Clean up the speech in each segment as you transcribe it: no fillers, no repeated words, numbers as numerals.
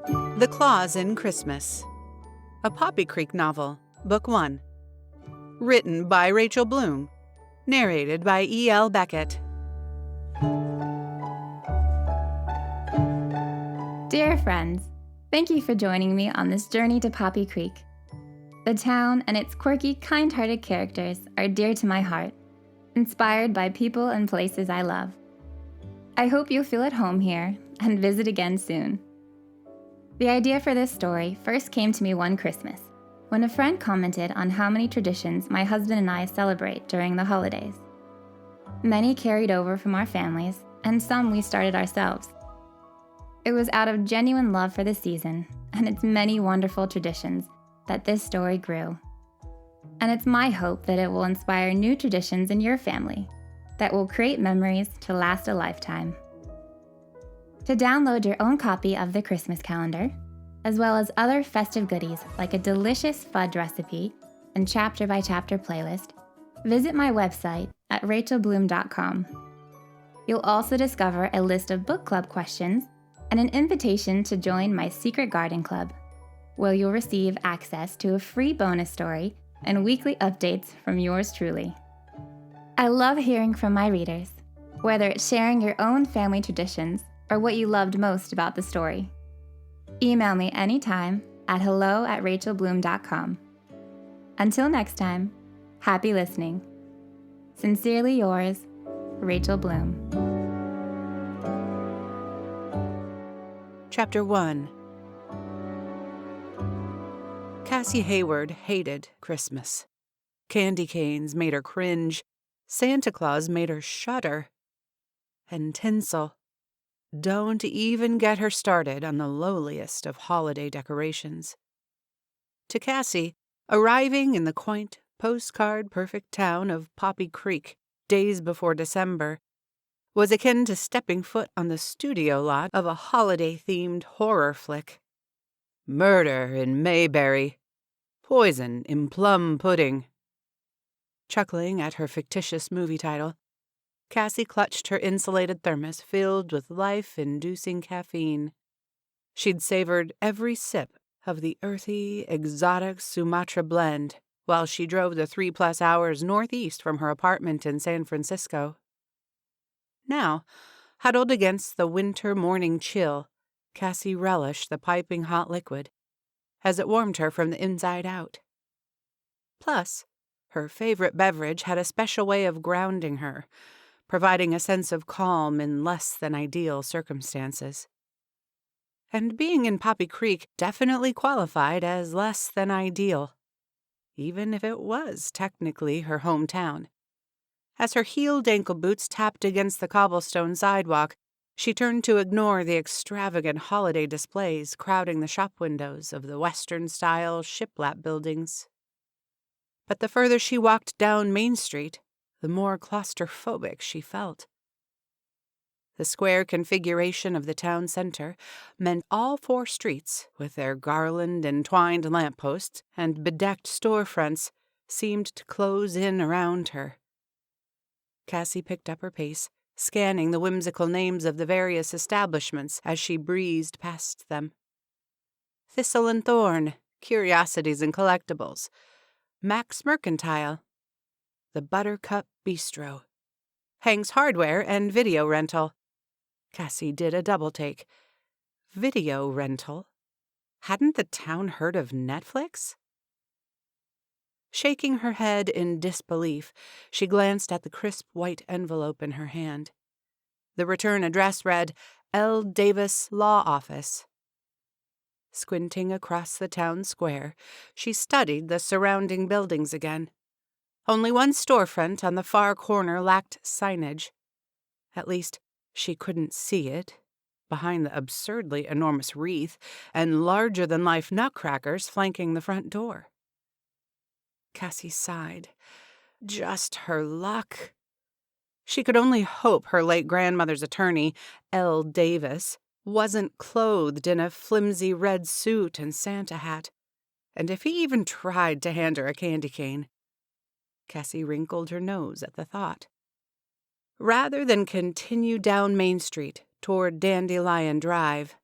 The Claus in Christmas, a Poppy Creek novel, Book 1. Written by Rachael Bloome. Narrated by E.L. Beckett. Dear friends, thank you for joining me on this journey to Poppy Creek. The town and its quirky, kind-hearted characters are dear to my heart, inspired by people and places I love. I hope you'll feel at home here and visit again soon. The idea for this story first came to me one Christmas, when a friend commented on how many traditions my husband and I celebrate during the holidays. Many carried over from our families, and some we started ourselves. It was out of genuine love for the season and its many wonderful traditions that this story grew. And it's my hope that it will inspire new traditions in your family that will create memories to last a lifetime. To download your own copy of the Christmas calendar, as well as other festive goodies like a delicious fudge recipe and chapter-by-chapter playlist, visit my website at rachelbloome.com. You'll also discover a list of book club questions and an invitation to join my secret garden club, where you'll receive access to a free bonus story and weekly updates from yours truly. I love hearing from my readers, whether it's sharing your own family traditions or what you loved most about the story. Email me anytime at hello@rachelbloome.com. Until next time, happy listening. Sincerely yours, Rachael Bloome. Chapter 1. Cassie Hayward hated Christmas. Candy canes made her cringe. Santa Claus made her shudder. And tinsel. Don't even get her started on the lowliest of holiday decorations. To Cassie, arriving in the quaint, postcard-perfect town of Poppy Creek days before December was akin to stepping foot on the studio lot of a holiday-themed horror flick. Murder in Mayberry. Poison in plum pudding. Chuckling at her fictitious movie title, Cassie clutched her insulated thermos filled with life-inducing caffeine. She'd savored every sip of the earthy, exotic Sumatra blend while she drove the 3+ hours northeast from her apartment in San Francisco. Now, huddled against the winter morning chill, Cassie relished the piping hot liquid as it warmed her from the inside out. Plus, her favorite beverage had a special way of grounding her, providing a sense of calm in less than ideal circumstances. And being in Poppy Creek definitely qualified as less than ideal, even if it was technically her hometown. As her heeled ankle boots tapped against the cobblestone sidewalk, she turned to ignore the extravagant holiday displays crowding the shop windows of the Western-style shiplap buildings. But the further she walked down Main Street, the more claustrophobic she felt. The square configuration of the town center meant all 4 streets, with their garland-entwined lampposts and bedecked storefronts, seemed to close in around her. Cassie picked up her pace, scanning the whimsical names of the various establishments as she breezed past them. Thistle and Thorn, Curiosities and Collectibles, Max Mercantile, the Buttercup Bistro, Hank's Hardware and Video Rental. Cassie did a double-take. Video rental? Hadn't the town heard of Netflix? Shaking her head in disbelief, she glanced at the crisp white envelope in her hand. The return address read, L. Davis Law Office. Squinting across the town square, she studied the surrounding buildings again. Only one storefront on the far corner lacked signage. At least, she couldn't see it, behind the absurdly enormous wreath and larger-than-life nutcrackers flanking the front door. Cassie sighed. Just her luck. She could only hope her late grandmother's attorney, L. Davis, wasn't clothed in a flimsy red suit and Santa hat, and if he even tried to hand her a candy cane. Cassie wrinkled her nose at the thought. Rather than continue down Main Street toward Dandelion Drive,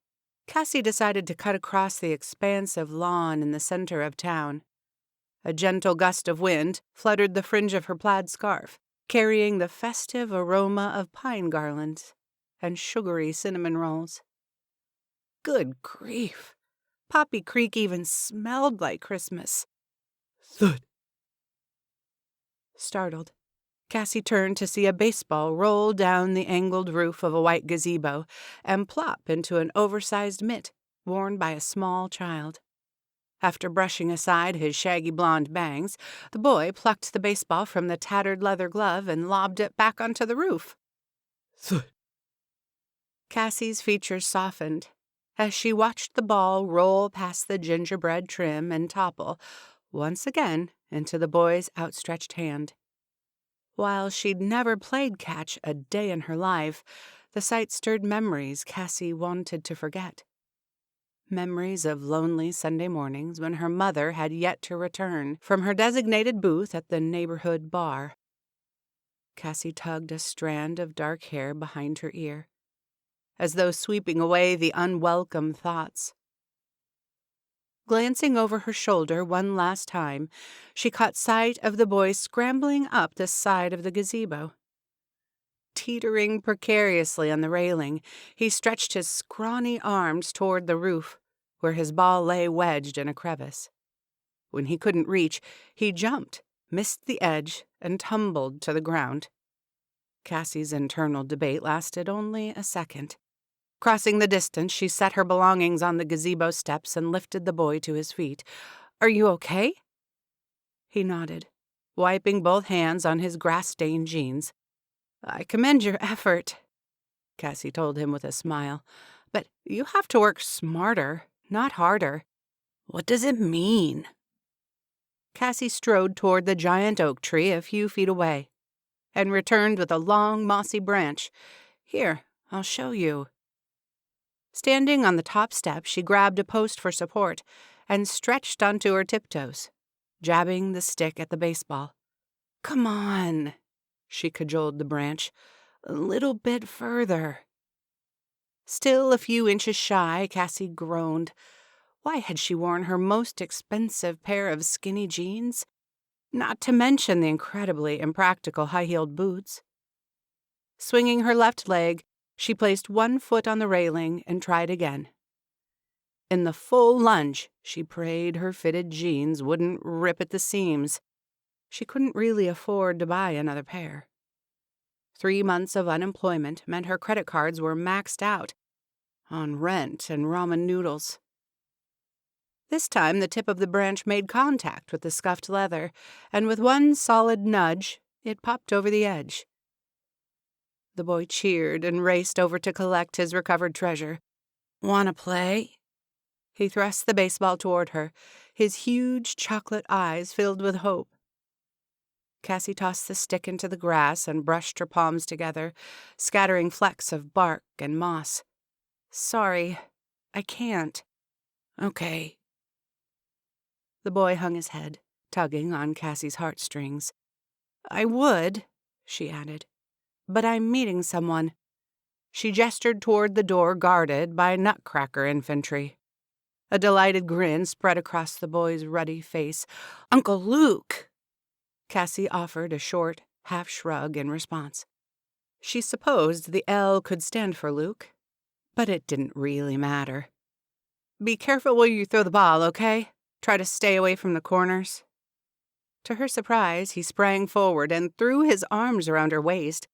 Cassie decided to cut across the expansive lawn in the center of town. A gentle gust of wind fluttered the fringe of her plaid scarf, carrying the festive aroma of pine garlands and sugary cinnamon rolls. Good grief! Poppy Creek even smelled like Christmas. Thud! Startled, Cassie turned to see a baseball roll down the angled roof of a white gazebo and plop into an oversized mitt worn by a small child. After brushing aside his shaggy blonde bangs, the boy plucked the baseball from the tattered leather glove and lobbed it back onto the roof. Thud! Cassie's features softened as she watched the ball roll past the gingerbread trim and topple, once again, into the boy's outstretched hand. While she'd never played catch a day in her life, the sight stirred memories Cassie wanted to forget. Memories of lonely Sunday mornings when her mother had yet to return from her designated booth at the neighborhood bar. Cassie tugged a strand of dark hair behind her ear, as though sweeping away the unwelcome thoughts. Glancing over her shoulder one last time, she caught sight of the boy scrambling up the side of the gazebo. Teetering precariously on the railing, he stretched his scrawny arms toward the roof, where his ball lay wedged in a crevice. When he couldn't reach, he jumped, missed the edge, and tumbled to the ground. Cassie's internal debate lasted only a second. Crossing the distance, she set her belongings on the gazebo steps and lifted the boy to his feet. "Are you okay?" He nodded, wiping both hands on his grass-stained jeans. "I commend your effort," Cassie told him with a smile. "But you have to work smarter, not harder." "What does it mean?" Cassie strode toward the giant oak tree a few feet away and returned with a long, mossy branch. "Here, I'll show you." Standing on the top step, she grabbed a post for support and stretched onto her tiptoes, jabbing the stick at the baseball. "Come on," she cajoled the branch. "A little bit further." Still a few inches shy, Cassie groaned. Why had she worn her most expensive pair of skinny jeans? Not to mention the incredibly impractical high-heeled boots. Swinging her left leg, she placed one foot on the railing and tried again. In the full lunge, she prayed her fitted jeans wouldn't rip at the seams. She couldn't really afford to buy another pair. 3 months of unemployment meant her credit cards were maxed out on rent and ramen noodles. This time, the tip of the branch made contact with the scuffed leather, and with one solid nudge, it popped over the edge. The boy cheered and raced over to collect his recovered treasure. "Wanna play?" He thrust the baseball toward her, his huge chocolate eyes filled with hope. Cassie tossed the stick into the grass and brushed her palms together, scattering flecks of bark and moss. "Sorry, I can't." "Okay." The boy hung his head, tugging on Cassie's heartstrings. "I would," she added, "but I'm meeting someone." She gestured toward the door guarded by nutcracker infantry. A delighted grin spread across the boy's ruddy face. "Uncle Luke!" Cassie offered a short, half shrug in response. She supposed the L could stand for Luke, but it didn't really matter. "Be careful where you throw the ball, okay? Try to stay away from the corners." To her surprise, he sprang forward and threw his arms around her waist.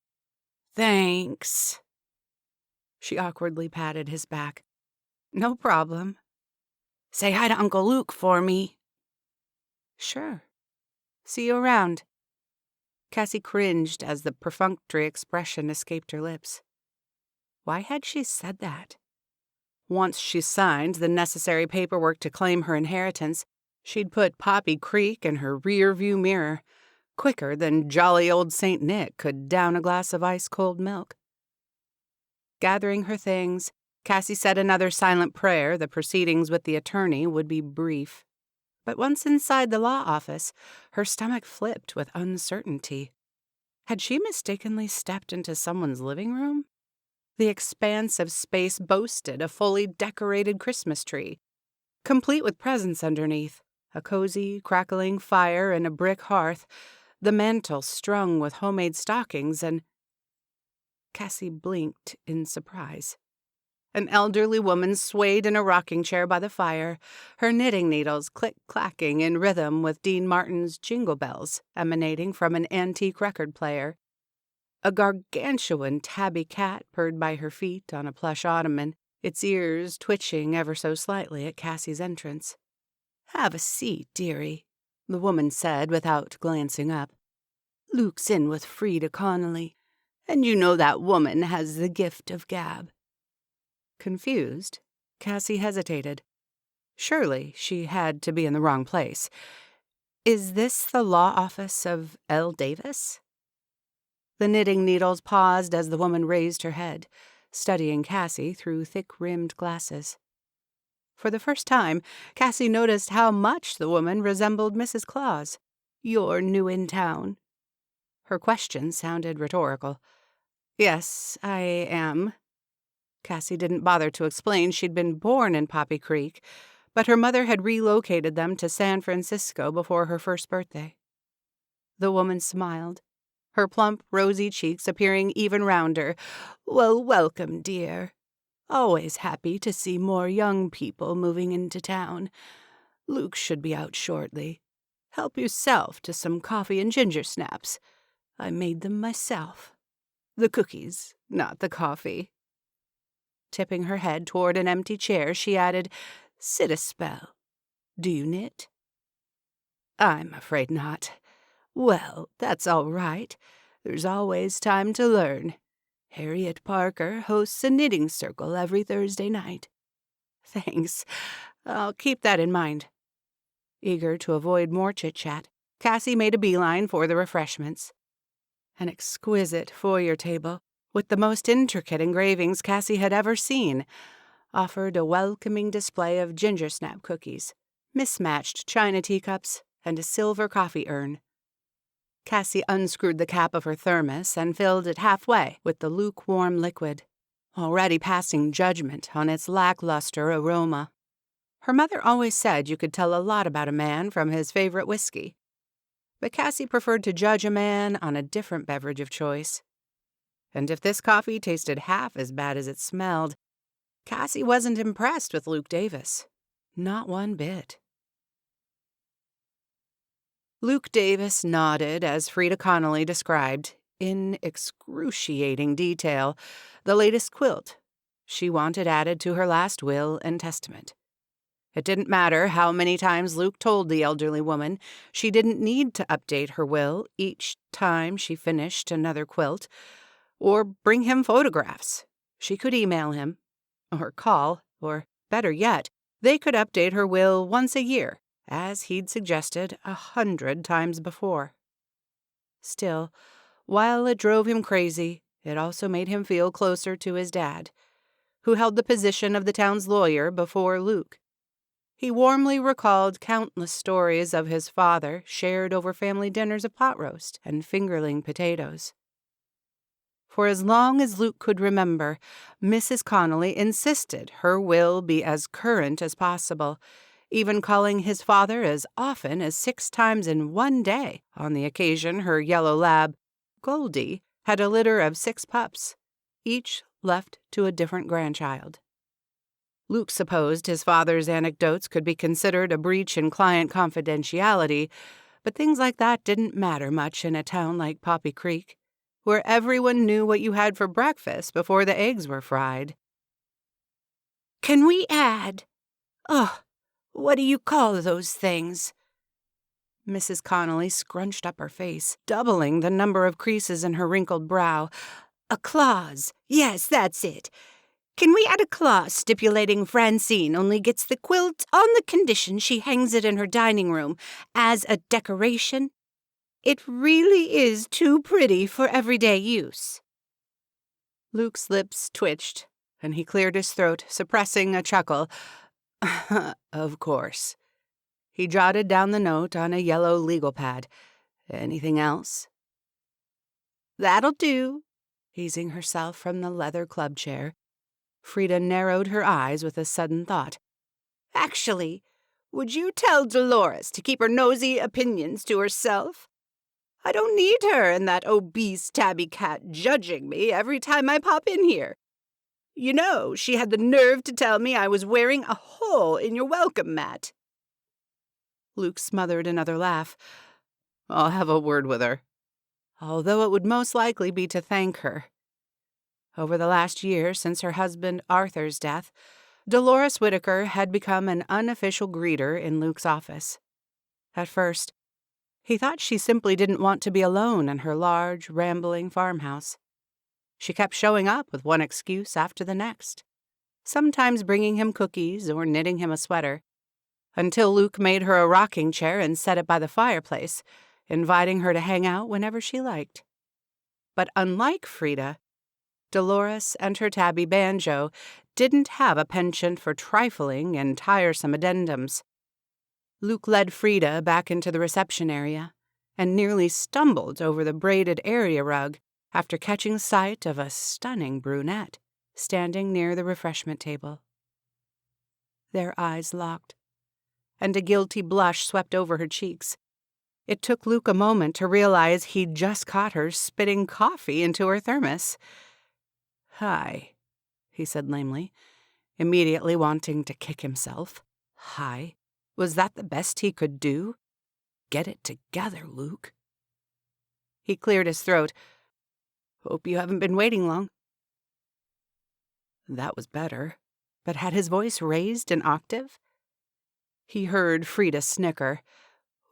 "Thanks." She awkwardly patted his back. "No problem." "Say hi to Uncle Luke for me." "Sure. See you around." Cassie cringed as the perfunctory expression escaped her lips. Why had she said that? Once she signed the necessary paperwork to claim her inheritance, she'd put Poppy Creek in her rear-view mirror, quicker than jolly old St. Nick could down a glass of ice-cold milk. Gathering her things, Cassie said another silent prayer the proceedings with the attorney would be brief. But once inside the law office, her stomach flipped with uncertainty. Had she mistakenly stepped into someone's living room? The expanse of space boasted a fully decorated Christmas tree, complete with presents underneath, a cozy, crackling fire and a brick hearth, the mantel strung with homemade stockings, and Cassie blinked in surprise. An elderly woman swayed in a rocking chair by the fire, her knitting needles click-clacking in rhythm with Dean Martin's Jingle Bells emanating from an antique record player. A gargantuan tabby cat purred by her feet on a plush ottoman, its ears twitching ever so slightly at Cassie's entrance. "Have a seat, dearie," the woman said without glancing up. "Luke's in with Frida Connolly, and you know that woman has the gift of gab." Confused, Cassie hesitated. Surely she had to be in the wrong place. "Is this the law office of L. Davis?" The knitting needles paused as the woman raised her head, studying Cassie through thick-rimmed glasses. For the first time, Cassie noticed how much the woman resembled Mrs. Claus. "You're new in town?" Her question sounded rhetorical. "Yes, I am." Cassie didn't bother to explain she'd been born in Poppy Creek, but her mother had relocated them to San Francisco before her first birthday. The woman smiled, her plump, rosy cheeks appearing even rounder. "Well, welcome, dear. Always happy to see more young people moving into town. Luke should be out shortly. Help yourself to some coffee and ginger snaps. I made them myself. The cookies, not the coffee." Tipping her head toward an empty chair, she added, "Sit a spell. Do you knit?" "I'm afraid not." "Well, that's all right. There's always time to learn. Harriet Parker hosts a knitting circle every Thursday night." "Thanks. I'll keep that in mind." Eager to avoid more chit-chat, Cassie made a beeline for the refreshments. An exquisite foyer table, with the most intricate engravings Cassie had ever seen, offered a welcoming display of ginger snap cookies, mismatched china teacups, and a silver coffee urn. Cassie unscrewed the cap of her thermos and filled it halfway with the lukewarm liquid, already passing judgment on its lackluster aroma. Her mother always said you could tell a lot about a man from his favorite whiskey, but Cassie preferred to judge a man on a different beverage of choice. And if this coffee tasted half as bad as it smelled, Cassie wasn't impressed with Luke Davis. Not one bit. Luke Davis nodded as Frida Connolly described, in excruciating detail, the latest quilt she wanted added to her last will and testament. It didn't matter how many times Luke told the elderly woman she didn't need to update her will each time she finished another quilt, or bring him photographs. She could email him, or call, or, better yet, they could update her will once a year, as he'd suggested 100 times before. Still, while it drove him crazy, it also made him feel closer to his dad, who held the position of the town's lawyer before Luke. He warmly recalled countless stories of his father shared over family dinners of pot roast and fingerling potatoes. For as long as Luke could remember, Mrs. Connolly insisted her will be as current as possible, even calling his father as often as 6 times in one day on the occasion her yellow lab, Goldie, had a litter of 6 pups, each left to a different grandchild. Luke supposed his father's anecdotes could be considered a breach in client confidentiality, but things like that didn't matter much in a town like Poppy Creek, where everyone knew what you had for breakfast before the eggs were fried. "Can we add? What do you call those things?" Mrs. Connolly scrunched up her face, doubling the number of creases in her wrinkled brow. "A clause. Yes, that's it. Can we add a clause stipulating Francine only gets the quilt on the condition she hangs it in her dining room as a decoration? It really is too pretty for everyday use." Luke's lips twitched, and he cleared his throat, suppressing a chuckle. "Of course." He jotted down the note on a yellow legal pad. "Anything else?" "That'll do." Easing herself from the leather club chair, Frida narrowed her eyes with a sudden thought. Actually, would you tell Dolores to keep her nosy opinions to herself? I don't need her and that obese tabby cat judging me every time I pop in here. You know, she had the nerve to tell me I was wearing a hole in your welcome mat. Luke smothered another laugh. I'll have a word with her, although it would most likely be to thank her. Over the last year, since her husband Arthur's death, Dolores Whitaker had become an unofficial greeter in Luke's office. At first, he thought she simply didn't want to be alone in her large, rambling farmhouse. She kept showing up with one excuse after the next, sometimes bringing him cookies or knitting him a sweater, until Luke made her a rocking chair and set it by the fireplace, inviting her to hang out whenever she liked. But unlike Frida, Dolores and her tabby Banjo didn't have a penchant for trifling and tiresome addendums. Luke led Frida back into the reception area and nearly stumbled over the braided area rug after catching sight of a stunning brunette standing near the refreshment table. Their eyes locked, and a guilty blush swept over her cheeks. It took Luke a moment to realize he'd just caught her spitting coffee into her thermos. "Hi," he said lamely, immediately wanting to kick himself. Hi? Was that the best he could do? Get it together, Luke. He cleared his throat. "Hope you haven't been waiting long." That was better, but had his voice raised an octave? He heard Frida snicker.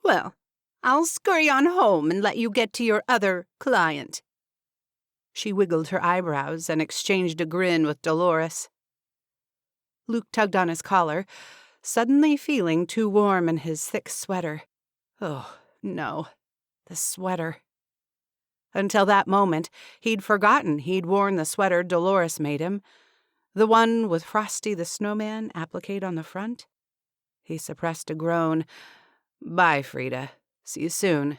"Well, I'll scurry on home and let you get to your other client." She wiggled her eyebrows and exchanged a grin with Dolores. Luke tugged on his collar, suddenly feeling too warm in his thick sweater. Oh, no, the sweater. Until that moment, he'd forgotten he'd worn the sweater Dolores made him, the one with Frosty the Snowman appliqued on the front. He suppressed a groan. "Bye, Frida. See you soon."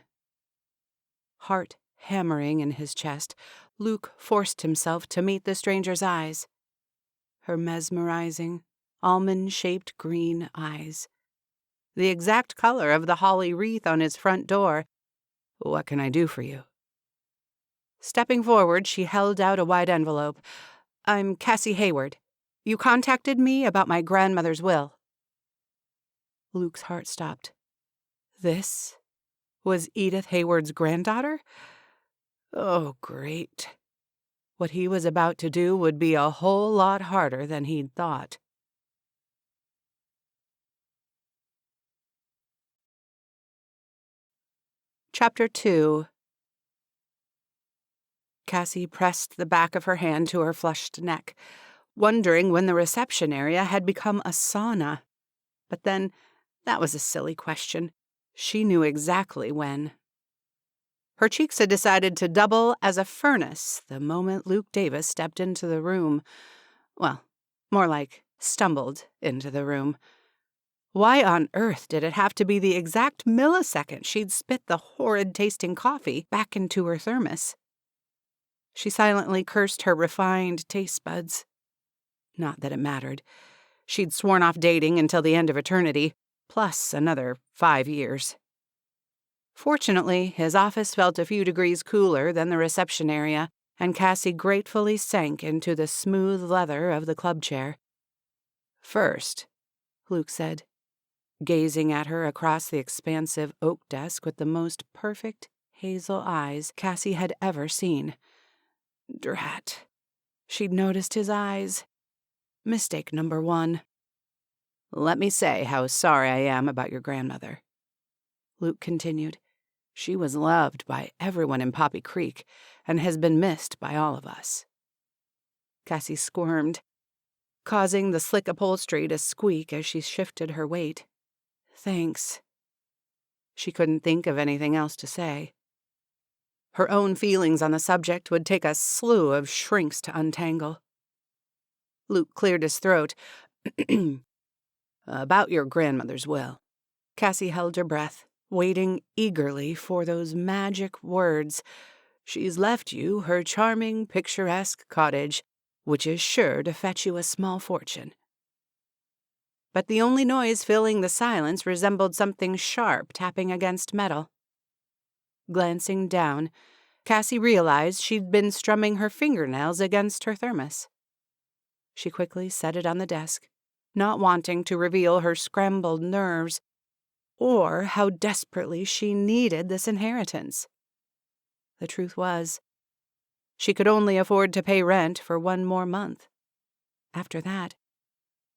Heart hammering in his chest, Luke forced himself to meet the stranger's eyes. Her mesmerizing, almond-shaped green eyes. The exact color of the holly wreath on his front door. "What can I do for you?" Stepping forward, she held out a wide envelope. "I'm Cassie Hayward. You contacted me about my grandmother's will." Luke's heart stopped. This was Edith Hayward's granddaughter? Oh, great. What he was about to do would be a whole lot harder than he'd thought. Chapter 2. Cassie pressed the back of her hand to her flushed neck, wondering when the reception area had become a sauna. But then, that was a silly question. She knew exactly when. Her cheeks had decided to double as a furnace the moment Luke Davis stepped into the room. Well, more like stumbled into the room. Why on earth did it have to be the exact millisecond she'd spit the horrid-tasting coffee back into her thermos? She silently cursed her refined taste buds. Not that it mattered. She'd sworn off dating until the end of eternity, plus another 5 years. Fortunately, his office felt a few degrees cooler than the reception area, and Cassie gratefully sank into the smooth leather of the club chair. "First," Luke said, gazing at her across the expansive oak desk with the most perfect hazel eyes Cassie had ever seen. Drat. She'd noticed his eyes. Mistake number 1. "Let me say how sorry I am about your grandmother," Luke continued. "She was loved by everyone in Poppy Creek and has been missed by all of us." Cassie squirmed, causing the slick upholstery to squeak as she shifted her weight. "Thanks." She couldn't think of anything else to say. Her own feelings on the subject would take a slew of shrinks to untangle. Luke cleared his throat. "About your grandmother's will." Cassie held her breath, waiting eagerly for those magic words. She's left you her charming, picturesque cottage, which is sure to fetch you a small fortune." But the only noise filling the silence resembled something sharp tapping against metal. Glancing down, Cassie realized she'd been strumming her fingernails against her thermos. She quickly set it on the desk, not wanting to reveal her scrambled nerves or how desperately she needed this inheritance. The truth was, she could only afford to pay rent for 1 more month. After that,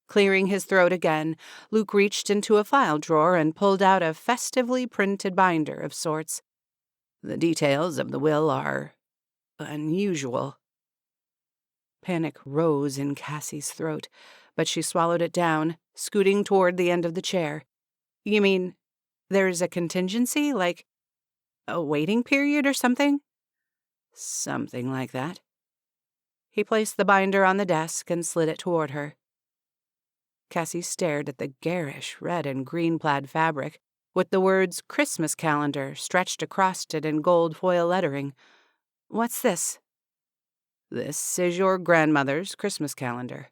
clearing his throat again, Luke reached into a file drawer and pulled out a festively printed binder of sorts. "The details of the will are unusual." Panic rose in Cassie's throat, but she swallowed it down, scooting toward the end of the chair. "You mean there's a contingency, like a waiting period or something?" "Something like that." He placed the binder on the desk and slid it toward her. Cassie stared at the garish red and green plaid fabric, with the words Christmas calendar stretched across it in gold foil lettering. "What's this?" "This is your grandmother's Christmas calendar."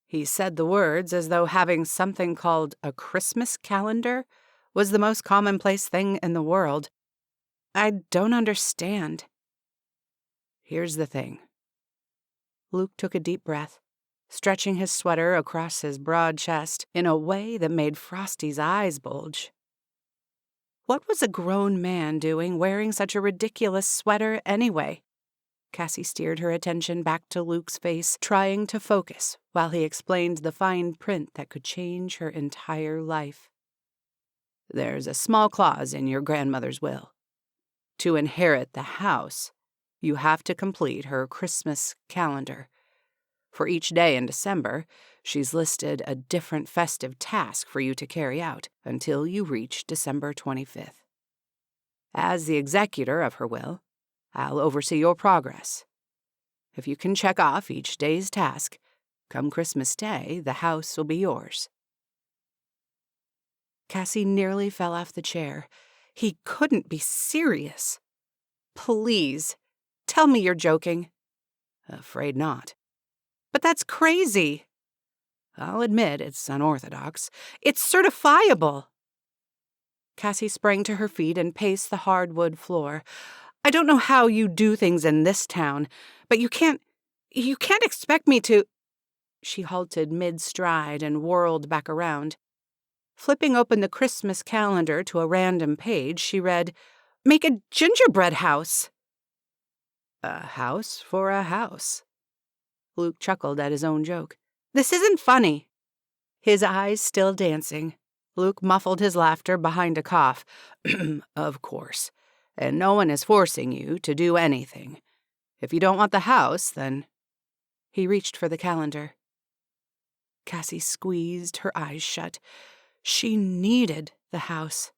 He said the words as though having something called a Christmas calendar was the most commonplace thing in the world. "I don't understand." "Here's the thing." Luke took a deep breath, stretching his sweater across his broad chest in a way that made Frosty's eyes bulge. What was a grown man doing wearing such a ridiculous sweater anyway? Cassie steered her attention back to Luke's face, trying to focus while he explained the fine print that could change her entire life. "There's a small clause in your grandmother's will. To inherit the house, you have to complete her Christmas calendar. For each day in December, she's listed a different festive task for you to carry out until you reach December 25th. As the executor of her will, I'll oversee your progress. If you can check off each day's task, come Christmas Day, the house will be yours." Cassie nearly fell off the chair. He couldn't be serious. "Please, tell me you're joking." "Afraid not." "But that's crazy." "I'll admit it's unorthodox. It's certifiable." Cassie sprang to her feet and paced the hardwood floor. "I don't know how you do things in this town, but you can't expect me to—" She halted mid-stride and whirled back around. Flipping open the Christmas calendar to a random page, she read, "Make a gingerbread house." "A house for a house." Luke chuckled at his own joke. "This isn't funny." His eyes still dancing, Luke muffled his laughter behind a cough. "Of course. And no one is forcing you to do anything. If you don't want the house, then—" He reached for the calendar. Cassie squeezed her eyes shut. She needed the house.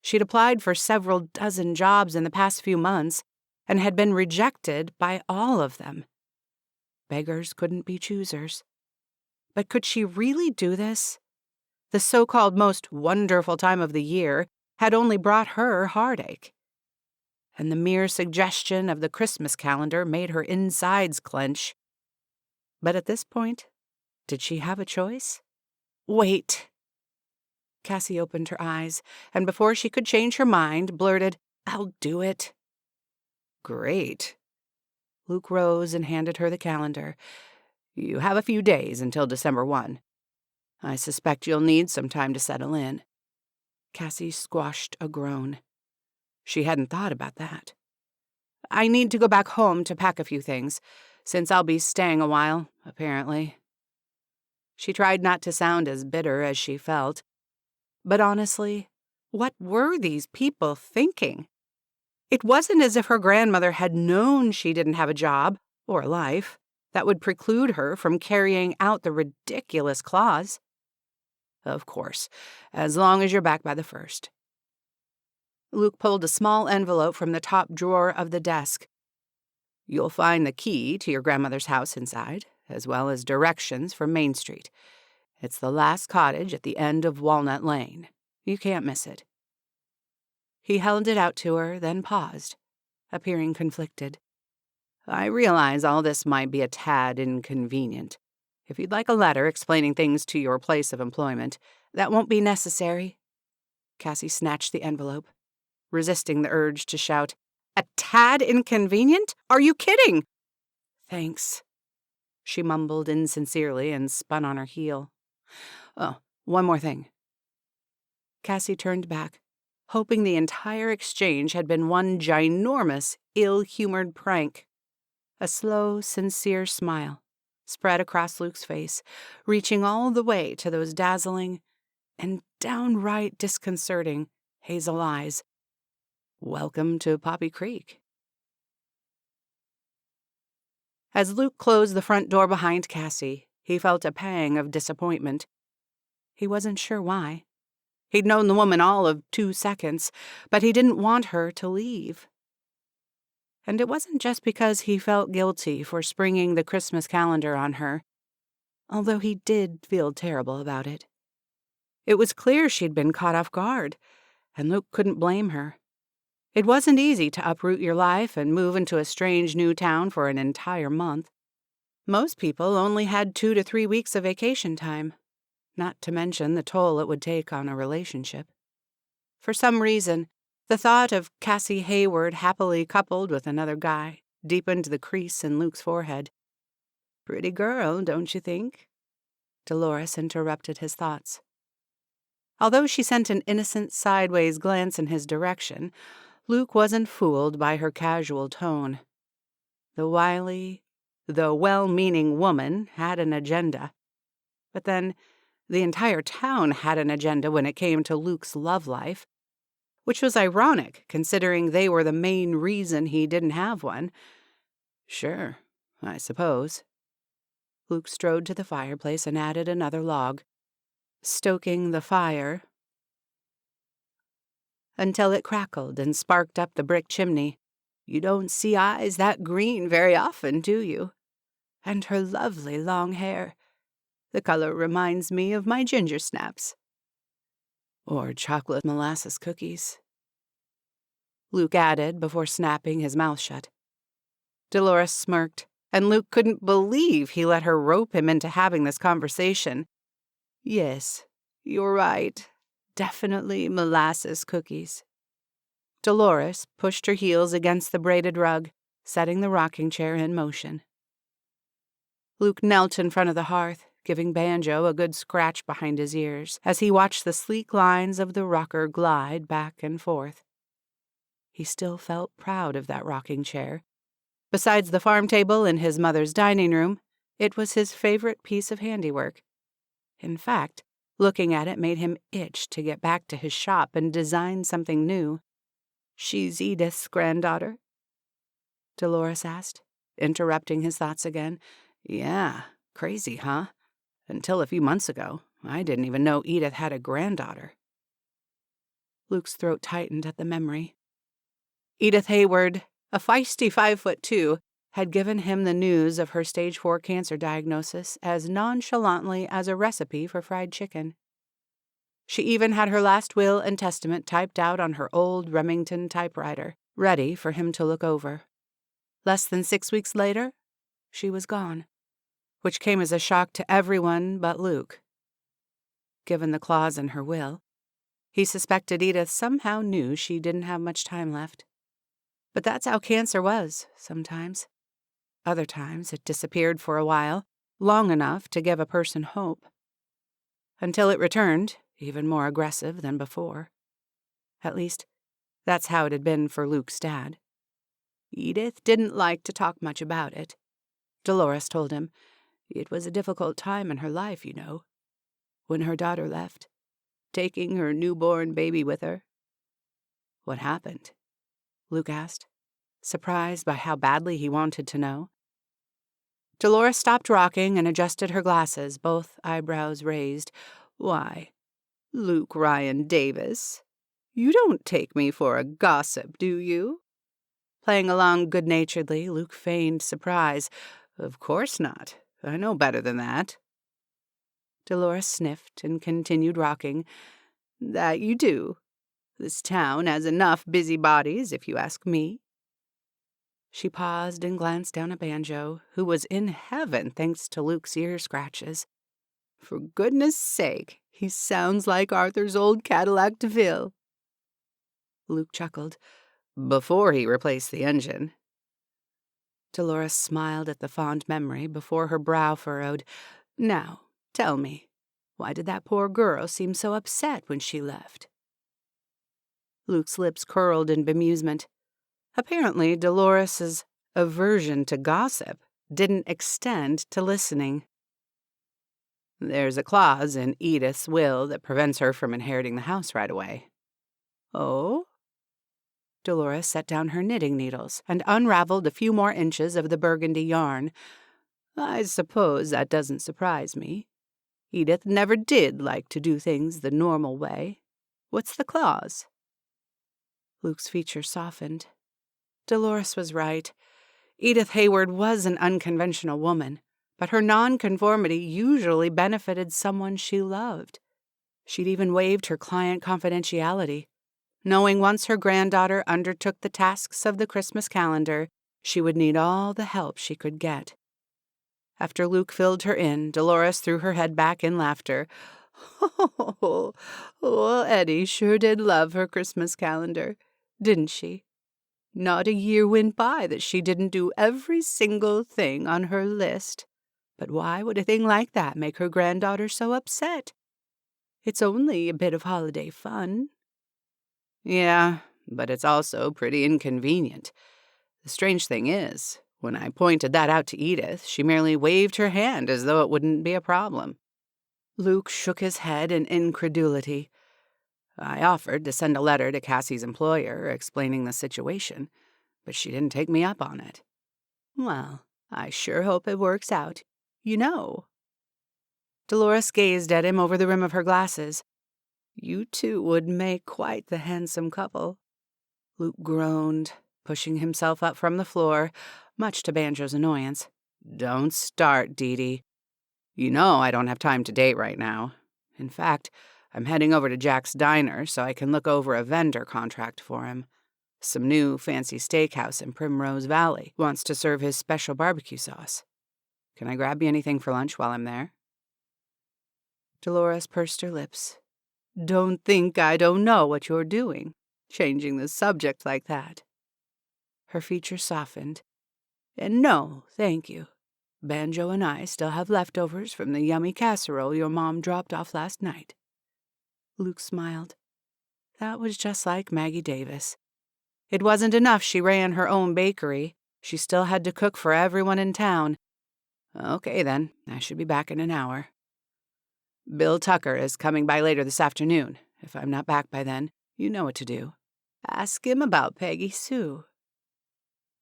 She'd applied for several dozen jobs in the past few months and had been rejected by all of them. Beggars couldn't be choosers. But could she really do this? The so-called most wonderful time of the year had only brought her heartache. And the mere suggestion of the Christmas calendar made her insides clench. But at this point, did she have a choice? "Wait." Cassie opened her eyes, and before she could change her mind, blurted, "I'll do it." "Great." Luke rose and handed her the calendar. "You have a few days until December 1. I suspect you'll need some time to settle in." Cassie squashed a groan. She hadn't thought about that. "I need to go back home to pack a few things, since I'll be staying a while, apparently." She tried not to sound as bitter as she felt. But honestly, what were these people thinking? It wasn't as if her grandmother had known she didn't have a job or a life that would preclude her from carrying out the ridiculous clause. "Of course, as long as you're back by the 1st. Luke pulled a small envelope from the top drawer of the desk. "You'll find the key to your grandmother's house inside, as well as directions from Main Street. It's the last cottage at the end of Walnut Lane. You can't miss it." He held it out to her, then paused, appearing conflicted. "I realize all this might be a tad inconvenient. If you'd like a letter explaining things to your place of employment, that won't be necessary." Cassie snatched the envelope, resisting the urge to shout, "A tad inconvenient? Are you kidding?" "Thanks," she mumbled insincerely and spun on her heel. "Oh, one more thing." Cassie turned back, hoping the entire exchange had been one ginormous, ill-humored prank. A slow, sincere smile spread across Luke's face, reaching all the way to those dazzling and downright disconcerting hazel eyes. "Welcome to Poppy Creek." As Luke closed the front door behind Cassie, he felt a pang of disappointment. He wasn't sure why. He'd known the woman all of 2 seconds, but he didn't want her to leave. And it wasn't just because he felt guilty for springing the Christmas calendar on her, although he did feel terrible about it. It was clear she'd been caught off guard, and Luke couldn't blame her. It wasn't easy to uproot your life and move into a strange new town for an entire month. Most people only had 2 to 3 weeks of vacation time, not to mention the toll it would take on a relationship. For some reason, the thought of Cassie Hayward happily coupled with another guy deepened the crease in Luke's forehead. "Pretty girl, don't you think?" Dolores interrupted his thoughts. Although she sent an innocent sideways glance in his direction, Luke wasn't fooled by her casual tone. The wily, though well-meaning woman had an agenda. But then, the entire town had an agenda when it came to Luke's love life, which was ironic considering they were the main reason he didn't have one. "Sure, I suppose." Luke strode to the fireplace and added another log, stoking the fire until it crackled and sparked up the brick chimney. "You don't see eyes that green very often, do you? And her lovely long hair. The color reminds me of my ginger snaps." "Or chocolate molasses cookies," Luke added before snapping his mouth shut. Dolores smirked, and Luke couldn't believe he let her rope him into having this conversation. "Yes, you're right. Definitely molasses cookies." Dolores pushed her heels against the braided rug, setting the rocking chair in motion. Luke knelt in front of the hearth, giving Banjo a good scratch behind his ears as he watched the sleek lines of the rocker glide back and forth. He still felt proud of that rocking chair. Besides the farm table in his mother's dining room, it was his favorite piece of handiwork. In fact, looking at it made him itch to get back to his shop and design something new. "She's Edith's granddaughter?" Dolores asked, interrupting his thoughts again. "Yeah, crazy, huh? Until a few months ago, I didn't even know Edith had a granddaughter." Luke's throat tightened at the memory. Edith Hayward, a feisty 5'2", had given him the news of her stage 4 cancer diagnosis as nonchalantly as a recipe for fried chicken. She even had her last will and testament typed out on her old Remington typewriter, ready for him to look over. Less than 6 weeks later, she was gone, which came as a shock to everyone but Luke. Given the clause in her will, he suspected Edith somehow knew she didn't have much time left. But that's how cancer was, sometimes. Other times it disappeared for a while, long enough to give a person hope. Until it returned, even more aggressive than before. At least, that's how it had been for Luke's dad. Edith didn't like to talk much about it. Dolores told him. It was a difficult time in her life, you know. When her daughter left, taking her newborn baby with her. "What happened?" Luke asked, surprised by how badly he wanted to know. Dolores stopped rocking and adjusted her glasses, both eyebrows raised. "Why, Luke Ryan Davis, you don't take me for a gossip, do you?" Playing along good-naturedly, Luke feigned surprise. "Of course not. I know better than that." Dolores sniffed and continued rocking. "That you do. This town has enough busybodies, if you ask me. She paused and glanced down at Banjo, who was in heaven thanks to Luke's ear scratches. For goodness sake, he sounds like Arthur's old Cadillac DeVille. Luke chuckled. Before he replaced the engine. Dolores smiled at the fond memory before her brow furrowed. Now, tell me, why did that poor girl seem so upset when she left? Luke's lips curled in bemusement. Apparently, Dolores's aversion to gossip didn't extend to listening. There's a clause in Edith's will that prevents her from inheriting the house right away. Oh? Dolores set down her knitting needles and unraveled a few more inches of the burgundy yarn. I suppose that doesn't surprise me. Edith never did like to do things the normal way. What's the clause? Luke's features softened. Dolores was right. Edith Hayward was an unconventional woman, but her nonconformity usually benefited someone she loved. She'd even waived her client confidentiality, knowing once her granddaughter undertook the tasks of the Christmas calendar, she would need all the help she could get. After Luke filled her in, Dolores threw her head back in laughter. Oh, well, Eddie sure did love her Christmas calendar, didn't she? Not a year went by that she didn't do every single thing on her list. But why would a thing like that make her granddaughter so upset? It's only a bit of holiday fun. Yeah, but it's also pretty inconvenient. The strange thing is, when I pointed that out to Edith, she merely waved her hand as though it wouldn't be a problem. Luke shook his head in incredulity. I offered to send a letter to Cassie's employer explaining the situation, but she didn't take me up on it. Well, I sure hope it works out. You know. Dolores gazed at him over the rim of her glasses. You two would make quite the handsome couple. Luke groaned, pushing himself up from the floor, much to Banjo's annoyance. Don't start, Dee. You know I don't have time to date right now. In fact, I'm heading over to Jack's Diner so I can look over a vendor contract for him. Some new fancy steakhouse in Primrose Valley wants to serve his special barbecue sauce. Can I grab you anything for lunch while I'm there? Dolores pursed her lips. Don't think I don't know what you're doing, changing the subject like that. Her features softened. And no, thank you. Banjo and I still have leftovers from the yummy casserole your mom dropped off last night. Luke smiled. That was just like Maggie Davis. It wasn't enough she ran her own bakery. She still had to cook for everyone in town. Okay, then. I should be back in an hour. Bill Tucker is coming by later this afternoon. If I'm not back by then, you know what to do. Ask him about Peggy Sue.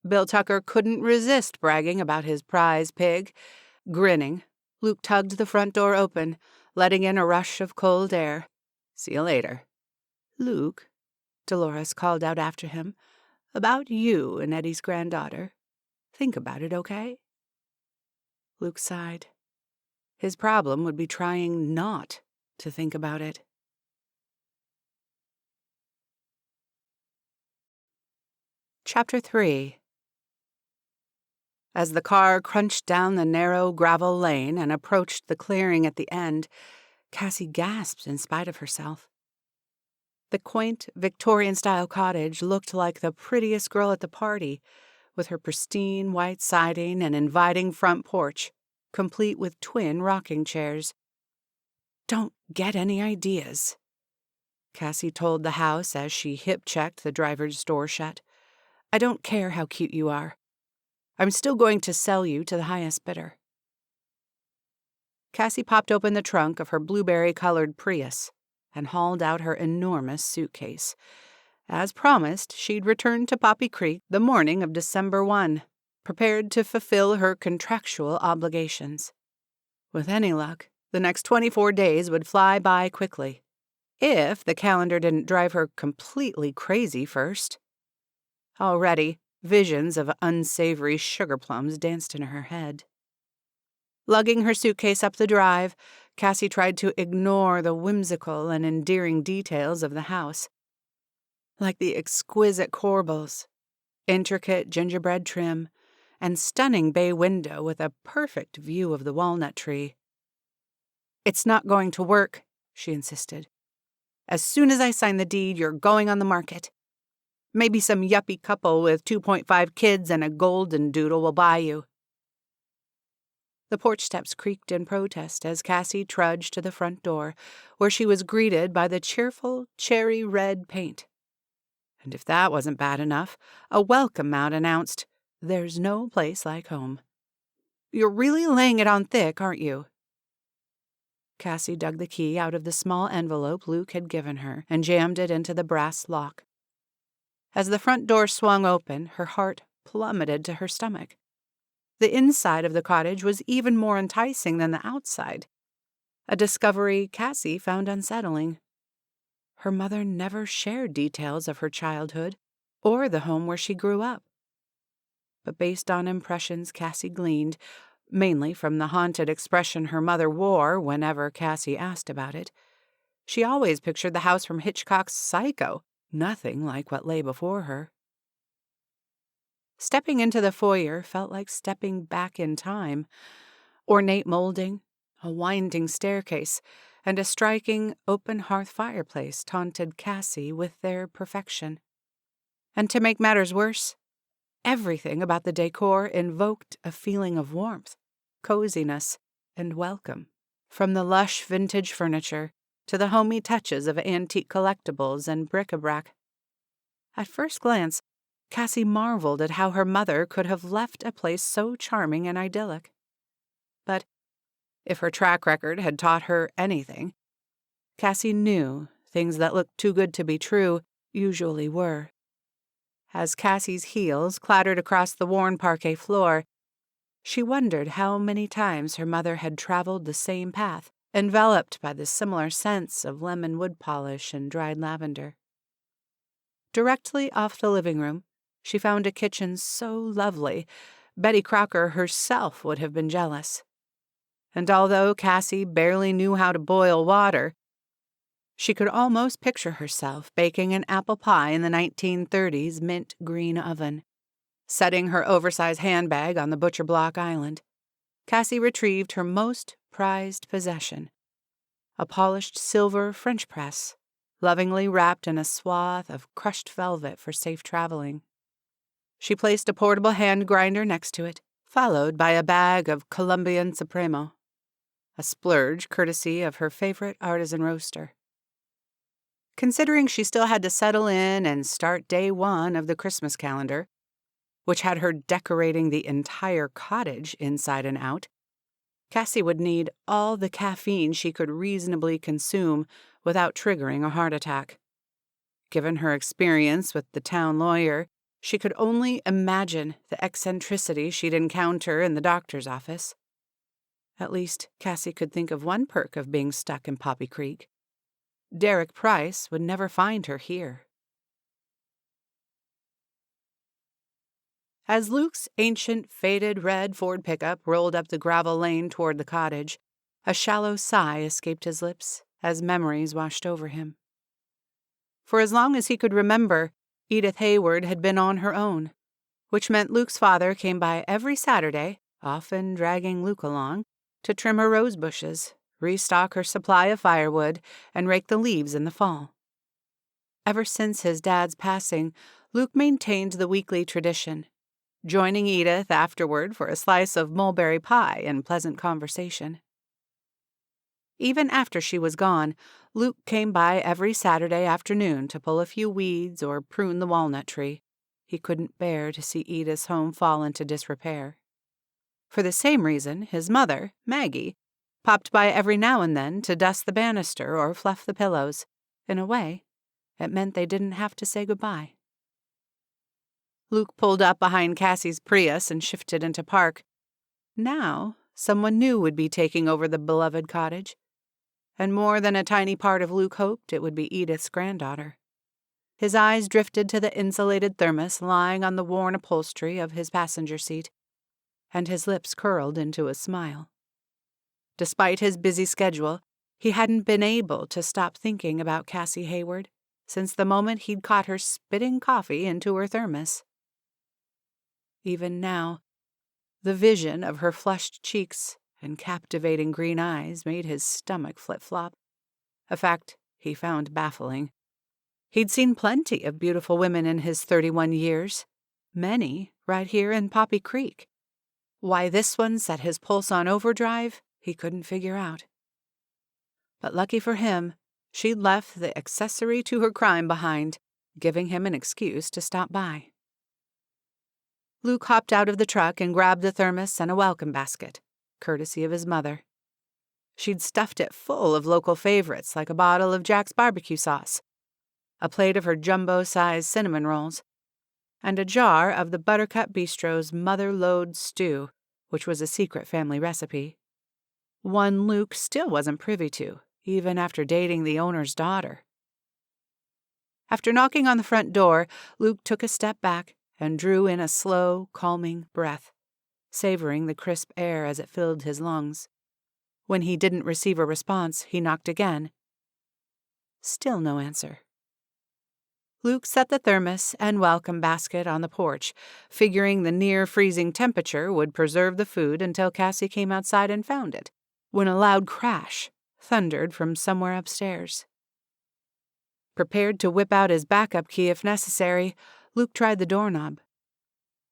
Bill Tucker couldn't resist bragging about his prize pig. Grinning, Luke tugged the front door open, letting in a rush of cold air. See you later. Luke, Dolores called out after him, about you and Eddie's granddaughter. Think about it, okay? Luke sighed. His problem would be trying not to think about it. Chapter 3. As the car crunched down the narrow gravel lane and approached the clearing at the end, Cassie gasped in spite of herself. The quaint Victorian-style cottage looked like the prettiest girl at the party, with her pristine white siding and inviting front porch, complete with twin rocking chairs. "Don't get any ideas," Cassie told the house as she hip-checked the driver's door shut. "I don't care how cute you are. I'm still going to sell you to the highest bidder." Cassie popped open the trunk of her blueberry-colored Prius and hauled out her enormous suitcase. As promised, she'd returned to Poppy Creek the morning of December 1, prepared to fulfill her contractual obligations. With any luck, the next 24 days would fly by quickly, if the calendar didn't drive her completely crazy first. Already, visions of unsavory sugar plums danced in her head. Lugging her suitcase up the drive, Cassie tried to ignore the whimsical and endearing details of the house, like the exquisite corbels, intricate gingerbread trim, and stunning bay window with a perfect view of the walnut tree. "It's not going to work," she insisted. "As soon as I sign the deed, you're going on the market. Maybe some yuppie couple with 2.5 kids and a golden doodle will buy you." The porch steps creaked in protest as Cassie trudged to the front door, where she was greeted by the cheerful cherry red paint. And if that wasn't bad enough, a welcome mat announced, "There's no place like home." "You're really laying it on thick, aren't you?" Cassie dug the key out of the small envelope Luke had given her and jammed it into the brass lock. As the front door swung open, her heart plummeted to her stomach. The inside of the cottage was even more enticing than the outside, a discovery Cassie found unsettling. Her mother never shared details of her childhood or the home where she grew up. But based on impressions Cassie gleaned, mainly from the haunted expression her mother wore whenever Cassie asked about it, she always pictured the house from Hitchcock's Psycho, nothing like what lay before her. Stepping into the foyer felt like stepping back in time. Ornate molding, a winding staircase, and a striking open hearth fireplace taunted Cassie with their perfection. And to make matters worse, everything about the decor invoked a feeling of warmth, coziness, and welcome, from the lush vintage furniture to the homey touches of antique collectibles and bric-a-brac. At first glance, Cassie marveled at how her mother could have left a place so charming and idyllic. But if her track record had taught her anything, Cassie knew things that looked too good to be true usually were. As Cassie's heels clattered across the worn parquet floor, she wondered how many times her mother had traveled the same path, enveloped by the similar scents of lemon wood polish and dried lavender. Directly off the living room, she found a kitchen so lovely, Betty Crocker herself would have been jealous. And although Cassie barely knew how to boil water, she could almost picture herself baking an apple pie in the 1930s mint green oven. Setting her oversized handbag on the butcher block island, Cassie retrieved her most prized possession, a polished silver French press, lovingly wrapped in a swath of crushed velvet for safe traveling. She placed a portable hand grinder next to it, followed by a bag of Colombian Supremo, a splurge courtesy of her favorite artisan roaster. Considering she still had to settle in and start day one of the Christmas calendar, which had her decorating the entire cottage inside and out, Cassie would need all the caffeine she could reasonably consume without triggering a heart attack. Given her experience with the town lawyer, she could only imagine the eccentricity she'd encounter in the doctor's office. At least, Cassie could think of one perk of being stuck in Poppy Creek. Derek Price would never find her here. As Luke's ancient, faded red Ford pickup rolled up the gravel lane toward the cottage, a shallow sigh escaped his lips as memories washed over him. For as long as he could remember, Edith Hayward had been on her own, which meant Luke's father came by every Saturday, often dragging Luke along, to trim her rose bushes, restock her supply of firewood, and rake the leaves in the fall. Ever since his dad's passing, Luke maintained the weekly tradition, joining Edith afterward for a slice of mulberry pie and pleasant conversation. Even after she was gone, Luke came by every Saturday afternoon to pull a few weeds or prune the walnut tree. He couldn't bear to see Edith's home fall into disrepair. For the same reason, his mother, Maggie, popped by every now and then to dust the banister or fluff the pillows. In a way, it meant they didn't have to say goodbye. Luke pulled up behind Cassie's Prius and shifted into park. Now, someone new would be taking over the beloved cottage. And more than a tiny part of Luke hoped it would be Edith's granddaughter. His eyes drifted to the insulated thermos lying on the worn upholstery of his passenger seat, and his lips curled into a smile. Despite his busy schedule, he hadn't been able to stop thinking about Cassie Hayward since the moment he'd caught her spitting coffee into her thermos. even now. The vision of her flushed cheeks and captivating green eyes made his stomach flip-flop, a fact he found baffling. He'd seen plenty of beautiful women in his 31 years, many right here in Poppy Creek. Why this one set his pulse on overdrive, he couldn't figure out. But lucky for him, she'd left the accessory to her crime behind, giving him an excuse to stop by. Luke hopped out of the truck and grabbed a thermos and a welcome basket, courtesy of his mother. She'd stuffed it full of local favorites like a bottle of Jack's barbecue sauce, a plate of her jumbo-sized cinnamon rolls, and a jar of the Buttercup Bistro's mother-load stew, which was a secret family recipe. One Luke still wasn't privy to, even after dating the owner's daughter. After knocking on the front door, Luke took a step back and drew in a slow, calming breath, savoring the crisp air as it filled his lungs. When he didn't receive a response, he knocked again. Still no answer. Luke set the thermos and welcome basket on the porch, figuring the near-freezing temperature would preserve the food until Cassie came outside and found it, when a loud crash thundered from somewhere upstairs. Prepared to whip out his backup key if necessary, Luke tried the doorknob.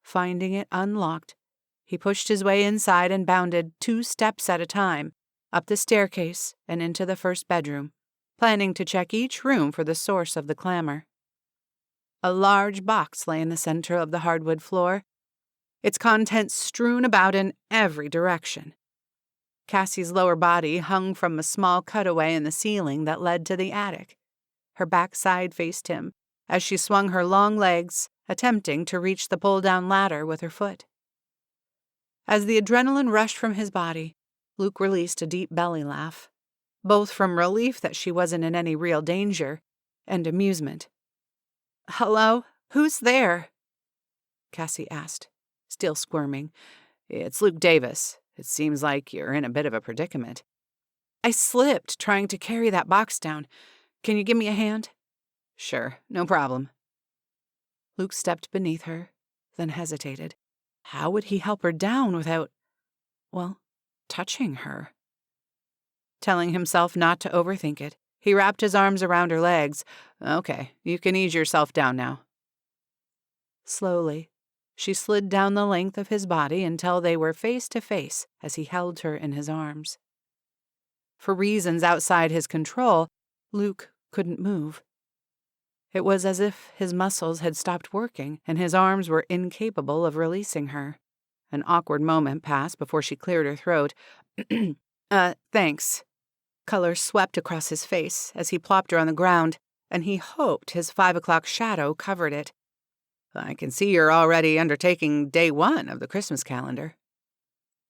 Finding it unlocked, he pushed his way inside and bounded 2 steps at a time, up the staircase and into the first bedroom, planning to check each room for the source of the clamor. A large box lay in the center of the hardwood floor, its contents strewn about in every direction. Cassie's lower body hung from a small cutaway in the ceiling that led to the attic. Her backside faced him as she swung her long legs, attempting to reach the pull-down ladder with her foot. As the adrenaline rushed from his body, Luke released a deep belly laugh, both from relief that she wasn't in any real danger and amusement. "Hello? Who's there?" Cassie asked, still squirming. "It's Luke Davis. It seems like you're in a bit of a predicament." "I slipped trying to carry that box down. Can you give me a hand?" "Sure, no problem." Luke stepped beneath her, then hesitated. How would he help her down without, touching her? Telling himself not to overthink it, he wrapped his arms around her legs. "Okay, you can ease yourself down now." Slowly, she slid down the length of his body until they were face to face as he held her in his arms. For reasons outside his control, Luke couldn't move. It was as if his muscles had stopped working and his arms were incapable of releasing her. An awkward moment passed before she cleared her throat. Thanks." Color swept across his face as he plopped her on the ground, and he hoped his 5 o'clock shadow covered it. "I can see you're already undertaking day 1 of the Christmas calendar.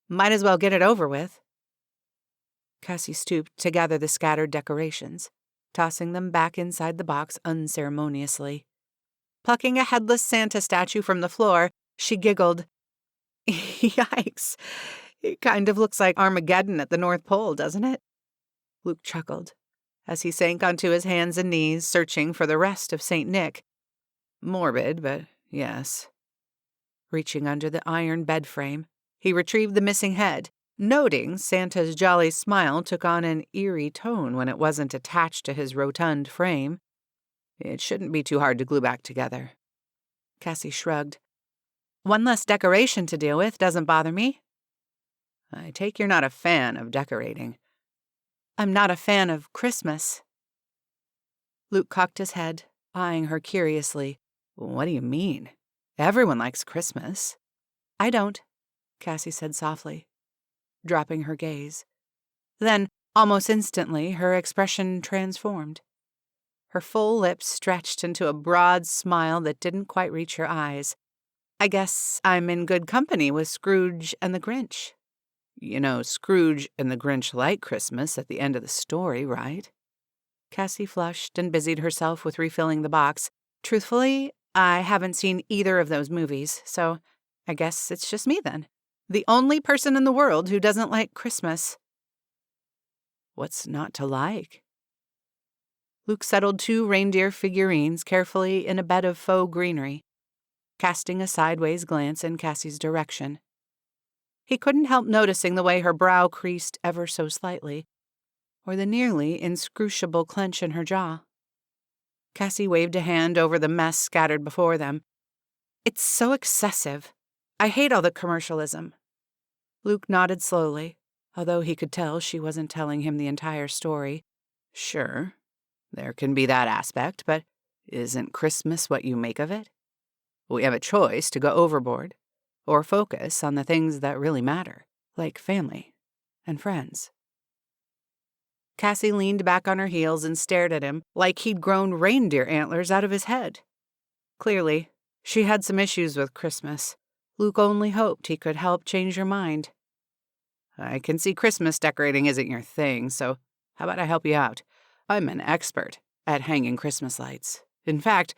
Might as well get it over with." Cassie stooped to gather the scattered decorations, tossing them back inside the box unceremoniously. Plucking a headless Santa statue from the floor, she giggled. "Yikes. It kind of looks like Armageddon at the North Pole, doesn't it?" Luke chuckled as he sank onto his hands and knees, searching for the rest of St. Nick. Morbid, but yes. Reaching under the iron bed frame, he retrieved the missing head, noting Santa's jolly smile took on an eerie tone when it wasn't attached to his rotund frame. It shouldn't be too hard to glue back together. Cassie shrugged. "One less decoration to deal with doesn't bother me." "I take you're not a fan of decorating." "I'm not a fan of Christmas." Luke cocked his head, eyeing her curiously. "What do you mean? Everyone likes Christmas." "I don't," Cassie said softly, dropping her gaze. Then, almost instantly, her expression transformed. Her full lips stretched into a broad smile that didn't quite reach her eyes. "I guess I'm in good company with Scrooge and the Grinch." "You know, Scrooge and the Grinch like Christmas at the end of the story, right?" Cassie flushed and busied herself with refilling the box. "Truthfully, I haven't seen either of those movies, so I guess it's just me then. The only person in the world who doesn't like Christmas." "What's not to like?" Luke settled 2 reindeer figurines carefully in a bed of faux greenery. casting a sideways glance in Cassie's direction. He couldn't help noticing the way her brow creased ever so slightly, or the nearly inscrutable clench in her jaw. Cassie waved a hand over the mess scattered before them. "It's so excessive. I hate all the commercialism." Luke nodded slowly, although he could tell she wasn't telling him the entire story. "Sure, there can be that aspect, but isn't Christmas what you make of it? We have a choice to go overboard or focus on the things that really matter, like family and friends." Cassie leaned back on her heels and stared at him like he'd grown reindeer antlers out of his head. Clearly, she had some issues with Christmas. Luke only hoped he could help change her mind. "I can see Christmas decorating isn't your thing, so how about I help you out? I'm an expert at hanging Christmas lights. In fact,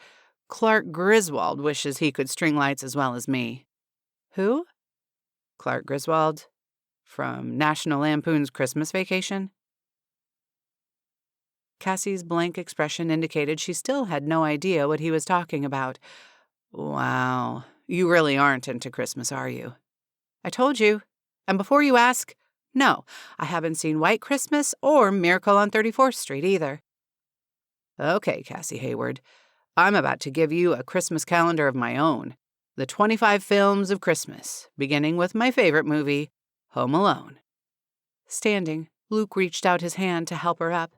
Clark Griswold wishes he could string lights as well as me." "Who?" "Clark Griswold, from National Lampoon's Christmas Vacation." Cassie's blank expression indicated she still had no idea what he was talking about. "Wow, you really aren't into Christmas, are you?" "I told you. And before you ask, no, I haven't seen White Christmas or Miracle on 34th Street either." "Okay, Cassie Hayward. I'm about to give you a Christmas calendar of my own. The 25 films of Christmas, beginning with my favorite movie, Home Alone." Standing, Luke reached out his hand to help her up.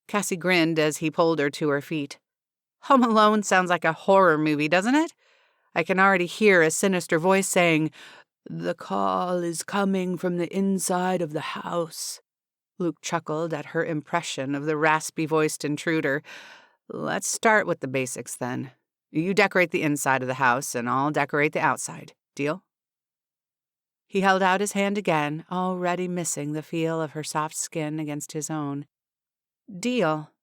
Cassie grinned as he pulled her to her feet. "Home Alone sounds like a horror movie, doesn't it? I can already hear a sinister voice saying, 'The call is coming from the inside of the house.'" Luke chuckled at her impression of the raspy-voiced intruder. "Let's start with the basics, then. You decorate the inside of the house, and I'll decorate the outside. Deal?" He held out his hand again, already missing the feel of her soft skin against his own. "Deal."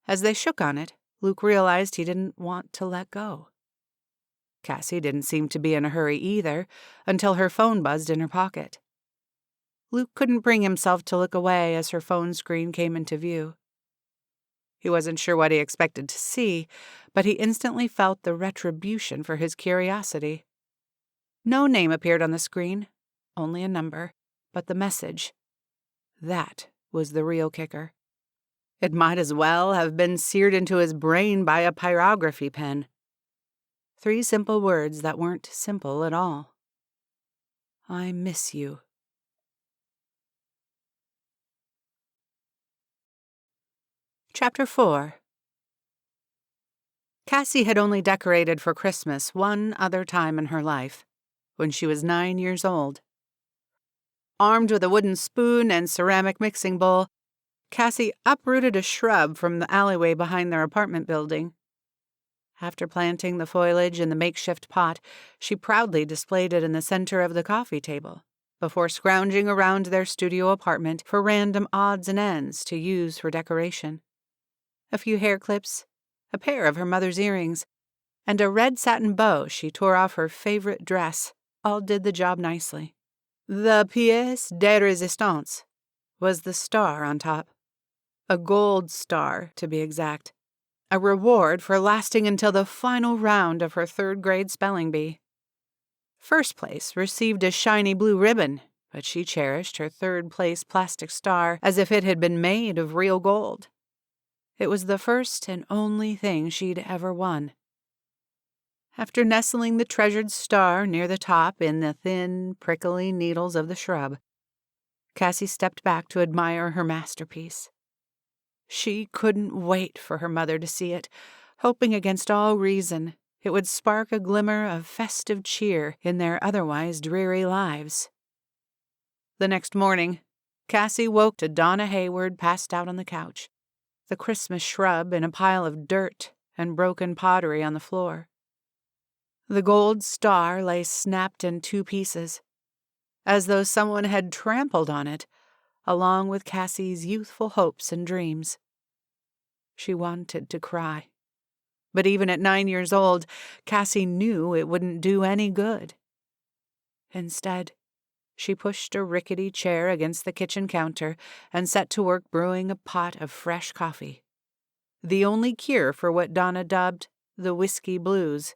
As they shook on it, Luke realized he didn't want to let go. Cassie didn't seem to be in a hurry either, until her phone buzzed in her pocket. Luke couldn't bring himself to look away as her phone screen came into view. He wasn't sure what he expected to see, but he instantly felt the retribution for his curiosity. No name appeared on the screen, only a number, but the message. That was the real kicker. It might as well have been seared into his brain by a pyrography pen. 3 simple words that weren't simple at all. "I miss you." Chapter 4. Cassie had only decorated for Christmas one other time in her life, when she was 9 years old. Armed with a wooden spoon and ceramic mixing bowl, Cassie uprooted a shrub from the alleyway behind their apartment building. After planting the foliage in the makeshift pot, she proudly displayed it in the center of the coffee table, before scrounging around their studio apartment for random odds and ends to use for decoration. A few hair clips, a pair of her mother's earrings, and a red satin bow she tore off her favorite dress all did the job nicely. The pièce de résistance was the star on top. A gold star, to be exact. A reward for lasting until the final round of her 3rd grade spelling bee. First place received a shiny blue ribbon, but she cherished her 3rd place plastic star as if it had been made of real gold. It was the first and only thing she'd ever won. After nestling the treasured star near the top in the thin, prickly needles of the shrub, Cassie stepped back to admire her masterpiece. She couldn't wait for her mother to see it, hoping against all reason it would spark a glimmer of festive cheer in their otherwise dreary lives. The next morning, Cassie woke to Donna Hayward passed out on the couch, the Christmas shrub in a pile of dirt and broken pottery on the floor. The gold star lay snapped in 2 pieces, as though someone had trampled on it, along with Cassie's youthful hopes and dreams. She wanted to cry, but even at 9 years old, Cassie knew it wouldn't do any good. Instead, she pushed a rickety chair against the kitchen counter and set to work brewing a pot of fresh coffee. The only cure for what Donna dubbed the whiskey blues.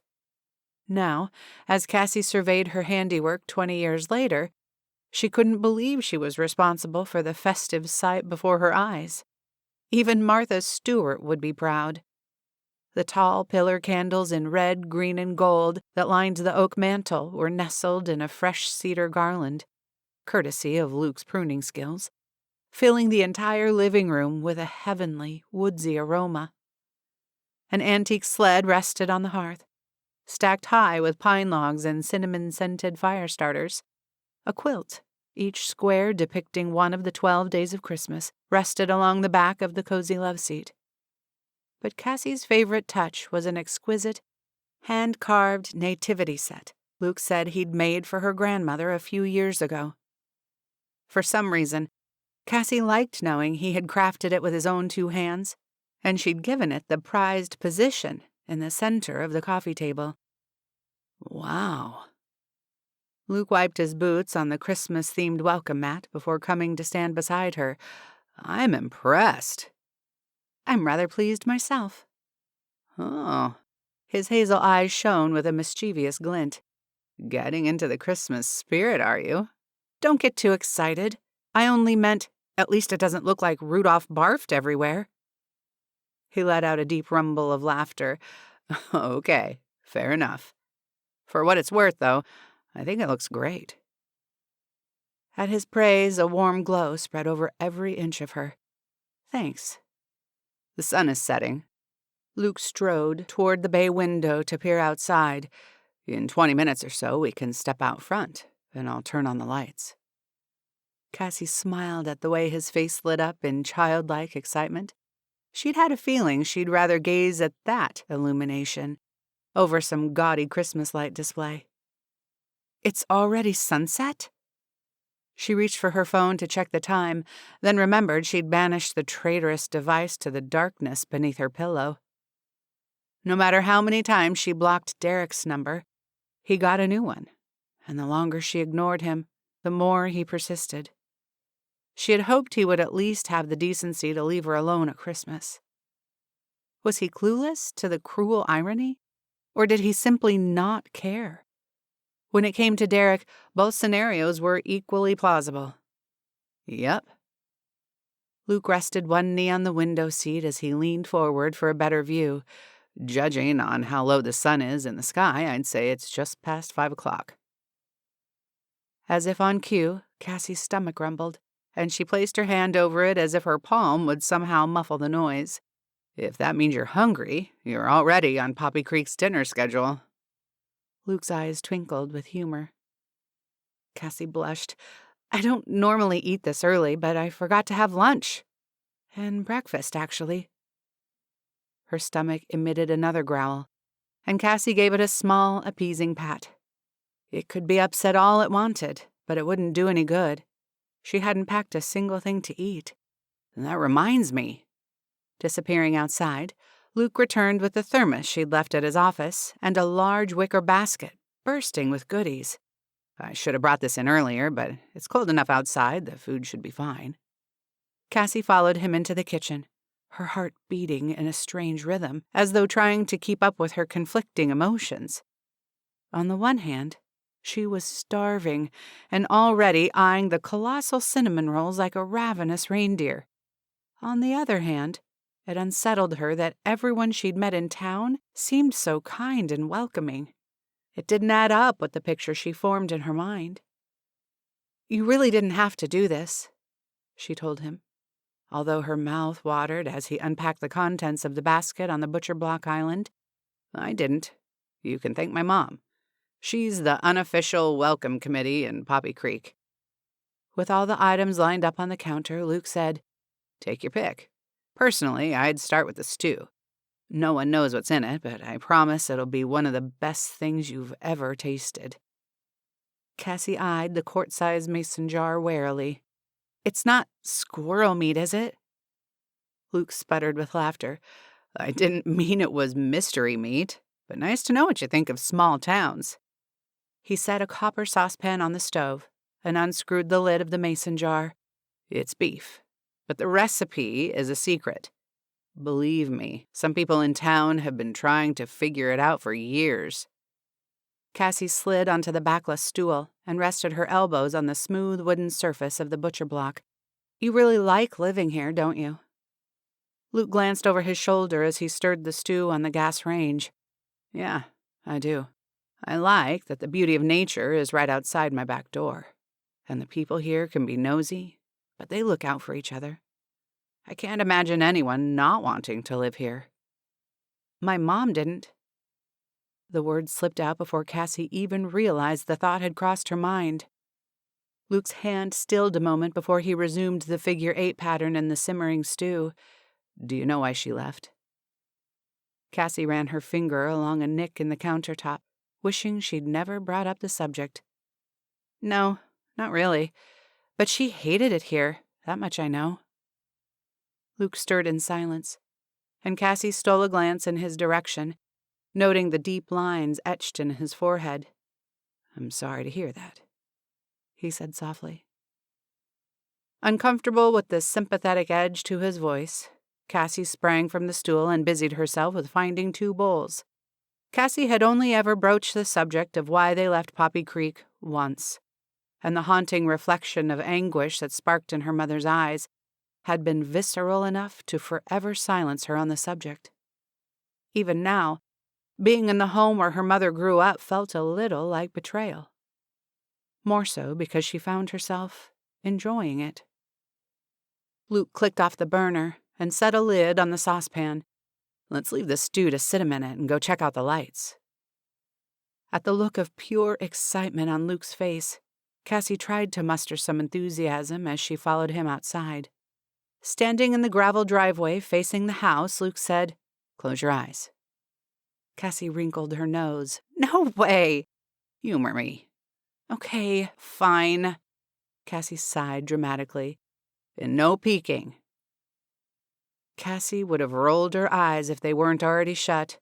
Now, as Cassie surveyed her handiwork 20 years later, she couldn't believe she was responsible for the festive sight before her eyes. Even Martha Stewart would be proud. The tall pillar candles in red, green, and gold that lined the oak mantel were nestled in a fresh cedar garland, courtesy of Luke's pruning skills, filling the entire living room with a heavenly, woodsy aroma. An antique sled rested on the hearth, stacked high with pine logs and cinnamon-scented fire starters. A quilt, each square depicting one of the 12 days of Christmas, rested along the back of the cozy love seat. But Cassie's favorite touch was an exquisite, hand-carved nativity set Luke said he'd made for her grandmother a few years ago. For some reason, Cassie liked knowing he had crafted it with his own 2 hands, and she'd given it the prized position in the center of the coffee table. Wow. Luke wiped his boots on the Christmas-themed welcome mat before coming to stand beside her. I'm impressed. I'm rather pleased myself. Oh. His hazel eyes shone with a mischievous glint. Getting into the Christmas spirit, are you? Don't get too excited. I only meant, at least it doesn't look like Rudolph barfed everywhere. He let out a deep rumble of laughter. Okay, fair enough. For what it's worth, though, I think it looks great. At his praise, a warm glow spread over every inch of her. Thanks. The sun is setting. Luke strode toward the bay window to peer outside. In 20 minutes or so, we can step out front, and I'll turn on the lights. Cassie smiled at the way his face lit up in childlike excitement. She'd had a feeling she'd rather gaze at that illumination over some gaudy Christmas light display. It's already sunset? She reached for her phone to check the time, then remembered she'd banished the traitorous device to the darkness beneath her pillow. No matter how many times she blocked Derek's number, he got a new one, and the longer she ignored him, the more he persisted. She had hoped he would at least have the decency to leave her alone at Christmas. Was he clueless to the cruel irony, or did he simply not care? When it came to Derek, both scenarios were equally plausible. Yep. Luke rested one knee on the window seat as he leaned forward for a better view. Judging on how low the sun is in the sky, I'd say it's just past 5 o'clock. As if on cue, Cassie's stomach rumbled, and she placed her hand over it as if her palm would somehow muffle the noise. If that means you're hungry, you're already on Poppy Creek's dinner schedule. Luke's eyes twinkled with humor. Cassie blushed. I don't normally eat this early, but I forgot to have lunch. And breakfast, actually. Her stomach emitted another growl, and Cassie gave it a small, appeasing pat. It could be upset all it wanted, but it wouldn't do any good. She hadn't packed a single thing to eat. And that reminds me. Disappearing outside, Luke returned with the thermos she'd left at his office and a large wicker basket bursting with goodies. I should have brought this in earlier, but it's cold enough outside, the food should be fine. Cassie followed him into the kitchen, her heart beating in a strange rhythm, as though trying to keep up with her conflicting emotions. On the one hand, she was starving and already eyeing the colossal cinnamon rolls like a ravenous reindeer. On the other hand, it unsettled her that everyone she'd met in town seemed so kind and welcoming. It didn't add up with the picture she formed in her mind. You really didn't have to do this, she told him, although her mouth watered as he unpacked the contents of the basket on the butcher block island. I didn't. You can thank my mom. She's the unofficial welcome committee in Poppy Creek. With all the items lined up on the counter, Luke said, Take your pick. Personally, I'd start with the stew. No one knows what's in it, but I promise it'll be one of the best things you've ever tasted. Cassie eyed the quart-sized mason jar warily. It's not squirrel meat, is it? Luke sputtered with laughter. I didn't mean it was mystery meat, but nice to know what you think of small towns. He set a copper saucepan on the stove and unscrewed the lid of the mason jar. It's beef, but the recipe is a secret. Believe me, some people in town have been trying to figure it out for years. Cassie slid onto the backless stool and rested her elbows on the smooth wooden surface of the butcher block. You really like living here, don't you? Luke glanced over his shoulder as he stirred the stew on the gas range. Yeah, I do. I like that the beauty of nature is right outside my back door, and the people here can be nosy, but they look out for each other. I can't imagine anyone not wanting to live here. My mom didn't. The words slipped out before Cassie even realized the thought had crossed her mind. Luke's hand stilled a moment before he resumed the figure 8 pattern in the simmering stew. Do you know why she left? Cassie ran her finger along a nick in the countertop, wishing she'd never brought up the subject. No, not really. But she hated it here, that much I know. Luke stirred in silence, and Cassie stole a glance in his direction, noting the deep lines etched in his forehead. I'm sorry to hear that, he said softly. Uncomfortable with the sympathetic edge to his voice, Cassie sprang from the stool and busied herself with finding 2 bowls. Cassie had only ever broached the subject of why they left Poppy Creek once, and the haunting reflection of anguish that sparked in her mother's eyes had been visceral enough to forever silence her on the subject. Even now, being in the home where her mother grew up felt a little like betrayal. More so because she found herself enjoying it. Luke clicked off the burner and set a lid on the saucepan. Let's leave the stew to sit a minute and go check out the lights. At the look of pure excitement on Luke's face, Cassie tried to muster some enthusiasm as she followed him outside. Standing in the gravel driveway facing the house, Luke said, Close your eyes. Cassie wrinkled her nose. No way! Humor me. Okay, fine. Cassie sighed dramatically. And no peeking. Cassie would have rolled her eyes if they weren't already shut,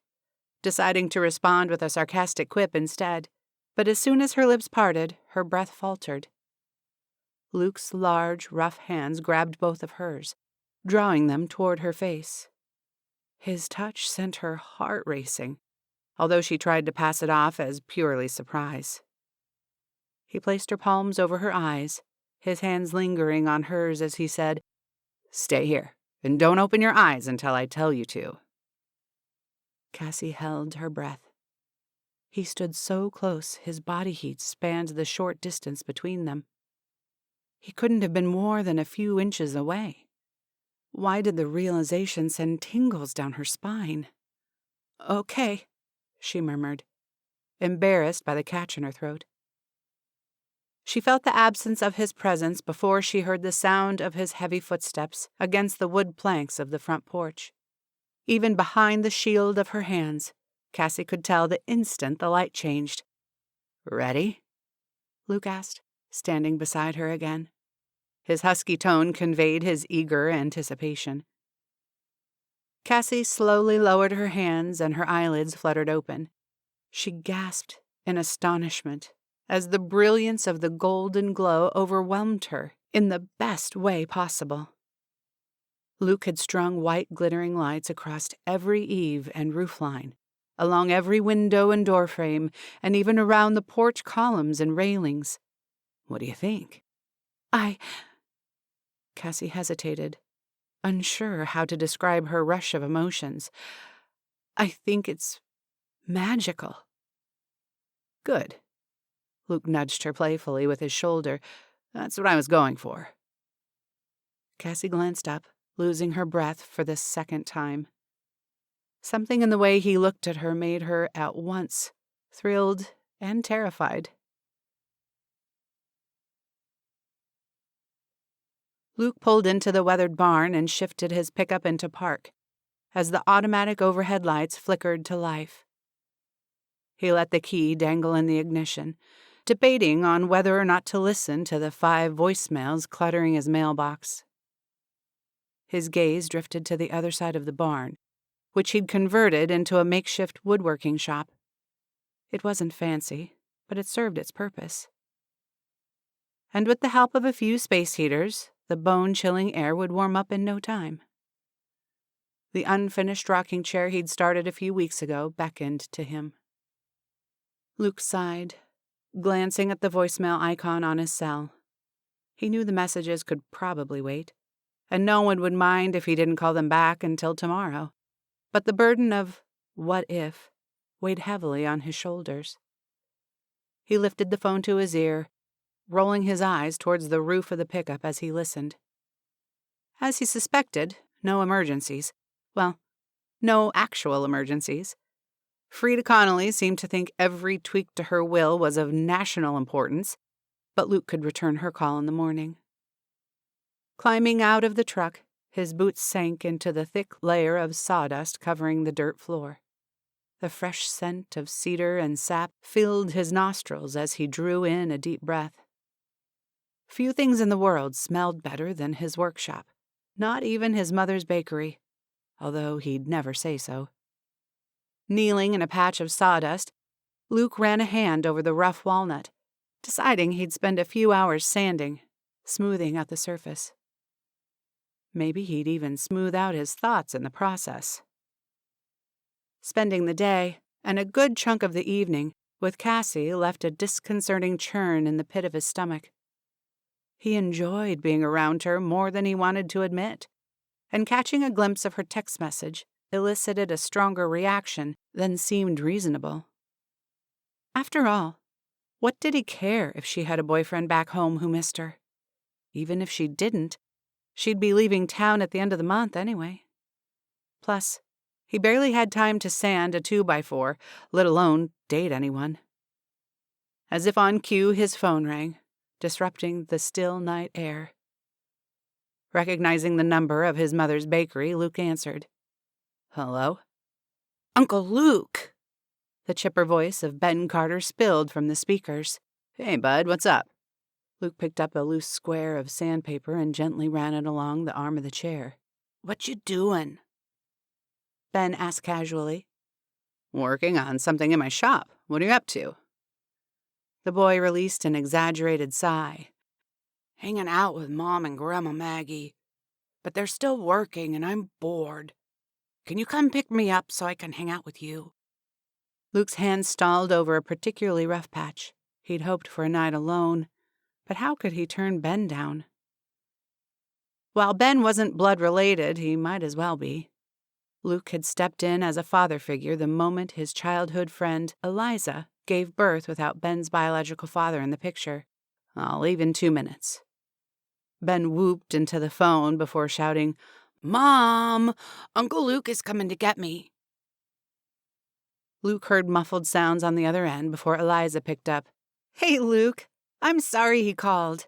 deciding to respond with a sarcastic quip instead. But as soon as her lips parted, her breath faltered. Luke's large, rough hands grabbed both of hers, drawing them toward her face. His touch sent her heart racing, although she tried to pass it off as purely surprise. He placed her palms over her eyes, his hands lingering on hers as he said, Stay here, and don't open your eyes until I tell you to. Cassie held her breath. He stood so close, his body heat spanned the short distance between them. He couldn't have been more than a few inches away. Why did the realization send tingles down her spine? Okay, she murmured, embarrassed by the catch in her throat. She felt the absence of his presence before she heard the sound of his heavy footsteps against the wood planks of the front porch. Even behind the shield of her hands, Cassie could tell the instant the light changed. Ready? Luke asked, standing beside her again. His husky tone conveyed his eager anticipation. Cassie slowly lowered her hands and her eyelids fluttered open. She gasped in astonishment as the brilliance of the golden glow overwhelmed her in the best way possible. Luke had strung white glittering lights across every eave and roofline, along every window and doorframe, and even around the porch columns and railings. What do you think? Cassie hesitated, unsure how to describe her rush of emotions. I think it's magical. Good. Luke nudged her playfully with his shoulder. That's what I was going for. Cassie glanced up, losing her breath for the second time. Something in the way he looked at her made her at once thrilled and terrified. Luke pulled into the weathered barn and shifted his pickup into park as the automatic overhead lights flickered to life. He let the key dangle in the ignition, debating on whether or not to listen to the 5 voicemails cluttering his mailbox. His gaze drifted to the other side of the barn, which he'd converted into a makeshift woodworking shop. It wasn't fancy, but it served its purpose. And with the help of a few space heaters, the bone-chilling air would warm up in no time. The unfinished rocking chair he'd started a few weeks ago beckoned to him. Luke sighed, glancing at the voicemail icon on his cell. He knew the messages could probably wait, and no one would mind if he didn't call them back until tomorrow. But the burden of what if weighed heavily on his shoulders. He lifted the phone to his ear, rolling his eyes towards the roof of the pickup as he listened. As he suspected, no emergencies. Well, no actual emergencies. Frida Connolly seemed to think every tweak to her will was of national importance, but Luke could return her call in the morning. Climbing out of the truck, his boots sank into the thick layer of sawdust covering the dirt floor. The fresh scent of cedar and sap filled his nostrils as he drew in a deep breath. Few things in the world smelled better than his workshop, not even his mother's bakery, although he'd never say so. Kneeling in a patch of sawdust, Luke ran a hand over the rough walnut, deciding he'd spend a few hours sanding, smoothing out the surface. Maybe he'd even smooth out his thoughts in the process. Spending the day, and a good chunk of the evening, with Cassie left a disconcerting churn in the pit of his stomach. He enjoyed being around her more than he wanted to admit, and catching a glimpse of her text message elicited a stronger reaction than seemed reasonable. After all, what did he care if she had a boyfriend back home who missed her? Even if she didn't, she'd be leaving town at the end of the month anyway. Plus, he barely had time to sand a 2x4, let alone date anyone. As if on cue, his phone rang, disrupting the still night air. Recognizing the number of his mother's bakery, Luke answered. "Hello?" "Uncle Luke!" The chipper voice of Ben Carter spilled from the speakers. "Hey, bud, what's up?" Luke picked up a loose square of sandpaper and gently ran it along the arm of the chair. "What you doing?" Ben asked casually. "Working on something in my shop. What are you up to?" The boy released an exaggerated sigh. "Hanging out with Mom and Grandma Maggie. But they're still working and I'm bored. Can you come pick me up so I can hang out with you?" Luke's hand stalled over a particularly rough patch. He'd hoped for a night alone, but how could he turn Ben down? While Ben wasn't blood-related, he might as well be. Luke had stepped in as a father figure the moment his childhood friend, Eliza, gave birth without Ben's biological father in the picture. "I'll leave in 2 minutes." Ben whooped into the phone before shouting, "Mom! Uncle Luke is coming to get me." Luke heard muffled sounds on the other end before Eliza picked up. "Hey, Luke. I'm sorry he called.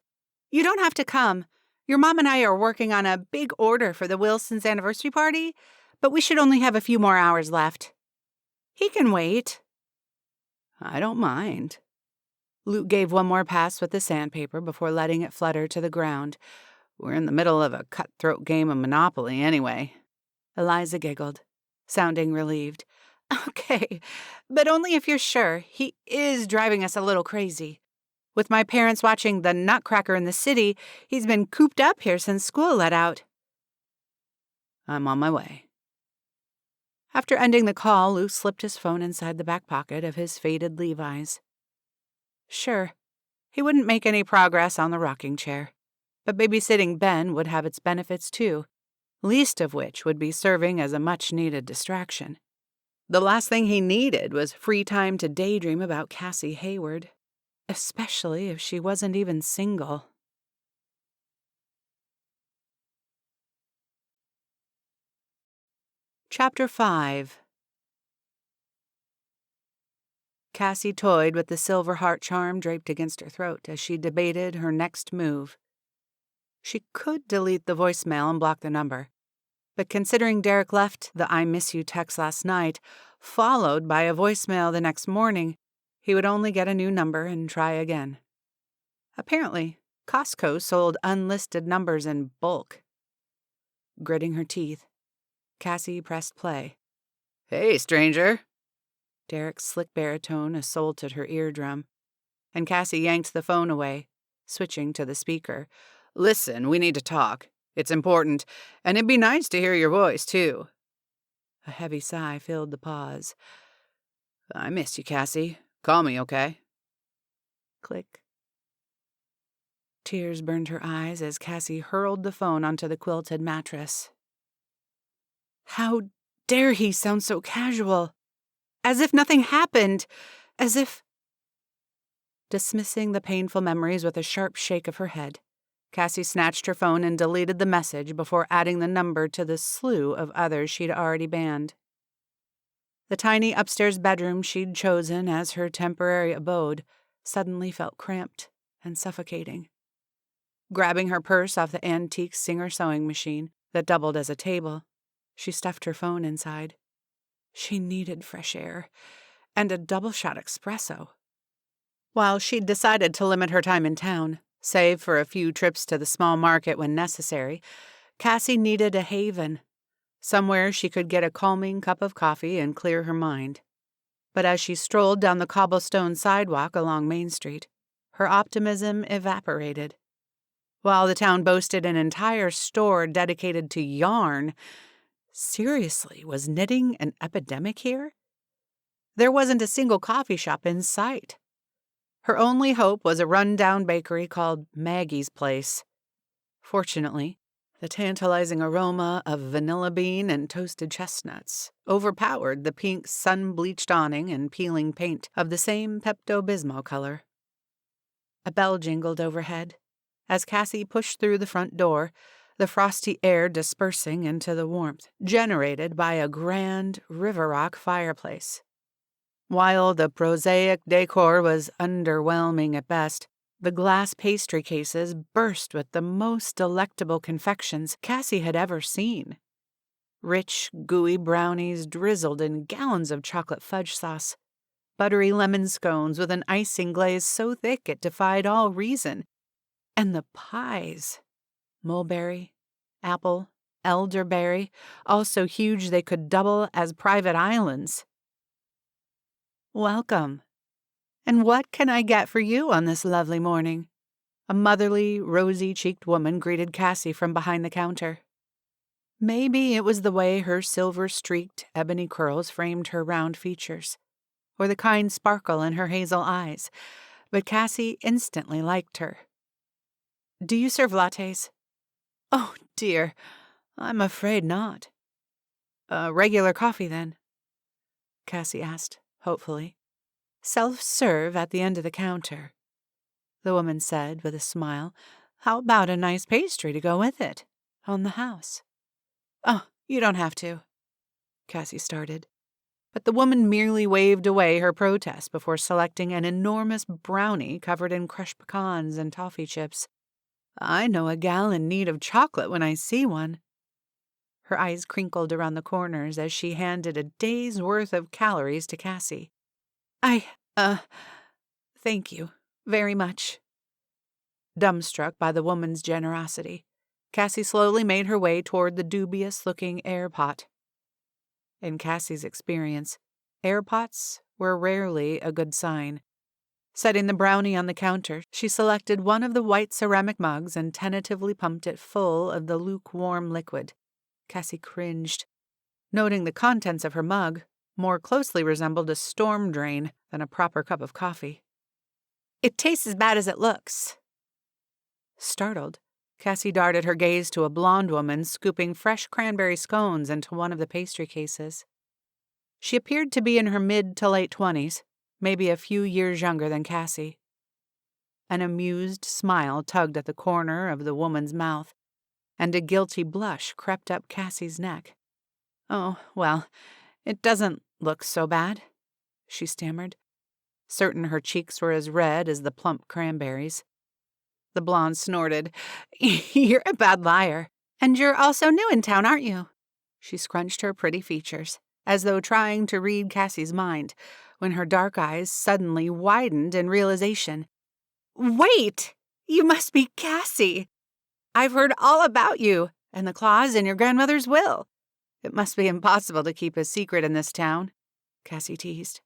You don't have to come. Your mom and I are working on a big order for the Wilsons' anniversary party, but we should only have a few more hours left. He can wait." "I don't mind." Luke gave one more pass with the sandpaper before letting it flutter to the ground. "We're in the middle of a cutthroat game of Monopoly anyway." Eliza giggled, sounding relieved. "Okay, but only if you're sure. He is driving us a little crazy. With my parents watching the Nutcracker in the city, he's been cooped up here since school let out." "I'm on my way." After ending the call, Luke slipped his phone inside the back pocket of his faded Levi's. Sure, he wouldn't make any progress on the rocking chair, but babysitting Ben would have its benefits too, least of which would be serving as a much-needed distraction. The last thing he needed was free time to daydream about Cassie Hayward, especially if she wasn't even single. Chapter 5. Cassie toyed with the silver heart charm draped against her throat as she debated her next move. She could delete the voicemail and block the number, but considering Derek left the "I miss you" text last night, followed by a voicemail the next morning, he would only get a new number and try again. Apparently, Costco sold unlisted numbers in bulk. Gritting her teeth, Cassie pressed play. "Hey, stranger." Derek's slick baritone assaulted her eardrum, and Cassie yanked the phone away, switching to the speaker. "Listen, we need to talk. It's important, and it'd be nice to hear your voice, too. A heavy sigh filled the pause. "I miss you, Cassie. Call me, okay?" Click. Tears burned her eyes as Cassie hurled the phone onto the quilted mattress. How dare he sound so casual? As if nothing happened. As if... Dismissing the painful memories with a sharp shake of her head, Cassie snatched her phone and deleted the message before adding the number to the slew of others she'd already banned. The tiny upstairs bedroom she'd chosen as her temporary abode suddenly felt cramped and suffocating. Grabbing her purse off the antique Singer sewing machine that doubled as a table, she stuffed her phone inside. She needed fresh air and a double-shot espresso. While she'd decided to limit her time in town, save for a few trips to the small market when necessary, Cassie needed a haven, somewhere she could get a calming cup of coffee and clear her mind. But as she strolled down the cobblestone sidewalk along Main Street, her optimism evaporated. While the town boasted an entire store dedicated to yarn, seriously, was knitting an epidemic here? There wasn't a single coffee shop in sight. Her only hope was a run-down bakery called Maggie's Place. Fortunately, the tantalizing aroma of vanilla bean and toasted chestnuts overpowered the pink sun-bleached awning and peeling paint of the same Pepto-Bismol color. A bell jingled overhead. As Cassie pushed through the front door, the frosty air dispersing into the warmth generated by a grand River Rock fireplace. While the prosaic decor was underwhelming at best, the glass pastry cases burst with the most delectable confections Cassie had ever seen. Rich, gooey brownies drizzled in gallons of chocolate fudge sauce, buttery lemon scones with an icing glaze so thick it defied all reason, and the pies. Mulberry, apple, elderberry, all so huge they could double as private islands. "Welcome. And what can I get for you on this lovely morning?" A motherly, rosy-cheeked woman greeted Cassie from behind the counter. Maybe it was the way her silver-streaked ebony curls framed her round features, or the kind sparkle in her hazel eyes, but Cassie instantly liked her. "Do you serve lattes?" "Oh, dear, I'm afraid not." Regular coffee, then?" Cassie asked, hopefully. "Self-serve at the end of the counter," the woman said with a smile. "How about a nice pastry to go with it, on the house?" "Oh, you don't have to," Cassie started. But the woman merely waved away her protest before selecting an enormous brownie covered in crushed pecans and toffee chips. "I know a gal in need of chocolate when I see one." Her eyes crinkled around the corners as she handed a day's worth of calories to Cassie. Thank you very much." Dumbstruck by the woman's generosity, Cassie slowly made her way toward the dubious-looking air pot. In Cassie's experience, air pots were rarely a good sign. Setting the brownie on the counter, she selected one of the white ceramic mugs and tentatively pumped it full of the lukewarm liquid. Cassie cringed, noting the contents of her mug more closely resembled a storm drain than a proper cup of coffee. "It tastes as bad as it looks." Startled, Cassie darted her gaze to a blonde woman scooping fresh cranberry scones into one of the pastry cases. She appeared to be in her mid to late 20s, maybe a few years younger than Cassie. An amused smile tugged at the corner of the woman's mouth, and a guilty blush crept up Cassie's neck. "Oh, well, it doesn't look so bad," she stammered, certain her cheeks were as red as the plump cranberries. The blonde snorted. "You're a bad liar. And you're also new in town, aren't you?" She scrunched her pretty features, as though trying to read Cassie's mind, when her dark eyes suddenly widened in realization. "Wait! You must be Cassie! I've heard all about you, and the clause in your grandmother's will. It must be impossible to keep a secret in this town," Cassie teased.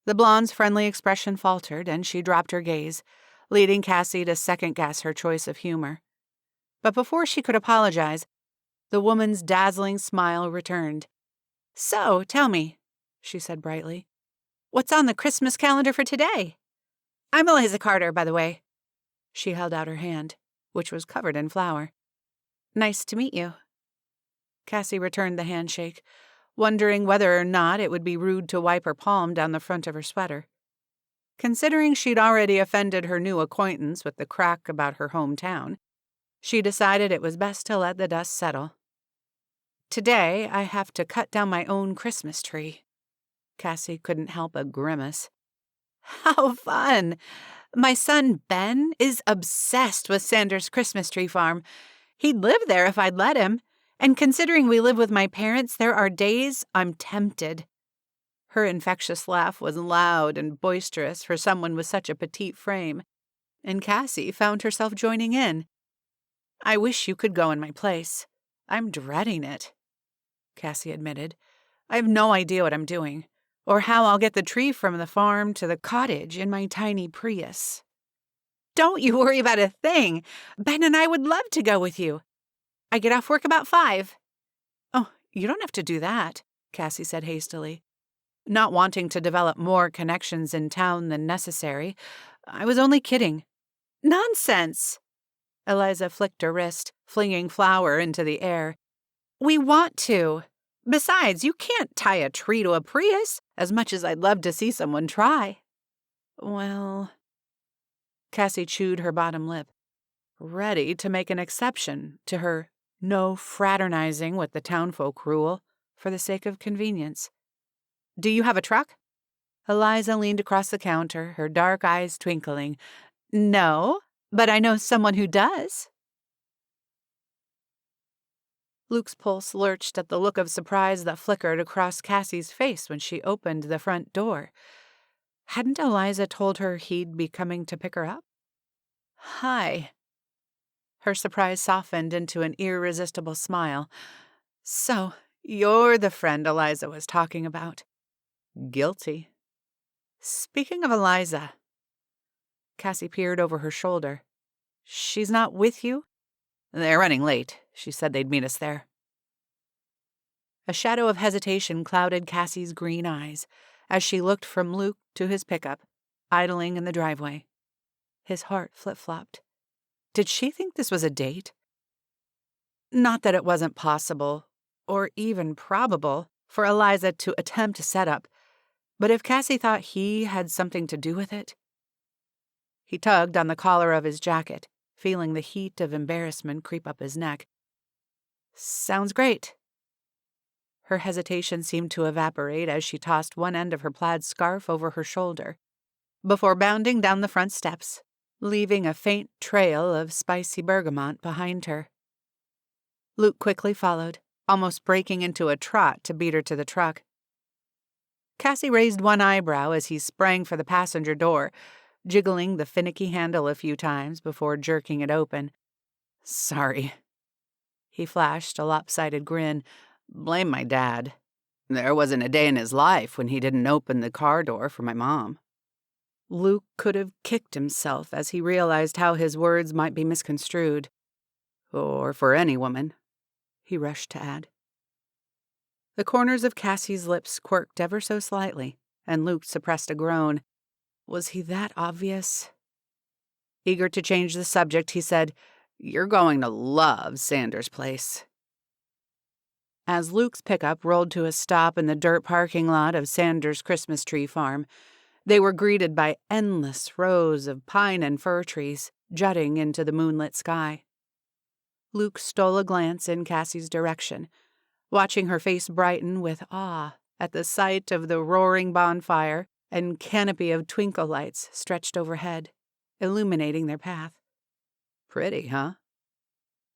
The blonde's friendly expression faltered, and she dropped her gaze, leading Cassie to second-guess her choice of humor. But before she could apologize, the woman's dazzling smile returned. So, tell me, she said brightly, what's on the Christmas calendar for today? I'm Eliza Carter, by the way. She held out her hand, which was covered in flour. Nice to meet you. Cassie returned the handshake, wondering whether or not it would be rude to wipe her palm down the front of her sweater. Considering she'd already offended her new acquaintance with the crack about her hometown, she decided it was best to let the dust settle. Today, I have to cut down my own Christmas tree. Cassie couldn't help a grimace. How fun! My son, Ben, is obsessed with Sanders' Christmas tree farm. He'd live there if I'd let him, and considering we live with my parents, there are days I'm tempted. Her infectious laugh was loud and boisterous for someone with such a petite frame, and Cassie found herself joining in. I wish you could go in my place. I'm dreading it, Cassie admitted. I have no idea what I'm doing, or how I'll get the tree from the farm to the cottage in my tiny Prius. Don't you worry about a thing. Ben and I would love to go with you. I get off work about 5. Oh, you don't have to do that, Cassie said hastily. Not wanting to develop more connections in town than necessary, I was only kidding. Nonsense! Eliza flicked her wrist, flinging flour into the air. We want to. Besides, you can't tie a tree to a Prius, as much as I'd love to see someone try. Well... Cassie chewed her bottom lip, ready to make an exception to her no fraternizing with the townfolk rule for the sake of convenience. Do you have a truck? Eliza leaned across the counter, her dark eyes twinkling. No, but I know someone who does. Luke's pulse lurched at the look of surprise that flickered across Cassie's face when she opened the front door. Hadn't Eliza told her he'd be coming to pick her up? Hi. Her surprise softened into an irresistible smile. So, you're the friend Eliza was talking about. Guilty. Speaking of Eliza, Cassie peered over her shoulder. She's not with you? They're running late. She said they'd meet us there. A shadow of hesitation clouded Cassie's green eyes as she looked from Luke to his pickup, idling in the driveway. His heart flip-flopped. Did she think this was a date? Not that it wasn't possible, or even probable, for Eliza to attempt a setup, but if Cassie thought he had something to do with it... He tugged on the collar of his jacket, feeling the heat of embarrassment creep up his neck. Sounds great. Her hesitation seemed to evaporate as she tossed one end of her plaid scarf over her shoulder, before bounding down the front steps, leaving a faint trail of spicy bergamot behind her. Luke quickly followed, almost breaking into a trot to beat her to the truck. Cassie raised one eyebrow as he sprang for the passenger door, jiggling the finicky handle a few times before jerking it open. Sorry. He flashed a lopsided grin. Blame my dad. There wasn't a day in his life when he didn't open the car door for my mom. Luke could have kicked himself as he realized how his words might be misconstrued. Or for any woman, he rushed to add. The corners of Cassie's lips quirked ever so slightly, and Luke suppressed a groan. Was he that obvious? Eager to change the subject, he said, You're going to love Sanders' place. As Luke's pickup rolled to a stop in the dirt parking lot of Sanders' Christmas tree farm, they were greeted by endless rows of pine and fir trees jutting into the moonlit sky. Luke stole a glance in Cassie's direction, watching her face brighten with awe at the sight of the roaring bonfire and canopy of twinkle lights stretched overhead, illuminating their path. Pretty, huh?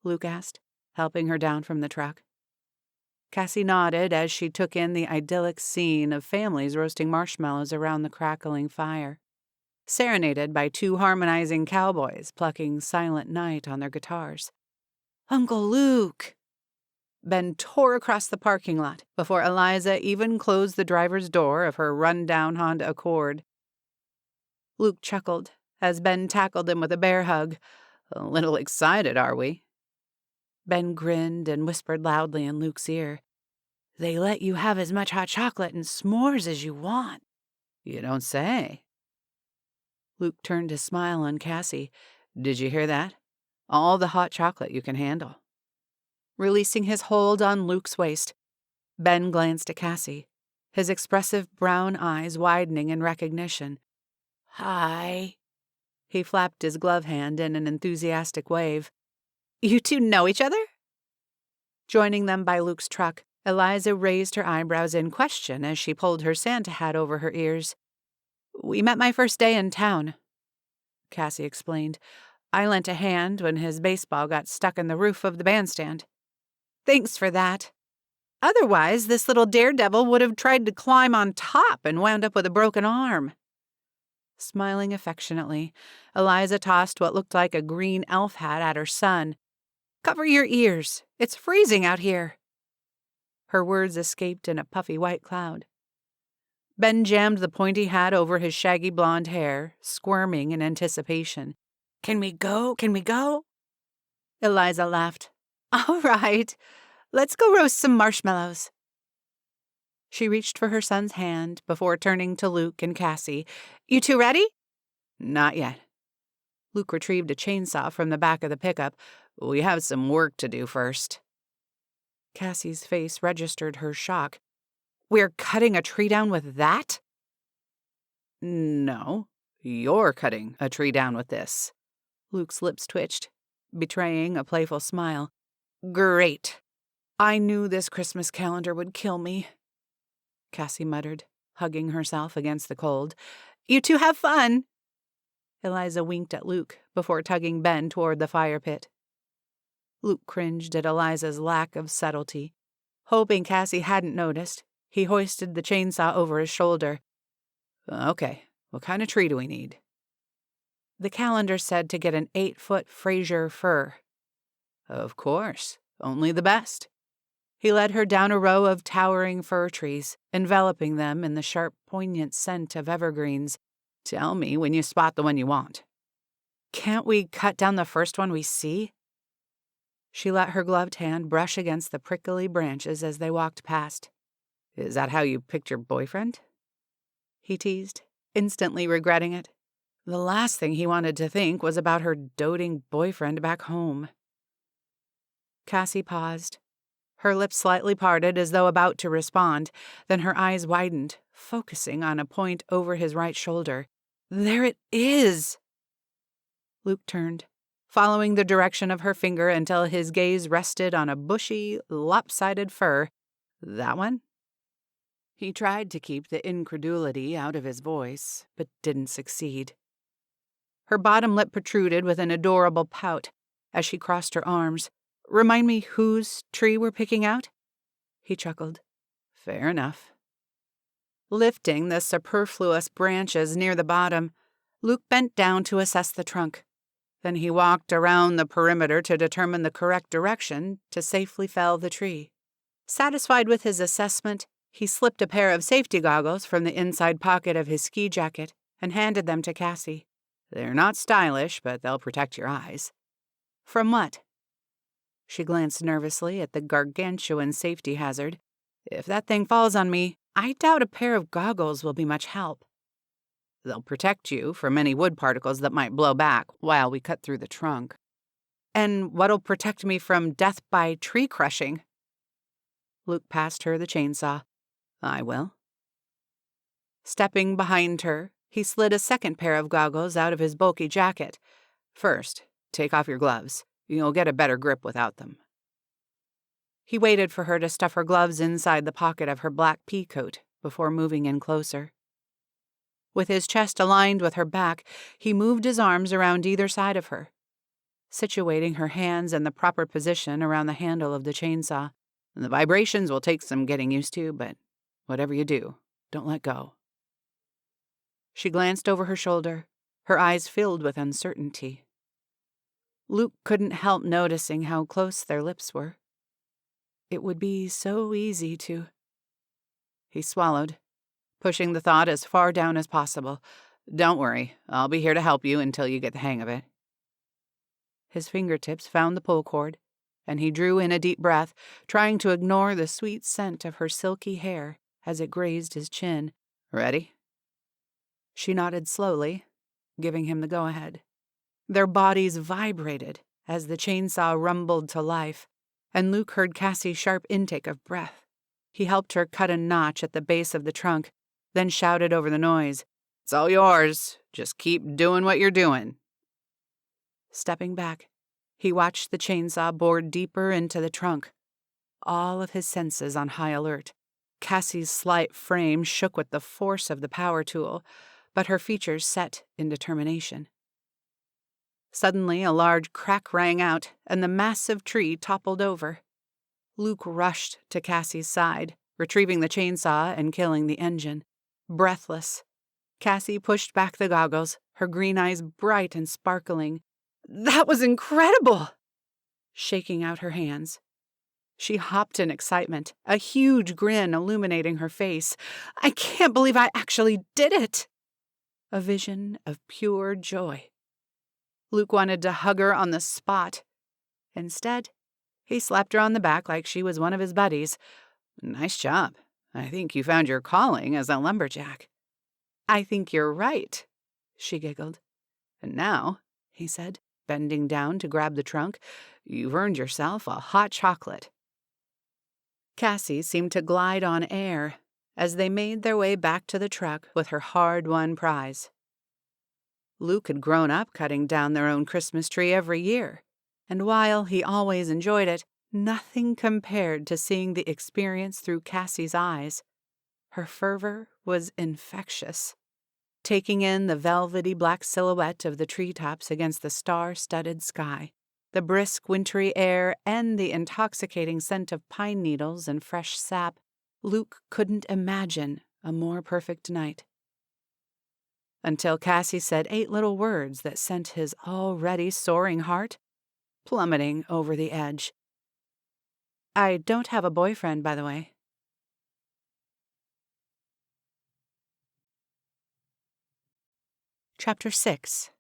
Luke asked, helping her down from the truck. Cassie nodded as she took in the idyllic scene of families roasting marshmallows around the crackling fire, serenaded by 2 harmonizing cowboys plucking Silent Night on their guitars. Uncle Luke! Ben tore across the parking lot before Eliza even closed the driver's door of her run-down Honda Accord. Luke chuckled as Ben tackled him with a bear hug. A little excited, are we? Ben grinned and whispered loudly in Luke's ear. They let you have as much hot chocolate and s'mores as you want." "You don't say." Luke turned to smile on Cassie. "Did you hear that? All the hot chocolate you can handle." Releasing his hold on Luke's waist, Ben glanced at Cassie, his expressive brown eyes widening in recognition. "Hi." He flapped his glove hand in an enthusiastic wave. "You two know each other?" Joining them by Luke's truck, Eliza raised her eyebrows in question as she pulled her Santa hat over her ears. "We met my first day in town," Cassie explained. "I lent a hand when his baseball got stuck in the roof of the bandstand." "Thanks for that. Otherwise, this little daredevil would have tried to climb on top and wound up with a broken arm." Smiling affectionately, Eliza tossed what looked like a green elf hat at her son. "Cover your ears. It's freezing out here." Her words escaped in a puffy white cloud. Ben jammed the pointy hat over his shaggy blonde hair, squirming in anticipation. Can we go? Can we go?" Eliza laughed. "All right. Let's go roast some marshmallows." She reached for her son's hand before turning to Luke and Cassie. "You two ready?" "Not yet." Luke retrieved a chainsaw from the back of the pickup. "We have some work to do first." Cassie's face registered her shock. "We're cutting a tree down with that?" "No, you're cutting a tree down with this." Luke's lips twitched, betraying a playful smile. "Great. I knew this Christmas calendar would kill me," Cassie muttered, hugging herself against the cold. "You two have fun." Eliza winked at Luke before tugging Ben toward the fire pit. Luke cringed at Eliza's lack of subtlety. Hoping Cassie hadn't noticed, he hoisted the chainsaw over his shoulder. "Okay, what kind of tree do we need?" The calendar said to get an 8-foot Fraser fir. "Of course, only the best." He led her down a row of towering fir trees, enveloping them in the sharp, poignant scent of evergreens. "Tell me when you spot the one you want." "Can't we cut down the first one we see?" She let her gloved hand brush against the prickly branches as they walked past. "Is that how you picked your boyfriend?" he teased, instantly regretting it. The last thing he wanted to think was about her doting boyfriend back home. Cassie paused, her lips slightly parted as though about to respond, then her eyes widened, focusing on a point over his right shoulder. "There it is!" Luke turned, following the direction of her finger until his gaze rested on a bushy, lopsided fir. "That one?" He tried to keep the incredulity out of his voice, but didn't succeed. Her bottom lip protruded with an adorable pout as she crossed her arms. "Remind me whose tree we're picking out?" He chuckled. "Fair enough." Lifting the superfluous branches near the bottom, Luke bent down to assess the trunk. Then he walked around the perimeter to determine the correct direction to safely fell the tree. Satisfied with his assessment, he slipped a pair of safety goggles from the inside pocket of his ski jacket and handed them to Cassie. "They're not stylish, but they'll protect your eyes." "From what?" She glanced nervously at the gargantuan safety hazard. "If that thing falls on me, I doubt a pair of goggles will be much help." "They'll protect you from any wood particles that might blow back while we cut through the trunk." "And what'll protect me from death by tree crushing?" Luke passed her the chainsaw. "I will." Stepping behind her, he slid a second pair of goggles out of his bulky jacket. "First, take off your gloves. You'll get a better grip without them." He waited for her to stuff her gloves inside the pocket of her black pea coat before moving in closer. With his chest aligned with her back, he moved his arms around either side of her, situating her hands in the proper position around the handle of the chainsaw. "The vibrations will take some getting used to, but whatever you do, don't let go." She glanced over her shoulder, her eyes filled with uncertainty. Luke couldn't help noticing how close their lips were. It would be so easy to... He swallowed, pushing the thought as far down as possible. "Don't worry, I'll be here to help you until you get the hang of it." His fingertips found the pull cord, and he drew in a deep breath, trying to ignore the sweet scent of her silky hair as it grazed his chin. "Ready?" She nodded slowly, giving him the go-ahead. Their bodies vibrated as the chainsaw rumbled to life, and Luke heard Cassie's sharp intake of breath. He helped her cut a notch at the base of the trunk, then shouted over the noise, "It's all yours. Just keep doing what you're doing." Stepping back, he watched the chainsaw bore deeper into the trunk, all of his senses on high alert. Cassie's slight frame shook with the force of the power tool, but her features set in determination. Suddenly, a large crack rang out, and the massive tree toppled over. Luke rushed to Cassie's side, retrieving the chainsaw and killing the engine. Breathless, Cassie pushed back the goggles, her green eyes bright and sparkling. "That was incredible!" Shaking out her hands. She hopped in excitement, a huge grin illuminating her face. "I can't believe I actually did it!" A vision of pure joy. Luke wanted to hug her on the spot. Instead, he slapped her on the back like she was one of his buddies. "Nice job. I think you found your calling as a lumberjack." "I think you're right," she giggled. "And now," he said, bending down to grab the trunk, "you've earned yourself a hot chocolate." Cassie seemed to glide on air as they made their way back to the truck with her hard-won prize. Luke had grown up cutting down their own Christmas tree every year, and while he always enjoyed it, nothing compared to seeing the experience through Cassie's eyes. Her fervor was infectious. Taking in the velvety black silhouette of the treetops against the star-studded sky, the brisk wintry air, and the intoxicating scent of pine needles and fresh sap, Luke couldn't imagine a more perfect night. Until Cassie said 8 little words that sent his already soaring heart plummeting over the edge. "I don't have a boyfriend, by the way." Chapter 6.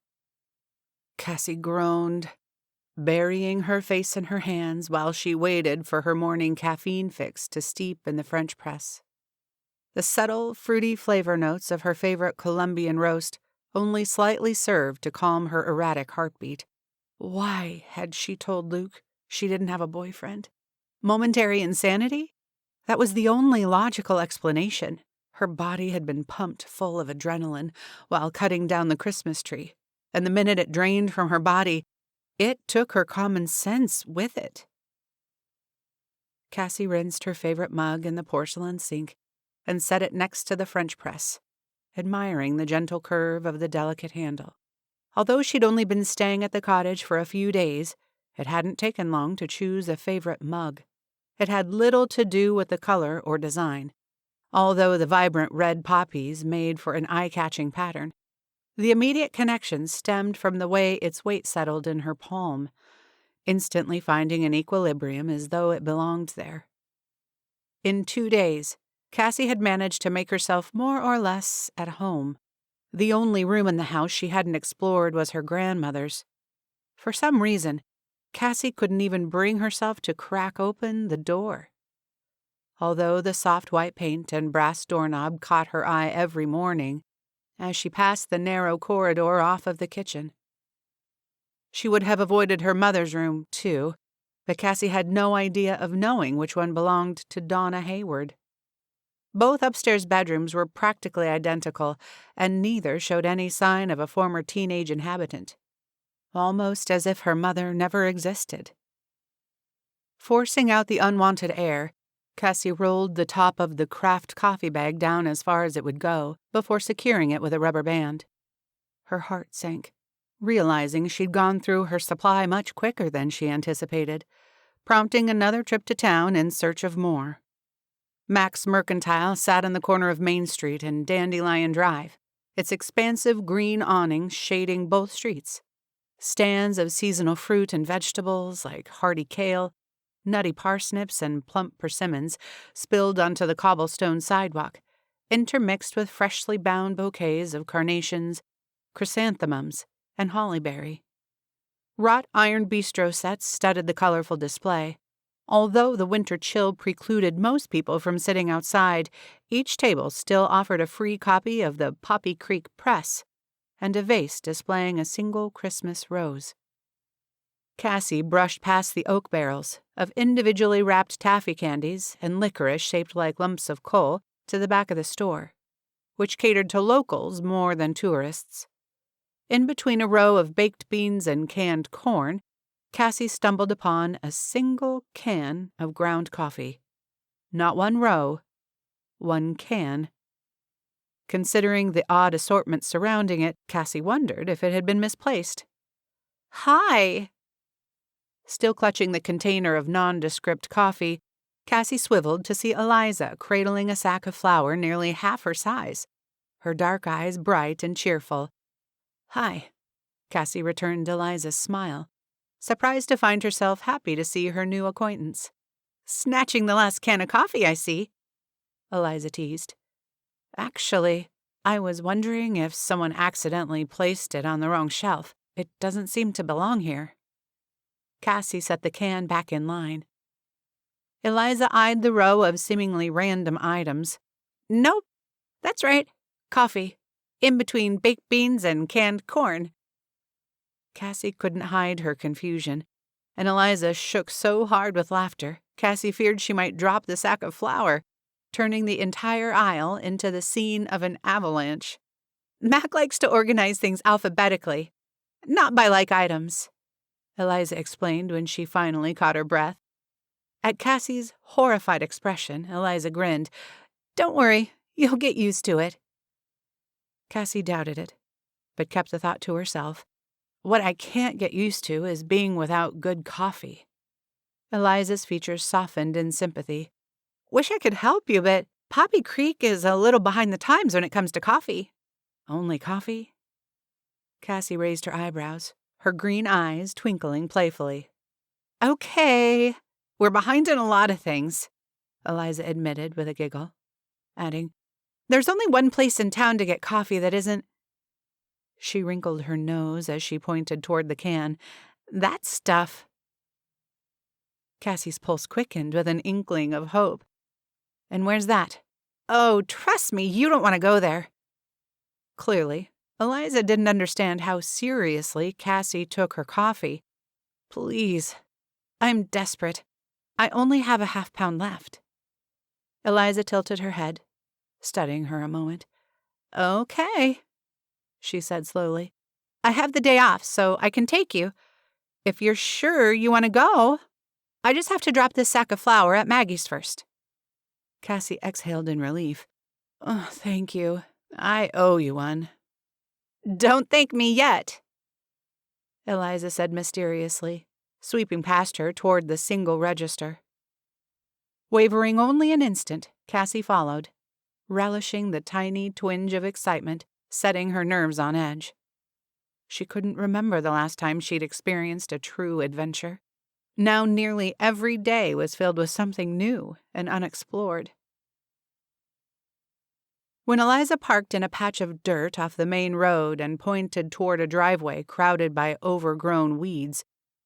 Cassie groaned, burying her face in her hands while she waited for her morning caffeine fix to steep in the French press. The subtle, fruity flavor notes of her favorite Colombian roast only slightly served to calm her erratic heartbeat. Why had she told Luke she didn't have a boyfriend? Momentary insanity? That was the only logical explanation. Her body had been pumped full of adrenaline while cutting down the Christmas tree, and the minute it drained from her body, it took her common sense with it. Cassie rinsed her favorite mug in the porcelain sink and set it next to the French press, admiring the gentle curve of the delicate handle. Although she'd only been staying at the cottage for a few days, it hadn't taken long to choose a favorite mug. It had little to do with the color or design, although the vibrant red poppies made for an eye-catching pattern. The immediate connection stemmed from the way its weight settled in her palm, instantly finding an equilibrium as though it belonged there. In 2 days, Cassie had managed to make herself more or less at home. The only room in the house she hadn't explored was her grandmother's. For some reason, Cassie couldn't even bring herself to crack open the door. Although the soft white paint and brass doorknob caught her eye every morning as she passed the narrow corridor off of the kitchen. She would have avoided her mother's room, too, but Cassie had no idea of knowing which one belonged to Donna Hayward. Both upstairs bedrooms were practically identical, and neither showed any sign of a former teenage inhabitant, almost as if her mother never existed. Forcing out the unwanted air, Cassie rolled the top of the craft coffee bag down as far as it would go before securing it with a rubber band. Her heart sank, realizing she'd gone through her supply much quicker than she anticipated, prompting another trip to town in search of more. Mac's Mercantile sat in the corner of Main Street and Dandelion Drive, its expansive green awnings shading both streets. Stands of seasonal fruit and vegetables like hardy kale, nutty parsnips, and plump persimmons spilled onto the cobblestone sidewalk, intermixed with freshly bound bouquets of carnations, chrysanthemums, and hollyberry. Wrought iron bistro sets studded the colorful display. Although the winter chill precluded most people from sitting outside, each table still offered a free copy of the Poppy Creek Press and a vase displaying a single Christmas rose. Cassie brushed past the oak barrels of individually wrapped taffy candies and licorice shaped like lumps of coal to the back of the store, which catered to locals more than tourists. In between a row of baked beans and canned corn, Cassie stumbled upon a single can of ground coffee. Not one row, one can. Considering the odd assortment surrounding it, Cassie wondered if it had been misplaced. "Hi!" Still clutching the container of nondescript coffee, Cassie swiveled to see Eliza cradling a sack of flour nearly half her size, her dark eyes bright and cheerful. "Hi," Cassie returned Eliza's smile, surprised to find herself happy to see her new acquaintance. "Snatching the last can of coffee, I see," Eliza teased. "Actually, I was wondering if someone accidentally placed it on the wrong shelf. It doesn't seem to belong here." Cassie set the can back in line. Eliza eyed the row of seemingly random items. "Nope, that's right. Coffee. In between baked beans and canned corn." Cassie couldn't hide her confusion, and Eliza shook so hard with laughter, Cassie feared she might drop the sack of flour, turning the entire aisle into the scene of an avalanche. "Mac likes to organize things alphabetically, not by like items," Eliza explained when she finally caught her breath. At Cassie's horrified expression, Eliza grinned. "Don't worry, you'll get used to it." Cassie doubted it, but kept the thought to herself. What I can't get used to is being without good coffee. Eliza's features softened in sympathy. "Wish I could help you, but Poppy Creek is a little behind the times when it comes to coffee." "Only coffee?" Cassie raised her eyebrows, her green eyes twinkling playfully. "Okay, we're behind in a lot of things," Eliza admitted with a giggle, adding, "There's only one place in town to get coffee that isn't—" She wrinkled her nose as she pointed toward the can. "That stuff." Cassie's pulse quickened with an inkling of hope. "And where's that?" "Oh, trust me, you don't want to go there." Clearly, Eliza didn't understand how seriously Cassie took her coffee. "Please, I'm desperate. I only have a half-pound left." Eliza tilted her head, studying her a moment. "Okay," she said slowly. "I have the day off, so I can take you. If you're sure you want to go, I just have to drop this sack of flour at Maggie's first." Cassie exhaled in relief. "Oh, thank you. I owe you one." "Don't thank me yet," Eliza said mysteriously, sweeping past her toward the single register. Wavering only an instant, Cassie followed, relishing the tiny twinge of excitement, setting her nerves on edge. She couldn't remember the last time she'd experienced a true adventure. Now nearly every day was filled with something new and unexplored. When Eliza parked in a patch of dirt off the main road and pointed toward a driveway crowded by overgrown weeds,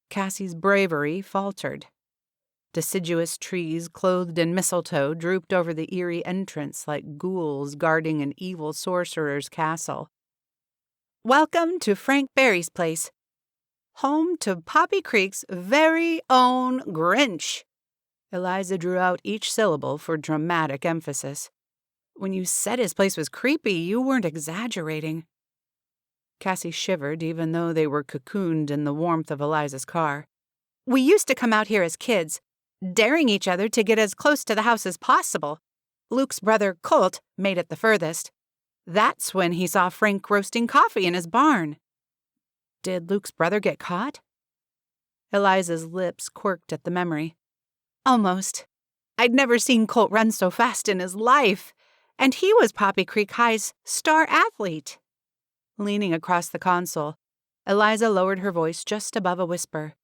Cassie's bravery faltered. Deciduous trees clothed in mistletoe drooped over the eerie entrance like ghouls guarding an evil sorcerer's castle. "Welcome to Frank Barry's place, home to Poppy Creek's very own Grinch." Eliza drew out each syllable for dramatic emphasis. "When you said his place was creepy, you weren't exaggerating." Cassie shivered even though they were cocooned in the warmth of Eliza's car. "We used to come out here as kids, daring each other to get as close to the house as possible. Luke's brother, Colt, made it the furthest. That's when he saw Frank roasting coffee in his barn." "Did Luke's brother get caught?" Eliza's lips quirked at the memory. "Almost. I'd never seen Colt run so fast in his life. And he was Poppy Creek High's star athlete." Leaning across the console, Eliza lowered her voice just above a whisper.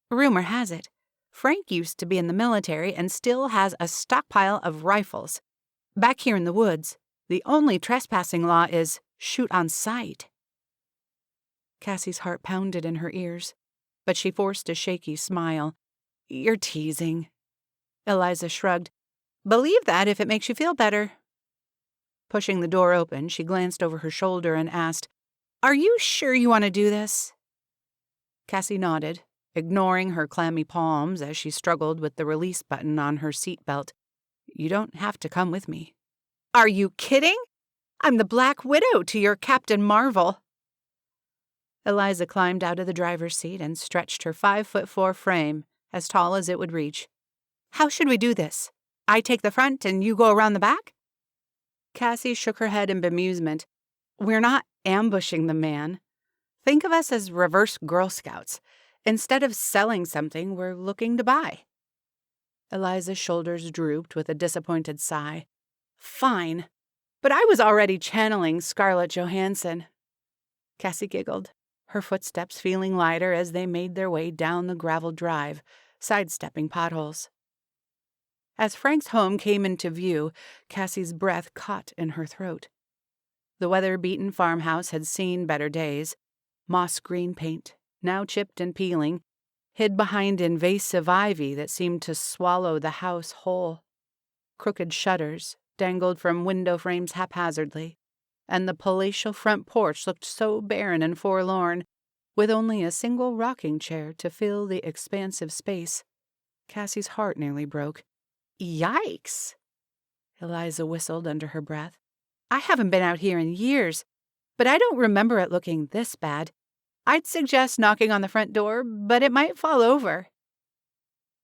"Rumor has it, Frank used to be in the military and still has a stockpile of rifles. Back here in the woods, the only trespassing law is shoot on sight." Cassie's heart pounded in her ears. but she forced a shaky smile. "You're teasing." Eliza shrugged. "Believe that if it makes you feel better." Pushing the door open, she glanced over her shoulder and asked, "Are you sure you want to do this?" Cassie nodded, ignoring her clammy palms as she struggled with the release button on her seatbelt. "You don't have to come with me." Are you kidding? I'm the Black Widow to your Captain Marvel. Eliza climbed out of the driver's seat and stretched her 5'4" frame, as tall as it would reach. "How should we do this? I take the front and you go around the back?" Cassie shook her head in bemusement. "We're not ambushing the man. Think of us as reverse Girl Scouts. Instead of selling something, we're looking to buy." Eliza's shoulders drooped with a disappointed sigh. "Fine, but I was already channeling Scarlett Johansson." Cassie giggled, her footsteps feeling lighter as they made their way down the graveled drive, sidestepping potholes. As Frank's home came into view, Cassie's breath caught in her throat. The weather-beaten farmhouse had seen better days. Moss-green paint, now chipped and peeling, hid behind invasive ivy that seemed to swallow the house whole. Crooked shutters dangled from window frames haphazardly, and the palatial front porch looked so barren and forlorn, with only a single rocking chair to fill the expansive space. Cassie's heart nearly broke. "Yikes!" Eliza whistled under her breath. "I haven't been out here in years, but I don't remember it looking this bad. I'd suggest knocking on the front door, but it might fall over."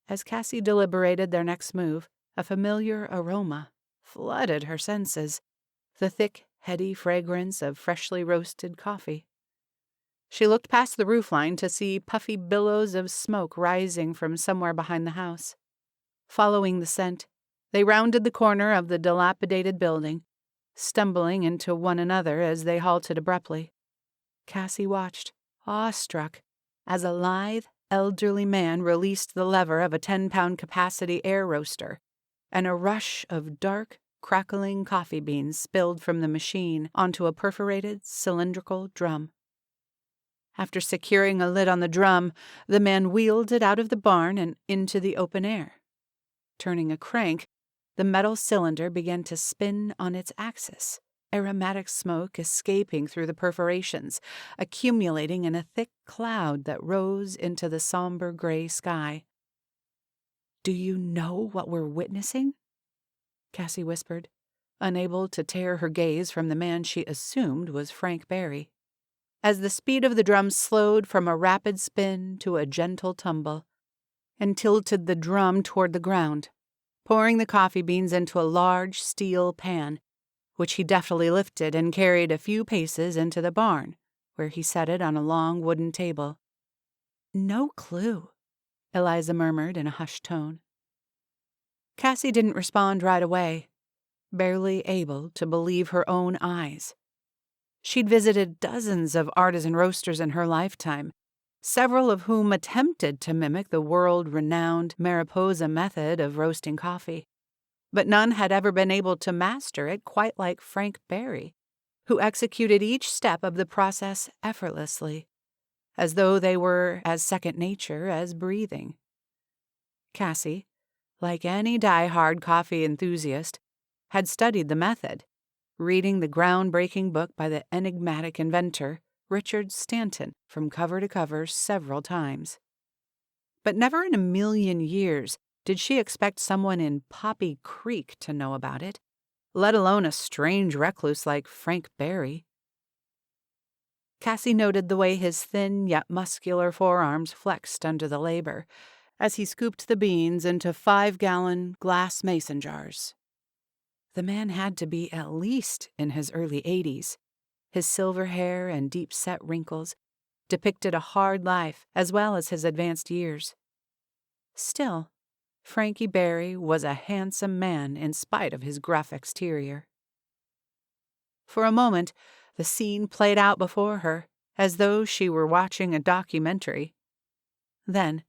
As Cassie deliberated their next move, a familiar aroma flooded her senses, the thick, heady fragrance of freshly roasted coffee. She looked past the roofline to see puffy billows of smoke rising from somewhere behind the house. Following the scent, they rounded the corner of the dilapidated building, stumbling into one another as they halted abruptly. Cassie watched, awestruck, as a lithe, elderly man released the lever of a 10-pound capacity air roaster, and a rush of dark, crackling coffee beans spilled from the machine onto a perforated, cylindrical drum. After securing a lid on the drum, the man wheeled it out of the barn and into the open air. Turning a crank, the metal cylinder began to spin on its axis, aromatic smoke escaping through the perforations, accumulating in a thick cloud that rose into the somber gray sky. "Do you know what we're witnessing?" Cassie whispered, unable to tear her gaze from the man she assumed was Frank Barry. As the speed of the drum slowed from a rapid spin to a gentle tumble, and tilted the drum toward the ground, pouring the coffee beans into a large steel pan, which he deftly lifted and carried a few paces into the barn, where he set it on a long wooden table. "No clue," Eliza murmured in a hushed tone. Cassie didn't respond right away, barely able to believe her own eyes. She'd visited dozens of artisan roasters in her lifetime, several of whom attempted to mimic the world-renowned Mariposa method of roasting coffee, but none had ever been able to master it quite like Frank Barry, who executed each step of the process effortlessly, as though they were as second nature as breathing. Cassie, like any die-hard coffee enthusiast, had studied the method, reading the groundbreaking book by the enigmatic inventor, Richard Stanton, from cover to cover several times. But never in a million years did she expect someone in Poppy Creek to know about it, let alone a strange recluse like Frank Barry. Cassie noted the way his thin yet muscular forearms flexed under the labor, as he scooped the beans into 5-gallon glass mason jars. The man had to be at least in his early 80s. His silver hair and deep-set wrinkles depicted a hard life as well as his advanced years. Still, Frankie Barry was a handsome man in spite of his gruff exterior. For a moment, the scene played out before her, as though she were watching a documentary. Then,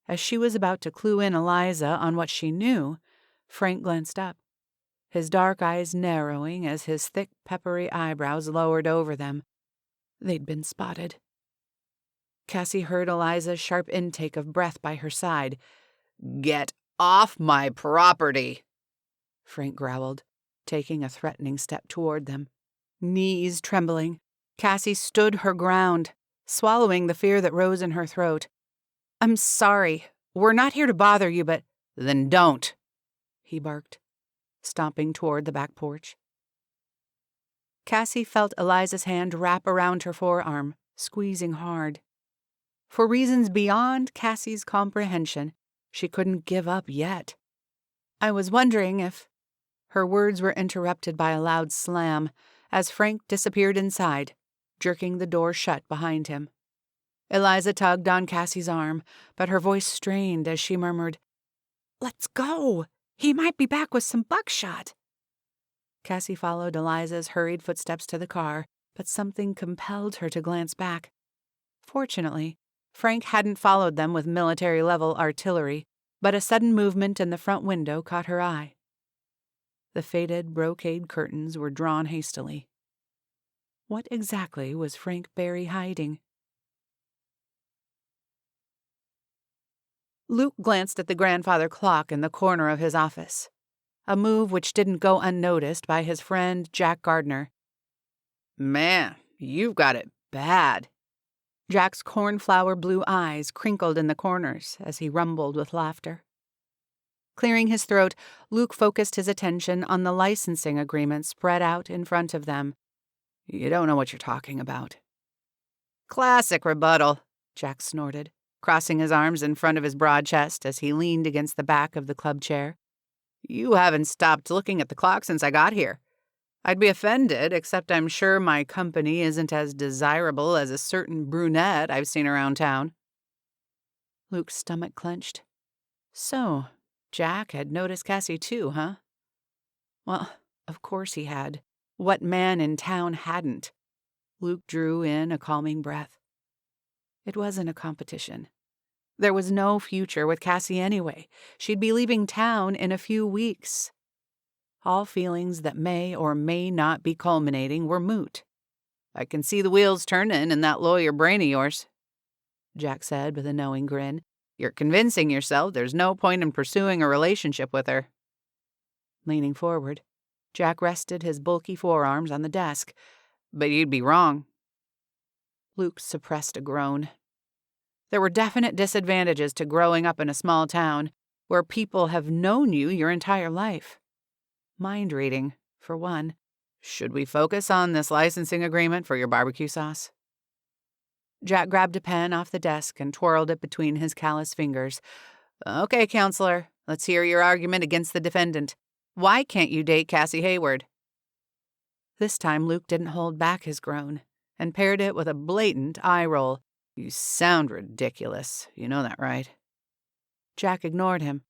as she was about to clue in Eliza on what she knew, Frank glanced up, his dark eyes narrowing as his thick, peppery eyebrows lowered over them. They'd been spotted. Cassie heard Eliza's sharp intake of breath by her side. "Get off my property," Frank growled, taking a threatening step toward them. Knees trembling, Cassie stood her ground, swallowing the fear that rose in her throat. "I'm sorry. We're not here to bother you, but—" "Then don't," he barked, stomping toward the back porch. Cassie felt Eliza's hand wrap around her forearm, squeezing hard. For reasons beyond Cassie's comprehension, she couldn't give up yet. "I was wondering if—" Her words were interrupted by a loud slam as Frank disappeared inside, jerking the door shut behind him. Eliza tugged on Cassie's arm, but her voice strained as she murmured, "Let's go! He might be back with some buckshot." Cassie followed Eliza's hurried footsteps to the car, but something compelled her to glance back. Fortunately, Frank hadn't followed them with military-level artillery, but a sudden movement in the front window caught her eye. The faded brocade curtains were drawn hastily. What exactly was Frank Barry hiding? Luke glanced at the grandfather clock in the corner of his office, a move which didn't go unnoticed by his friend Jack Gardner. "Man, you've got it bad." Jack's cornflower blue eyes crinkled in the corners as he rumbled with laughter. Clearing his throat, Luke focused his attention on the licensing agreement spread out in front of them. "You don't know what you're talking about." "Classic rebuttal," Jack snorted, crossing his arms in front of his broad chest as he leaned against the back of the club chair. "You haven't stopped looking at the clock since I got here. I'd be offended, except I'm sure my company isn't as desirable as a certain brunette I've seen around town." Luke's stomach clenched. So, Jack had noticed Cassie too, huh? Well, of course he had. What man in town hadn't? Luke drew in a calming breath. It wasn't a competition. There was no future with Cassie anyway. She'd be leaving town in a few weeks. All feelings that may or may not be culminating were moot. "I can see the wheels turning in that lawyer brain of yours," Jack said with a knowing grin. "You're convincing yourself there's no point in pursuing a relationship with her." Leaning forward, Jack rested his bulky forearms on the desk. "But you'd be wrong." Luke suppressed a groan. There were definite disadvantages to growing up in a small town where people have known you your entire life. Mind reading, for one. "Should we focus on this licensing agreement for your barbecue sauce?" Jack grabbed a pen off the desk and twirled it between his callous fingers. "Okay, counselor, let's hear your argument against the defendant. Why can't you date Cassie Hayward?" This time Luke didn't hold back his groan and paired it with a blatant eye roll. "You sound ridiculous. You know that, right?" Jack ignored him.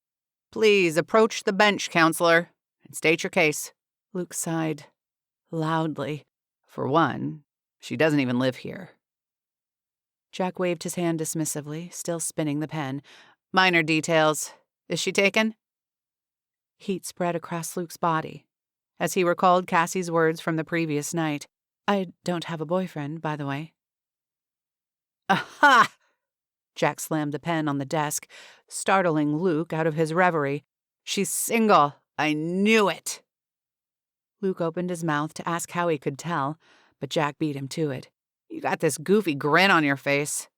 "Please approach the bench, counselor, and state your case." Luke sighed loudly. "For one, she doesn't even live here." Jack waved his hand dismissively, still spinning the pen. "Minor details. Is she taken?" Heat spread across Luke's body as he recalled Cassie's words from the previous night. "I don't have a boyfriend, by the way." "Aha!" Jack slammed the pen on the desk, startling Luke out of his reverie. "She's single. I knew it." Luke opened his mouth to ask how he could tell, but Jack beat him to it. "You got this goofy grin on your face."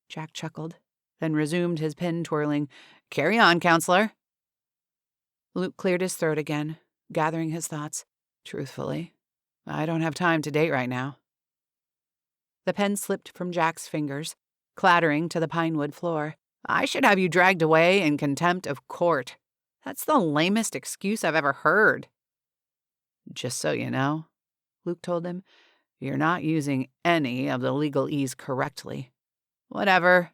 Jack chuckled, then resumed his pen twirling. "Carry on, counselor." Luke cleared his throat again, gathering his thoughts. "Truthfully, I don't have time to date right now." The pen slipped from Jack's fingers, clattering to the pinewood floor. "I should have you dragged away in contempt of court. That's the lamest excuse I've ever heard." "Just so you know," Luke told him, "you're not using any of the legalese correctly." "Whatever,"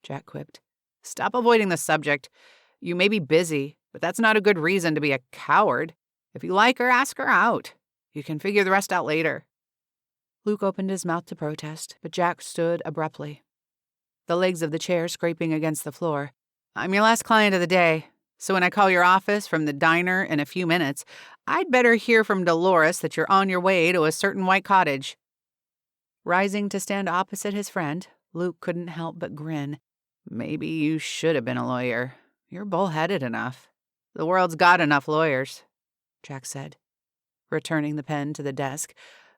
Jack quipped. "Stop avoiding the subject. You may be busy, but that's not a good reason to be a coward. If you like her, ask her out. You can figure the rest out later." Luke opened his mouth to protest, but Jack stood abruptly, the legs of the chair scraping against the floor. "I'm your last client of the day, so when I call your office from the diner in a few minutes, I'd better hear from Dolores that you're on your way to a certain white cottage." Rising to stand opposite his friend, Luke couldn't help but grin. Maybe you should have been a lawyer. You're bullheaded enough. The world's got enough lawyers, Jack said, returning the pen to the desk.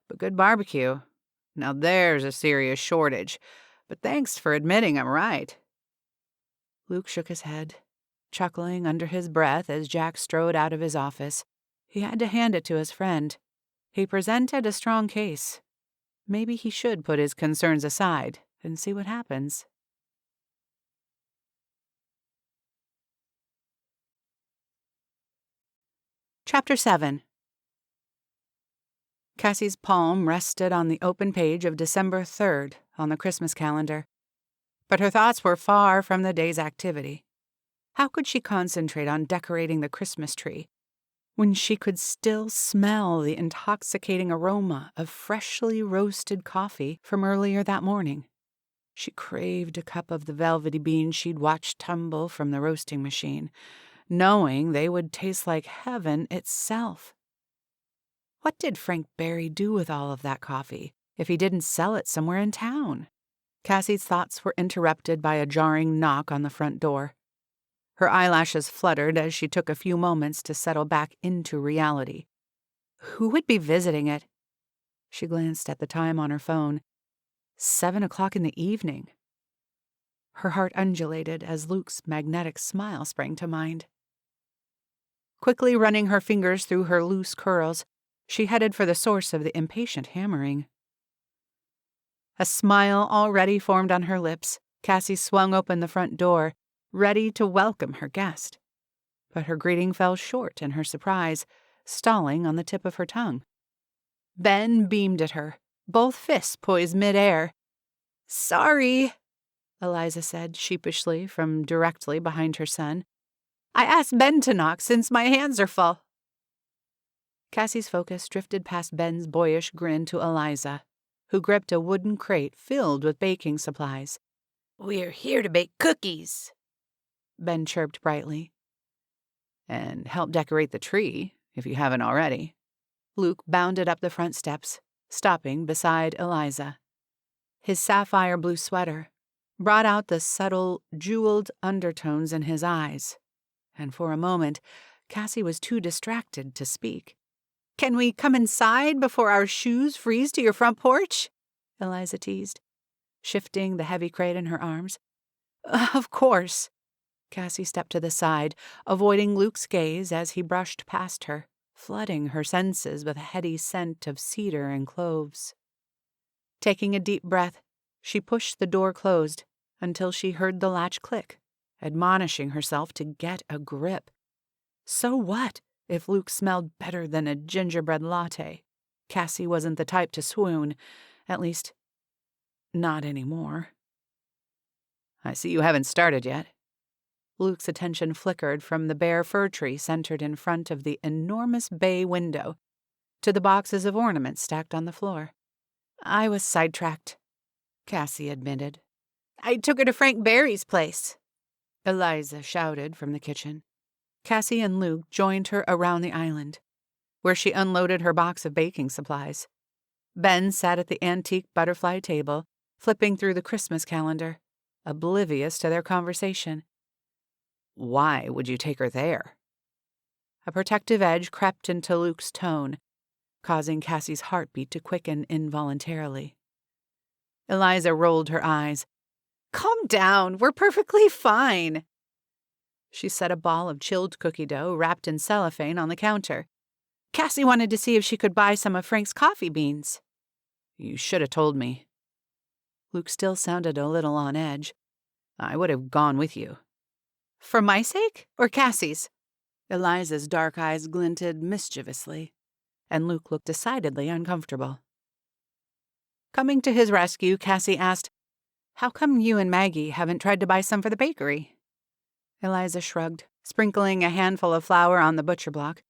But good barbecue. Now there's a serious shortage. But thanks for admitting I'm right. Luke shook his head, chuckling under his breath as Jack strode out of his office. He had to hand it to his friend. He presented a strong case. Maybe he should put his concerns aside and see what happens. Chapter 7. Cassie's palm rested on the open page of December 3rd on the Christmas calendar. But her thoughts were far from the day's activity. How could she concentrate on decorating the Christmas tree when she could still smell the intoxicating aroma of freshly roasted coffee from earlier that morning? She craved a cup of the velvety beans she'd watched tumble from the roasting machine, knowing they would taste like heaven itself. What did Frank Barry do with all of that coffee if he didn't sell it somewhere in town? Cassie's thoughts were interrupted by a jarring knock on the front door. Her eyelashes fluttered as she took a few moments to settle back into reality. Who would be visiting it? She glanced at the time on her phone. 7 o'clock in the evening. Her heart undulated as Luke's magnetic smile sprang to mind. Quickly running her fingers through her loose curls, she headed for the source of the impatient hammering. A smile already formed on her lips, Cassie swung open the front door, ready to welcome her guest. But her greeting fell short in her surprise, stalling on the tip of her tongue. Ben beamed at her, both fists poised mid-air. "Sorry," Eliza said sheepishly from directly behind her son. "I asked Ben to knock since my hands are full." Cassie's focus drifted past Ben's boyish grin to Eliza, who gripped a wooden crate filled with baking supplies. "We're here to bake cookies," Ben chirped brightly. "And help decorate the tree, if you haven't already." Luke bounded up the front steps, stopping beside Eliza. His sapphire blue sweater brought out the subtle, jeweled undertones in his eyes, and for a moment, Cassie was too distracted to speak. "Can we come inside before our shoes freeze to your front porch?" Eliza teased, shifting the heavy crate in her arms. "Of course." Cassie stepped to the side, avoiding Luke's gaze as he brushed past her, flooding her senses with a heady scent of cedar and cloves. Taking a deep breath, she pushed the door closed until she heard the latch click, admonishing herself to get a grip. So what if Luke smelled better than a gingerbread latte? Cassie wasn't the type to swoon, at least, not anymore. "I see you haven't started yet." Luke's attention flickered from the bare fir tree centered in front of the enormous bay window to the boxes of ornaments stacked on the floor. "I was sidetracked," Cassie admitted. "I took her to Frank Barry's place," Eliza shouted from the kitchen. Cassie and Luke joined her around the island, where she unloaded her box of baking supplies. Ben sat at the antique butterfly table, flipping through the Christmas calendar, oblivious to their conversation. "Why would you take her there?" A protective edge crept into Luke's tone, causing Cassie's heartbeat to quicken involuntarily. Eliza rolled her eyes. "Calm down, we're perfectly fine." She set a ball of chilled cookie dough wrapped in cellophane on the counter. "Cassie wanted to see if she could buy some of Frank's coffee beans." "You should have told me." Luke still sounded a little on edge. "I would have gone with you." "For my sake, or Cassie's?" Eliza's dark eyes glinted mischievously, and Luke looked decidedly uncomfortable. Coming to his rescue, Cassie asked, "How come you and Maggie haven't tried to buy some for the bakery?" Eliza shrugged, sprinkling a handful of flour on the butcher block.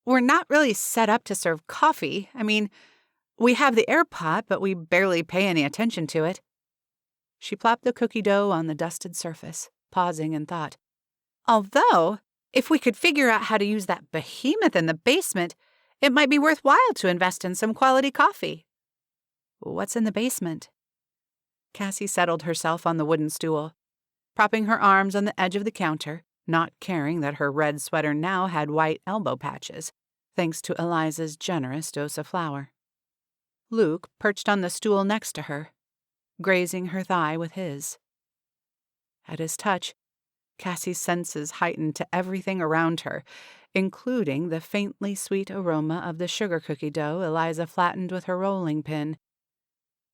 "We're not really set up to serve coffee. I mean, we have the air pot, but we barely pay any attention to it." She plopped the cookie dough on the dusted surface, pausing in thought. "Although, if we could figure out how to use that behemoth in the basement, it might be worthwhile to invest in some quality coffee." "What's in the basement?" Cassie settled herself on the wooden stool, propping her arms on the edge of the counter, not caring that her red sweater now had white elbow patches, thanks to Eliza's generous dose of flour. Luke perched on the stool next to her, grazing her thigh with his. At his touch, Cassie's senses heightened to everything around her, including the faintly sweet aroma of the sugar cookie dough Eliza flattened with her rolling pin.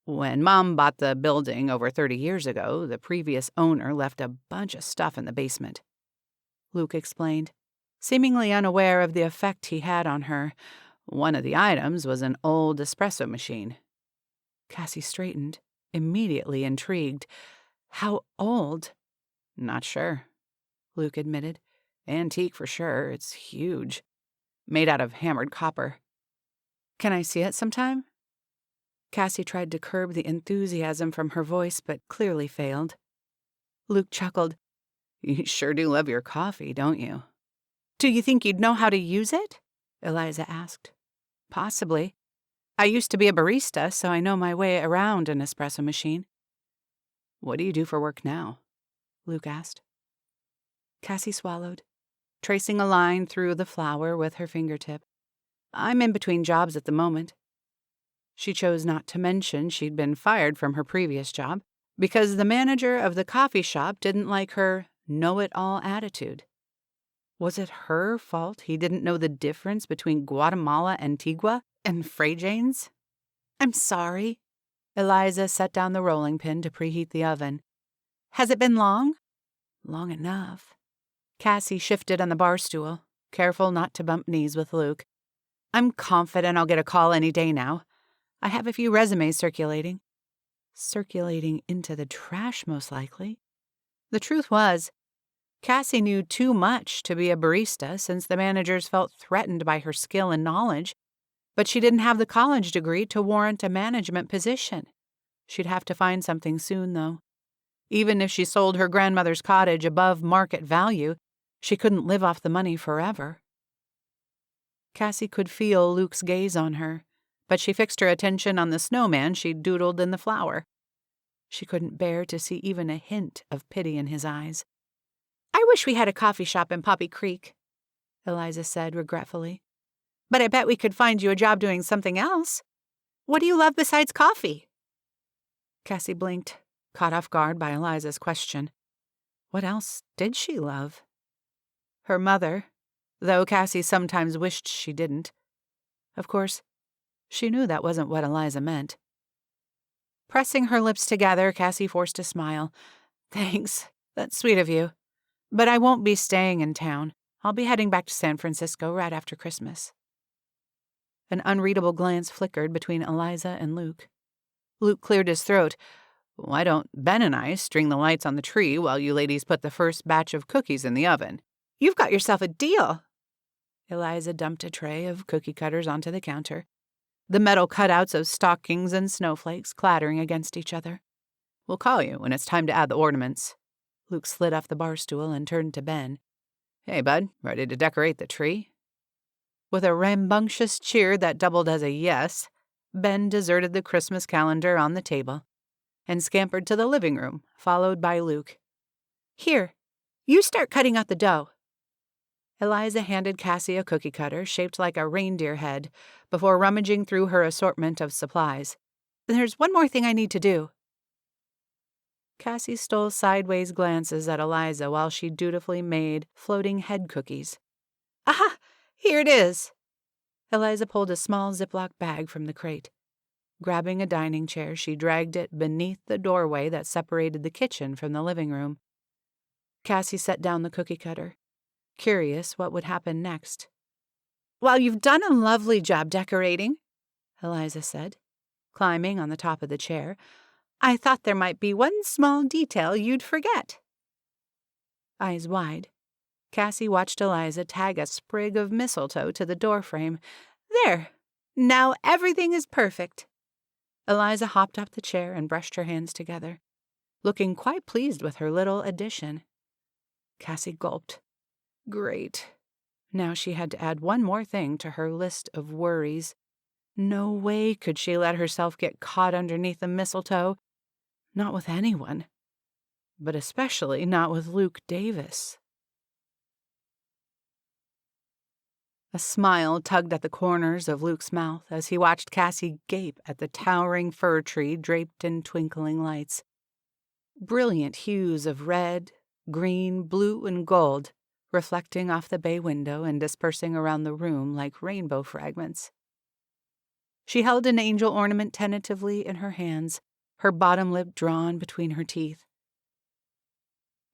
When Mom bought the building over 30 years ago, the previous owner left a bunch of stuff in the basement, Luke explained, seemingly unaware of the effect he had on her. One of the items was an old espresso machine. Cassie straightened, immediately intrigued. How old? Not sure, Luke admitted. Antique for sure. It's huge. Made out of hammered copper. Can I see it sometime? Cassie tried to curb the enthusiasm from her voice, but clearly failed. Luke chuckled. You sure do love your coffee, don't you? Do you think you'd know how to use it? Eliza asked. Possibly. I used to be a barista, so I know my way around an espresso machine. What do you do for work now? Luke asked. Cassie swallowed, tracing a line through the flour with her fingertip. I'm in between jobs at the moment. She chose not to mention she'd been fired from her previous job because the manager of the coffee shop didn't like her know-it-all attitude. Was it her fault he didn't know the difference between Guatemala Antigua and Freyjanes? I'm sorry. Eliza set down the rolling pin to preheat the oven. Has it been long? Long enough. Cassie shifted on the bar stool, careful not to bump knees with Luke. I'm confident I'll get a call any day now. I have a few resumes circulating. Circulating into the trash, most likely. The truth was, Cassie knew too much to be a barista since the managers felt threatened by her skill and knowledge, but she didn't have the college degree to warrant a management position. She'd have to find something soon, though. Even if she sold her grandmother's cottage above market value, she couldn't live off the money forever. Cassie could feel Luke's gaze on her, but she fixed her attention on the snowman she'd doodled in the flour. She couldn't bear to see even a hint of pity in his eyes. I wish we had a coffee shop in Poppy Creek, Eliza said regretfully. But I bet we could find you a job doing something else. What do you love besides coffee? Cassie blinked, caught off guard by Eliza's question. What else did she love? Her mother, though Cassie sometimes wished she didn't. Of course, she knew that wasn't what Eliza meant. Pressing her lips together, Cassie forced a smile. Thanks, that's sweet of you. But I won't be staying in town. I'll be heading back to San Francisco right after Christmas. An unreadable glance flickered between Eliza and Luke. Luke cleared his throat. Why don't Ben and I string the lights on the tree while you ladies put the first batch of cookies in the oven? You've got yourself a deal. Eliza dumped a tray of cookie cutters onto the counter, the metal cutouts of stockings and snowflakes clattering against each other. We'll call you when it's time to add the ornaments. Luke slid off the bar stool and turned to Ben. Hey, bud, ready to decorate the tree? With a rambunctious cheer that doubled as a yes, Ben deserted the Christmas calendar on the table and scampered to the living room, followed by Luke. Here, you start cutting out the dough. Eliza handed Cassie a cookie cutter shaped like a reindeer head before rummaging through her assortment of supplies. There's one more thing I need to do. Cassie stole sideways glances at Eliza while she dutifully made floating head cookies. Aha! Here it is! Eliza pulled a small Ziploc bag from the crate. Grabbing a dining chair, she dragged it beneath the doorway that separated the kitchen from the living room. Cassie set down the cookie cutter, curious what would happen next. Well, you've done a lovely job decorating, Eliza said, climbing on the top of the chair. I thought there might be one small detail you'd forget. Eyes wide, Cassie watched Eliza tag a sprig of mistletoe to the doorframe. There! Now everything is perfect. Eliza hopped up the chair and brushed her hands together, looking quite pleased with her little addition. Cassie gulped. Great. Now she had to add one more thing to her list of worries. No way could she let herself get caught underneath the mistletoe. Not with anyone. But especially not with Luke Davis. A smile tugged at the corners of Luke's mouth as he watched Cassie gape at the towering fir tree draped in twinkling lights. Brilliant hues of red, green, blue, and gold reflecting off the bay window and dispersing around the room like rainbow fragments. She held an angel ornament tentatively in her hands, her bottom lip drawn between her teeth.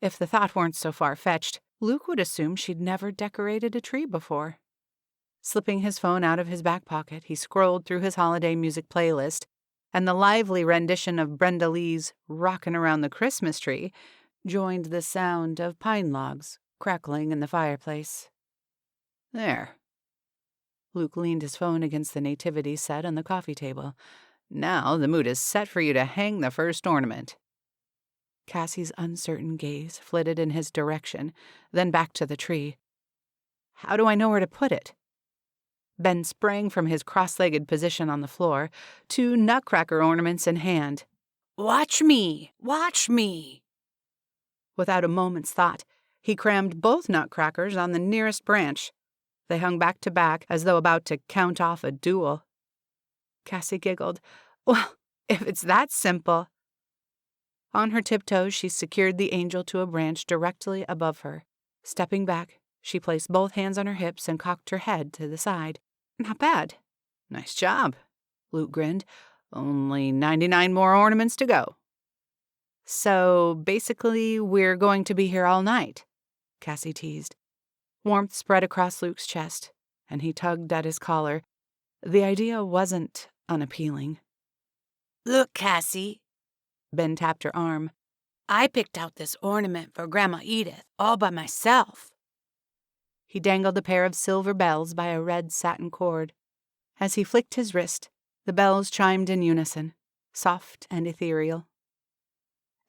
If the thought weren't so far-fetched, Luke would assume she'd never decorated a tree before. Slipping his phone out of his back pocket, he scrolled through his holiday music playlist, and the lively rendition of Brenda Lee's "Rockin' Around the Christmas Tree" joined the sound of pine logs crackling in the fireplace. There. Luke leaned his phone against the nativity set on the coffee table. Now the mood is set for you to hang the first ornament. Cassie's uncertain gaze flitted in his direction, then back to the tree. How do I know where to put it? Ben sprang from his cross-legged position on the floor, 2 nutcracker ornaments in hand. Watch me! Watch me! Without a moment's thought, he crammed both nutcrackers on the nearest branch. They hung back to back as though about to count off a duel. Cassie giggled. Well, if it's that simple. On her tiptoes, she secured the angel to a branch directly above her. Stepping back, she placed both hands on her hips and cocked her head to the side. Not bad. Nice job, Luke grinned. Only 99 more ornaments to go. So, basically, we're going to be here all night, Cassie teased. Warmth spread across Luke's chest, and he tugged at his collar. The idea wasn't unappealing. Look, Cassie. Ben tapped her arm. I picked out this ornament for Grandma Edith all by myself. He dangled a pair of silver bells by a red satin cord. As he flicked his wrist, the bells chimed in unison, soft and ethereal.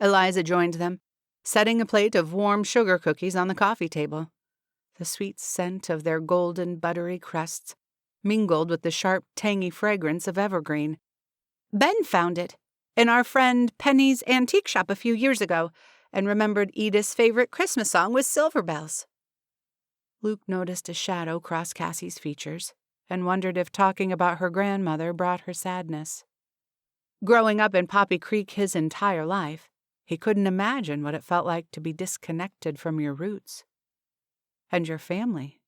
Eliza joined them, setting a plate of warm sugar cookies on the coffee table. The sweet scent of their golden, buttery crusts mingled with the sharp, tangy fragrance of evergreen. Ben found it in our friend Penny's antique shop a few years ago and remembered Edith's favorite Christmas song was Silver Bells. Luke noticed a shadow cross Cassie's features and wondered if talking about her grandmother brought her sadness. Growing up in Poppy Creek his entire life, he couldn't imagine what it felt like to be disconnected from your roots. And your family.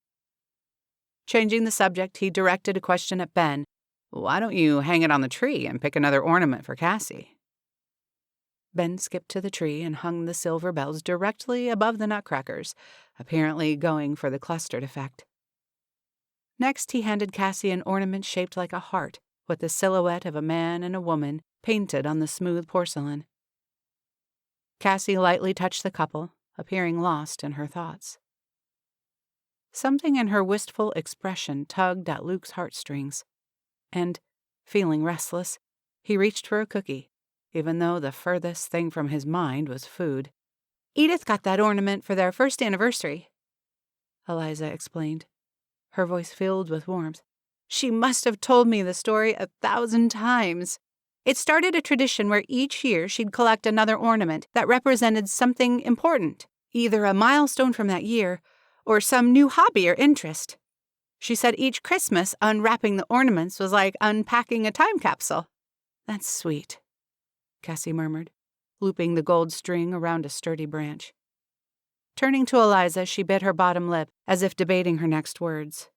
Changing the subject, he directed a question at Ben. Why don't you hang it on the tree and pick another ornament for Cassie? Ben skipped to the tree and hung the silver bells directly above the nutcrackers, apparently going for the clustered effect. Next, he handed Cassie an ornament shaped like a heart, with the silhouette of a man and a woman painted on the smooth porcelain. Cassie lightly touched the couple, appearing lost in her thoughts. Something in her wistful expression tugged at Luke's heartstrings, and, feeling restless, he reached for a cookie, even though the furthest thing from his mind was food. Edith got that ornament for their first anniversary, Eliza explained, her voice filled with warmth. She must have told me the story 1,000 times. It started a tradition where each year she'd collect another ornament that represented something important, either a milestone from that year or some new hobby or interest. She said each Christmas unwrapping the ornaments was like unpacking a time capsule. That's sweet, Cassie murmured, looping the gold string around a sturdy branch. Turning to Eliza, she bit her bottom lip, as if debating her next words.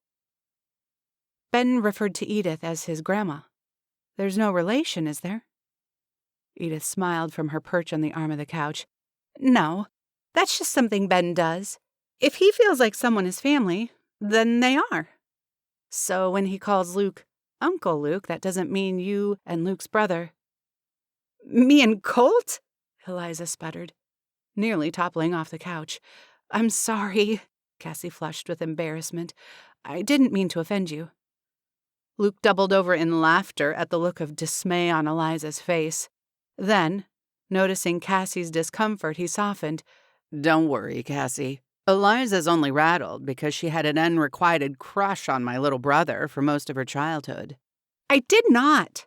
Ben referred to Edith as his grandma. There's no relation, is there? Edith smiled from her perch on the arm of the couch. No, that's just something Ben does. If he feels like someone is family, then they are. So when he calls Luke Uncle Luke, that doesn't mean you and Luke's brother. Me and Colt? Eliza sputtered, nearly toppling off the couch. I'm sorry, Cassie flushed with embarrassment. I didn't mean to offend you. Luke doubled over in laughter at the look of dismay on Eliza's face. Then, noticing Cassie's discomfort, he softened. Don't worry, Cassie. Eliza's only rattled because she had an unrequited crush on my little brother for most of her childhood. I did not.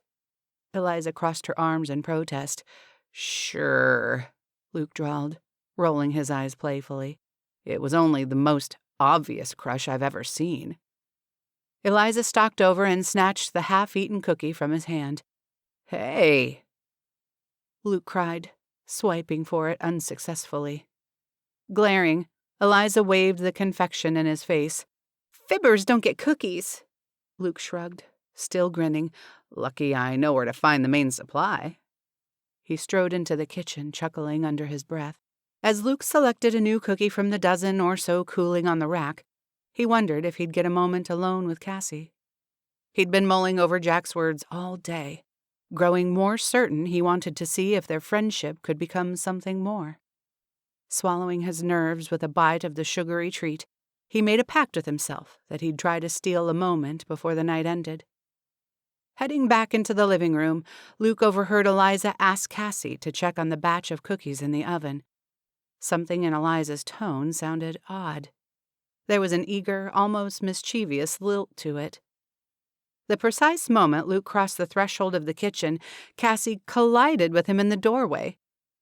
Eliza crossed her arms in protest. "Sure," Luke drawled, rolling his eyes playfully. "It was only the most obvious crush I've ever seen." Eliza stalked over and snatched the half-eaten cookie from his hand. "Hey!" Luke cried, swiping for it unsuccessfully. Glaring, Eliza waved the confection in his face. "Fibbers don't get cookies." Luke shrugged, still grinning. "Lucky I know where to find the main supply." He strode into the kitchen, chuckling under his breath. As Luke selected a new cookie from the dozen or so cooling on the rack, he wondered if he'd get a moment alone with Cassie. He'd been mulling over Jack's words all day, growing more certain he wanted to see if their friendship could become something more. Swallowing his nerves with a bite of the sugary treat, he made a pact with himself that he'd try to steal a moment before the night ended. Heading back into the living room, Luke overheard Eliza ask Cassie to check on the batch of cookies in the oven. Something in Eliza's tone sounded odd. There was an eager, almost mischievous lilt to it. The precise moment Luke crossed the threshold of the kitchen, Cassie collided with him in the doorway.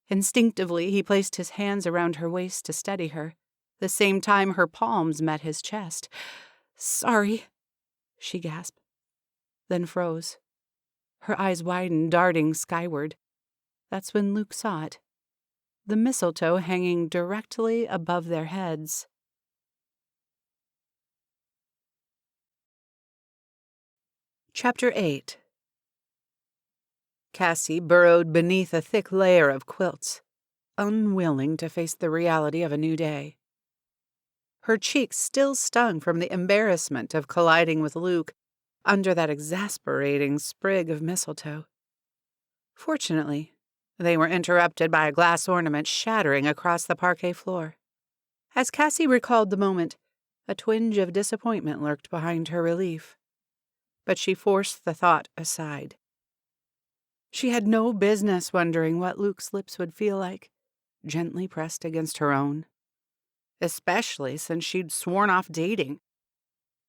Instinctively, he placed his hands around her waist to steady her, the same time her palms met his chest. "Sorry," she gasped, then froze. Her eyes widened, darting skyward. That's when Luke saw it. The mistletoe hanging directly above their heads. Chapter 8. Cassie burrowed beneath a thick layer of quilts, unwilling to face the reality of a new day. Her cheeks still stung from the embarrassment of colliding with Luke under that exasperating sprig of mistletoe. Fortunately, they were interrupted by a glass ornament shattering across the parquet floor. As Cassie recalled the moment, a twinge of disappointment lurked behind her relief. But she forced the thought aside. She had no business wondering what Luke's lips would feel like, gently pressed against her own. Especially since she'd sworn off dating.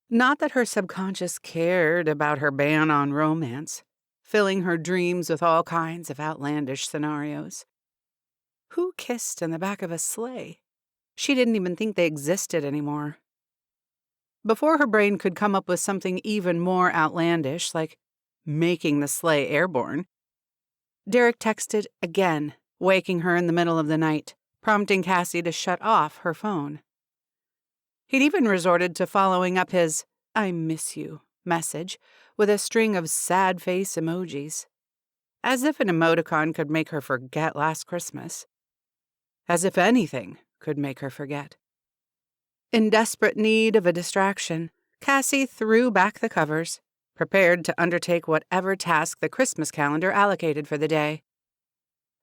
Not that her subconscious cared about her ban on romance, filling her dreams with all kinds of outlandish scenarios. Who kissed in the back of a sleigh? She didn't even think they existed anymore. Before her brain could come up with something even more outlandish, like making the sleigh airborne, Derek texted again, waking her in the middle of the night, prompting Cassie to shut off her phone. He'd even resorted to following up his "I miss you" message with a string of sad face emojis. As if an emoticon could make her forget last Christmas. As if anything could make her forget. In desperate need of a distraction, Cassie threw back the covers, prepared to undertake whatever task the Christmas calendar allocated for the day.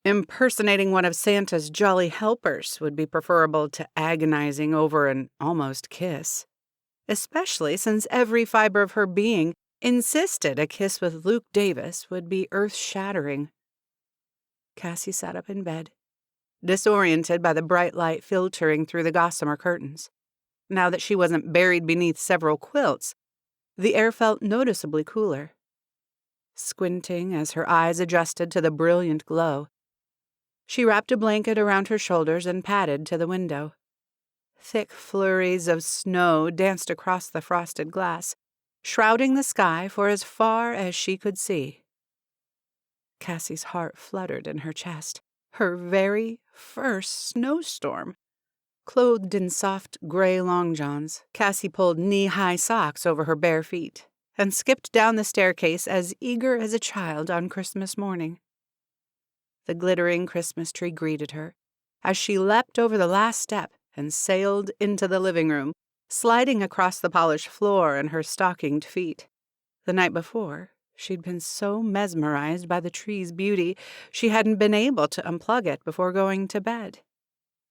Impersonating one of Santa's jolly helpers would be preferable to agonizing over an almost kiss, especially since every fiber of her being insisted a kiss with Luke Davis would be earth-shattering. Cassie sat up in bed, disoriented by the bright light filtering through the gossamer curtains. Now that she wasn't buried beneath several quilts, the air felt noticeably cooler. Squinting as her eyes adjusted to the brilliant glow, she wrapped a blanket around her shoulders and padded to the window. Thick flurries of snow danced across the frosted glass, shrouding the sky for as far as she could see. Cassie's heart fluttered in her chest. Her very first snowstorm. Clothed in soft gray long johns, Cassie pulled knee-high socks over her bare feet and skipped down the staircase as eager as a child on Christmas morning. The glittering Christmas tree greeted her as she leapt over the last step and sailed into the living room, sliding across the polished floor in her stockinged feet. The night before, she'd been so mesmerized by the tree's beauty she hadn't been able to unplug it before going to bed.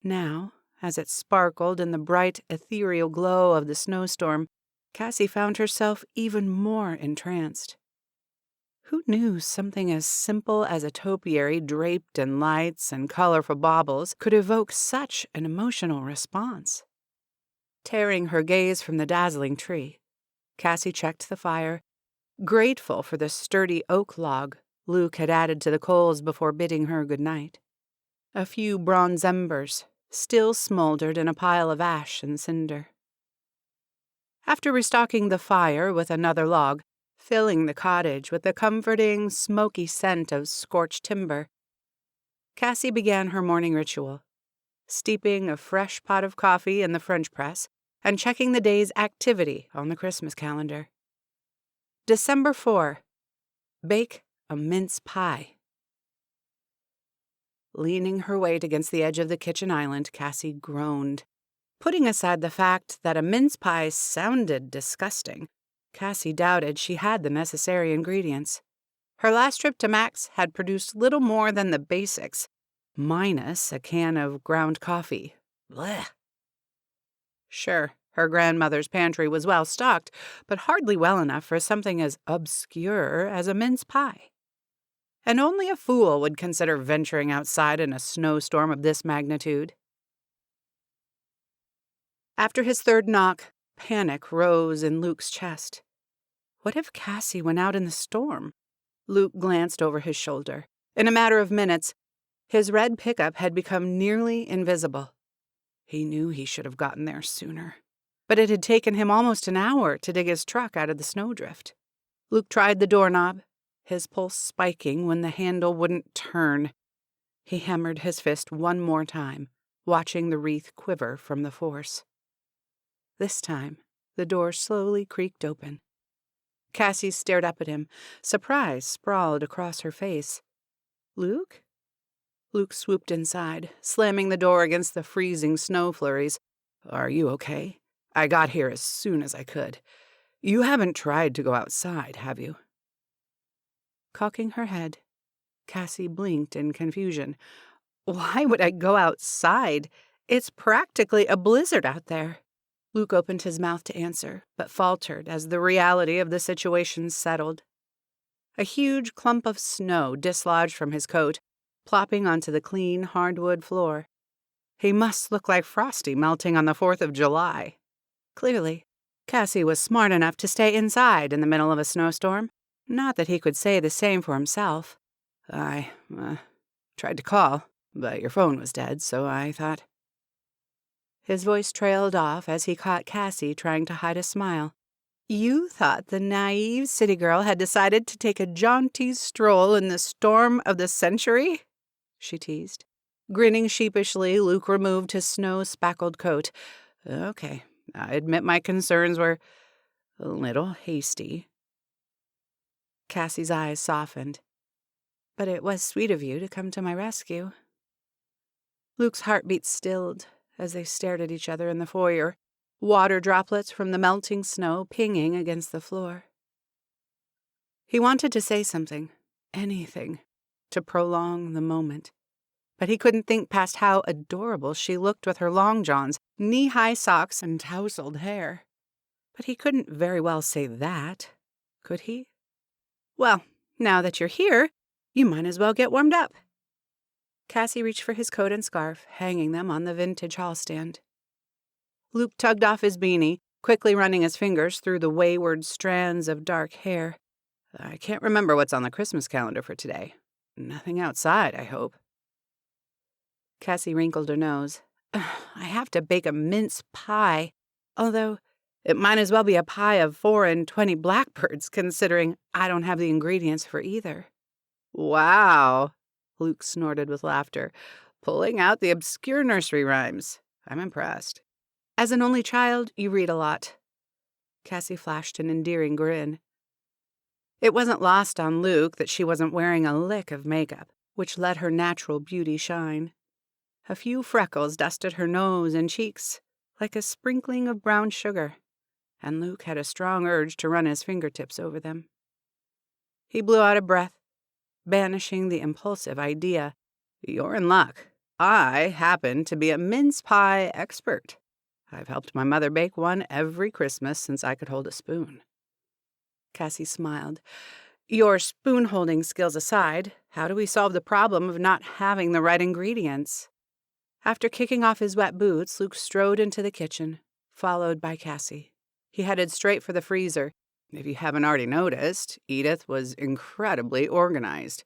Now, as it sparkled in the bright, ethereal glow of the snowstorm, Cassie found herself even more entranced. Who knew something as simple as a topiary draped in lights and colorful baubles could evoke such an emotional response? Tearing her gaze from the dazzling tree, Cassie checked the fire, grateful for the sturdy oak log Luke had added to the coals before bidding her good night. A few bronze embers still smoldered in a pile of ash and cinder. After restocking the fire with another log, filling the cottage with the comforting, smoky scent of scorched timber, Cassie began her morning ritual, steeping a fresh pot of coffee in the French press and checking the day's activity on the Christmas calendar. December 4. Bake a mince pie. Leaning her weight against the edge of the kitchen island, Cassie groaned. Putting aside the fact that a mince pie sounded disgusting, Cassie doubted she had the necessary ingredients. Her last trip to Mac's had produced little more than the basics, minus a can of ground coffee. Blech. Sure, her grandmother's pantry was well stocked, but hardly well enough for something as obscure as a mince pie. And only a fool would consider venturing outside in a snowstorm of this magnitude. After his third knock, panic rose in Luke's chest. What if Cassie went out in the storm? Luke glanced over his shoulder. In a matter of minutes, his red pickup had become nearly invisible. He knew he should have gotten there sooner. But it had taken him almost an hour to dig his truck out of the snowdrift. Luke tried the doorknob, his pulse spiking when the handle wouldn't turn. He hammered his fist one more time, watching the wreath quiver from the force. This time, the door slowly creaked open. Cassie stared up at him, surprise sprawled across her face. Luke? Luke swooped inside, slamming the door against the freezing snow flurries. Are you okay? I got here as soon as I could. You haven't tried to go outside, have you? Cocking her head, Cassie blinked in confusion. Why would I go outside? It's practically a blizzard out there. Luke opened his mouth to answer, but faltered as the reality of the situation settled. A huge clump of snow dislodged from his coat, plopping onto the clean hardwood floor. He must look like Frosty melting on the 4th of July. Clearly, Cassie was smart enough to stay inside in the middle of a snowstorm. Not that he could say the same for himself. I tried to call, but your phone was dead, so I thought... His voice trailed off as he caught Cassie trying to hide a smile. You thought the naive city girl had decided to take a jaunty stroll in the storm of the century? She teased. Grinning sheepishly, Luke removed his snow-spackled coat. Okay, I admit my concerns were a little hasty. Cassie's eyes softened. But it was sweet of you to come to my rescue. Luke's heartbeat stilled as they stared at each other in the foyer, water droplets from the melting snow pinging against the floor. He wanted to say something, anything, to prolong the moment, but he couldn't think past how adorable she looked with her long johns, knee-high socks, and tousled hair. But he couldn't very well say that, could he? Well, now that you're here, you might as well get warmed up. Cassie reached for his coat and scarf, hanging them on the vintage hall stand. Luke tugged off his beanie, quickly running his fingers through the wayward strands of dark hair. I can't remember what's on the Christmas calendar for today. Nothing outside, I hope. Cassie wrinkled her nose. I have to bake a mince pie, although it might as well be a pie of 4 and 20 blackbirds, considering I don't have the ingredients for either. Wow, Luke snorted with laughter, pulling out the obscure nursery rhymes. I'm impressed. As an only child, you read a lot. Cassie flashed an endearing grin. It wasn't lost on Luke that she wasn't wearing a lick of makeup, which let her natural beauty shine. A few freckles dusted her nose and cheeks, like a sprinkling of brown sugar, and Luke had a strong urge to run his fingertips over them. He blew out a breath, banishing the impulsive idea. You're in luck. I happen to be a mince pie expert. I've helped my mother bake one every Christmas since I could hold a spoon. Cassie smiled. Your spoon-holding skills aside, how do we solve the problem of not having the right ingredients? After kicking off his wet boots, Luke strode into the kitchen, followed by Cassie. He headed straight for the freezer, If you haven't already noticed, Edith was incredibly organized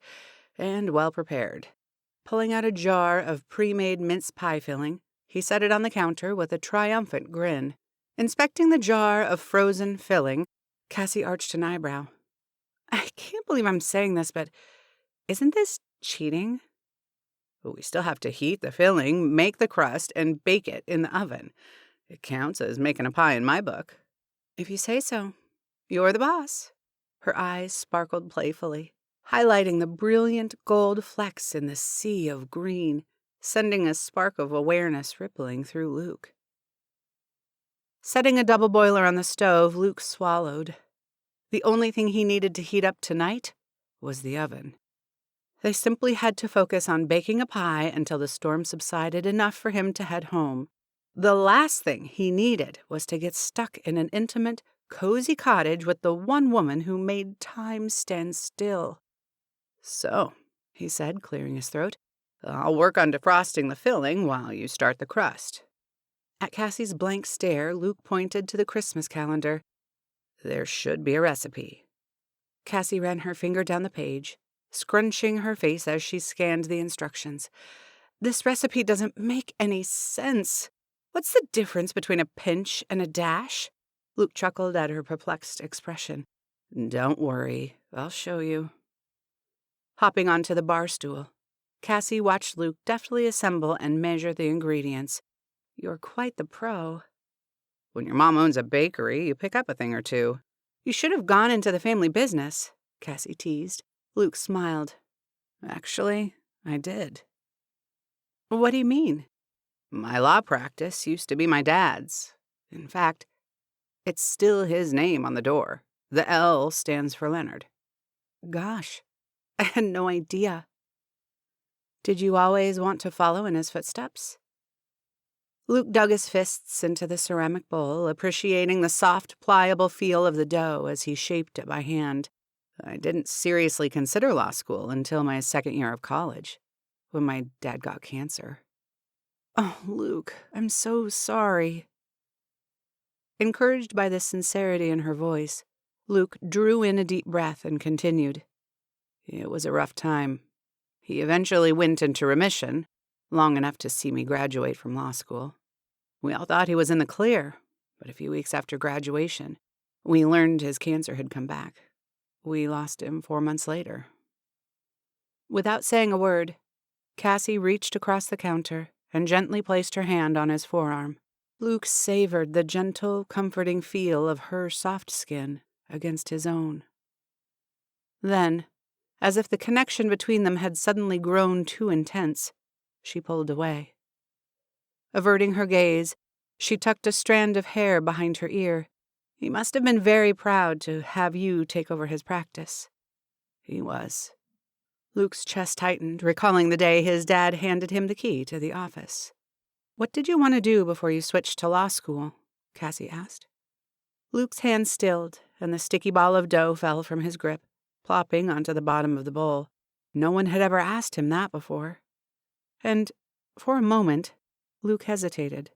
and well prepared. Pulling out a jar of pre-made mince pie filling, he set it on the counter with a triumphant grin. Inspecting the jar of frozen filling, Cassie arched an eyebrow. I can't believe I'm saying this, but isn't this cheating? We still have to heat the filling, make the crust, and bake it in the oven. It counts as making a pie in my book. If you say so. You're the boss. Her eyes sparkled playfully, highlighting the brilliant gold flecks in the sea of green, sending a spark of awareness rippling through Luke. Setting a double boiler on the stove, Luke swallowed. The only thing he needed to heat up tonight was the oven. They simply had to focus on baking a pie until the storm subsided enough for him to head home. The last thing he needed was to get stuck in an intimate, cozy cottage with the one woman who made time stand still. So, he said, clearing his throat, I'll work on defrosting the filling while you start the crust. At Cassie's blank stare, Luke pointed to the Christmas calendar. There should be a recipe. Cassie ran her finger down the page, scrunching her face as she scanned the instructions. This recipe doesn't make any sense. What's the difference between a pinch and a dash? Luke chuckled at her perplexed expression. Don't worry, I'll show you. Hopping onto the bar stool, Cassie watched Luke deftly assemble and measure the ingredients. You're quite the pro. When your mom owns a bakery, you pick up a thing or two. You should have gone into the family business, Cassie teased. Luke smiled. Actually, I did. What do you mean? My law practice used to be my dad's. In fact, it's still his name on the door. The L stands for Leonard. Gosh, I had no idea. Did you always want to follow in his footsteps? Luke dug his fists into the ceramic bowl, appreciating the soft, pliable feel of the dough as he shaped it by hand. I didn't seriously consider law school until my second year of college, when my dad got cancer. Oh, Luke, I'm so sorry. Encouraged by the sincerity in her voice, Luke drew in a deep breath and continued. It was a rough time. He eventually went into remission, long enough to see me graduate from law school. We all thought he was in the clear, but a few weeks after graduation, we learned his cancer had come back. We lost him 4 months later. Without saying a word, Cassie reached across the counter and gently placed her hand on his forearm. Luke savored the gentle, comforting feel of her soft skin against his own. Then, as if the connection between them had suddenly grown too intense, she pulled away. Averting her gaze, she tucked a strand of hair behind her ear. He must have been very proud to have you take over his practice. He was. Luke's chest tightened, recalling the day his dad handed him the key to the office. What did you want to do before you switched to law school? Cassie asked. Luke's hand stilled, and the sticky ball of dough fell from his grip, plopping onto the bottom of the bowl. No one had ever asked him that before. And, for a moment, Luke hesitated.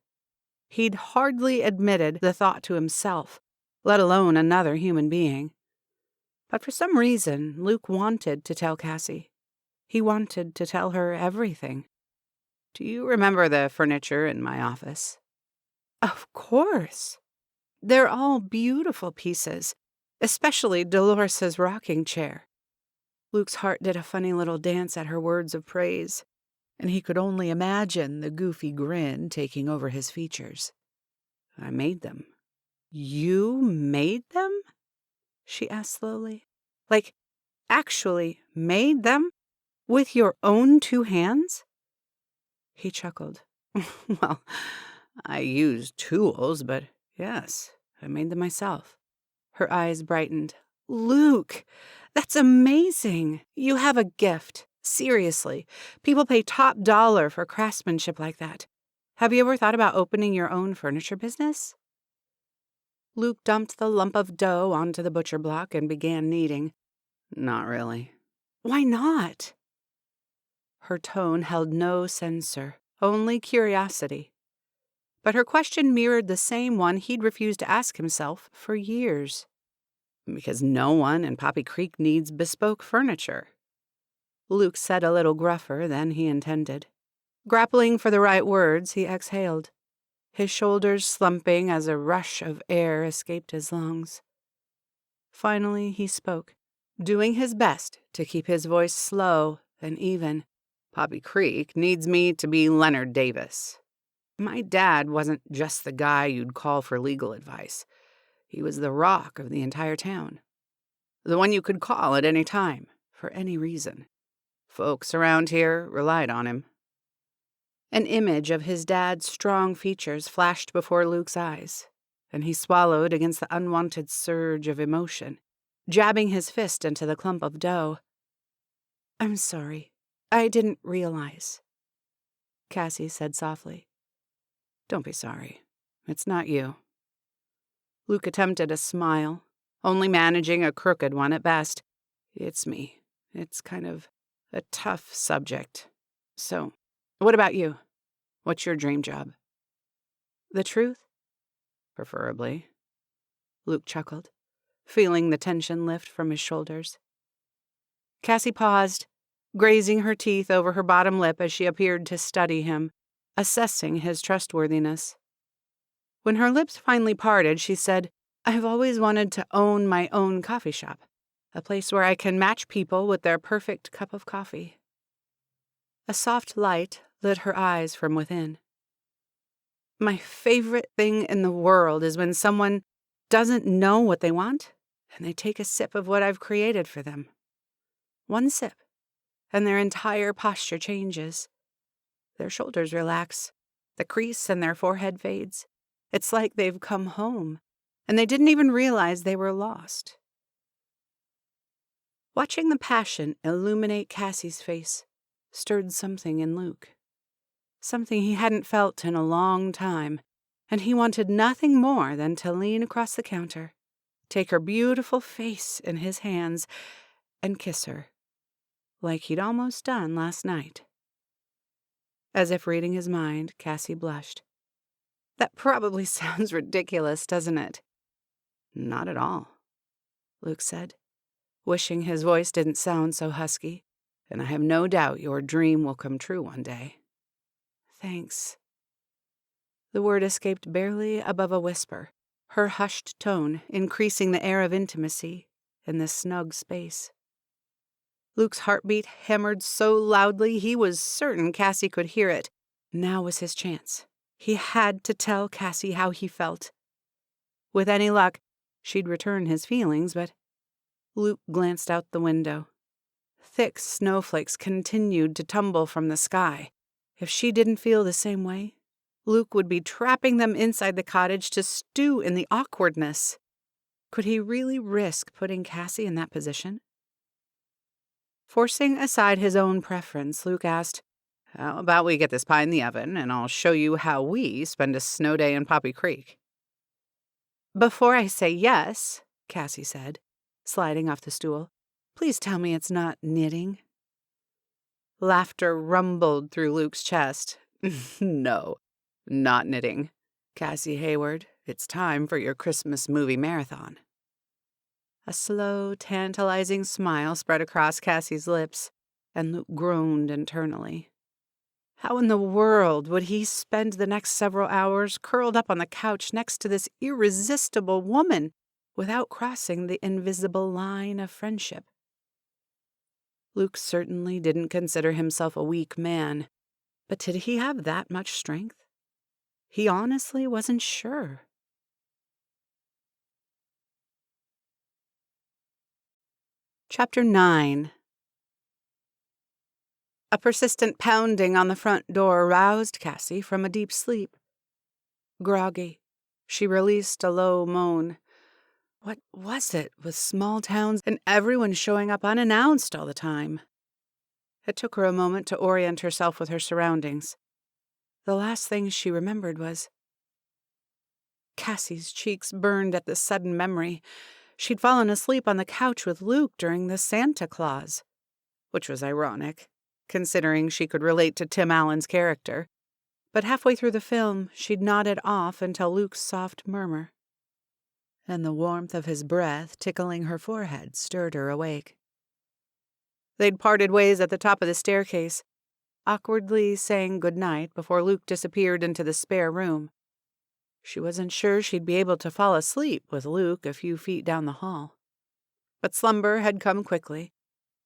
He'd hardly admitted the thought to himself, let alone another human being. But for some reason, Luke wanted to tell Cassie. He wanted to tell her everything. Do you remember the furniture in my office? Of course. They're all beautiful pieces, especially Dolores's rocking chair. Luke's heart did a funny little dance at her words of praise, and he could only imagine the goofy grin taking over his features. I made them. You made them? She asked slowly. Like, actually made them? With your own 2 hands? He chuckled. Well, I used tools, but yes, I made them myself. Her eyes brightened. Luke, that's amazing. You have a gift. Seriously, people pay top dollar for craftsmanship like that. Have you ever thought about opening your own furniture business? Luke dumped the lump of dough onto the butcher block and began kneading. Not really. Why not? Her tone held no censor, only curiosity. But her question mirrored the same one he'd refused to ask himself for years. Because no one in Poppy Creek needs bespoke furniture. Luke said a little gruffer than he intended. Grappling for the right words, he exhaled, his shoulders slumping as a rush of air escaped his lungs. Finally, he spoke, doing his best to keep his voice slow and even. Poppy Creek needs me to be Leonard Davis. My dad wasn't just the guy you'd call for legal advice. He was the rock of the entire town. The one you could call at any time, for any reason. Folks around here relied on him. An image of his dad's strong features flashed before Luke's eyes, and he swallowed against the unwanted surge of emotion, jabbing his fist into the clump of dough. "I'm sorry. I didn't realize," Cassie said softly. "Don't be sorry. It's not you." Luke attempted a smile, only managing a crooked one at best. "It's me. It's kind of a tough subject. So, what about you? What's your dream job?" "The truth?" "Preferably." Luke chuckled, feeling the tension lift from his shoulders. Cassie paused, grazing her teeth over her bottom lip as she appeared to study him, assessing his trustworthiness. When her lips finally parted, she said, "I've always wanted to own my own coffee shop, a place where I can match people with their perfect cup of coffee." A soft light lit her eyes from within. "My favorite thing in the world is when someone doesn't know what they want, and they take a sip of what I've created for them. One sip, and their entire posture changes. Their shoulders relax, the crease in their forehead fades. It's like they've come home, and they didn't even realize they were lost." Watching the passion illuminate Cassie's face stirred something in Luke. Something he hadn't felt in a long time, and he wanted nothing more than to lean across the counter, take her beautiful face in his hands, and kiss her, like he'd almost done last night. As if reading his mind, Cassie blushed. "That probably sounds ridiculous, doesn't it?" "Not at all," Luke said, wishing his voice didn't sound so husky, "and I have no doubt your dream will come true one day." "Thanks." The word escaped barely above a whisper, her hushed tone increasing the air of intimacy in this snug space. Luke's heartbeat hammered so loudly he was certain Cassie could hear it. Now was his chance. He had to tell Cassie how he felt. With any luck, she'd return his feelings, but Luke glanced out the window. Thick snowflakes continued to tumble from the sky. If she didn't feel the same way, Luke would be trapping them inside the cottage to stew in the awkwardness. Could he really risk putting Cassie in that position? Forcing aside his own preference, Luke asked, "How about we get this pie in the oven, and I'll show you how we spend a snow day in Poppy Creek?" "Before I say yes," Cassie said, sliding off the stool, "please tell me it's not knitting." Laughter rumbled through Luke's chest. "No, not knitting. Cassie Hayward, it's time for your Christmas movie marathon." A slow, tantalizing smile spread across Cassie's lips, and Luke groaned internally. How in the world would he spend the next several hours curled up on the couch next to this irresistible woman without crossing the invisible line of friendship? Luke certainly didn't consider himself a weak man, but did he have that much strength? He honestly wasn't sure. Chapter 9. A persistent pounding on the front door roused Cassie from a deep sleep. Groggy, she released a low moan. What was it with small towns and everyone showing up unannounced all the time? It took her a moment to orient herself with her surroundings. The last thing she remembered was... Cassie's cheeks burned at the sudden memory. She'd fallen asleep on the couch with Luke during the Santa Claus, which was ironic, considering she could relate to Tim Allen's character. But halfway through the film, she'd nodded off until Luke's soft murmur. and the warmth of his breath tickling her forehead stirred her awake. They'd parted ways at the top of the staircase, awkwardly saying goodnight before Luke disappeared into the spare room. She wasn't sure she'd be able to fall asleep with Luke a few feet down the hall. But slumber had come quickly,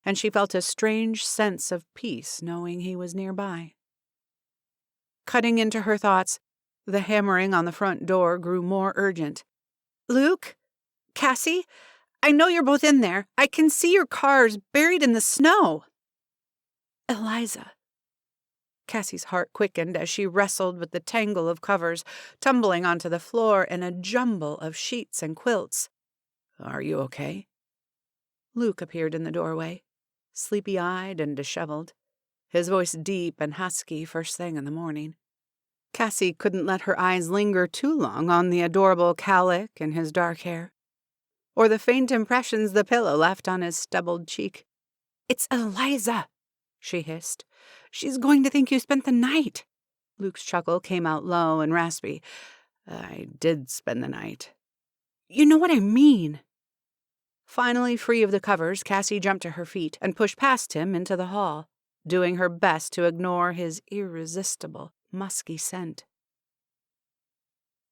and she felt a strange sense of peace knowing he was nearby. Cutting into her thoughts, the hammering on the front door grew more urgent. "Luke? Cassie? I know you're both in there. I can see your cars buried in the snow." "Eliza." Cassie's heart quickened as she wrestled with the tangle of covers, tumbling onto the floor in a jumble of sheets and quilts. "Are you okay?" Luke appeared in the doorway, sleepy-eyed and disheveled, his voice deep and husky first thing in the morning. Cassie couldn't let her eyes linger too long on the adorable cowlick in his dark hair, or the faint impressions the pillow left on his stubbled cheek. "It's Eliza," she hissed. "She's going to think you spent the night." Luke's chuckle came out low and raspy. "I did spend the night." "You know what I mean." Finally free of the covers, Cassie jumped to her feet and pushed past him into the hall, doing her best to ignore his irresistible, musky scent.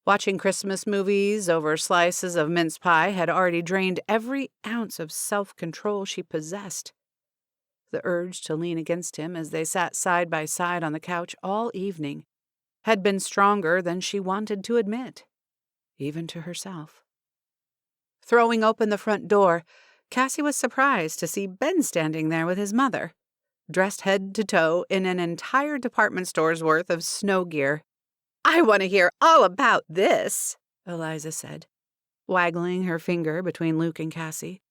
Watching Christmas movies over slices of mince pie had already drained every ounce of self-control she possessed. The urge to lean against him as they sat side by side on the couch all evening had been stronger than she wanted to admit, even to herself. Throwing open the front door, Cassie was surprised to see Ben standing there with his mother, dressed head to toe in an entire department store's worth of snow gear. "I want to hear all about this," Eliza said, waggling her finger between Luke and Cassie.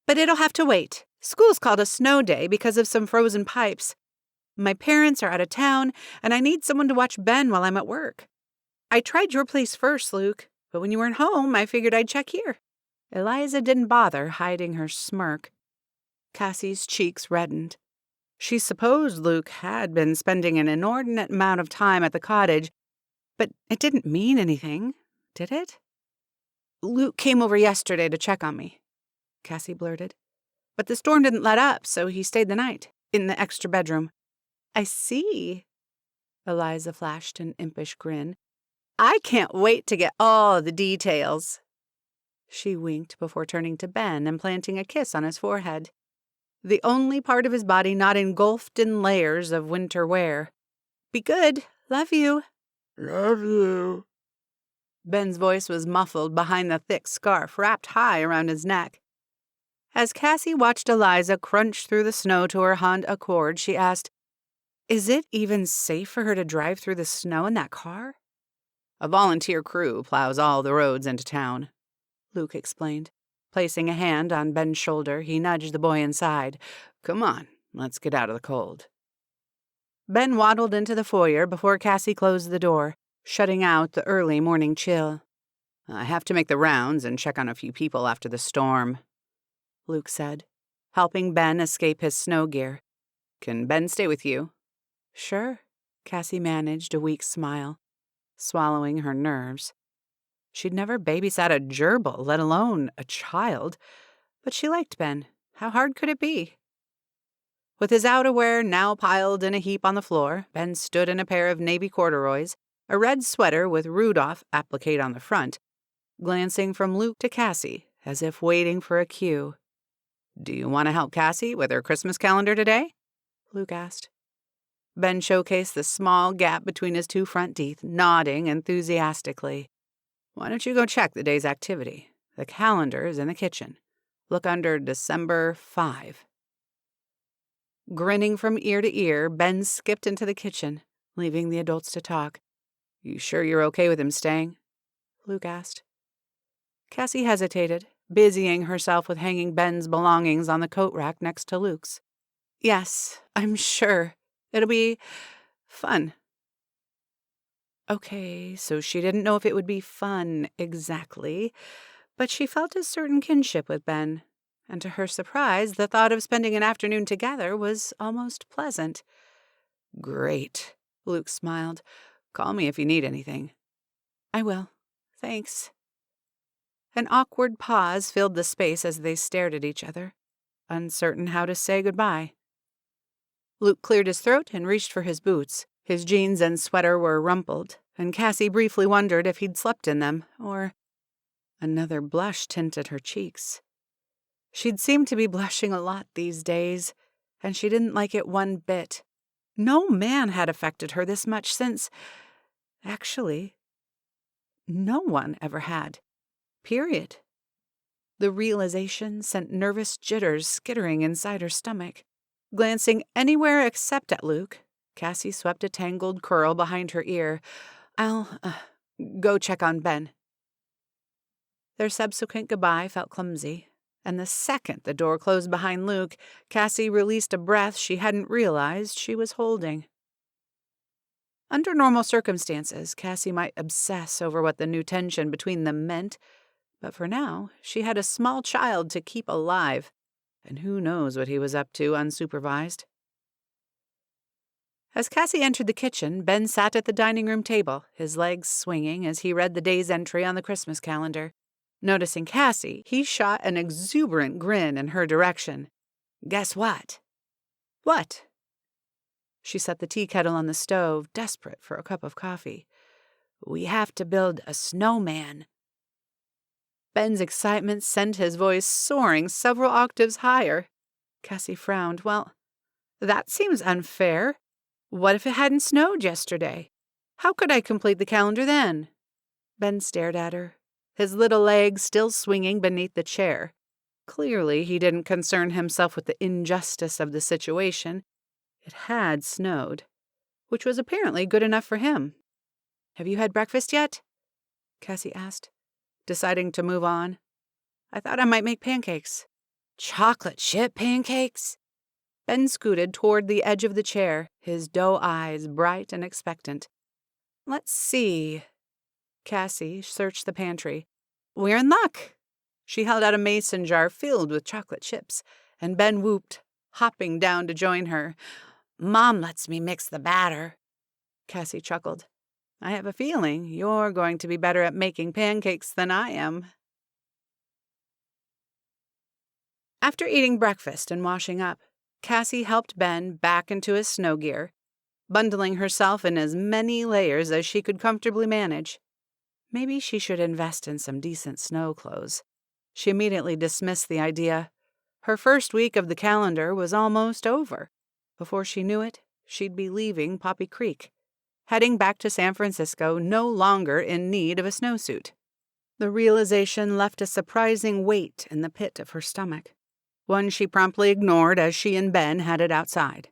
"But it'll have to wait. School's called a snow day because of some frozen pipes. My parents are out of town, and I need someone to watch Ben while I'm at work. I tried your place first, Luke, but when you weren't home, I figured I'd check here." Eliza didn't bother hiding her smirk. Cassie's cheeks reddened. She supposed Luke had been spending an inordinate amount of time at the cottage, but it didn't mean anything, did it? "Luke came over yesterday to check on me," Cassie blurted. "But the storm didn't let up, so he stayed the night, in the extra bedroom." "I see." Eliza flashed an impish grin. "I can't wait to get all the details." She winked before turning to Ben and planting a kiss on his forehead, the only part of his body not engulfed in layers of winter wear. "Be good. Love you." "Love you." Ben's voice was muffled behind the thick scarf wrapped high around his neck. As Cassie watched Eliza crunch through the snow to her Honda Accord, she asked, "Is it even safe for her to drive through the snow in that car?" "A volunteer crew plows all the roads into town," Luke explained. Placing a hand on Ben's shoulder, he nudged the boy inside. "Come on, let's get out of the cold." Ben waddled into the foyer before Cassie closed the door, shutting out the early morning chill. "I have to make the rounds and check on a few people after the storm," Luke said, helping Ben escape his snow gear. "Can Ben stay with you?" "Sure," Cassie managed a weak smile, swallowing her nerves. She'd never babysat a gerbil, let alone a child, but she liked Ben. How hard could it be? With his outerwear now piled in a heap on the floor, Ben stood in a pair of navy corduroys, a red sweater with Rudolph appliqué on the front, glancing from Luke to Cassie as if waiting for a cue. "Do you want to help Cassie with her Christmas calendar today?" Luke asked. Ben showcased the small gap between his two front teeth, nodding enthusiastically. "Why don't you go check the day's activity? The calendar is in the kitchen. Look under December 5. Grinning from ear to ear, Ben skipped into the kitchen, leaving the adults to talk. "You sure you're okay with him staying?" Luke asked. Cassie hesitated, busying herself with hanging Ben's belongings on the coat rack next to Luke's. "Yes, I'm sure. It'll be fun." Okay, so she didn't know if it would be fun exactly, but she felt a certain kinship with Ben, and to her surprise, the thought of spending an afternoon together was almost pleasant. "Great," Luke smiled. "Call me if you need anything." "I will. Thanks." An awkward pause filled the space as they stared at each other, uncertain how to say goodbye. Luke cleared his throat and reached for his boots. His jeans and sweater were rumpled, and Cassie briefly wondered if he'd slept in them, or... Another blush tinted her cheeks. She'd seemed to be blushing a lot these days, and she didn't like it one bit. No man had affected her this much since... Actually, no one ever had. Period. The realization sent nervous jitters skittering inside her stomach. Glancing anywhere except at Luke, Cassie swept a tangled curl behind her ear. I'll go check on Ben. Their subsequent goodbye felt clumsy, and the second the door closed behind Luke, Cassie released a breath she hadn't realized she was holding. Under normal circumstances, Cassie might obsess over what the new tension between them meant, but for now, she had a small child to keep alive, and who knows what he was up to unsupervised. As Cassie entered the kitchen, Ben sat at the dining room table, his legs swinging as he read the day's entry on the Christmas calendar. Noticing Cassie, he shot an exuberant grin in her direction. "Guess what?" "What?" She set the tea kettle on the stove, desperate for a cup of coffee. "We have to build a snowman." Ben's excitement sent his voice soaring several octaves higher. Cassie frowned. "Well, that seems unfair. What if it hadn't snowed yesterday? How could I complete the calendar then?" Ben stared at her, his little legs still swinging beneath the chair. Clearly, he didn't concern himself with the injustice of the situation. It had snowed, which was apparently good enough for him. "Have you had breakfast yet?" Cassie asked, deciding to move on. "I thought I might make pancakes." "Chocolate chip pancakes?" Ben scooted toward the edge of the chair, his doe eyes bright and expectant. "Let's see." Cassie searched the pantry. "We're in luck." She held out a mason jar filled with chocolate chips, and Ben whooped, hopping down to join her. "Mom lets me mix the batter." Cassie chuckled. "I have a feeling you're going to be better at making pancakes than I am." After eating breakfast and washing up, Cassie helped Ben back into his snow gear, bundling herself in as many layers as she could comfortably manage. Maybe she should invest in some decent snow clothes. She immediately dismissed the idea. Her first week of the calendar was almost over. Before she knew it, she'd be leaving Poppy Creek, heading back to San Francisco, no longer in need of a snowsuit. The realization left a surprising weight in the pit of her stomach, one she promptly ignored as she and Ben headed outside.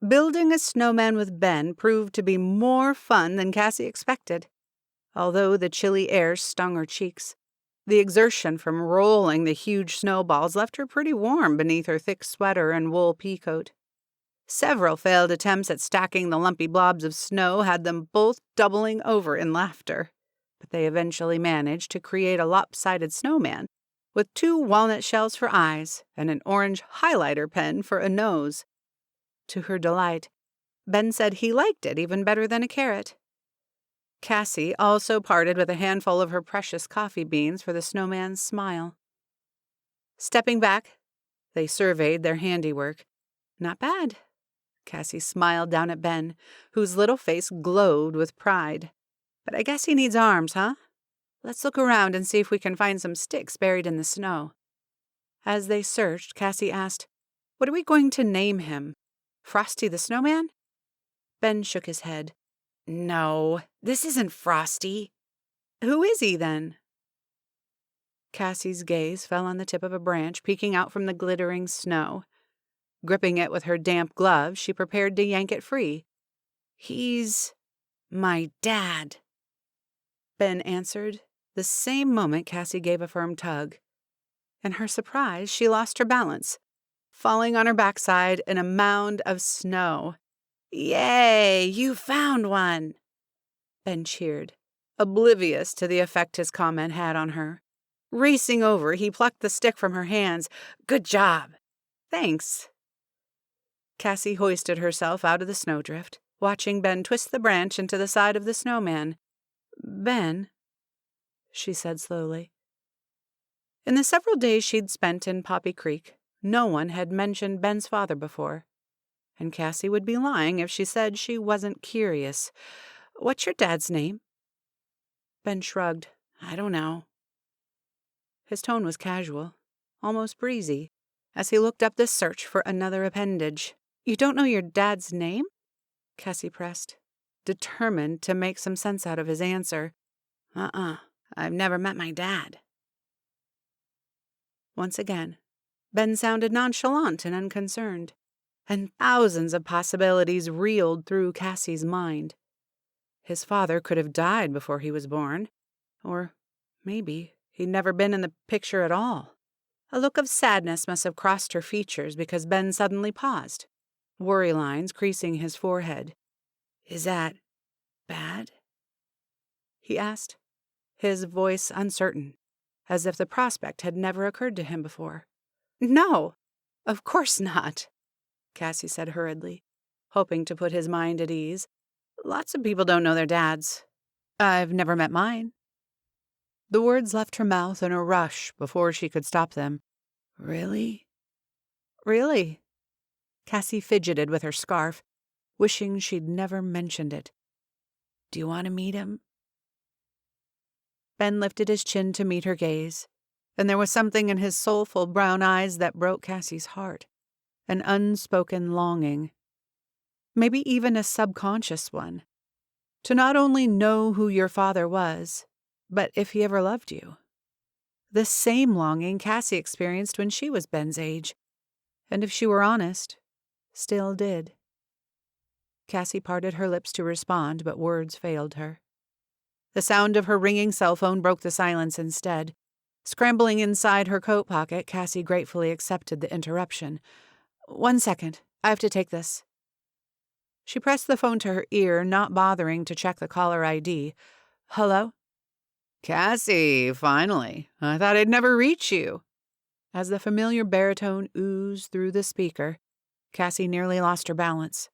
Building a snowman with Ben proved to be more fun than Cassie expected. Although the chilly air stung her cheeks, the exertion from rolling the huge snowballs left her pretty warm beneath her thick sweater and wool peacoat. Several failed attempts at stacking the lumpy blobs of snow had them both doubling over in laughter, but they eventually managed to create a lopsided snowman with 2 walnut shells for eyes and an orange highlighter pen for a nose. To her delight, Ben said he liked it even better than a carrot. Cassie also parted with a handful of her precious coffee beans for the snowman's smile. Stepping back, they surveyed their handiwork. Not bad. Cassie smiled down at Ben, whose little face glowed with pride. But I guess he needs arms, huh? Let's look around and see if we can find some sticks buried in the snow. As they searched, Cassie asked, "What are we going to name him? Frosty the Snowman?" Ben shook his head. "No, this isn't Frosty." "Who is he, then?" Cassie's gaze fell on the tip of a branch peeking out from the glittering snow. Gripping it with her damp glove, she prepared to yank it free. "He's my dad," Ben answered, the same moment Cassie gave a firm tug. In her surprise, she lost her balance, falling on her backside in a mound of snow. "Yay, you found one!" Ben cheered, oblivious to the effect his comment had on her. Racing over, he plucked the stick from her hands. "Good job." "Thanks." Cassie hoisted herself out of the snowdrift, watching Ben twist the branch into the side of the snowman. "Ben," she said slowly, In the several days she'd spent in Poppy Creek, no one had mentioned Ben's father before, and Cassie would be lying if she said she wasn't curious. "What's your dad's name?" Ben shrugged. "I don't know." His tone was casual, almost breezy, as he looked up the search for another appendage. "You don't know your dad's name?" Cassie pressed, determined to make some sense out of his answer. I've never met my dad." Once again, Ben sounded nonchalant and unconcerned, and thousands of possibilities reeled through Cassie's mind. His father could have died before he was born, or maybe he'd never been in the picture at all. A look of sadness must have crossed her features because Ben suddenly paused, worry lines creasing his forehead. "Is that bad?" he asked, his voice uncertain, as if the prospect had never occurred to him before. "No, of course not," Cassie said hurriedly, hoping to put his mind at ease. "Lots of people don't know their dads. I've never met mine." The words left her mouth in a rush before she could stop them. "Really?" "Really." Cassie fidgeted with her scarf, wishing she'd never mentioned it. "Do you want to meet him?" Ben lifted his chin to meet her gaze, and there was something in his soulful brown eyes that broke Cassie's heart, an unspoken longing, maybe even a subconscious one, to not only know who your father was, but if he ever loved you. The same longing Cassie experienced when she was Ben's age, and if she were honest, still did. Cassie parted her lips to respond, but words failed her. The sound of her ringing cell phone broke the silence instead. Scrambling inside her coat pocket, Cassie gratefully accepted the interruption. "1 second, I have to take this." She pressed the phone to her ear, not bothering to check the caller ID. "Hello?" "Cassie, finally. I thought I'd never reach you." As the familiar baritone oozed through the speaker, Cassie nearly lost her balance.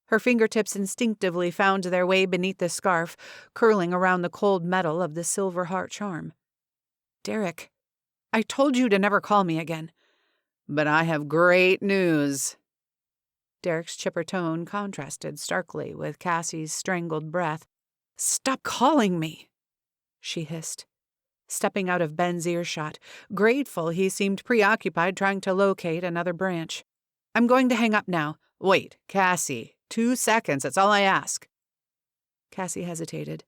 Her fingertips instinctively found their way beneath the scarf, curling around the cold metal of the silver heart charm. "Derek, I told you to never call me again." "But I have great news." Derek's chipper tone contrasted starkly with Cassie's strangled breath. "Stop calling me," she hissed, stepping out of Ben's earshot, grateful he seemed preoccupied trying to locate another branch. "I'm going to hang up now." "Wait, Cassie. 2 seconds, that's all I ask." Cassie hesitated,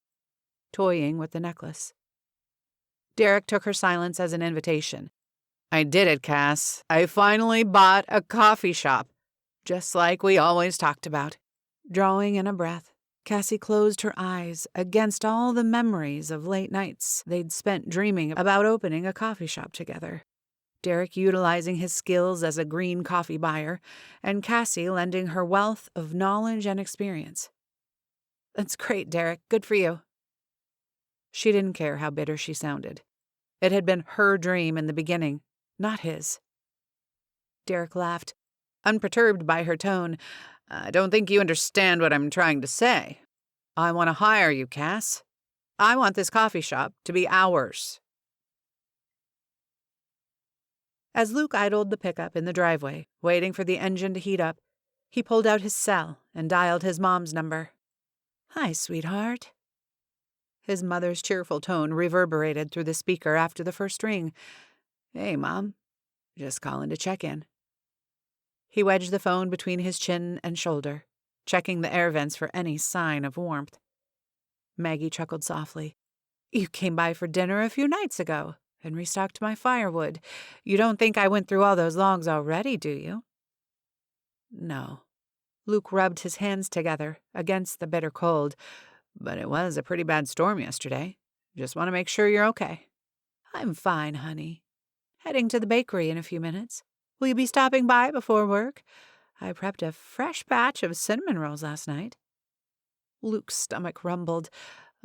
toying with the necklace. Derek took her silence as an invitation. "I did it, Cass. I finally bought a coffee shop, just like we always talked about." Drawing in a breath, Cassie closed her eyes against all the memories of late nights they'd spent dreaming about opening a coffee shop together. Derek utilizing his skills as a green coffee buyer, and Cassie lending her wealth of knowledge and experience. "That's great, Derek. Good for you." She didn't care how bitter she sounded. It had been her dream in the beginning, not his. Derek laughed, unperturbed by her tone. "I don't think you understand what I'm trying to say. I want to hire you, Cass. I want this coffee shop to be ours." As Luke idled the pickup in the driveway, waiting for the engine to heat up, he pulled out his cell and dialed his mom's number. "Hi, sweetheart." His mother's cheerful tone reverberated through the speaker after the first ring. "Hey, Mom. Just calling to check in." He wedged the phone between his chin and shoulder, checking the air vents for any sign of warmth. Maggie chuckled softly. "You came by for dinner a few nights ago and restocked my firewood. You don't think I went through all those logs already, do you?" "No." Luke rubbed his hands together against the bitter cold. "But it was a pretty bad storm yesterday. Just want to make sure you're okay." "I'm fine, honey. Heading to the bakery in a few minutes. Will you be stopping by before work? I prepped a fresh batch of cinnamon rolls last night." Luke's stomach rumbled.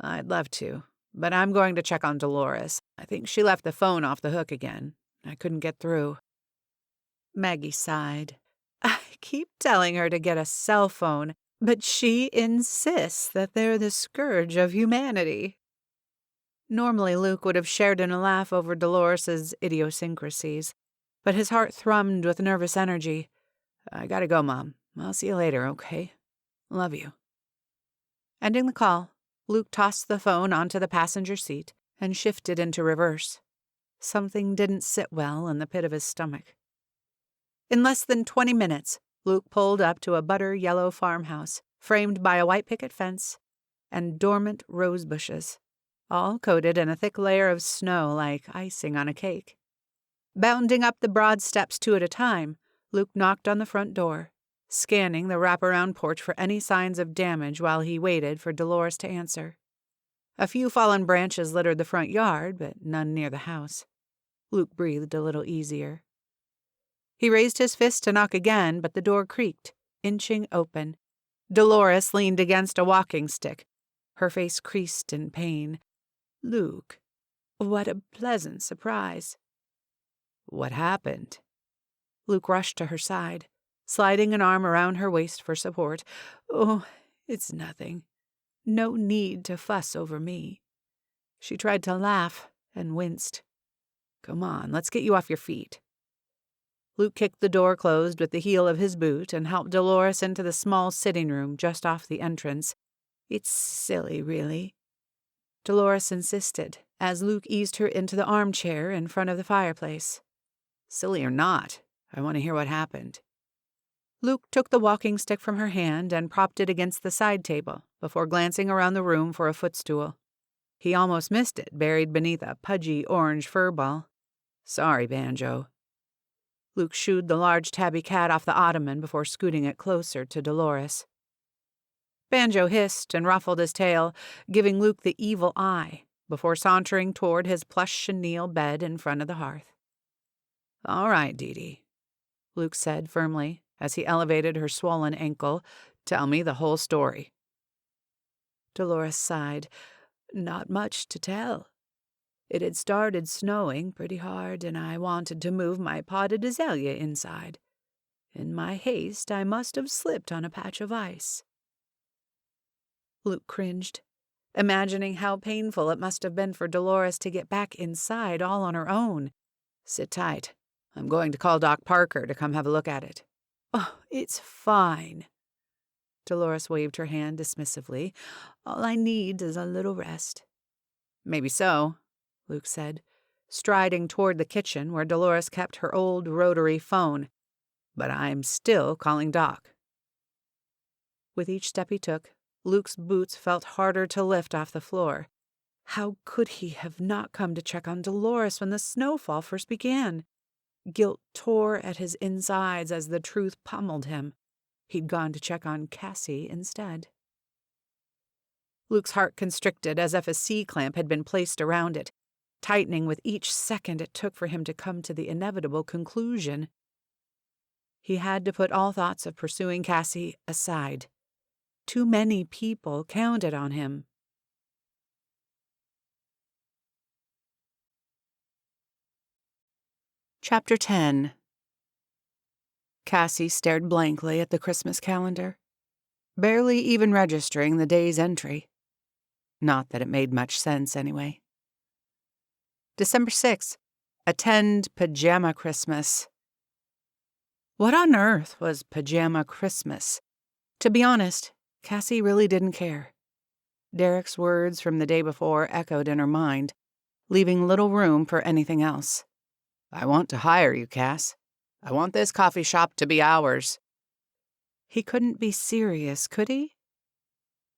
"I'd love to, but I'm going to check on Dolores. I think she left the phone off the hook again. I couldn't get through." Maggie sighed. "I keep telling her to get a cell phone, but she insists that they're the scourge of humanity." Normally, Luke would have shared in a laugh over Dolores's idiosyncrasies, but his heart thrummed with nervous energy. I gotta go, Mom. I'll see you later, okay? Love you. Ending the call, Luke tossed the phone onto the passenger seat and shifted into reverse. Something didn't sit well in the pit of his stomach. In less than 20 minutes, Luke pulled up to a butter-yellow farmhouse, framed by a white picket fence and dormant rose bushes, all coated in a thick layer of snow like icing on a cake. Bounding up the broad steps 2 at a time, Luke knocked on the front door, scanning the wraparound porch for any signs of damage while he waited for Dolores to answer. A few fallen branches littered the front yard, but none near the house. Luke breathed a little easier. He raised his fist to knock again, but the door creaked, inching open. Dolores leaned against a walking stick, her face creased in pain. Luke, what a pleasant surprise. What happened? Luke rushed to her side, sliding an arm around her waist for support. Oh, it's nothing. No need to fuss over me. She tried to laugh and winced. Come on, let's get you off your feet. Luke kicked the door closed with the heel of his boot and helped Dolores into the small sitting room just off the entrance. It's silly, really. Dolores insisted, as Luke eased her into the armchair in front of the fireplace. Silly or not, I want to hear what happened. Luke took the walking stick from her hand and propped it against the side table before glancing around the room for a footstool. He almost missed it, buried beneath a pudgy orange fur ball. Sorry, Banjo. Luke shooed the large tabby cat off the ottoman before scooting it closer to Dolores. Banjo hissed and ruffled his tail, giving Luke the evil eye, before sauntering toward his plush chenille bed in front of the hearth. All right, Dee, Luke said firmly as he elevated her swollen ankle. Tell me the whole story. Dolores sighed. Not much to tell. It had started snowing pretty hard, and I wanted to move my potted azalea inside. In my haste, I must have slipped on a patch of ice. Luke cringed, imagining how painful it must have been for Dolores to get back inside all on her own. Sit tight. I'm going to call Doc Parker to come have a look at it. Oh, it's fine. Dolores waved her hand dismissively. All I need is a little rest. Maybe so, Luke said, striding toward the kitchen where Dolores kept her old rotary phone. But I'm still calling Doc. With each step he took, Luke's boots felt harder to lift off the floor. How could he have not come to check on Dolores when the snowfall first began? Guilt tore at his insides as the truth pummeled him. He'd gone to check on Cassie instead. Luke's heart constricted as if a C-clamp had been placed around it, tightening with each second it took for him to come to the inevitable conclusion. He had to put all thoughts of pursuing Cassie aside. Too many people counted on him. Chapter 10. Cassie stared blankly at the Christmas calendar, barely even registering the day's entry. Not that it made much sense, anyway. December 6th. Attend Pajama Christmas. What on earth was Pajama Christmas? To be honest, Cassie really didn't care. Derek's words from the day before echoed in her mind, leaving little room for anything else. I want to hire you, Cass. I want this coffee shop to be ours. He couldn't be serious, could he?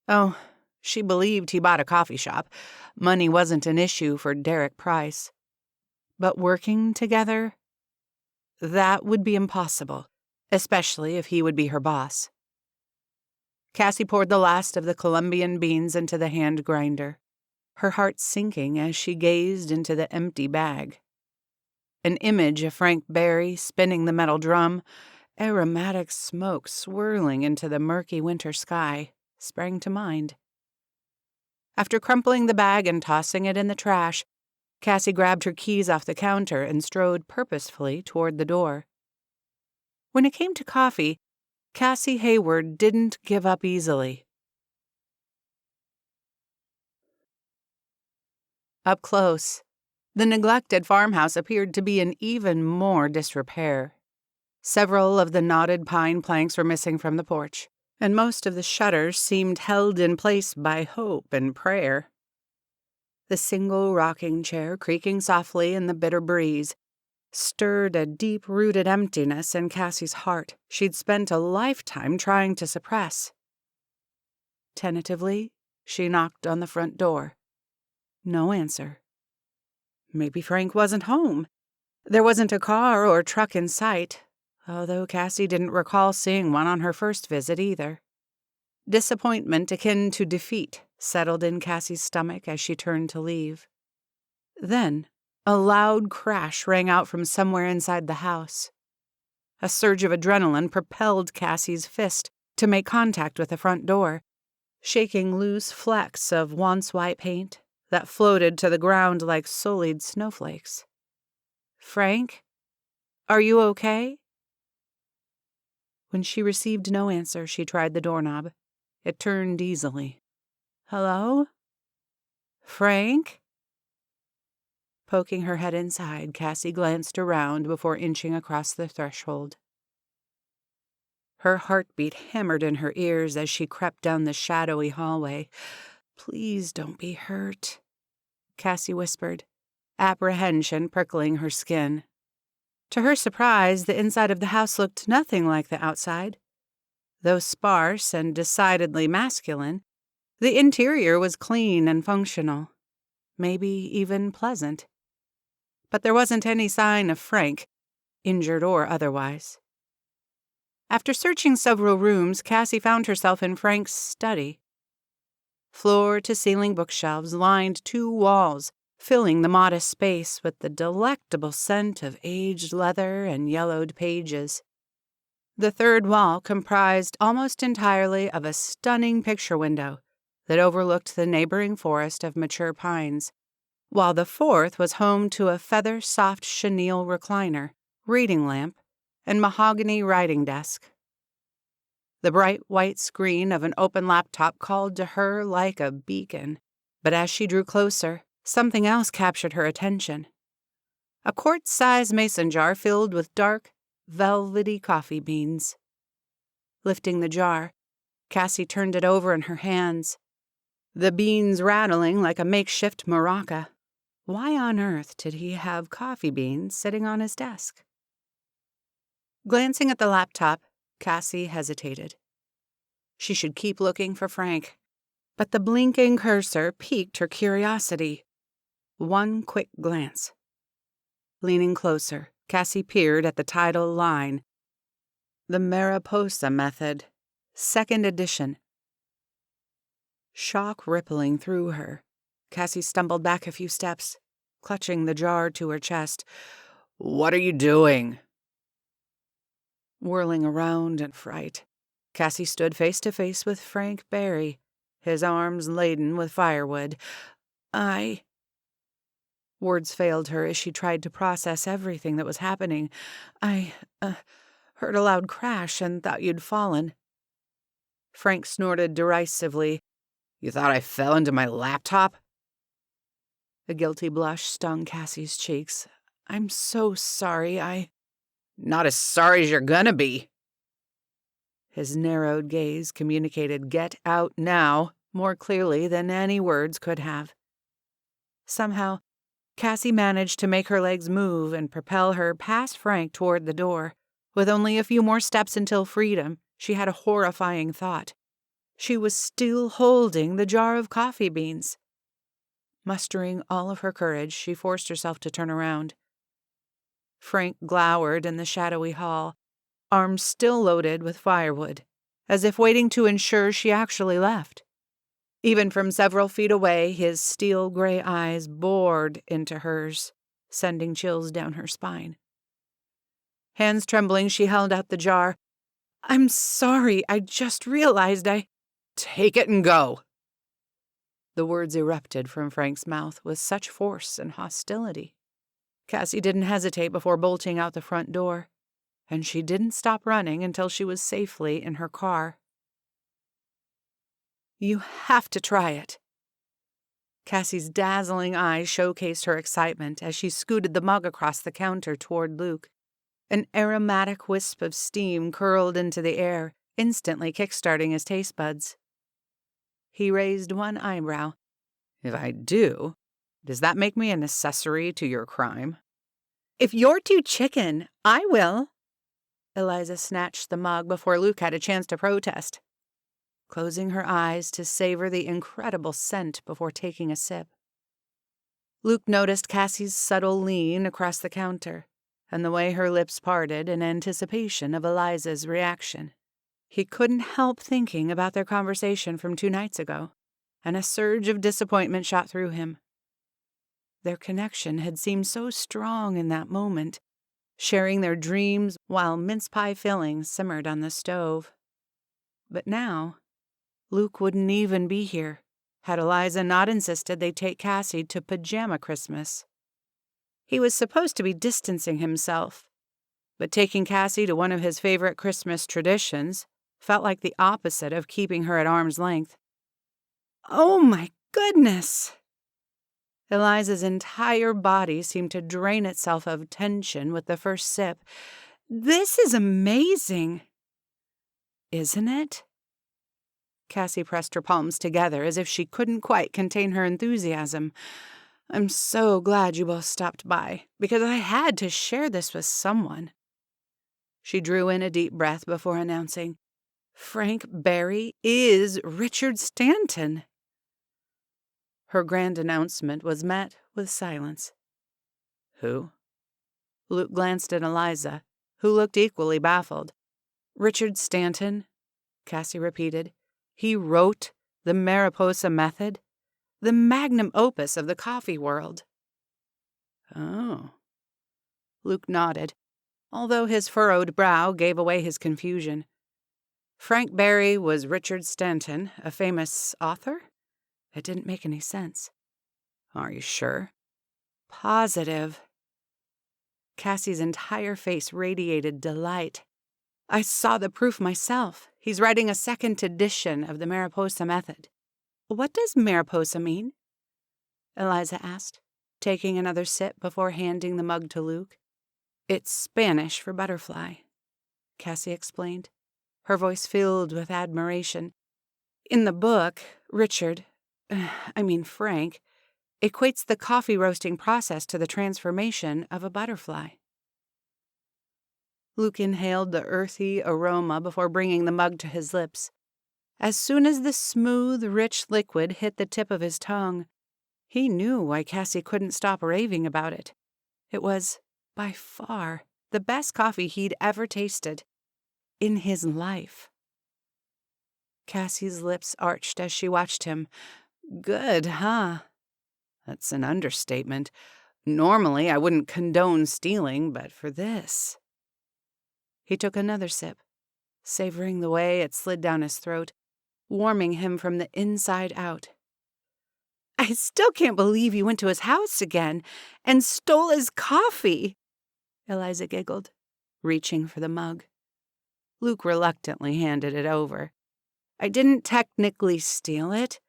Oh, she believed he bought a coffee shop. Money wasn't an issue for Derek Price. But working together? That would be impossible, especially if he would be her boss. Cassie poured the last of the Colombian beans into the hand grinder, her heart sinking as she gazed into the empty bag. An image of Frank Barry spinning the metal drum, aromatic smoke swirling into the murky winter sky, sprang to mind. After crumpling the bag and tossing it in the trash, Cassie grabbed her keys off the counter and strode purposefully toward the door. When it came to coffee, Cassie Hayward didn't give up easily. Up close, the neglected farmhouse appeared to be in even more disrepair. Several of the knotted pine planks were missing from the porch, and most of the shutters seemed held in place by hope and prayer. The single rocking chair, creaking softly in the bitter breeze, stirred a deep-rooted emptiness in Cassie's heart she'd spent a lifetime trying to suppress. Tentatively, she knocked on the front door. No answer. Maybe Frank wasn't home. There wasn't a car or truck in sight, although Cassie didn't recall seeing one on her first visit either. Disappointment akin to defeat settled in Cassie's stomach as she turned to leave. Then, a loud crash rang out from somewhere inside the house. A surge of adrenaline propelled Cassie's fist to make contact with the front door, shaking loose flecks of once white paint that floated to the ground like sullied snowflakes. "Frank? Are you okay?" When she received no answer, she tried the doorknob. It turned easily. "Hello? Frank?" Poking her head inside, Cassie glanced around before inching across the threshold. Her heartbeat hammered in her ears as she crept down the shadowy hallway. "Please don't be hurt," Cassie whispered, apprehension prickling her skin. To her surprise, the inside of the house looked nothing like the outside. Though sparse and decidedly masculine, the interior was clean and functional, maybe even pleasant. But there wasn't any sign of Frank, injured or otherwise. After searching several rooms, Cassie found herself in Frank's study. Floor-to-ceiling bookshelves lined 2 walls, filling the modest space with the delectable scent of aged leather and yellowed pages. The third wall comprised almost entirely of a stunning picture window that overlooked the neighboring forest of mature pines, while the fourth was home to a feather-soft chenille recliner, reading lamp, and mahogany writing desk. The bright white screen of an open laptop called to her like a beacon, but as she drew closer, something else captured her attention. A quart-size mason jar filled with dark, velvety coffee beans. Lifting the jar, Cassie turned it over in her hands, the beans rattling like a makeshift maraca. Why on earth did he have coffee beans sitting on his desk? Glancing at the laptop, Cassie hesitated. She should keep looking for Frank, but the blinking cursor piqued her curiosity. One quick glance. Leaning closer, Cassie peered at the title line. "The Mariposa Method, 2nd edition." Shock rippling through her, Cassie stumbled back a few steps, clutching the jar to her chest. "What are you doing?" Whirling around in fright, Cassie stood face to face with Frank Barry, his arms laden with firewood. Words failed her as she tried to process everything that was happening. I heard a loud crash and thought you'd fallen." Frank snorted derisively. "You thought I fell into my laptop?" A guilty blush stung Cassie's cheeks. "I'm so sorry, Not as sorry as you're gonna be." His narrowed gaze communicated "get out now" more clearly than any words could have. Somehow, Cassie managed to make her legs move and propel her past Frank toward the door. With only a few more steps until freedom, she had a horrifying thought. She was still holding the jar of coffee beans. Mustering all of her courage, she forced herself to turn around. Frank glowered in the shadowy hall, arms still loaded with firewood, as if waiting to ensure she actually left. Even from several feet away, his steel-gray eyes bored into hers, sending chills down her spine. Hands trembling, she held out the jar. "I'm sorry, I just realized Take it and go." The words erupted from Frank's mouth with such force and hostility. Cassie didn't hesitate before bolting out the front door, and she didn't stop running until she was safely in her car. "You have to try it." Cassie's dazzling eyes showcased her excitement as she scooted the mug across the counter toward Luke. An aromatic wisp of steam curled into the air, instantly kickstarting his taste buds. He raised one eyebrow. "If I do, does that make me an accessory to your crime?" If you're too chicken, I will. Eliza snatched the mug before Luke had a chance to protest, closing her eyes to savor the incredible scent before taking a sip. Luke noticed Cassie's subtle lean across the counter and the way her lips parted in anticipation of Eliza's reaction. He couldn't help thinking about their conversation from 2 nights ago, and a surge of disappointment shot through him. Their connection had seemed so strong in that moment, sharing their dreams while mince pie fillings simmered on the stove. But now, Luke wouldn't even be here had Eliza not insisted they take Cassie to pajama Christmas. He was supposed to be distancing himself, but taking Cassie to one of his favorite Christmas traditions felt like the opposite of keeping her at arm's length. Oh my goodness! Eliza's entire body seemed to drain itself of tension with the first sip. This is amazing. Isn't it? Cassie pressed her palms together as if she couldn't quite contain her enthusiasm. I'm so glad you both stopped by, because I had to share this with someone. She drew in a deep breath before announcing, Frank Barry is Richard Stanton. Her grand announcement was met with silence. Who? Luke glanced at Eliza, who looked equally baffled. Richard Stanton, Cassie repeated. He wrote the Mariposa Method, the magnum opus of the coffee world. Oh. Luke nodded, although his furrowed brow gave away his confusion. Frank Barry was Richard Stanton, a famous author? It didn't make any sense. Are you sure? Positive. Cassie's entire face radiated delight. I saw the proof myself. He's writing a second edition of the Mariposa Method. What does Mariposa mean? Eliza asked, taking another sip before handing the mug to Luke. It's Spanish for butterfly, Cassie explained, her voice filled with admiration. In the book, Frank, equates the coffee roasting process to the transformation of a butterfly. Luke inhaled the earthy aroma before bringing the mug to his lips. As soon as the smooth, rich liquid hit the tip of his tongue, he knew why Cassie couldn't stop raving about it. It was, by far, the best coffee he'd ever tasted in his life. Cassie's lips arched as she watched him. Good, huh? That's an understatement. Normally, I wouldn't condone stealing, but for this... He took another sip, savoring the way it slid down his throat, warming him from the inside out. I still can't believe you went to his house again and stole his coffee, Eliza giggled, reaching for the mug. Luke reluctantly handed it over. I didn't technically steal it.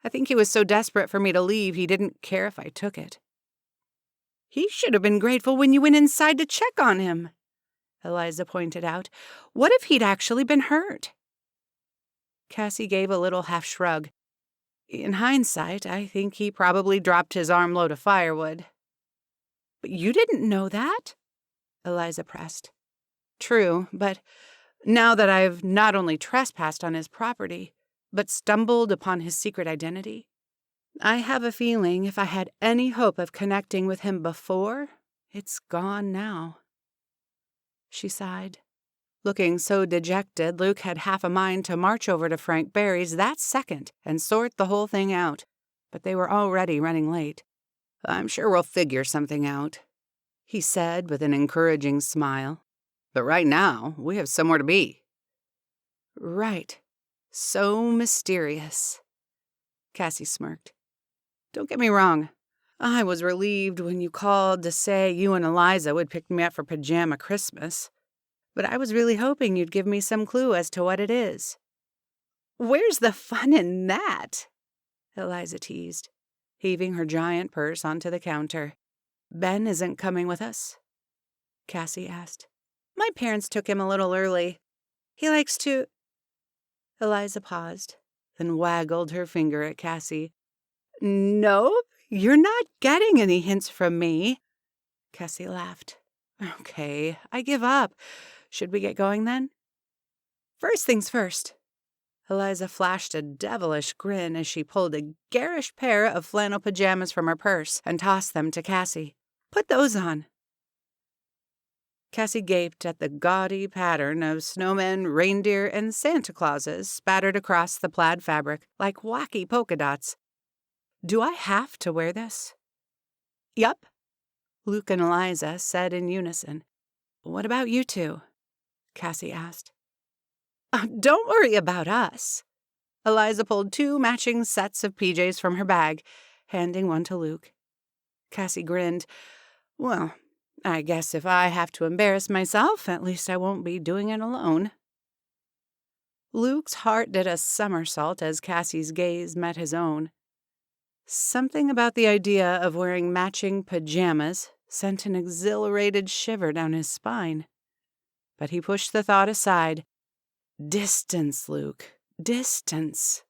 I think he was so desperate for me to leave he didn't care if I took it. He should have been grateful when you went inside to check on him, Eliza pointed out. What if he'd actually been hurt? Cassie gave a little half shrug. In hindsight, I think he probably dropped his armload of firewood. But you didn't know that? Eliza pressed. True, but now that I've not only trespassed on his property, but stumbled upon his secret identity, I have a feeling if I had any hope of connecting with him before, it's gone now. She sighed. Looking so dejected, Luke had half a mind to march over to Frank Barry's that second and sort the whole thing out, but they were already running late. I'm sure we'll figure something out, he said with an encouraging smile. But right now, we have somewhere to be. Right. So mysterious. Cassie smirked. Don't get me wrong. I was relieved when you called to say you and Eliza would pick me up for pajama Christmas, but I was really hoping you'd give me some clue as to what it is. Where's the fun in that? Eliza teased. heaving her giant purse onto the counter. "Ben isn't coming with us?" Cassie asked. "My parents took him a little early. He likes to—" Eliza paused, then waggled her finger at Cassie. "Nope, you're not getting any hints from me." Cassie laughed. "Okay, I give up. Should we get going then?" "First things first." Eliza flashed a devilish grin as she pulled a garish pair of flannel pajamas from her purse and tossed them to Cassie. "Put those on." Cassie gaped at the gaudy pattern of snowmen, reindeer, and Santa Clauses spattered across the plaid fabric like wacky polka dots. "Do I have to wear this?" "Yup," Luke and Eliza said in unison. "What about you two?" Cassie asked. "Don't worry about us." Eliza pulled 2 matching sets of PJs from her bag, handing one to Luke. Cassie grinned. "Well, I guess if I have to embarrass myself, at least I won't be doing it alone." Luke's heart did a somersault as Cassie's gaze met his own. Something about the idea of wearing matching pajamas sent an exhilarated shiver down his spine. But he pushed the thought aside. Distance, Luke, distance.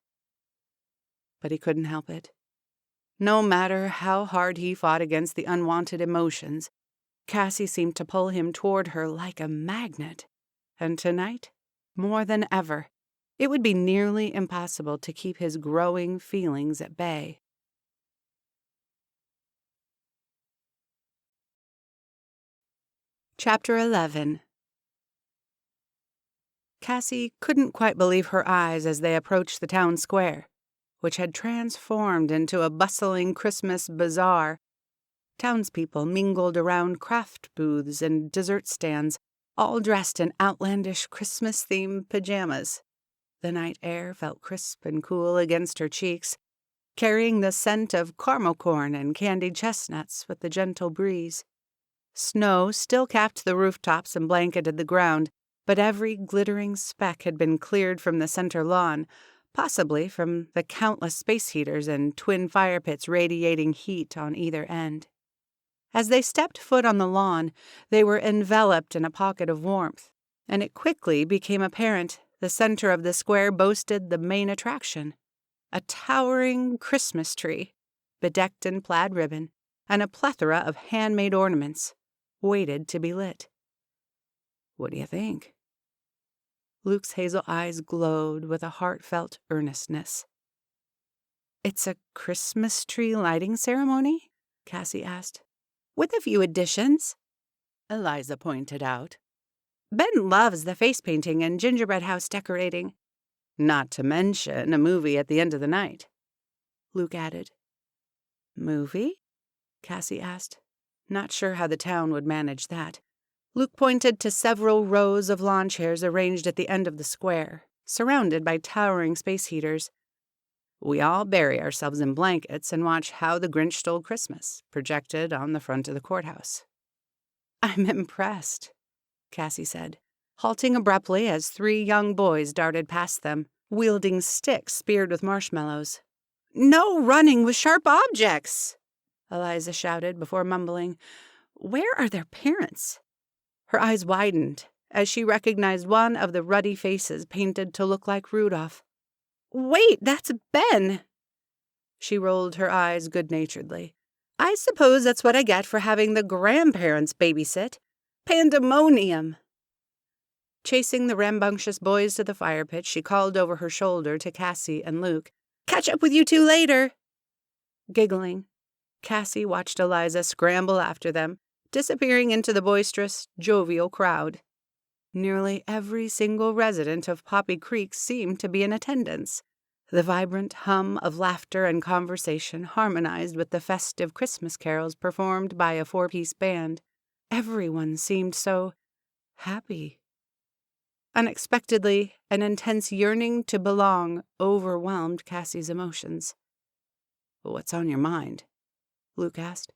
But he couldn't help it. No matter how hard he fought against the unwanted emotions, Cassie seemed to pull him toward her like a magnet. And tonight, more than ever, it would be nearly impossible to keep his growing feelings at bay. Chapter 11. Cassie couldn't quite believe her eyes as they approached the town square, which had transformed into a bustling Christmas bazaar. Townspeople mingled around craft booths and dessert stands, all dressed in outlandish Christmas-themed pajamas. The night air felt crisp and cool against her cheeks, carrying the scent of caramel corn and candied chestnuts with the gentle breeze. Snow still capped the rooftops and blanketed the ground, but every glittering speck had been cleared from the center lawn, possibly from the countless space heaters and twin fire pits radiating heat on either end. As they stepped foot on the lawn, they were enveloped in a pocket of warmth, and it quickly became apparent the center of the square boasted the main attraction, a towering Christmas tree, bedecked in plaid ribbon, and a plethora of handmade ornaments, waited to be lit. "What do you think?" Luke's hazel eyes glowed with a heartfelt earnestness. "It's a Christmas tree lighting ceremony?" Cassie asked. "With a few additions," Eliza pointed out. "Ben loves the face painting and gingerbread house decorating." "Not to mention a movie at the end of the night," Luke added. "Movie?" Cassie asked, not sure how the town would manage that. Luke pointed to several rows of lawn chairs arranged at the end of the square, surrounded by towering space heaters. "We all bury ourselves in blankets and watch How the Grinch Stole Christmas, projected on the front of the courthouse." "I'm impressed," Cassie said, halting abruptly as 3 young boys darted past them, wielding sticks speared with marshmallows. "No running with sharp objects," Eliza shouted before mumbling, "Where are their parents?" Her eyes widened as she recognized one of the ruddy faces painted to look like Rudolph. "Wait, that's Ben." She rolled her eyes good-naturedly. "I suppose that's what I get for having the grandparents babysit. Pandemonium." Chasing the rambunctious boys to the fire pit, she called over her shoulder to Cassie and Luke, "Catch up with you two later." Giggling, Cassie watched Eliza scramble after them, disappearing into the boisterous, jovial crowd. Nearly every single resident of Poppy Creek seemed to be in attendance. The vibrant hum of laughter and conversation harmonized with the festive Christmas carols performed by a 4-piece band. Everyone seemed so happy. Unexpectedly, an intense yearning to belong overwhelmed Cassie's emotions. "What's on your mind?" Luke asked.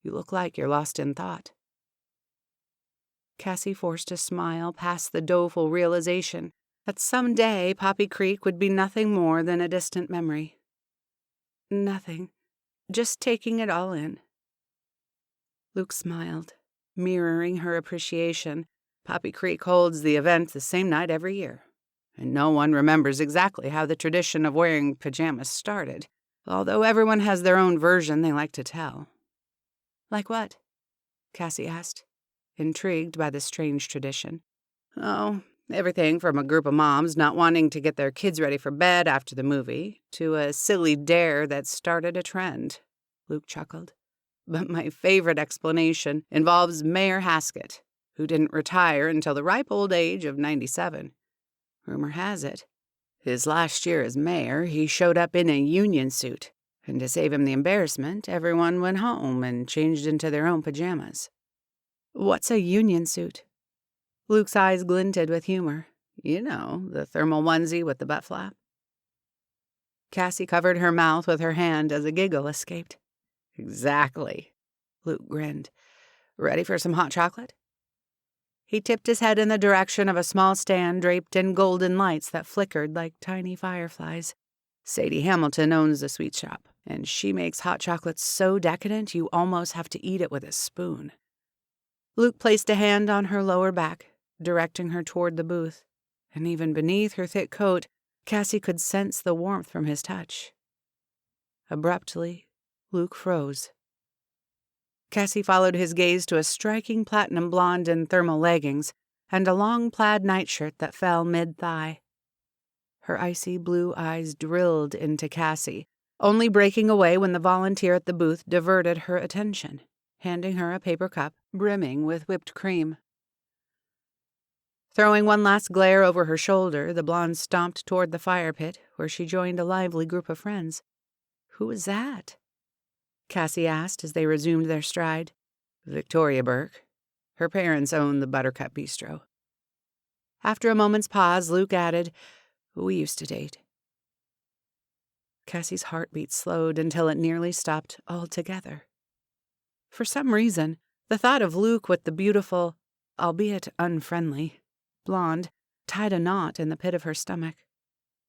"You look like you're lost in thought." Cassie forced a smile past the doleful realization that someday Poppy Creek would be nothing more than a distant memory. "Nothing. just taking it all in. Luke smiled, mirroring her appreciation. Poppy Creek holds the event the same night every year, and no one remembers exactly how the tradition of wearing pajamas started, although everyone has their own version they like to tell. Like what? Cassie asked, intrigued by the strange tradition. Oh, everything from a group of moms not wanting to get their kids ready for bed after the movie to a silly dare that started a trend, Luke chuckled. But my favorite explanation involves Mayor Haskett, who didn't retire until the ripe old age of 97. Rumor has it, his last year as mayor, he showed up in a union suit, and to save him the embarrassment, everyone went home and changed into their own pajamas. What's a union suit? Luke's eyes glinted with humor. You know, the thermal onesie with the butt flap. Cassie covered her mouth with her hand as a giggle escaped. Exactly. Luke grinned. Ready for some hot chocolate? He tipped his head in the direction of a small stand draped in golden lights that flickered like tiny fireflies. Sadie Hamilton owns the sweet shop, and she makes hot chocolate so decadent you almost have to eat it with a spoon. Luke placed a hand on her lower back, directing her toward the booth, and even beneath her thick coat, Cassie could sense the warmth from his touch. Abruptly, Luke froze. Cassie followed his gaze to a striking platinum blonde in thermal leggings and a long plaid nightshirt that fell mid-thigh. Her icy blue eyes drilled into Cassie, only breaking away when the volunteer at the booth diverted her attention, handing her a paper cup brimming with whipped cream. Throwing one last glare over her shoulder, the blonde stomped toward the fire pit, where she joined a lively group of friends. Who was that? Cassie asked as they resumed their stride. Victoria Burke. Her parents own the Buttercup Bistro. After a moment's pause, Luke added, We used to date. Cassie's heartbeat slowed until it nearly stopped altogether. For some reason, the thought of Luke with the beautiful, albeit unfriendly, blonde tied a knot in the pit of her stomach.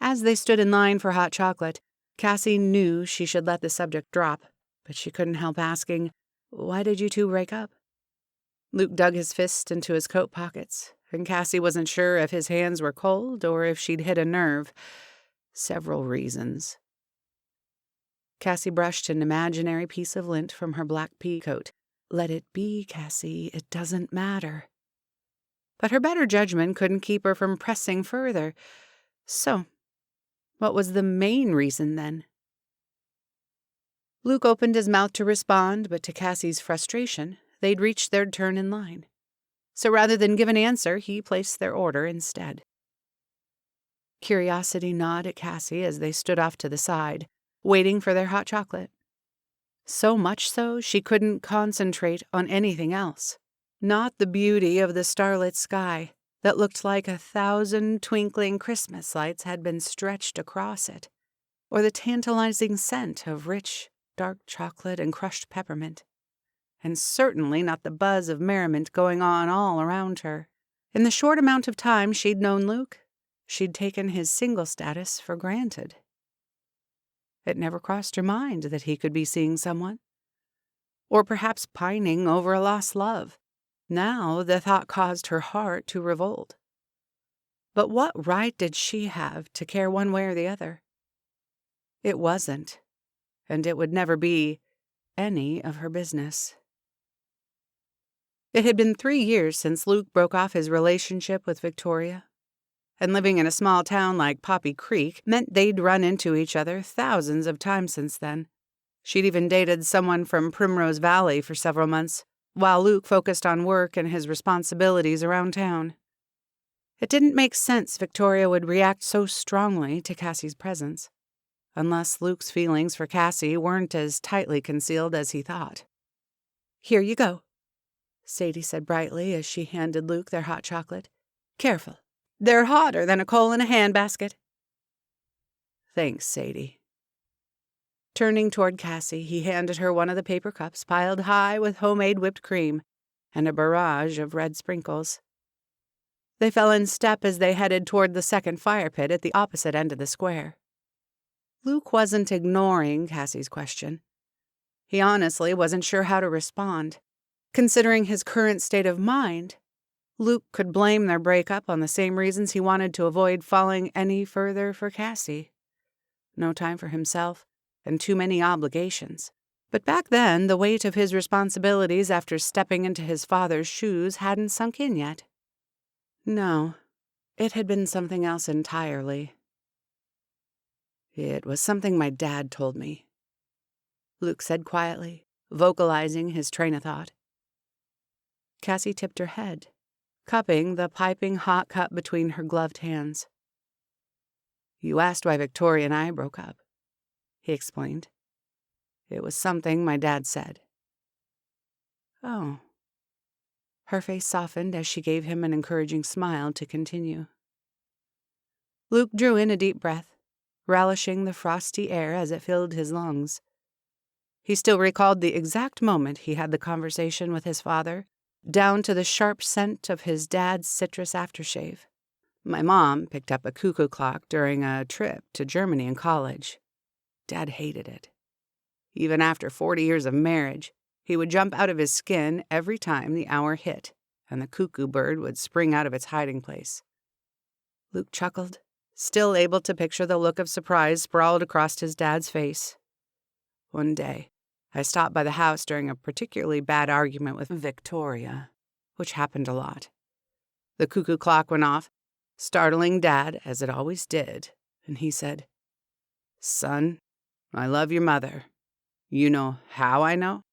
As they stood in line for hot chocolate, Cassie knew she should let the subject drop, but she couldn't help asking, Why did you two break up? Luke dug his fist into his coat pockets, and Cassie wasn't sure if his hands were cold or if she'd hit a nerve. Several reasons. Cassie brushed an imaginary piece of lint from her black pea coat. Let it be, Cassie, it doesn't matter. But her better judgment couldn't keep her from pressing further. So, what was the main reason then? Luke opened his mouth to respond, but to Cassie's frustration, they'd reached their turn in line. So rather than give an answer, he placed their order instead. Curiosity gnawed at Cassie as they stood off to the side, waiting for their hot chocolate. So much so, she couldn't concentrate on anything else. Not the beauty of the starlit sky that looked like 1,000 twinkling Christmas lights had been stretched across it, or the tantalizing scent of rich, dark chocolate and crushed peppermint, and certainly not the buzz of merriment going on all around her. In the short amount of time she'd known Luke, she'd taken his single status for granted. It never crossed her mind that he could be seeing someone, or perhaps pining over a lost love. Now the thought caused her heart to revolt. But what right did she have to care one way or the other? It wasn't, and it would never be, any of her business. It had been 3 years since Luke broke off his relationship with Victoria, and living in a small town like Poppy Creek meant they'd run into each other thousands of times since then. She'd even dated someone from Primrose Valley for several months, while Luke focused on work and his responsibilities around town. It didn't make sense Victoria would react so strongly to Cassie's presence, unless Luke's feelings for Cassie weren't as tightly concealed as he thought. Here you go, Sadie said brightly as she handed Luke their hot chocolate. Careful. They're hotter than a coal in a handbasket. Thanks, Sadie. Turning toward Cassie, he handed her one of the paper cups piled high with homemade whipped cream and a barrage of red sprinkles. They fell in step as they headed toward the second fire pit at the opposite end of the square. Luke wasn't ignoring Cassie's question. He honestly wasn't sure how to respond. Considering his current state of mind, Luke could blame their breakup on the same reasons he wanted to avoid falling any further for Cassie. No time for himself, and too many obligations. But back then, the weight of his responsibilities after stepping into his father's shoes hadn't sunk in yet. No, it had been something else entirely. It was something my dad told me, Luke said quietly, vocalizing his train of thought. Cassie tipped her head, cupping the piping hot cup between her gloved hands. You asked why Victoria and I broke up, he explained. It was something my dad said. Oh. Her face softened as she gave him an encouraging smile to continue. Luke drew in a deep breath, relishing the frosty air as it filled his lungs. He still recalled the exact moment he had the conversation with his father, down to the sharp scent of his dad's citrus aftershave. My mom picked up a cuckoo clock during a trip to Germany in college. Dad hated it. Even after 40 years of marriage, he would jump out of his skin every time the hour hit, and the cuckoo bird would spring out of its hiding place. Luke chuckled, still able to picture the look of surprise sprawled across his dad's face. One day, I stopped by the house during a particularly bad argument with Victoria, which happened a lot. The cuckoo clock went off, startling Dad, as it always did, and he said, "Son, I love your mother. You know how I know?"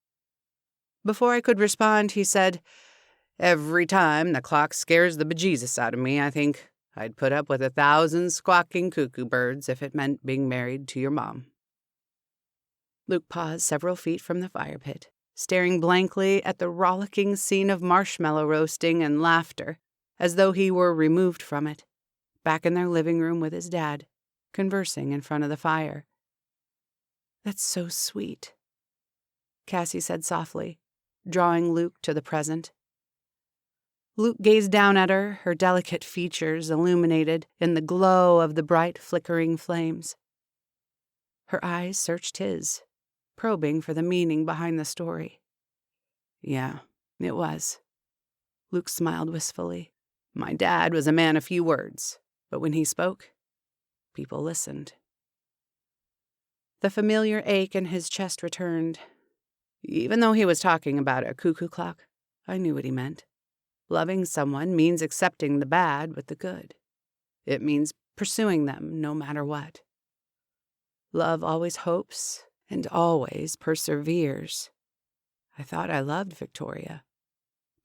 Before I could respond, he said, "Every time the clock scares the bejesus out of me, I think I'd put up with 1,000 squawking cuckoo birds if it meant being married to your mom." Luke paused several feet from the fire pit, staring blankly at the rollicking scene of marshmallow roasting and laughter, as though he were removed from it, back in their living room with his dad, conversing in front of the fire. "That's so sweet," Cassie said softly, drawing Luke to the present. Luke gazed down at her, her delicate features illuminated in the glow of the bright, flickering flames. Her eyes searched his, probing for the meaning behind the story. "Yeah, it was." Luke smiled wistfully. "My dad was a man of few words, but when he spoke, people listened." The familiar ache in his chest returned. Even though he was talking about a cuckoo clock, I knew what he meant. Loving someone means accepting the bad with the good. It means pursuing them no matter what. Love always hopes and always perseveres. I thought I loved Victoria,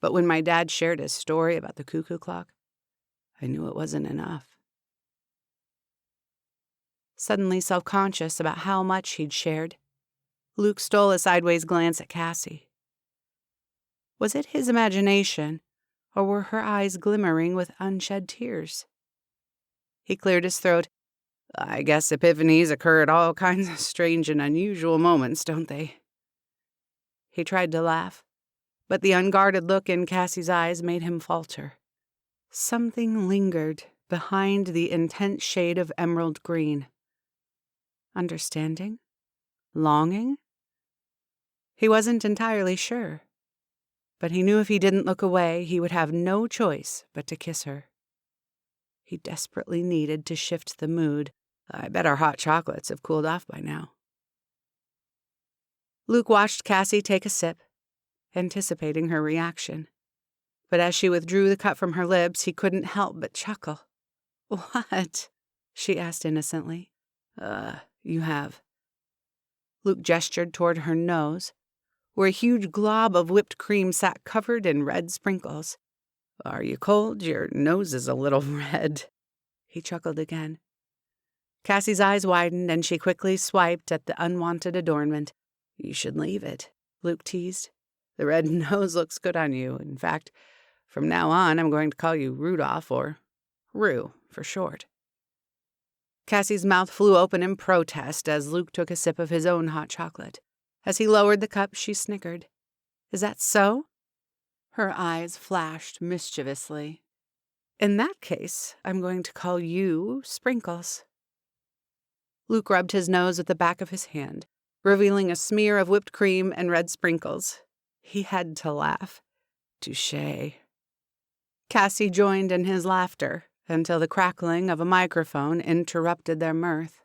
but when my dad shared his story about the cuckoo clock, I knew it wasn't enough. Suddenly self-conscious about how much he'd shared, Luke stole a sideways glance at Cassie. Was it his imagination, or were her eyes glimmering with unshed tears? He cleared his throat. "I guess epiphanies occur at all kinds of strange and unusual moments, don't they?" He tried to laugh, but the unguarded look in Cassie's eyes made him falter. Something lingered behind the intense shade of emerald green. Understanding? Longing? He wasn't entirely sure, but he knew if he didn't look away, he would have no choice but to kiss her. He desperately needed to shift the mood. I bet our hot chocolates have cooled off by now. Luke watched Cassie take a sip, anticipating her reaction. But as she withdrew the cup from her lips, he couldn't help but chuckle. "What?" she asked innocently. You have." Luke gestured toward her nose, where a huge glob of whipped cream sat covered in red sprinkles. "Are you cold? Your nose is a little red." He chuckled again. Cassie's eyes widened, and she quickly swiped at the unwanted adornment. "You should leave it," Luke teased. "The red nose looks good on you. In fact, from now on, I'm going to call you Rudolph, or Rue for short." Cassie's mouth flew open in protest as Luke took a sip of his own hot chocolate. As he lowered the cup, she snickered. "Is that so?" Her eyes flashed mischievously. "In that case, I'm going to call you Sprinkles." Luke rubbed his nose with the back of his hand, revealing a smear of whipped cream and red sprinkles. He had to laugh. Touché. Cassie joined in his laughter until the crackling of a microphone interrupted their mirth.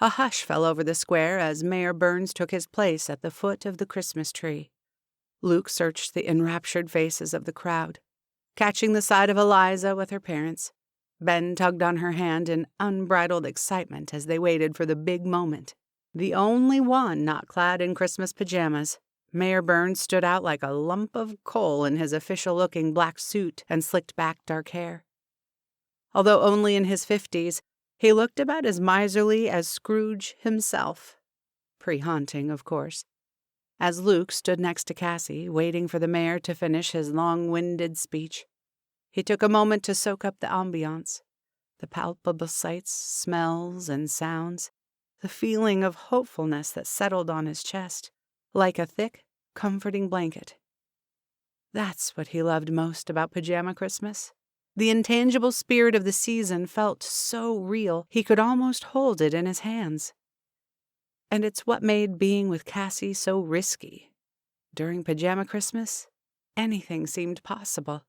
A hush fell over the square as Mayor Burns took his place at the foot of the Christmas tree. Luke searched the enraptured faces of the crowd, catching the sight of Eliza with her parents. Ben tugged on her hand in unbridled excitement as they waited for the big moment. The only one not clad in Christmas pajamas, Mayor Burns stood out like a lump of coal in his official-looking black suit and slicked-back dark hair. Although only in his 50s, he looked about as miserly as Scrooge himself. Pre-haunting, of course. As Luke stood next to Cassie, waiting for the mayor to finish his long-winded speech, he took a moment to soak up the ambiance, the palpable sights, smells, and sounds, the feeling of hopefulness that settled on his chest, like a thick, comforting blanket. That's what he loved most about Pajama Christmas. The intangible spirit of the season felt so real he could almost hold it in his hands. And it's what made being with Cassie so risky. During Pajama Christmas, anything seemed possible.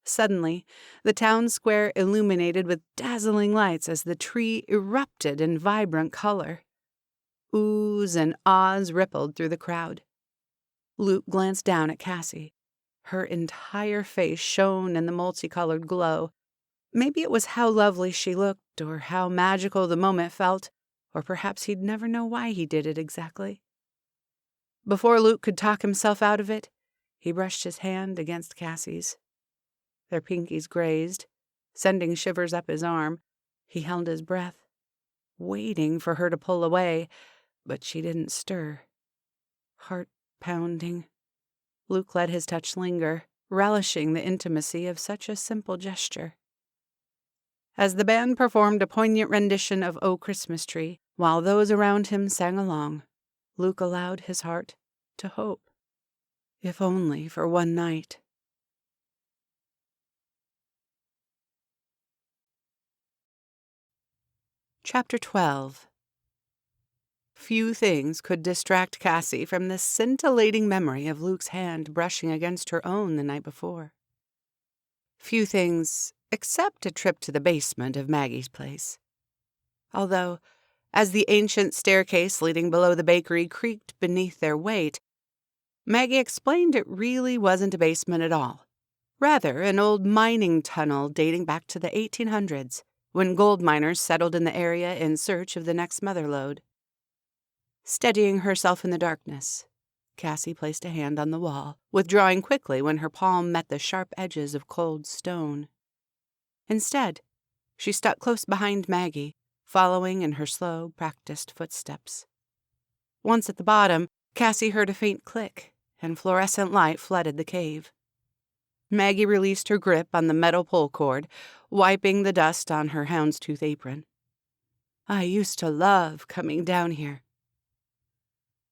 Suddenly, the town square illuminated with dazzling lights as the tree erupted in vibrant color. Oohs and ahs rippled through the crowd. Luke glanced down at Cassie. Her entire face shone in the multicolored glow. Maybe it was how lovely she looked, or how magical the moment felt, or perhaps he'd never know why he did it exactly. Before Luke could talk himself out of it, he brushed his hand against Cassie's. Their pinkies grazed, sending shivers up his arm. He held his breath, waiting for her to pull away, but she didn't stir. Heart pounding. Luke let his touch linger, relishing the intimacy of such a simple gesture. As the band performed a poignant rendition of O Christmas Tree, while those around him sang along, Luke allowed his heart to hope, if only for one night. Chapter 12. Few things could distract Cassie from the scintillating memory of Luke's hand brushing against her own the night before. Few things, except a trip to the basement of Maggie's place. Although, as the ancient staircase leading below the bakery creaked beneath their weight, Maggie explained it really wasn't a basement at all. Rather, an old mining tunnel dating back to the 1800s, when gold miners settled in the area in search of the next mother lode. Steadying herself in the darkness, Cassie placed a hand on the wall, withdrawing quickly when her palm met the sharp edges of cold stone. Instead, she stuck close behind Maggie, following in her slow, practiced footsteps. Once at the bottom, Cassie heard a faint click, and fluorescent light flooded the cave. Maggie released her grip on the metal pull cord, wiping the dust on her houndstooth apron. "I used to love coming down here."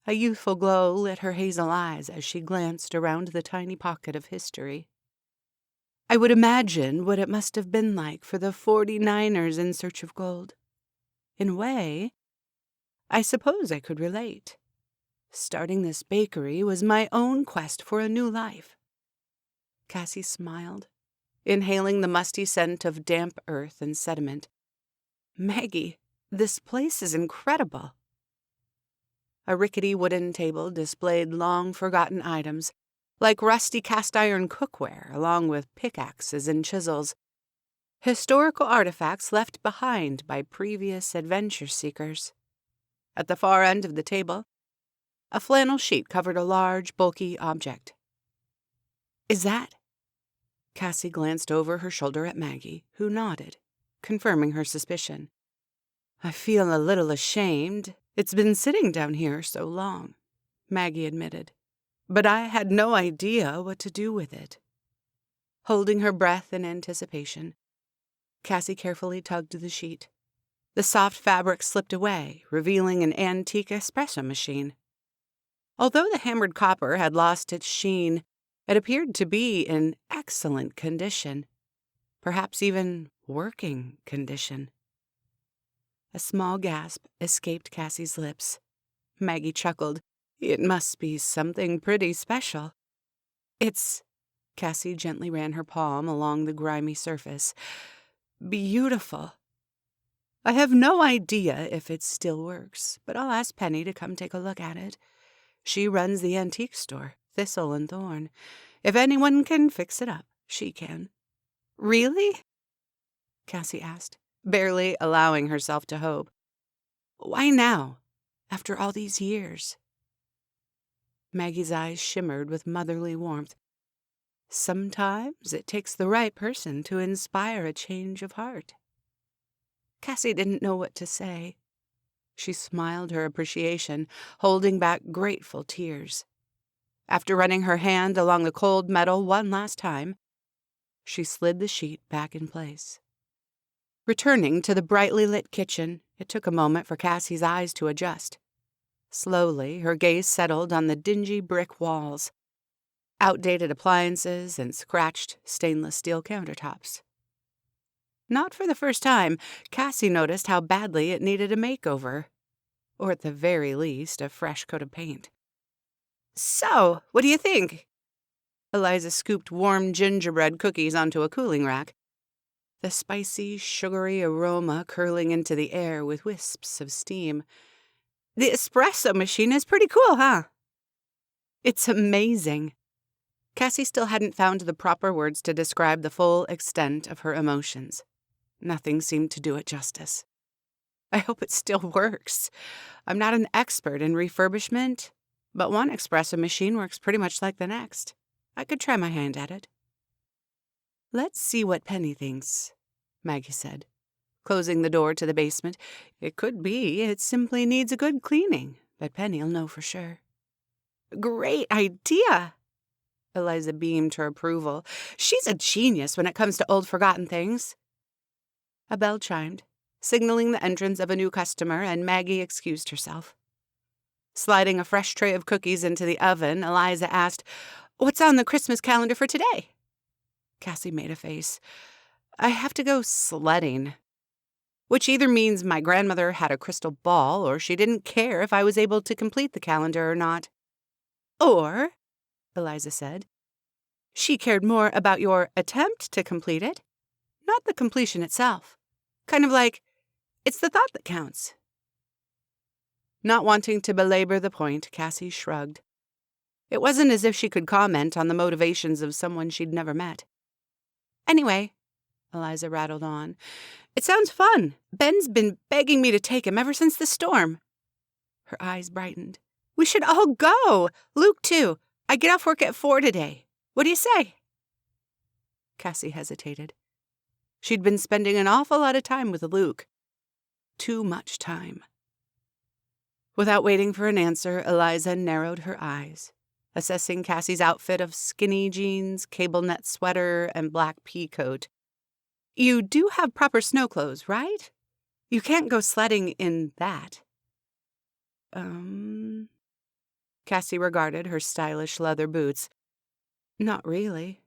A youthful glow lit her hazel eyes as she glanced around the tiny pocket of history. "I would imagine what it must have been like for the 49ers in search of gold. In a way, I suppose I could relate. Starting this bakery was my own quest for a new life." Cassie smiled, inhaling the musty scent of damp earth and sediment. "Maggie, this place is incredible." A rickety wooden table displayed long-forgotten items, like rusty cast-iron cookware, along with pickaxes and chisels, historical artifacts left behind by previous adventure seekers. At the far end of the table, a flannel sheet covered a large, bulky object. "Is that?" Cassie glanced over her shoulder at Maggie, who nodded, confirming her suspicion. "I feel a little ashamed. It's been sitting down here so long," Maggie admitted. "But I had no idea what to do with it." Holding her breath in anticipation, Cassie carefully tugged the sheet. The soft fabric slipped away, revealing an antique espresso machine. Although the hammered copper had lost its sheen, it appeared to be in excellent condition, perhaps even working condition. A small gasp escaped Cassie's lips. Maggie chuckled. It must be something pretty special. It's, Cassie gently ran her palm along the grimy surface, beautiful. I have no idea if it still works, but I'll ask Penny to come take a look at it. She runs the antique store, Thistle and Thorn. If anyone can fix it up, she can. Really? Cassie asked, barely allowing herself to hope. Why now, after all these years? Maggie's eyes shimmered with motherly warmth. Sometimes it takes the right person to inspire a change of heart. Cassie didn't know what to say. She smiled her appreciation, holding back grateful tears. After running her hand along the cold metal one last time, she slid the sheet back in place. Returning to the brightly lit kitchen, it took a moment for Cassie's eyes to adjust. Slowly, her gaze settled on the dingy brick walls, outdated appliances, and scratched stainless steel countertops. Not for the first time, Cassie noticed how badly it needed a makeover, or at the very least, a fresh coat of paint. So, what do you think? Eliza scooped warm gingerbread cookies onto a cooling rack, the spicy, sugary aroma curling into the air with wisps of steam. The espresso machine is pretty cool, huh? It's amazing. Cassie still hadn't found the proper words to describe the full extent of her emotions. Nothing seemed to do it justice. I hope it still works. I'm not an expert in refurbishment, but one espresso machine works pretty much like the next. I could try my hand at it. Let's see what Penny thinks, Maggie said, closing the door to the basement. It could be it simply needs a good cleaning, but Penny'll know for sure. Great idea! Eliza beamed her approval. She's a genius when it comes to old forgotten things. A bell chimed, signaling the entrance of a new customer, and Maggie excused herself. Sliding a fresh tray of cookies into the oven, Eliza asked, What's on the Christmas calendar for today? Cassie made a face. I have to go sledding. Which either means my grandmother had a crystal ball or she didn't care if I was able to complete the calendar or not. Or, Eliza said, she cared more about your attempt to complete it, not the completion itself. Kind of like, it's the thought that counts. Not wanting to belabor the point, Cassie shrugged. It wasn't as if she could comment on the motivations of someone she'd never met. Anyway, Eliza rattled on, it sounds fun. Ben's been begging me to take him ever since the storm. Her eyes brightened. We should all go. Luke, too. I get off work at 4 today. What do you say? Cassie hesitated. She'd been spending an awful lot of time with Luke. Too much time. Without waiting for an answer, Eliza narrowed her eyes, assessing Cassie's outfit of skinny jeans, cable net sweater, and black pea coat. You do have proper snow clothes, right? You can't go sledding in that. Cassie regarded her stylish leather boots. Not really.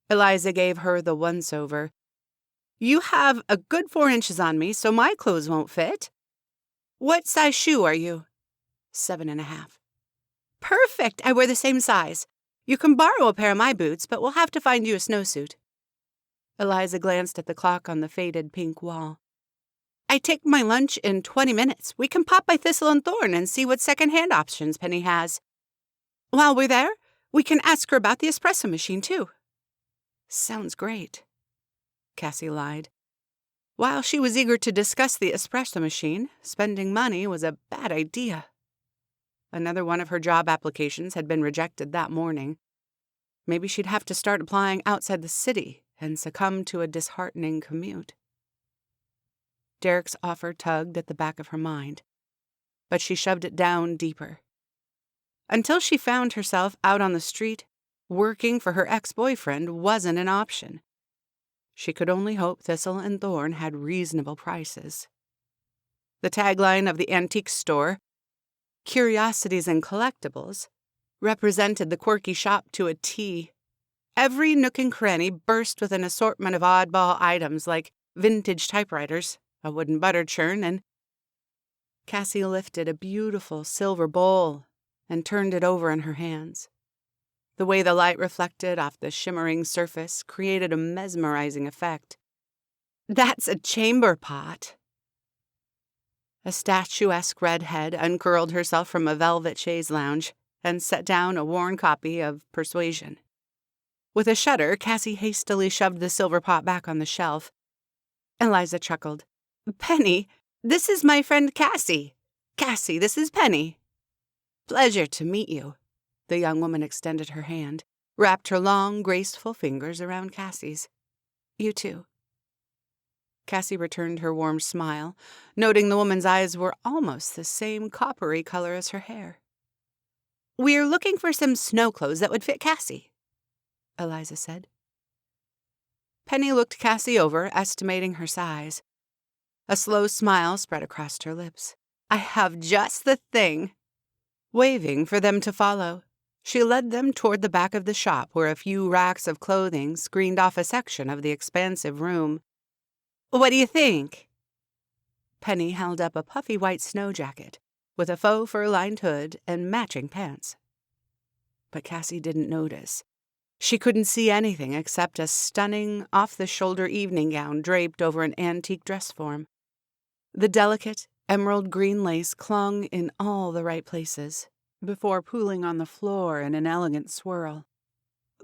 Eliza gave her the once-over. You have a good 4 inches on me, so my clothes won't fit. What size shoe are you? 7.5. Perfect. I wear the same size. You can borrow a pair of my boots, but we'll have to find you a snowsuit. Eliza glanced at the clock on the faded pink wall. I take my lunch in 20 minutes. We can pop by Thistle and Thorn and see what second-hand options Penny has. While we're there, we can ask her about the espresso machine, too. Sounds great, Cassie lied. While she was eager to discuss the espresso machine, spending money was a bad idea. Another one of her job applications had been rejected that morning. Maybe she'd have to start applying outside the city and succumb to a disheartening commute. Derek's offer tugged at the back of her mind, but she shoved it down deeper. Until she found herself out on the street, working for her ex-boyfriend wasn't an option. She could only hope Thistle and Thorn had reasonable prices. The tagline of the antique store, Curiosities and Collectibles, represented the quirky shop to a T. Every nook and cranny burst with an assortment of oddball items like vintage typewriters, a wooden butter churn, and Cassie lifted a beautiful silver bowl and turned it over in her hands. The way the light reflected off the shimmering surface created a mesmerizing effect. That's a chamber pot. A statuesque redhead uncurled herself from a velvet chaise lounge and set down a worn copy of Persuasion. With a shudder, Cassie hastily shoved the silver pot back on the shelf. Eliza chuckled. Penny, this is my friend Cassie. Cassie, this is Penny. Pleasure to meet you. The young woman extended her hand, wrapped her long, graceful fingers around Cassie's. You too. Cassie returned her warm smile, noting the woman's eyes were almost the same coppery color as her hair. We're looking for some snow clothes that would fit Cassie, Eliza said. Penny looked Cassie over, estimating her size. A slow smile spread across her lips. I have just the thing. Waving for them to follow, she led them toward the back of the shop where a few racks of clothing screened off a section of the expansive room. What do you think? Penny held up a puffy white snow jacket with a faux fur-lined hood and matching pants. But Cassie didn't notice. She couldn't see anything except a stunning, off-the-shoulder evening gown draped over an antique dress form. The delicate, emerald green lace clung in all the right places, before pooling on the floor in an elegant swirl.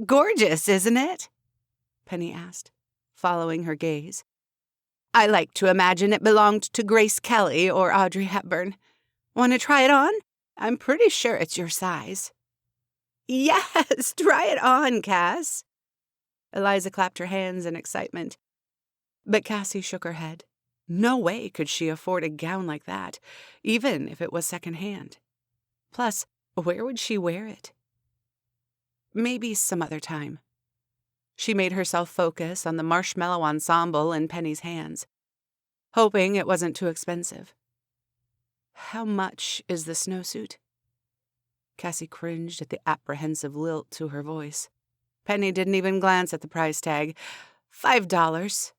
Gorgeous, isn't it? Penny asked, following her gaze. I like to imagine it belonged to Grace Kelly or Audrey Hepburn. Want to try it on? I'm pretty sure it's your size. Yes, try it on, Cass. Eliza clapped her hands in excitement. But Cassie shook her head. No way could she afford a gown like that, even if it was second-hand. Plus, where would she wear it? Maybe some other time. She made herself focus on the marshmallow ensemble in Penny's hands, hoping it wasn't too expensive. How much is the snowsuit? Cassie cringed at the apprehensive lilt to her voice. Penny didn't even glance at the price tag. $5.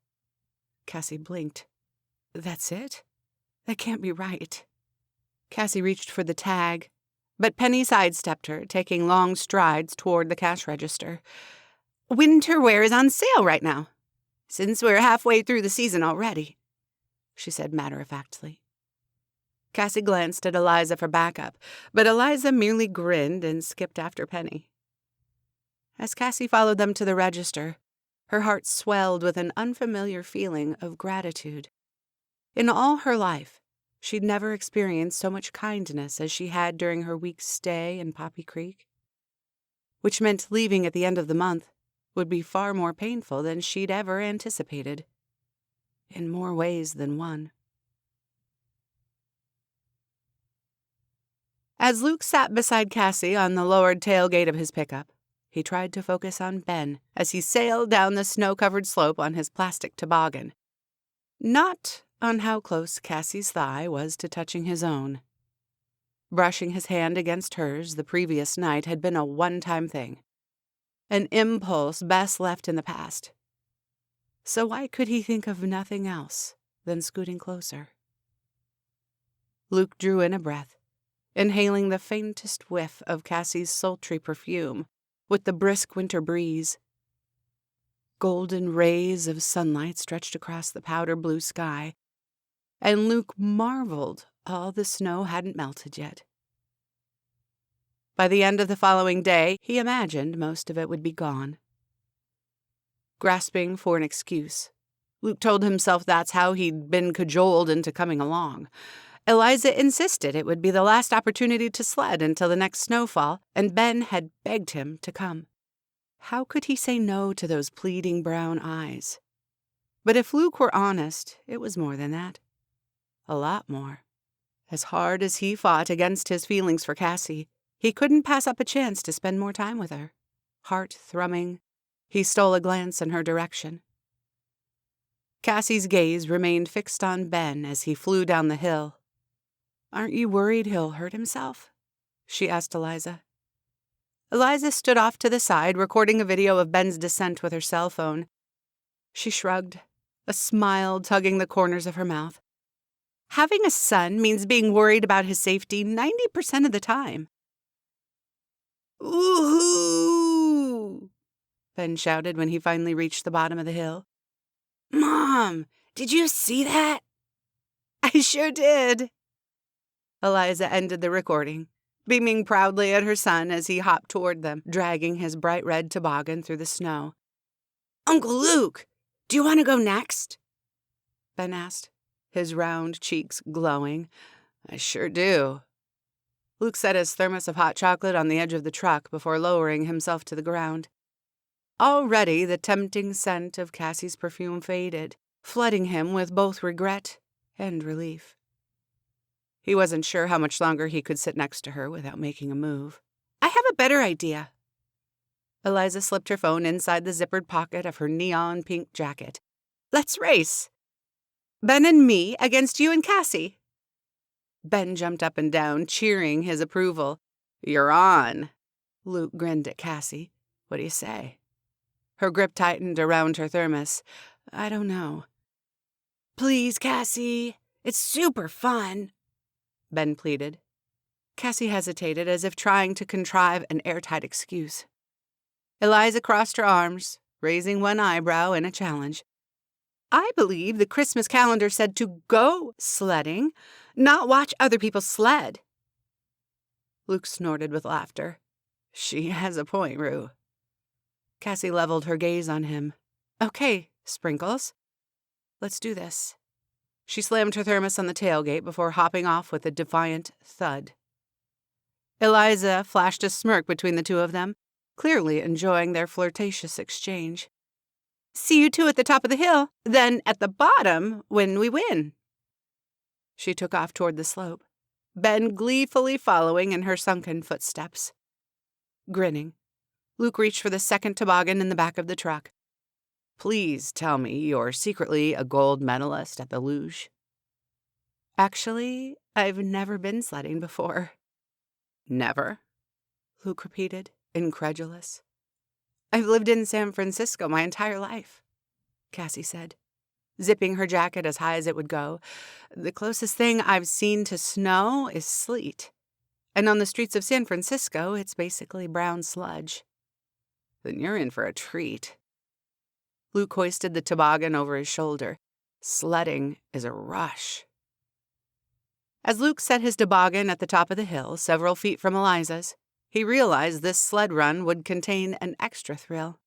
Cassie blinked. That's it? That can't be right. Cassie reached for the tag, but Penny sidestepped her, taking long strides toward the cash register. Winter wear is on sale right now, since we're halfway through the season already, she said matter-of-factly. Cassie glanced at Eliza for backup, but Eliza merely grinned and skipped after Penny. As Cassie followed them to the register, her heart swelled with an unfamiliar feeling of gratitude. In all her life, she'd never experienced so much kindness as she had during her week's stay in Poppy Creek, which meant leaving at the end of the month would be far more painful than she'd ever anticipated, in more ways than one. As Luke sat beside Cassie on the lowered tailgate of his pickup, he tried to focus on Ben as he sailed down the snow-covered slope on his plastic toboggan, not on how close Cassie's thigh was to touching his own. Brushing his hand against hers the previous night had been a one-time thing, an impulse best left in the past. So why could he think of nothing else than scooting closer? Luke drew in a breath, inhaling the faintest whiff of Cassie's sultry perfume with the brisk winter breeze. Golden rays of sunlight stretched across the powder blue sky, and Luke marveled all the snow hadn't melted yet. By the end of the following day, he imagined most of it would be gone. Grasping for an excuse, Luke told himself that's how he'd been cajoled into coming along. Eliza insisted it would be the last opportunity to sled until the next snowfall, and Ben had begged him to come. How could he say no to those pleading brown eyes? But if Luke were honest, it was more than that. A lot more. As hard as he fought against his feelings for Cassie, he couldn't pass up a chance to spend more time with her. Heart thrumming, he stole a glance in her direction. Cassie's gaze remained fixed on Ben as he flew down the hill. "Aren't you worried he'll hurt himself?" she asked Eliza. Eliza stood off to the side, recording a video of Ben's descent with her cell phone. She shrugged, a smile tugging the corners of her mouth. Having a son means being worried about his safety 90% of the time. Woohoo! Ben shouted when he finally reached the bottom of the hill. Mom, did you see that? I sure did. Eliza ended the recording, beaming proudly at her son as he hopped toward them, dragging his bright red toboggan through the snow. Uncle Luke, do you want to go next? Ben asked, his round cheeks glowing. I sure do. Luke set his thermos of hot chocolate on the edge of the truck before lowering himself to the ground. Already the tempting scent of Cassie's perfume faded, flooding him with both regret and relief. He wasn't sure how much longer he could sit next to her without making a move. I have a better idea. Eliza slipped her phone inside the zippered pocket of her neon pink jacket. Let's race. Ben and me against you and Cassie. Ben jumped up and down, cheering his approval. You're on. Luke grinned at Cassie. What do you say? Her grip tightened around her thermos. I don't know. Please, Cassie. It's super fun, Ben pleaded. Cassie hesitated as if trying to contrive an airtight excuse. Eliza crossed her arms, raising one eyebrow in a challenge. I believe the Christmas calendar said to go sledding, not watch other people sled. Luke snorted with laughter. She has a point, Rue. Cassie leveled her gaze on him. Okay, Sprinkles. Let's do this. She slammed her thermos on the tailgate before hopping off with a defiant thud. Eliza flashed a smirk between the two of them, clearly enjoying their flirtatious exchange. See you two at the top of the hill, then at the bottom when we win. She took off toward the slope, Ben gleefully following in her sunken footsteps. Grinning, Luke reached for the second toboggan in the back of the truck. Please tell me you're secretly a gold medalist at the luge. Actually, I've never been sledding before. Never? Luke repeated, incredulous. I've lived in San Francisco my entire life, Cassie said, zipping her jacket as high as it would go. The closest thing I've seen to snow is sleet, and on the streets of San Francisco, it's basically brown sludge. Then you're in for a treat. Luke hoisted the toboggan over his shoulder. Sledding is a rush. As Luke set his toboggan at the top of the hill, several feet from Eliza's, he realized this sled run would contain an extra thrill.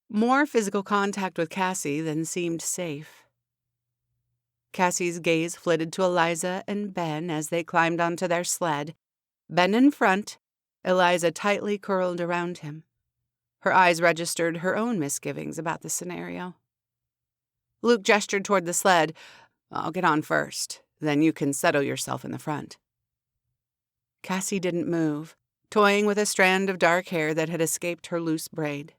More physical contact with Cassie than seemed safe. Cassie's gaze flitted to Eliza and Ben as they climbed onto their sled. Ben in front, Eliza tightly curled around him. Her eyes registered her own misgivings about the scenario. Luke gestured toward the sled. I'll get on first, then you can settle yourself in the front. Cassie didn't move, toying with a strand of dark hair that had escaped her loose braid.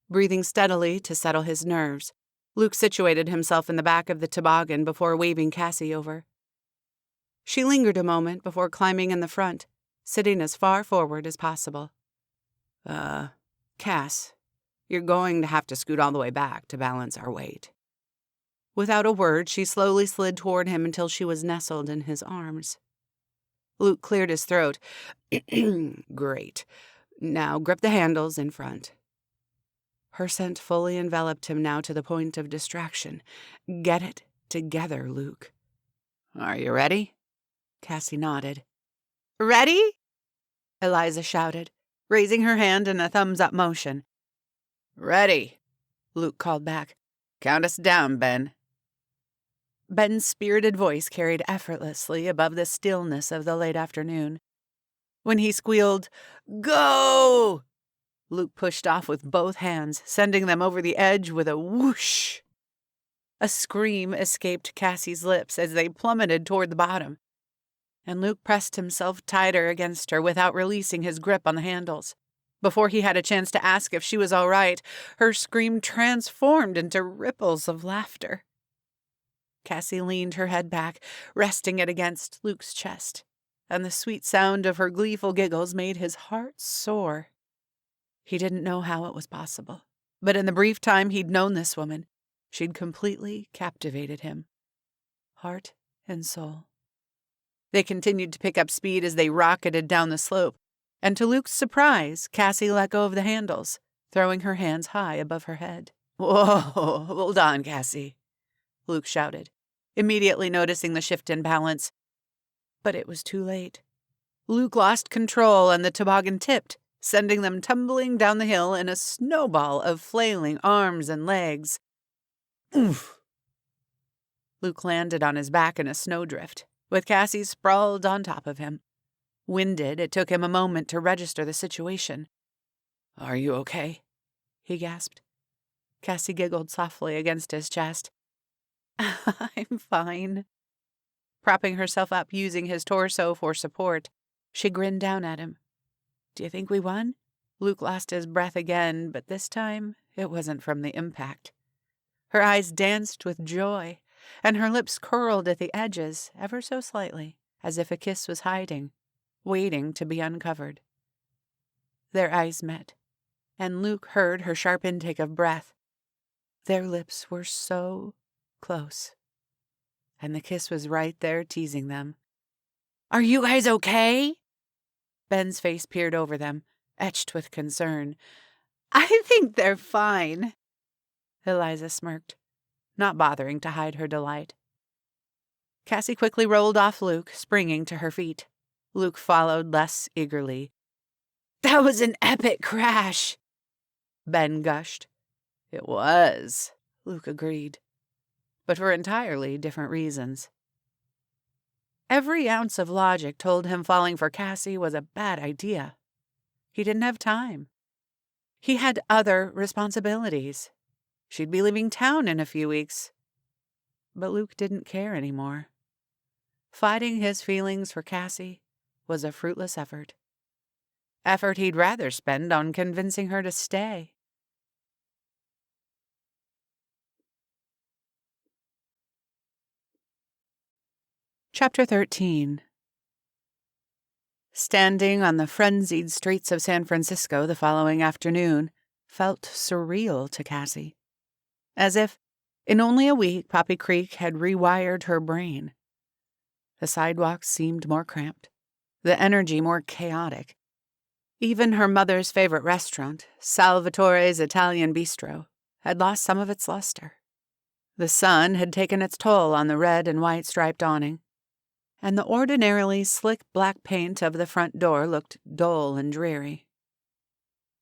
Breathing steadily to settle his nerves, Luke situated himself in the back of the toboggan before waving Cassie over. She lingered a moment before climbing in the front, sitting as far forward as possible. Cass, you're going to have to scoot all the way back to balance our weight. Without a word, she slowly slid toward him until she was nestled in his arms. Luke cleared his throat. Great. Now grip the handles in front. Her scent fully enveloped him now to the point of distraction. Get it together, Luke. Are you ready? Cassie nodded. Ready? Eliza shouted, raising her hand in a thumbs-up motion. Ready, Luke called back. Count us down, Ben. Ben's spirited voice carried effortlessly above the stillness of the late afternoon. When he squealed, Go! Luke pushed off with both hands, sending them over the edge with a whoosh. A scream escaped Cassie's lips as they plummeted toward the bottom, and Luke pressed himself tighter against her without releasing his grip on the handles. Before he had a chance to ask if she was all right, her scream transformed into ripples of laughter. Cassie leaned her head back, resting it against Luke's chest, and the sweet sound of her gleeful giggles made his heart soar. He didn't know how it was possible, but in the brief time he'd known this woman, she'd completely captivated him, heart and soul. They continued to pick up speed as they rocketed down the slope, and to Luke's surprise, Cassie let go of the handles, throwing her hands high above her head. "Whoa, hold on, Cassie," Luke shouted, immediately noticing the shift in balance. But it was too late. Luke lost control and the toboggan tipped, sending them tumbling down the hill in a snowball of flailing arms and legs. Oof! Luke landed on his back in a snowdrift, with Cassie sprawled on top of him. Winded, it took him a moment to register the situation. "Are you okay?" he gasped. Cassie giggled softly against his chest. "I'm fine." Propping herself up using his torso for support, she grinned down at him. "Do you think we won?" Luke lost his breath again, but this time it wasn't from the impact. Her eyes danced with joy, and her lips curled at the edges ever so slightly, as if a kiss was hiding, waiting to be uncovered. Their eyes met, and Luke heard her sharp intake of breath. Their lips were so close, and the kiss was right there teasing them. "Are you guys okay?" Ben's face peered over them, etched with concern. I think they're fine. Eliza smirked, not bothering to hide her delight. Cassie quickly rolled off Luke, springing to her feet. Luke followed less eagerly. "That was an epic crash," Ben gushed. "It was," Luke agreed, but for entirely different reasons. Every ounce of logic told him falling for Cassie was a bad idea. He didn't have time. He had other responsibilities. She'd be leaving town in a few weeks. But Luke didn't care anymore. Fighting his feelings for Cassie was a fruitless effort. Effort he'd rather spend on convincing her to stay. Chapter 13. Standing on the frenzied streets of San Francisco the following afternoon felt surreal to Cassie. As if, in only a week, Poppy Creek had rewired her brain. The sidewalks seemed more cramped, the energy more chaotic. Even her mother's favorite restaurant, Salvatore's Italian Bistro, had lost some of its luster. The sun had taken its toll on the red and white striped awning, and the ordinarily slick black paint of the front door looked dull and dreary.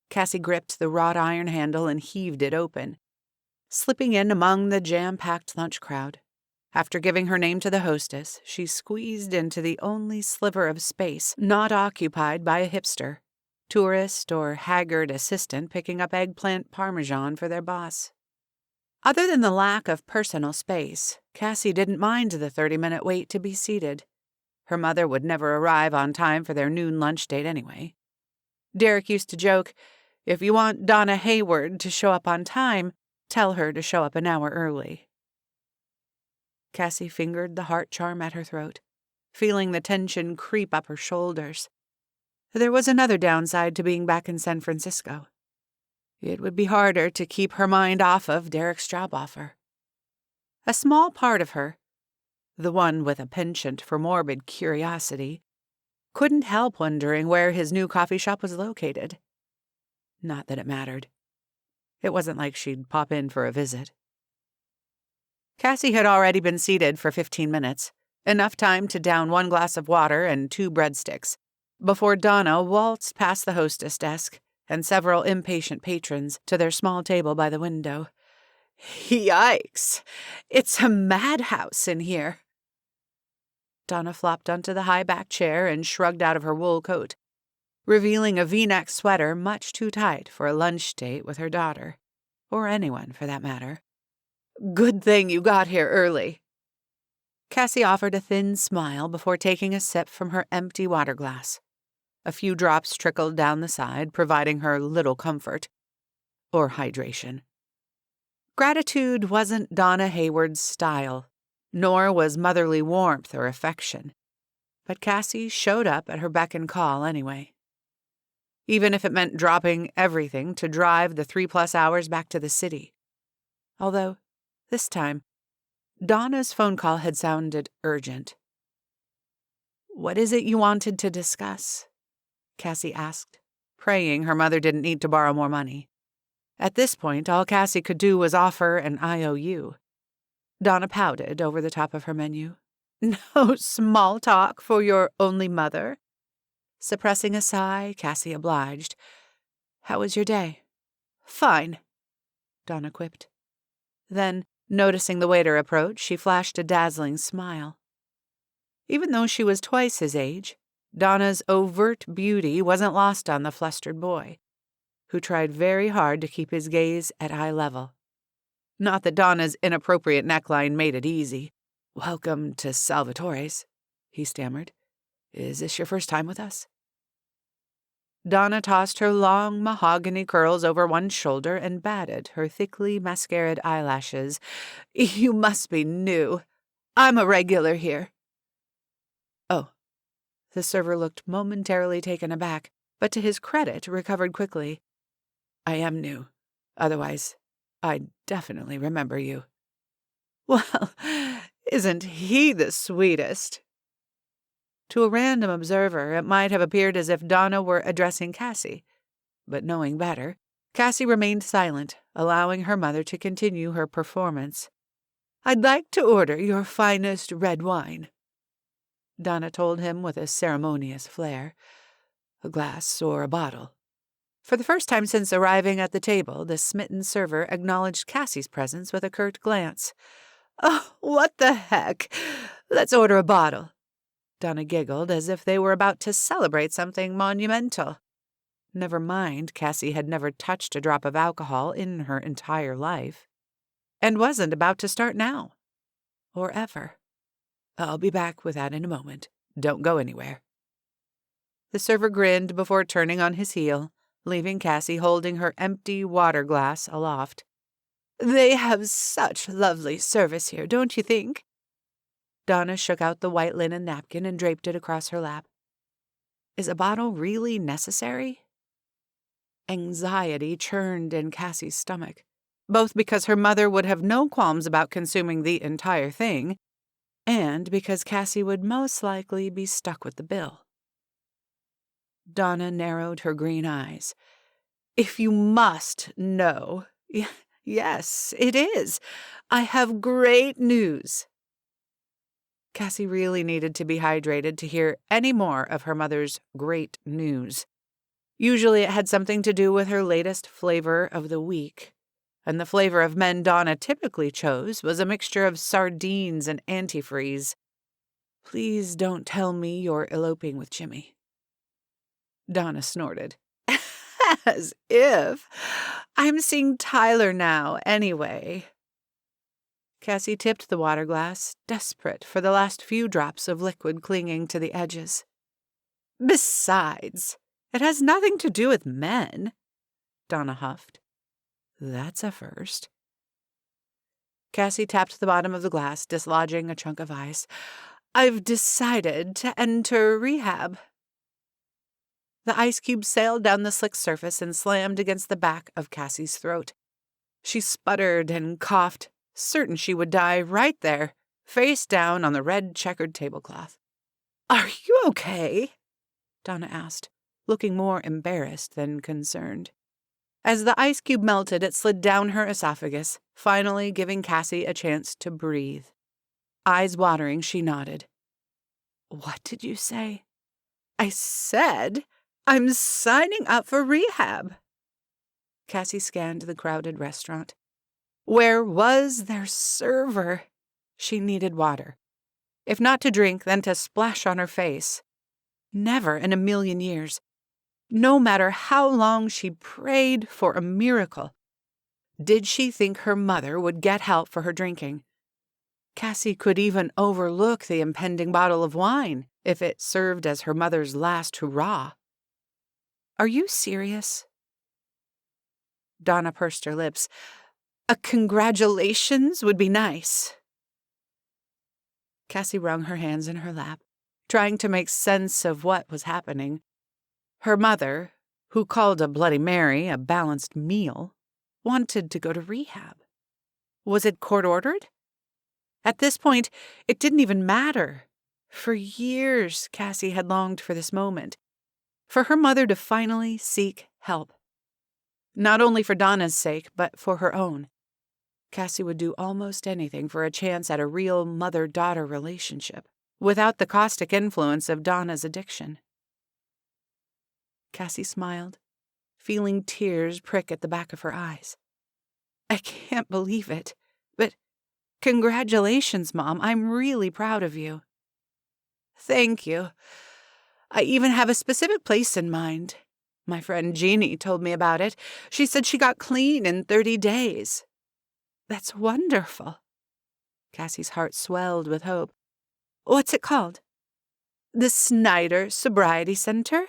Cassie gripped the wrought iron handle and heaved it open, slipping in among the jam-packed lunch crowd. After giving her name to the hostess, she squeezed into the only sliver of space not occupied by a hipster, tourist, or haggard assistant picking up eggplant parmesan for their boss. Other than the lack of personal space, Cassie didn't mind the 30-minute wait to be seated. Her mother would never arrive on time for their noon lunch date anyway. Derek used to joke, "If you want Donna Hayward to show up on time, tell her to show up an hour early." Cassie fingered the heart charm at her throat, feeling the tension creep up her shoulders. There was another downside to being back in San Francisco. It would be harder to keep her mind off of Derek's job offer. A small part of her, the one with a penchant for morbid curiosity, couldn't help wondering where his new coffee shop was located. Not that it mattered. It wasn't like she'd pop in for a visit. Cassie had already been seated for 15 minutes, enough time to down 1 glass of water and 2 breadsticks, before Donna waltzed past the hostess desk and several impatient patrons to their small table by the window. "Yikes! It's a madhouse in here." Donna flopped onto the high-backed chair and shrugged out of her wool coat, revealing a V-neck sweater much too tight for a lunch date with her daughter, or anyone for that matter. "Good thing you got here early." Cassie offered a thin smile before taking a sip from her empty water glass. A few drops trickled down the side, providing her little comfort, or hydration. Gratitude wasn't Donna Hayward's style, nor was motherly warmth or affection, but Cassie showed up at her beck and call anyway. Even if it meant dropping everything to drive the 3+ hours back to the city. Although, this time, Donna's phone call had sounded urgent. "What is it you wanted to discuss?" Cassie asked, praying her mother didn't need to borrow more money. At this point, all Cassie could do was offer an IOU. Donna pouted over the top of her menu. "No small talk for your only mother?" Suppressing a sigh, Cassie obliged. "How was your day?" "Fine," Donna quipped. Then, noticing the waiter approach, she flashed a dazzling smile. Even though she was twice his age, Donna's overt beauty wasn't lost on the flustered boy, who tried very hard to keep his gaze at eye level. Not that Donna's inappropriate neckline made it easy. "Welcome to Salvatore's," he stammered. "Is this your first time with us?" Donna tossed her long mahogany curls over one shoulder and batted her thickly mascaraed eyelashes. "You must be new. I'm a regular here." "Oh." The server looked momentarily taken aback, but to his credit recovered quickly. "I am new. Otherwise, I'd definitely remember you." "Well, isn't he the sweetest?" To a random observer, it might have appeared as if Donna were addressing Cassie. But knowing better, Cassie remained silent, allowing her mother to continue her performance. "I'd like to order your finest red wine," Donna told him with a ceremonious flair. "A glass or a bottle?" For the first time since arriving at the table, the smitten server acknowledged Cassie's presence with a curt glance. "Oh, what the heck! Let's order a bottle." Donna giggled as if they were about to celebrate something monumental. Never mind, Cassie had never touched a drop of alcohol in her entire life, and wasn't about to start now. Or ever. "I'll be back with that in a moment. Don't go anywhere." The server grinned before turning on his heel, leaving Cassie holding her empty water glass aloft. "They have such lovely service here, don't you think?" Donna shook out the white linen napkin and draped it across her lap. Is a bottle really necessary? Anxiety churned in Cassie's stomach, both because her mother would have no qualms about consuming the entire thing, and because Cassie would most likely be stuck with the bill. Donna narrowed her green eyes. "If you must know, yes, it is. I have great news." Cassie really needed to be hydrated to hear any more of her mother's great news. Usually it had something to do with her latest flavor of the week, and the flavor of men Donna typically chose was a mixture of sardines and antifreeze. "Please don't tell me you're eloping with Jimmy." Donna snorted. "As if. I'm seeing Tyler now, anyway." Cassie tipped the water glass, desperate for the last few drops of liquid clinging to the edges. "Besides, it has nothing to do with men," Donna huffed. "That's a first." Cassie tapped the bottom of the glass, dislodging a chunk of ice. "I've decided to enter rehab." The ice cube sailed down the slick surface and slammed against the back of Cassie's throat. She sputtered and coughed, certain she would die right there, face down on the red checkered tablecloth. "Are you okay?" Donna asked, looking more embarrassed than concerned. As the ice cube melted, it slid down her esophagus, finally giving Cassie a chance to breathe. Eyes watering, she nodded. "What did you say?" "I said I'm signing up for rehab." Cassie scanned the crowded restaurant. Where was their server? She needed water. If not to drink, then to splash on her face. Never in a million years. No matter how long she prayed for a miracle, did she think her mother would get help for her drinking. Cassie could even overlook the impending bottle of wine if it served as her mother's last hurrah. "Are you serious?" Donna pursed her lips. "A congratulations would be nice." Cassie wrung her hands in her lap, trying to make sense of what was happening. Her mother, who called a Bloody Mary a balanced meal, wanted to go to rehab. Was it court-ordered? At this point, it didn't even matter. For years, Cassie had longed for this moment, for her mother to finally seek help. Not only for Donna's sake, but for her own. Cassie would do almost anything for a chance at a real mother-daughter relationship, without the caustic influence of Donna's addiction. Cassie smiled, feeling tears prick at the back of her eyes. I can't believe it, but congratulations, Mom. I'm really proud of you. Thank you. I even have a specific place in mind. My friend Jeannie told me about it. She said she got clean in 30 days. That's wonderful. Cassie's heart swelled with hope. What's it called? The Snyder Sobriety Center?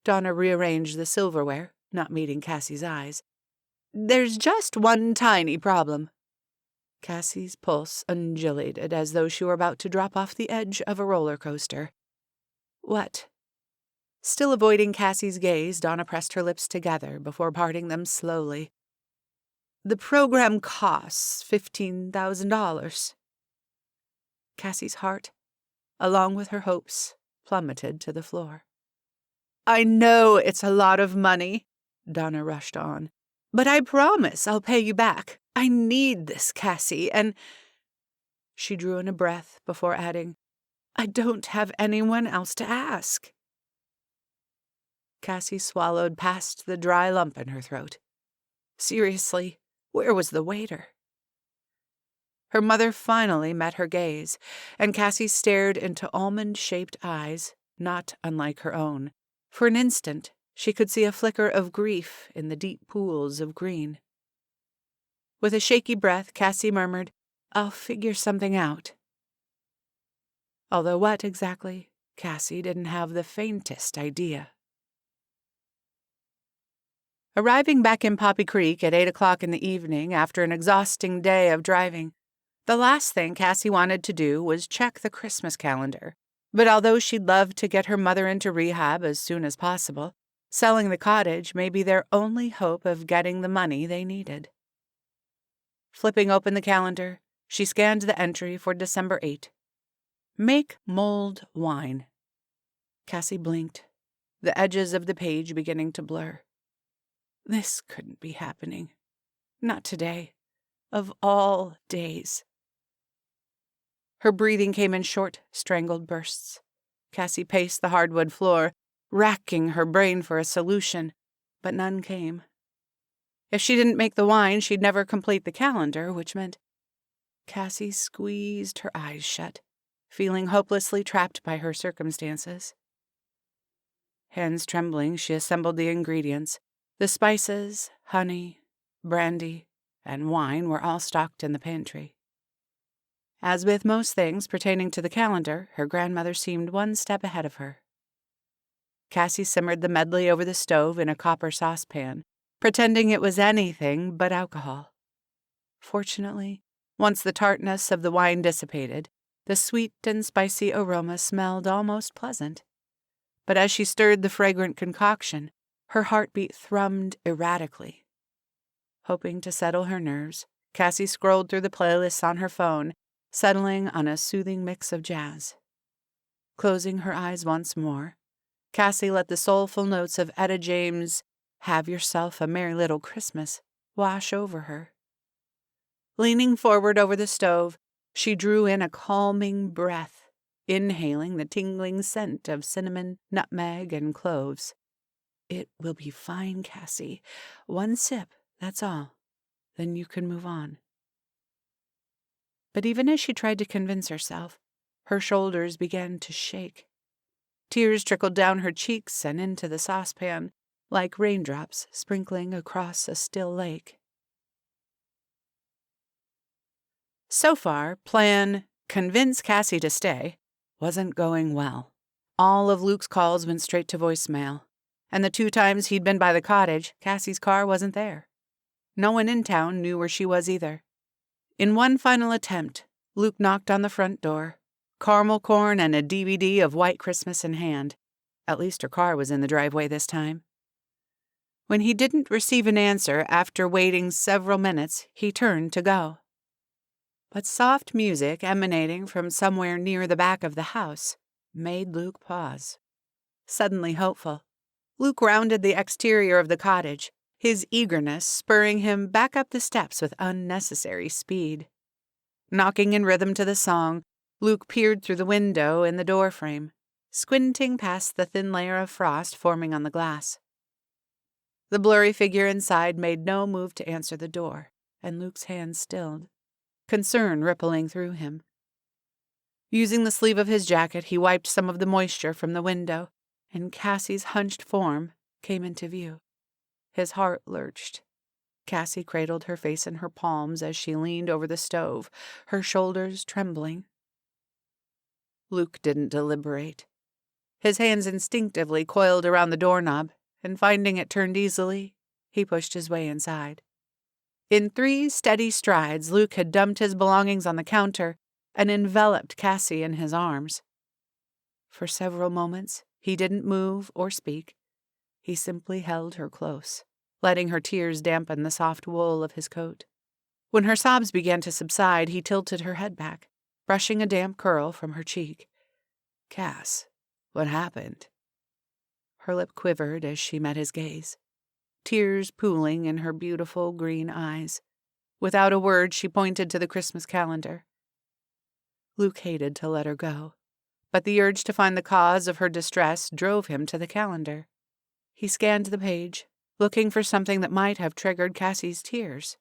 Donna rearranged the silverware, not meeting Cassie's eyes. There's just one tiny problem. Cassie's pulse undulated as though she were about to drop off the edge of a roller coaster. What? Still avoiding Cassie's gaze, Donna pressed her lips together before parting them slowly. The program costs $15,000. Cassie's heart, along with her hopes, plummeted to the floor. I know it's a lot of money, Donna rushed on, but I promise I'll pay you back. I need this, Cassie, and... She drew in a breath before adding, I don't have anyone else to ask. Cassie swallowed past the dry lump in her throat. Seriously, where was the waiter? Her mother finally met her gaze, and Cassie stared into almond-shaped eyes, not unlike her own. For an instant, she could see a flicker of grief in the deep pools of green. With a shaky breath, Cassie murmured, I'll figure something out. Although what exactly, Cassie didn't have the faintest idea. Arriving back in Poppy Creek at 8 o'clock in the evening after an exhausting day of driving, the last thing Cassie wanted to do was check the Christmas calendar. But although she'd love to get her mother into rehab as soon as possible, selling the cottage may be their only hope of getting the money they needed. Flipping open the calendar, she scanned the entry for December 8. Make mulled wine. Cassie blinked, the edges of the page beginning to blur. This couldn't be happening. Not today. Of all days. Her breathing came in short, strangled bursts. Cassie paced the hardwood floor, racking her brain for a solution, but none came. If she didn't make the wine, she'd never complete the calendar, which meant... Cassie squeezed her eyes shut, feeling hopelessly trapped by her circumstances. Hands trembling, she assembled the ingredients. The spices, honey, brandy, and wine were all stocked in the pantry. As with most things pertaining to the calendar, her grandmother seemed one step ahead of her. Cassie simmered the medley over the stove in a copper saucepan, pretending it was anything but alcohol. Fortunately, once the tartness of the wine dissipated, the sweet and spicy aroma smelled almost pleasant. But as she stirred the fragrant concoction, her heartbeat thrummed erratically. Hoping to settle her nerves, Cassie scrolled through the playlists on her phone, settling on a soothing mix of jazz. Closing her eyes once more, Cassie let the soulful notes of Etta James' Have Yourself a Merry Little Christmas wash over her. Leaning forward over the stove, she drew in a calming breath, inhaling the tingling scent of cinnamon, nutmeg, and cloves. It will be fine, Cassie. One sip, that's all. Then you can move on. But even as she tried to convince herself, her shoulders began to shake. Tears trickled down her cheeks and into the saucepan, like raindrops sprinkling across a still lake. So far, plan convince Cassie to stay wasn't going well. All of Luke's calls went straight to voicemail, and the 2 times he'd been by the cottage, Cassie's car wasn't there. No one in town knew where she was either. In one final attempt, Luke knocked on the front door, caramel corn and a DVD of White Christmas in hand. At least her car was in the driveway this time. When he didn't receive an answer after waiting several minutes, he turned to go. But soft music emanating from somewhere near the back of the house made Luke pause. Suddenly hopeful, Luke rounded the exterior of the cottage, his eagerness spurring him back up the steps with unnecessary speed. Knocking in rhythm to the song, Luke peered through the window in the doorframe, squinting past the thin layer of frost forming on the glass. The blurry figure inside made no move to answer the door, and Luke's hands stilled, concern rippling through him. Using the sleeve of his jacket, he wiped some of the moisture from the window, and Cassie's hunched form came into view. His heart lurched. Cassie cradled her face in her palms as she leaned over the stove, her shoulders trembling. Luke didn't deliberate. His hands instinctively coiled around the doorknob, and finding it turned easily, he pushed his way inside. In 3 steady strides, Luke had dumped his belongings on the counter and enveloped Cassie in his arms. For several moments, he didn't move or speak. He simply held her close, letting her tears dampen the soft wool of his coat. When her sobs began to subside, he tilted her head back, brushing a damp curl from her cheek. "Cass, what happened?" Her lip quivered as she met his gaze, tears pooling in her beautiful green eyes. Without a word, she pointed to the Christmas calendar. Luke hated to let her go, but the urge to find the cause of her distress drove him to the calendar. He scanned the page, looking for something that might have triggered Cassie's tears.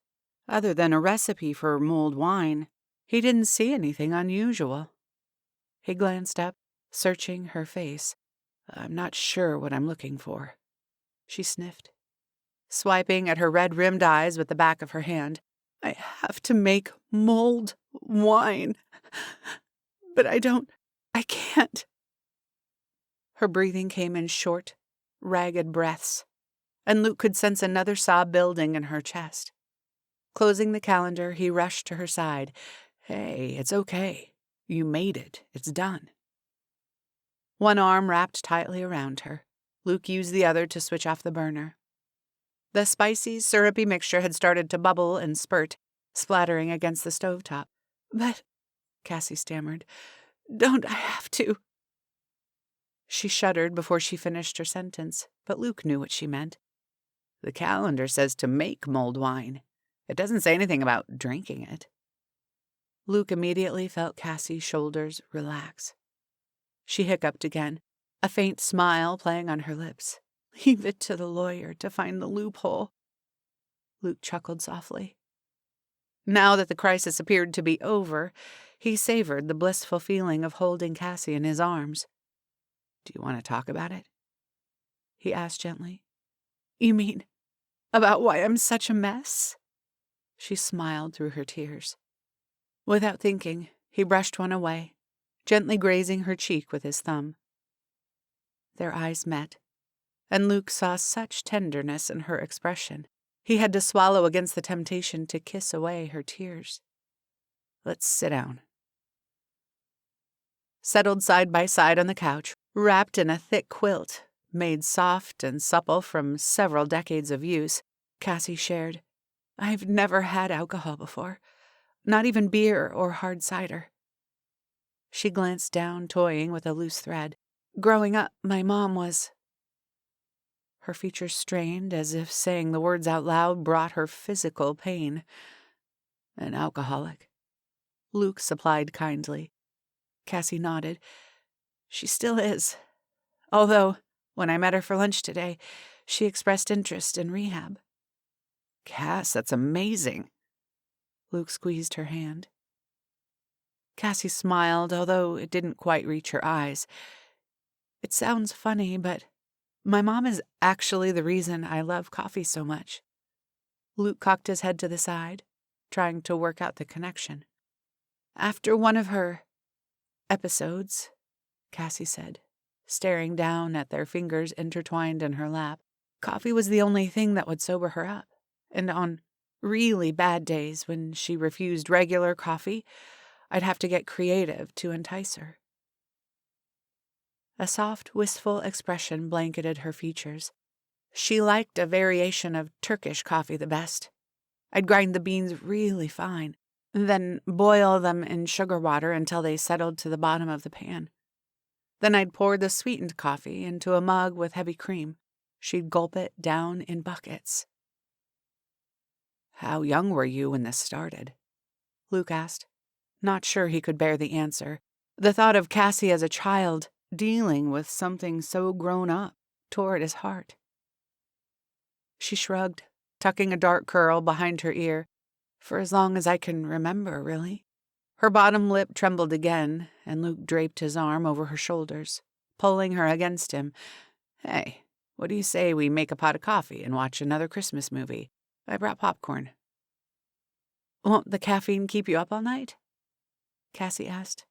Other than a recipe for mulled wine, he didn't see anything unusual. He glanced up, searching her face. "I'm not sure what I'm looking for," she sniffed, swiping at her red-rimmed eyes with the back of her hand. "I have to make mulled wine, but I can't." Her breathing came in short, ragged breaths, and Luke could sense another sob building in her chest. Closing the calendar, he rushed to her side. "Hey, it's okay. You made it. It's done." One arm wrapped tightly around her, Luke used the other to switch off the burner. The spicy, syrupy mixture had started to bubble and spurt, splattering against the stovetop. "But," Cassie stammered, "don't I have to?" She shuddered before she finished her sentence, but Luke knew what she meant. "The calendar says to make mulled wine. It doesn't say anything about drinking it." Luke immediately felt Cassie's shoulders relax. She hiccuped again, a faint smile playing on her lips. "Leave it to the lawyer to find the loophole." Luke chuckled softly. Now that the crisis appeared to be over, he savored the blissful feeling of holding Cassie in his arms. "Do you want to talk about it?" he asked gently. "You mean about why I'm such a mess?" She smiled through her tears. Without thinking, he brushed one away, gently grazing her cheek with his thumb. Their eyes met, and Luke saw such tenderness in her expression. He had to swallow against the temptation to kiss away her tears. "Let's sit down." Settled side by side on the couch, wrapped in a thick quilt, made soft and supple from several decades of use, Cassie shared, "I've never had alcohol before, not even beer or hard cider." She glanced down, toying with a loose thread. "Growing up, my mom was—" Her features strained as if saying the words out loud brought her physical pain. "An alcoholic," Luke supplied kindly. Cassie nodded. "She still is. Although, when I met her for lunch today, she expressed interest in rehab." "Cass, that's amazing." Luke squeezed her hand. Cassie smiled, although it didn't quite reach her eyes. "It sounds funny, but my mom is actually the reason I love coffee so much." Luke cocked his head to the side, trying to work out the connection. "After one of her episodes," Cassie said, staring down at their fingers intertwined in her lap, "coffee was the only thing that would sober her up. And on really bad days when she refused regular coffee, I'd have to get creative to entice her." A soft, wistful expression blanketed her features. She liked a variation of Turkish coffee the best. I'd grind the beans really fine, then boil them in sugar water until they settled to the bottom of the pan. Then I'd pour the sweetened coffee into a mug with heavy cream. She'd gulp it down in buckets. "How young were you when this started?" Luke asked, not sure he could bear the answer. The thought of Cassie as a child, dealing with something so grown up, tore at his heart. She shrugged, tucking a dark curl behind her ear. "For as long as I can remember, really." Her bottom lip trembled again, and Luke draped his arm over her shoulders, pulling her against him. "Hey, what do you say we make a pot of coffee and watch another Christmas movie? I brought popcorn." "Won't the caffeine keep you up all night?" Cassie asked,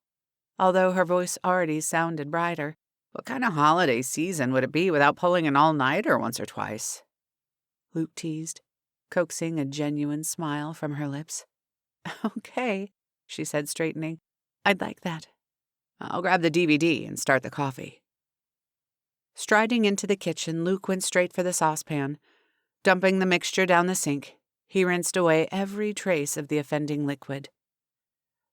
although her voice already sounded brighter. "What kind of holiday season would it be without pulling an all-nighter once or twice?" Luke teased, coaxing a genuine smile from her lips. "Okay," she said, straightening. "I'd like that." "I'll grab the DVD and start the coffee." Striding into the kitchen, Luke went straight for the saucepan. Dumping the mixture down the sink, he rinsed away every trace of the offending liquid.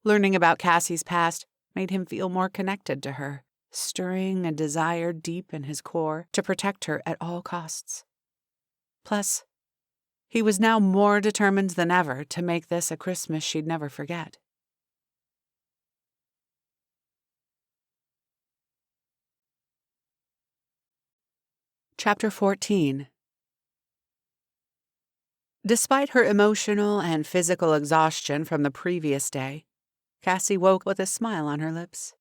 Learning about Cassie's past made him feel more connected to her, stirring a desire deep in his core to protect her at all costs. Plus, he was now more determined than ever to make this a Christmas she'd never forget. Chapter 14. Despite her emotional and physical exhaustion from the previous day, Cassie woke with a smile on her lips,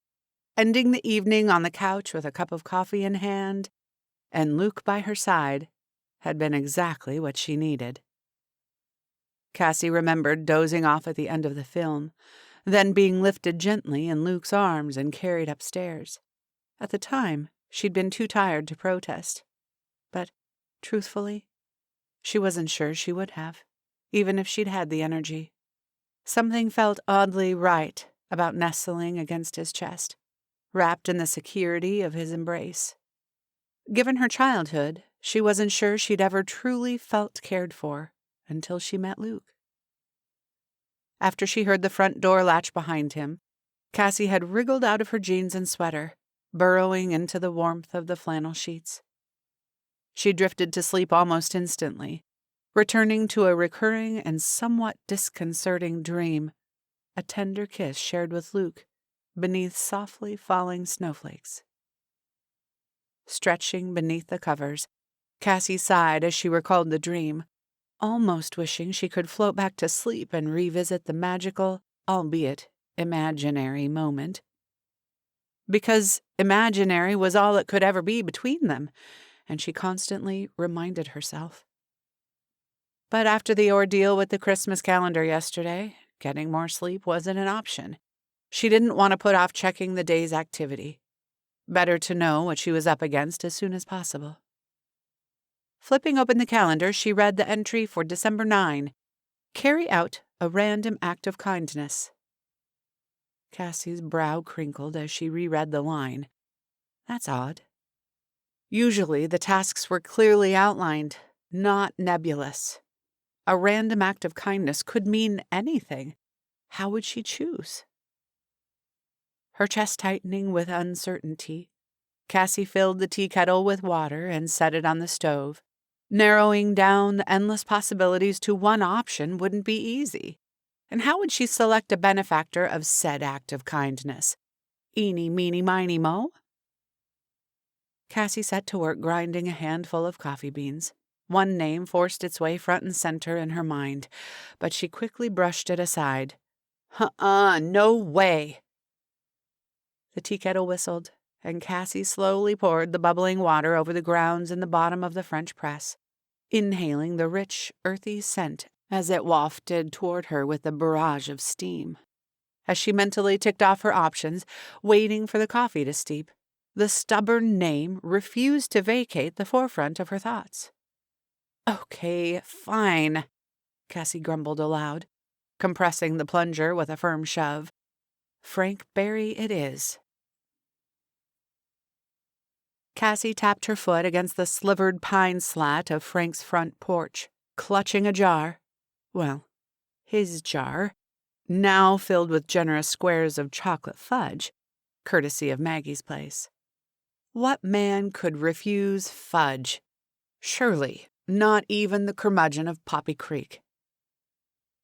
ending the evening on the couch with a cup of coffee in hand, and Luke by her side had been exactly what she needed. Cassie remembered dozing off at the end of the film, then being lifted gently in Luke's arms and carried upstairs. At the time, she'd been too tired to protest. But, truthfully, she wasn't sure she would have, even if she'd had the energy. Something felt oddly right about nestling against his chest, wrapped in the security of his embrace. Given her childhood, she wasn't sure she'd ever truly felt cared for until she met Luke. After she heard the front door latch behind him, Cassie had wriggled out of her jeans and sweater, burrowing into the warmth of the flannel sheets. She drifted to sleep almost instantly, returning to a recurring and somewhat disconcerting dream, a tender kiss shared with Luke beneath softly falling snowflakes. Stretching beneath the covers, Cassie sighed as she recalled the dream, almost wishing she could float back to sleep and revisit the magical, albeit imaginary, moment. Because imaginary was all it could ever be between them, and she constantly reminded herself. But after the ordeal with the Christmas calendar yesterday, getting more sleep wasn't an option. She didn't want to put off checking the day's activity. Better to know what she was up against as soon as possible. Flipping open the calendar, she read the entry for December 9. Carry out a random act of kindness. Cassie's brow crinkled as she reread the line. That's odd. Usually the tasks were clearly outlined, not nebulous. A random act of kindness could mean anything. How would she choose? Her chest tightening with uncertainty, Cassie filled the tea kettle with water and set it on the stove. Narrowing down the endless possibilities to one option wouldn't be easy. And how would she select a benefactor of said act of kindness? Eeny, meeny, miny, mo? Cassie set to work grinding a handful of coffee beans. One name forced its way front and center in her mind, but she quickly brushed it aside. No way! The tea kettle whistled, and Cassie slowly poured the bubbling water over the grounds in the bottom of the French press, inhaling the rich, earthy scent as it wafted toward her with a barrage of steam. As she mentally ticked off her options, waiting for the coffee to steep, the stubborn name refused to vacate the forefront of her thoughts. Okay, fine, Cassie grumbled aloud, compressing the plunger with a firm shove. Frank Berry it is. Cassie tapped her foot against the slivered pine slat of Frank's front porch, clutching a jar. Well, his jar, now filled with generous squares of chocolate fudge, courtesy of Maggie's place. What man could refuse fudge? Surely not even the curmudgeon of Poppy Creek.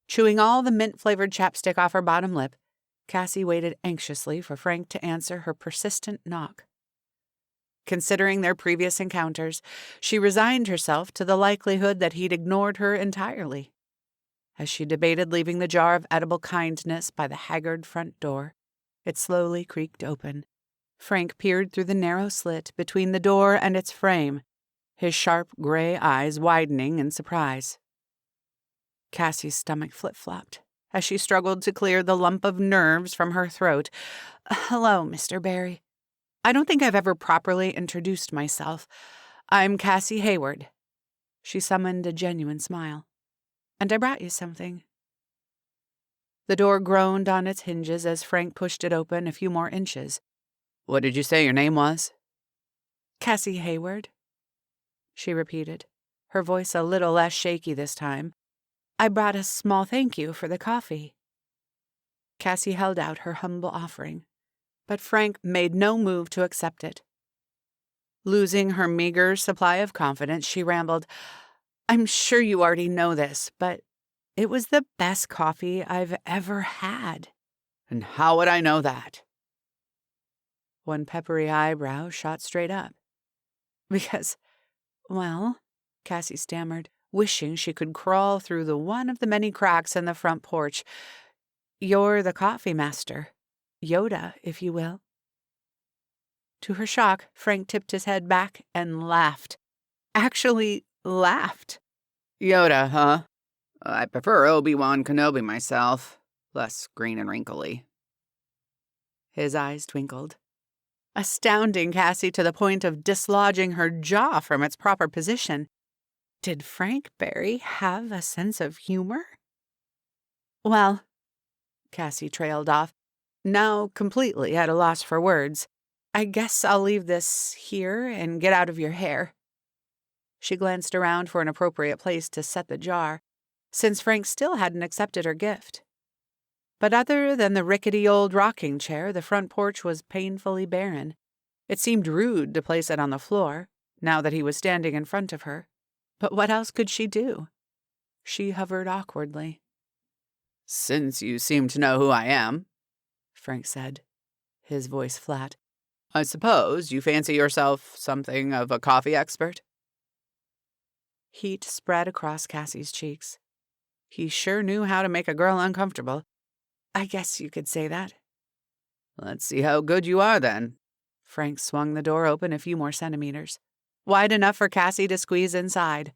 Chewing all the mint-flavored chapstick off her bottom lip, Cassie waited anxiously for Frank to answer her persistent knock. Considering their previous encounters, she resigned herself to the likelihood that he'd ignored her entirely. As she debated leaving the jar of edible kindness by the haggard front door, it slowly creaked open. Frank peered through the narrow slit between the door and its frame, his sharp gray eyes widening in surprise. Cassie's stomach flip-flopped as she struggled to clear the lump of nerves from her throat. "Hello, Mr. Barry. I don't think I've ever properly introduced myself. I'm Cassie Hayward." She summoned a genuine smile. "And I brought you something." The door groaned on its hinges as Frank pushed it open a few more inches. "What did you say your name was?" "Cassie Hayward," she repeated, her voice a little less shaky this time. "I brought a small thank you for the coffee." Cassie held out her humble offering, but Frank made no move to accept it. Losing her meager supply of confidence, she rambled, "I'm sure you already know this, but it was the best coffee I've ever had." "And how would I know that?" One peppery eyebrow shot straight up. "Because, well," Cassie stammered, wishing she could crawl through the one of the many cracks in the front porch, "you're the coffee master. Yoda, if you will." To her shock, Frank tipped his head back and laughed. Actually laughed. "Yoda, huh? I prefer Obi-Wan Kenobi myself. Less green and wrinkly." His eyes twinkled, astounding Cassie to the point of dislodging her jaw from its proper position. Did Frank Barry have a sense of humor? "Well," Cassie trailed off, now completely at a loss for words, "I guess I'll leave this here and get out of your hair." She glanced around for an appropriate place to set the jar, since Frank still hadn't accepted her gift. But other than the rickety old rocking chair, the front porch was painfully barren. It seemed rude to place it on the floor, now that he was standing in front of her. But what else could she do? She hovered awkwardly. "Since you seem to know who I am," Frank said, his voice flat, "I suppose you fancy yourself something of a coffee expert?" Heat spread across Cassie's cheeks. He sure knew how to make a girl uncomfortable. "I guess you could say that." "Let's see how good you are, then." Frank swung the door open a few more centimeters, wide enough for Cassie to squeeze inside.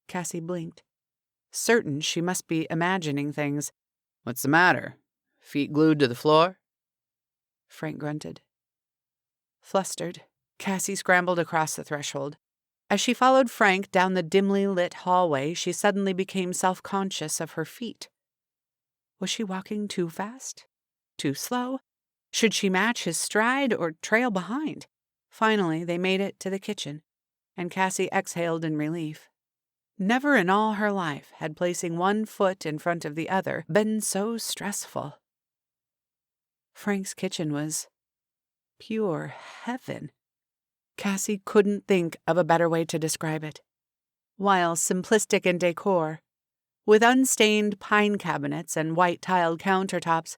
Cassie blinked, certain she must be imagining things. "What's the matter? Feet glued to the floor?" Frank grunted. Flustered, Cassie scrambled across the threshold. As she followed Frank down the dimly lit hallway, she suddenly became self-conscious of her feet. Was she walking too fast? Too slow? Should she match his stride or trail behind? Finally, they made it to the kitchen, and Cassie exhaled in relief. Never in all her life had placing one foot in front of the other been so stressful. Frank's kitchen was pure heaven. Cassie couldn't think of a better way to describe it. While simplistic in decor, with unstained pine cabinets and white-tiled countertops,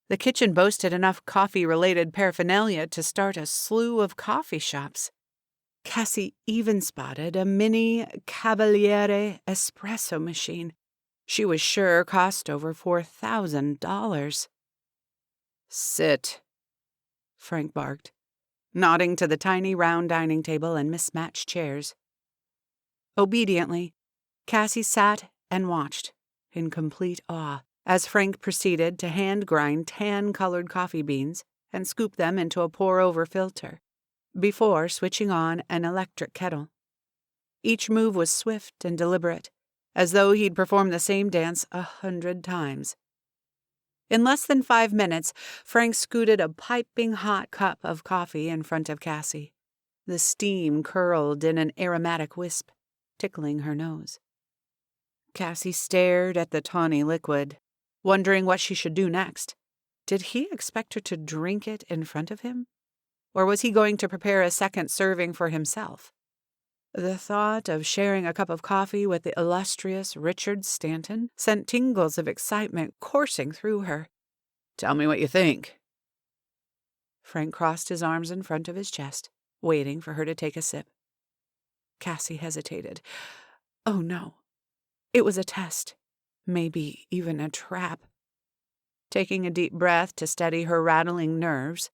the kitchen boasted enough coffee-related paraphernalia to start a slew of coffee shops. Cassie even spotted a mini Cavaliere espresso machine she was sure cost over $4,000. "Sit," Frank barked, nodding to the tiny round dining table and mismatched chairs. Obediently, Cassie sat and watched, in complete awe, as Frank proceeded to hand-grind tan-colored coffee beans and scoop them into a pour-over filter, before switching on an electric kettle. Each move was swift and deliberate, as though he'd performed the same dance 100 times. In less than 5 minutes, Frank scooted a piping hot cup of coffee in front of Cassie. The steam curled in an aromatic wisp, tickling her nose. Cassie stared at the tawny liquid, wondering what she should do next. Did he expect her to drink it in front of him? Or was he going to prepare a second serving for himself? The thought of sharing a cup of coffee with the illustrious Richard Stanton sent tingles of excitement coursing through her. Tell me what you think. Frank crossed his arms in front of his chest, waiting for her to take a sip. Cassie hesitated. Oh no. It was a test. Maybe even a trap. Taking a deep breath to steady her rattling nerves,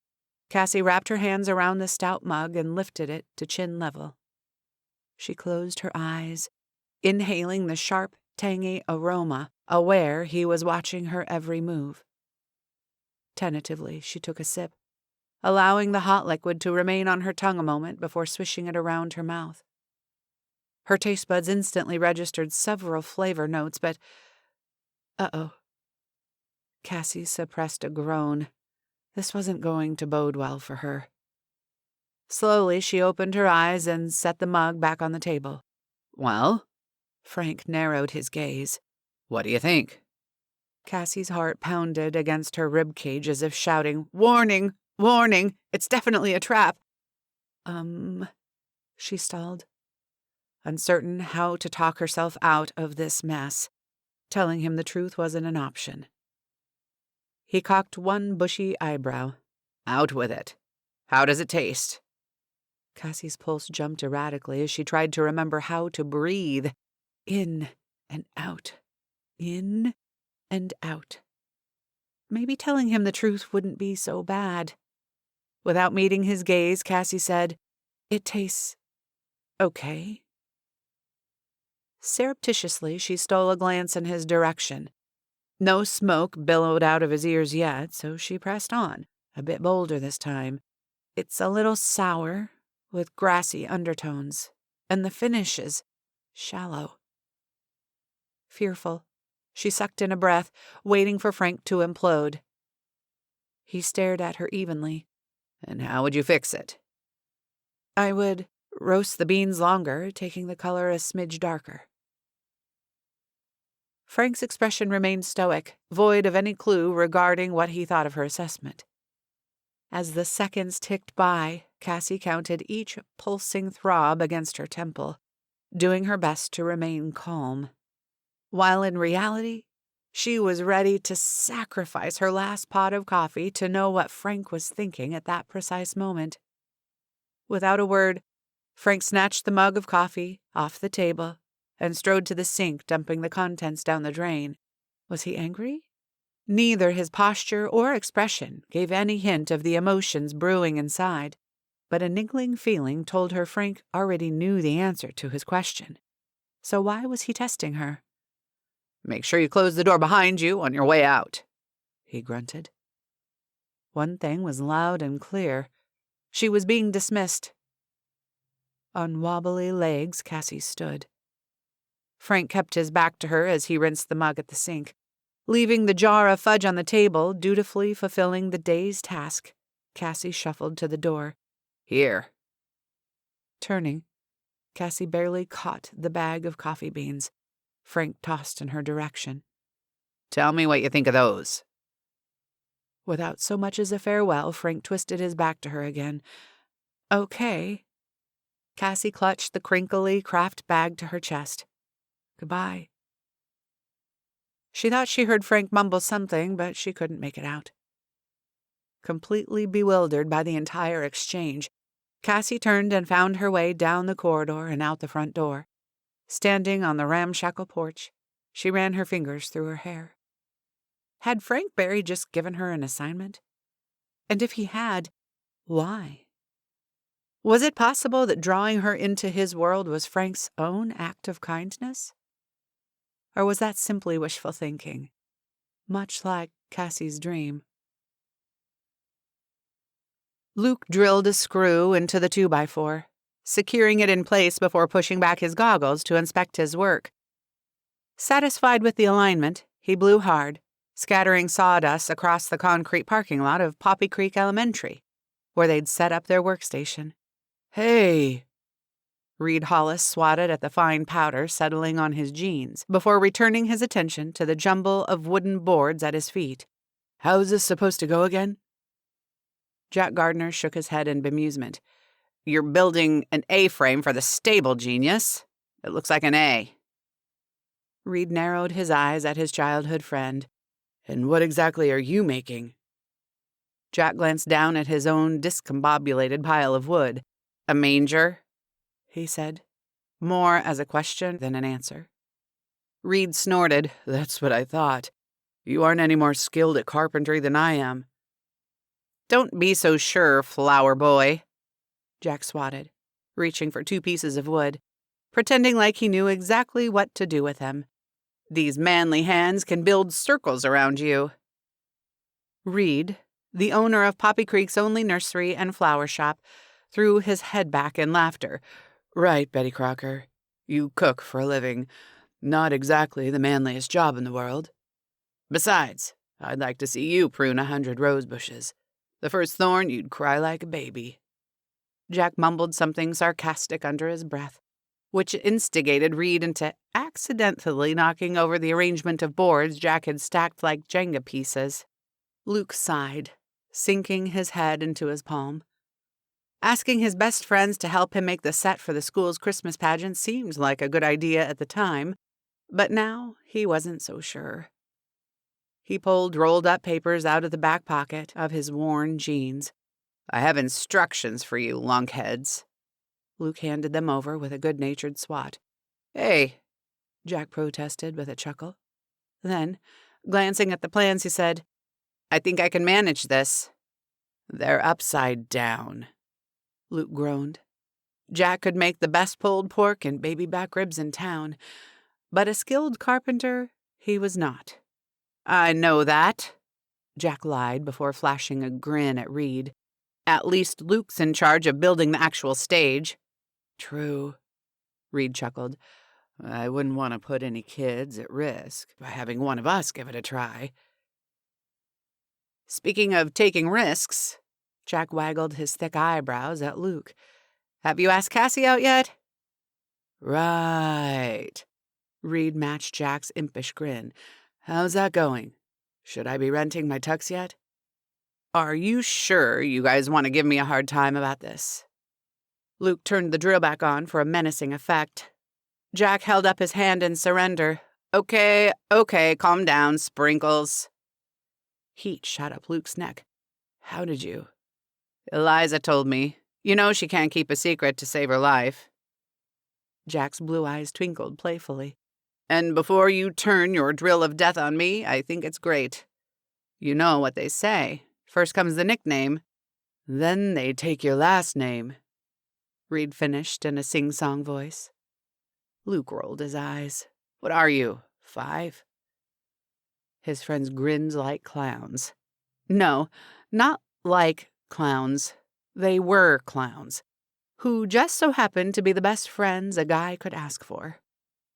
Cassie wrapped her hands around the stout mug and lifted it to chin level. She closed her eyes, inhaling the sharp, tangy aroma, aware he was watching her every move. Tentatively, she took a sip, allowing the hot liquid to remain on her tongue a moment before swishing it around her mouth. Her taste buds instantly registered several flavor notes, but... Uh-oh. Cassie suppressed a groan. This wasn't going to bode well for her. Slowly, she opened her eyes and set the mug back on the table. Well? Frank narrowed his gaze. What do you think? Cassie's heart pounded against her ribcage as if shouting, "Warning! Warning! It's definitely a trap!" She stalled, uncertain how to talk herself out of this mess. Telling him the truth wasn't an option. He cocked one bushy eyebrow. Out with it. How does it taste? Cassie's pulse jumped erratically as she tried to remember how to breathe. In and out. In and out. Maybe telling him the truth wouldn't be so bad. Without meeting his gaze, Cassie said, "It tastes okay." Surreptitiously, she stole a glance in his direction. No smoke billowed out of his ears yet, so she pressed on, a bit bolder this time. "It's a little sour, with grassy undertones, and the finish is shallow." Fearful, she sucked in a breath, waiting for Frank to implode. He stared at her evenly. And how would you fix it? "I would roast the beans longer, taking the color a smidge darker." Frank's expression remained stoic, void of any clue regarding what he thought of her assessment. As the seconds ticked by, Cassie counted each pulsing throb against her temple, doing her best to remain calm. While in reality, she was ready to sacrifice her last pot of coffee to know what Frank was thinking at that precise moment. Without a word, Frank snatched the mug of coffee off the table and strode to the sink, dumping the contents down the drain. Was he angry? Neither his posture or expression gave any hint of the emotions brewing inside, but a niggling feeling told her Frank already knew the answer to his question. So why was he testing her? Make sure you close the door behind you on your way out, he grunted. One thing was loud and clear. She was being dismissed. On wobbly legs, Cassie stood. Frank kept his back to her as he rinsed the mug at the sink, leaving the jar of fudge on the table, dutifully fulfilling the day's task. Cassie shuffled to the door. Here. Turning, Cassie barely caught the bag of coffee beans. Frank tossed in her direction. Tell me what you think of those. Without so much as a farewell, Frank twisted his back to her again. Okay. Cassie clutched the crinkly craft bag to her chest. Goodbye. She thought she heard Frank mumble something, but she couldn't make it out. Completely bewildered by the entire exchange, Cassie turned and found her way down the corridor and out the front door. Standing on the ramshackle porch, she ran her fingers through her hair. Had Frank Barry just given her an assignment? And if he had, why? Was it possible that drawing her into his world was Frank's own act of kindness? Or was that simply wishful thinking, much like Cassie's dream? Luke drilled a screw into the 2x4, securing it in place before pushing back his goggles to inspect his work. Satisfied with the alignment, he blew hard, scattering sawdust across the concrete parking lot of Poppy Creek Elementary, where they'd set up their workstation. Hey! Reed Hollis swatted at the fine powder settling on his jeans before returning his attention to the jumble of wooden boards at his feet. How's this supposed to go again? Jack Gardner shook his head in bemusement. You're building an A-frame for the stable, genius. It looks like an A. Reed narrowed his eyes at his childhood friend. And what exactly are you making? Jack glanced down at his own discombobulated pile of wood. A manger? He said, more as a question than an answer. Reed snorted. That's what I thought. You aren't any more skilled at carpentry than I am. Don't be so sure, flower boy, Jack swatted, reaching for 2 pieces of wood, pretending like he knew exactly what to do with them. These manly hands can build circles around you. Reed, the owner of Poppy Creek's only nursery and flower shop, threw his head back in laughter. Right, Betty Crocker. You cook for a living. Not exactly the manliest job in the world. Besides, I'd like to see you prune 100 rose bushes. The first thorn, you'd cry like a baby. Jack mumbled something sarcastic under his breath, which instigated Reed into accidentally knocking over the arrangement of boards Jack had stacked like Jenga pieces. Luke sighed, sinking his head into his palm. Asking his best friends to help him make the set for the school's Christmas pageant seemed like a good idea at the time, but now he wasn't so sure. He pulled rolled-up papers out of the back pocket of his worn jeans. I have instructions for you, lunkheads. Luke handed them over with a good-natured swat. Hey, Jack protested with a chuckle. Then, glancing at the plans, he said, I think I can manage this. They're upside down. Luke groaned. Jack could make the best pulled pork and baby back ribs in town, but a skilled carpenter he was not. I know that, Jack lied before flashing a grin at Reed. At least Luke's in charge of building the actual stage. True, Reed chuckled. I wouldn't want to put any kids at risk by having one of us give it a try. Speaking of taking risks, Jack waggled his thick eyebrows at Luke. Have you asked Cassie out yet? Right. Reed matched Jack's impish grin. How's that going? Should I be renting my tux yet? Are you sure you guys want to give me a hard time about this? Luke turned the drill back on for a menacing effect. Jack held up his hand in surrender. Okay, calm down, Sprinkles. Heat shot up Luke's neck. How did you? Eliza told me. You know she can't keep a secret to save her life. Jack's blue eyes twinkled playfully. And before you turn your drill of death on me, I think it's great. You know what they say. First comes the nickname, then they take your last name. Reed finished in a sing-song voice. Luke rolled his eyes. What are you, 5? His friends grinned like clowns. No, not like clowns. They were clowns, who just so happened to be the best friends a guy could ask for,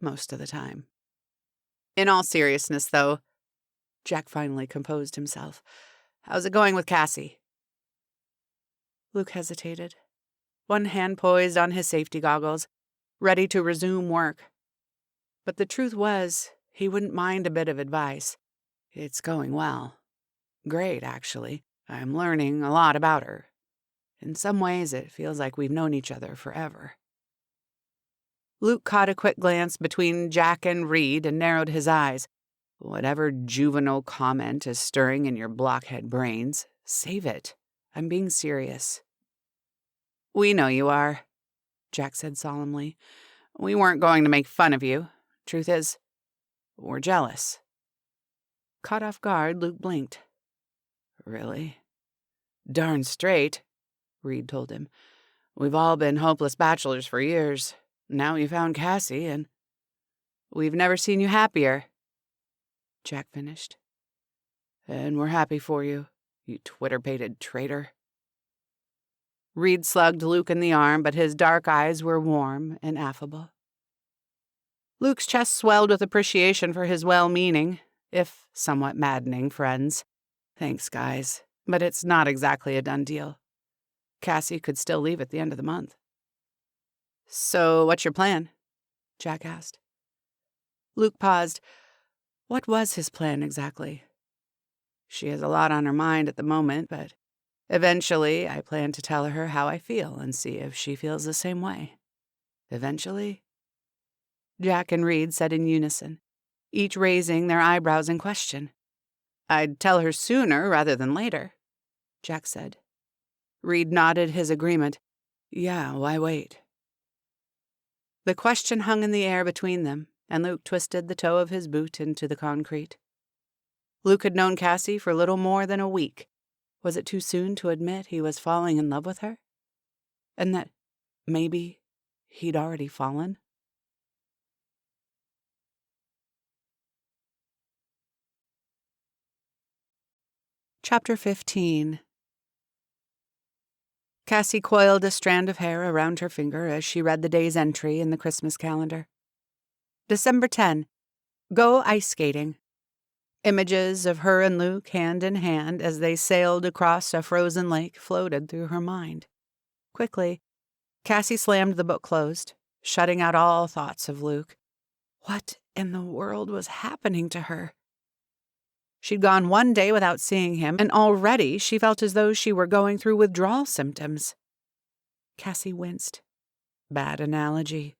most of the time. In all seriousness, though, Jack finally composed himself. How's it going with Cassie? Luke hesitated, one hand poised on his safety goggles, ready to resume work. But the truth was, he wouldn't mind a bit of advice. It's going well. Great, actually. I'm learning a lot about her. In some ways, it feels like we've known each other forever. Luke caught a quick glance between Jack and Reed and narrowed his eyes. Whatever juvenile comment is stirring in your blockhead brains, save it. I'm being serious. We know you are, Jack said solemnly. We weren't going to make fun of you. Truth is, we're jealous. Caught off guard, Luke blinked. Really? Darn straight, Reed told him. We've all been hopeless bachelors for years. Now you found Cassie, and we've never seen you happier, Jack finished. And we're happy for you, you Twitter-pated traitor. Reed slugged Luke in the arm, but his dark eyes were warm and affable. Luke's chest swelled with appreciation for his well-meaning, if somewhat maddening, friends. Thanks, guys, but it's not exactly a done deal. Cassie could still leave at the end of the month. "So what's your plan?" Jack asked. Luke paused. What was his plan exactly? "She has a lot on her mind at the moment, but eventually I plan to tell her how I feel and see if she feels the same way. Eventually?" Jack and Reed said in unison, each raising their eyebrows in question. "I'd tell her sooner rather than later," Jack said. Reed nodded his agreement. "Yeah, why wait?" The question hung in the air between them, and Luke twisted the toe of his boot into the concrete. Luke had known Cassie for little more than a week. Was it too soon to admit he was falling in love with her? And that maybe he'd already fallen? Chapter 15. Cassie coiled a strand of hair around her finger as she read the day's entry in the Christmas calendar. December 10. Go ice skating. Images of her and Luke hand in hand as they sailed across a frozen lake floated through her mind. Quickly, Cassie slammed the book closed, shutting out all thoughts of Luke. What in the world was happening to her? She'd gone one day without seeing him, and already she felt as though she were going through withdrawal symptoms. Cassie winced. Bad analogy.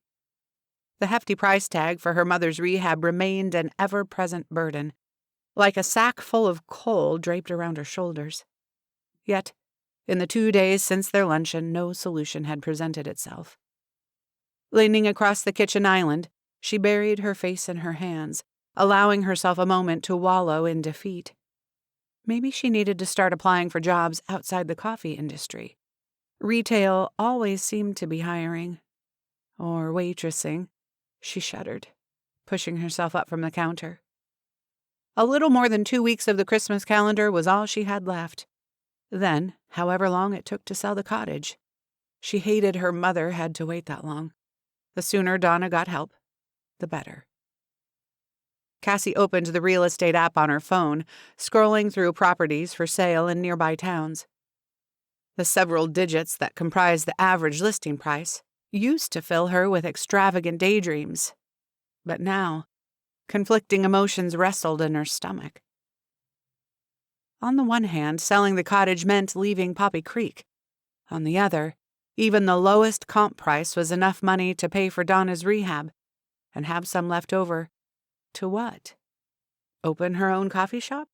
The hefty price tag for her mother's rehab remained an ever-present burden, like a sack full of coal draped around her shoulders. Yet, in the 2 days since their luncheon, no solution had presented itself. Leaning across the kitchen island, she buried her face in her hands, allowing herself a moment to wallow in defeat. Maybe she needed to start applying for jobs outside the coffee industry. Retail always seemed to be hiring. Or waitressing. She shuddered, pushing herself up from the counter. A little more than 2 weeks of the Christmas calendar was all she had left. Then, however long it took to sell the cottage. She hated her mother had to wait that long. The sooner Donna got help, the better. Cassie opened the real estate app on her phone, scrolling through properties for sale in nearby towns. The several digits that comprised the average listing price used to fill her with extravagant daydreams. But now, conflicting emotions wrestled in her stomach. On the one hand, selling the cottage meant leaving Poppy Creek. On the other, even the lowest comp price was enough money to pay for Donna's rehab, and have some left over. To what? Open her own coffee shop?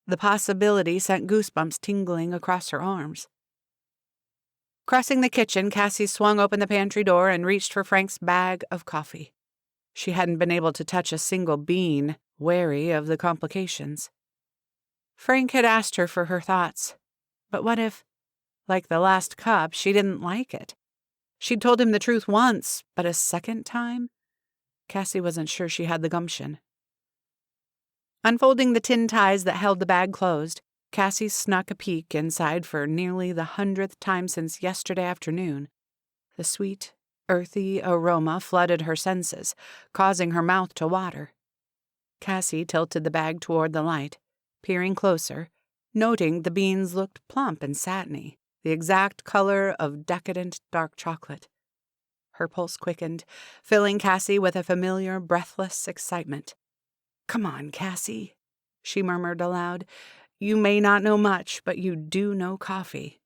The possibility sent goosebumps tingling across her arms. Crossing the kitchen, Cassie swung open the pantry door and reached for Frank's bag of coffee. She hadn't been able to touch a single bean, wary of the complications. Frank had asked her for her thoughts. But what if, like the last cup, she didn't like it? She'd told him the truth once, but a second time? Cassie wasn't sure she had the gumption. Unfolding the tin ties that held the bag closed, Cassie snuck a peek inside for nearly the 100th time since yesterday afternoon. The sweet, earthy aroma flooded her senses, causing her mouth to water. Cassie tilted the bag toward the light, peering closer, noting the beans looked plump and satiny, the exact color of decadent dark chocolate. Her pulse quickened, filling Cassie with a familiar, breathless excitement. "Come on, Cassie," she murmured aloud. "You may not know much, but you do know coffee."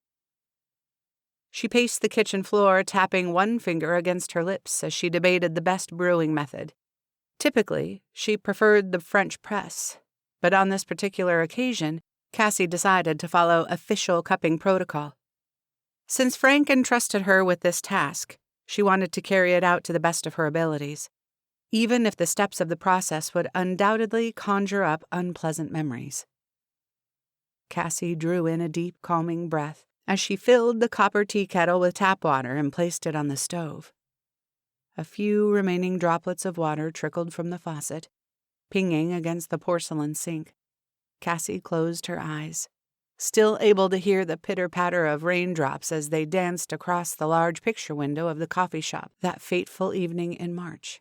She paced the kitchen floor, tapping one finger against her lips as she debated the best brewing method. Typically, she preferred the French press, but on this particular occasion, Cassie decided to follow official cupping protocol. Since Frank entrusted her with this task, she wanted to carry it out to the best of her abilities, even if the steps of the process would undoubtedly conjure up unpleasant memories. Cassie drew in a deep, calming breath as she filled the copper tea kettle with tap water and placed it on the stove. A few remaining droplets of water trickled from the faucet, pinging against the porcelain sink. Cassie closed her eyes, still able to hear the pitter-patter of raindrops as they danced across the large picture window of the coffee shop that fateful evening in March.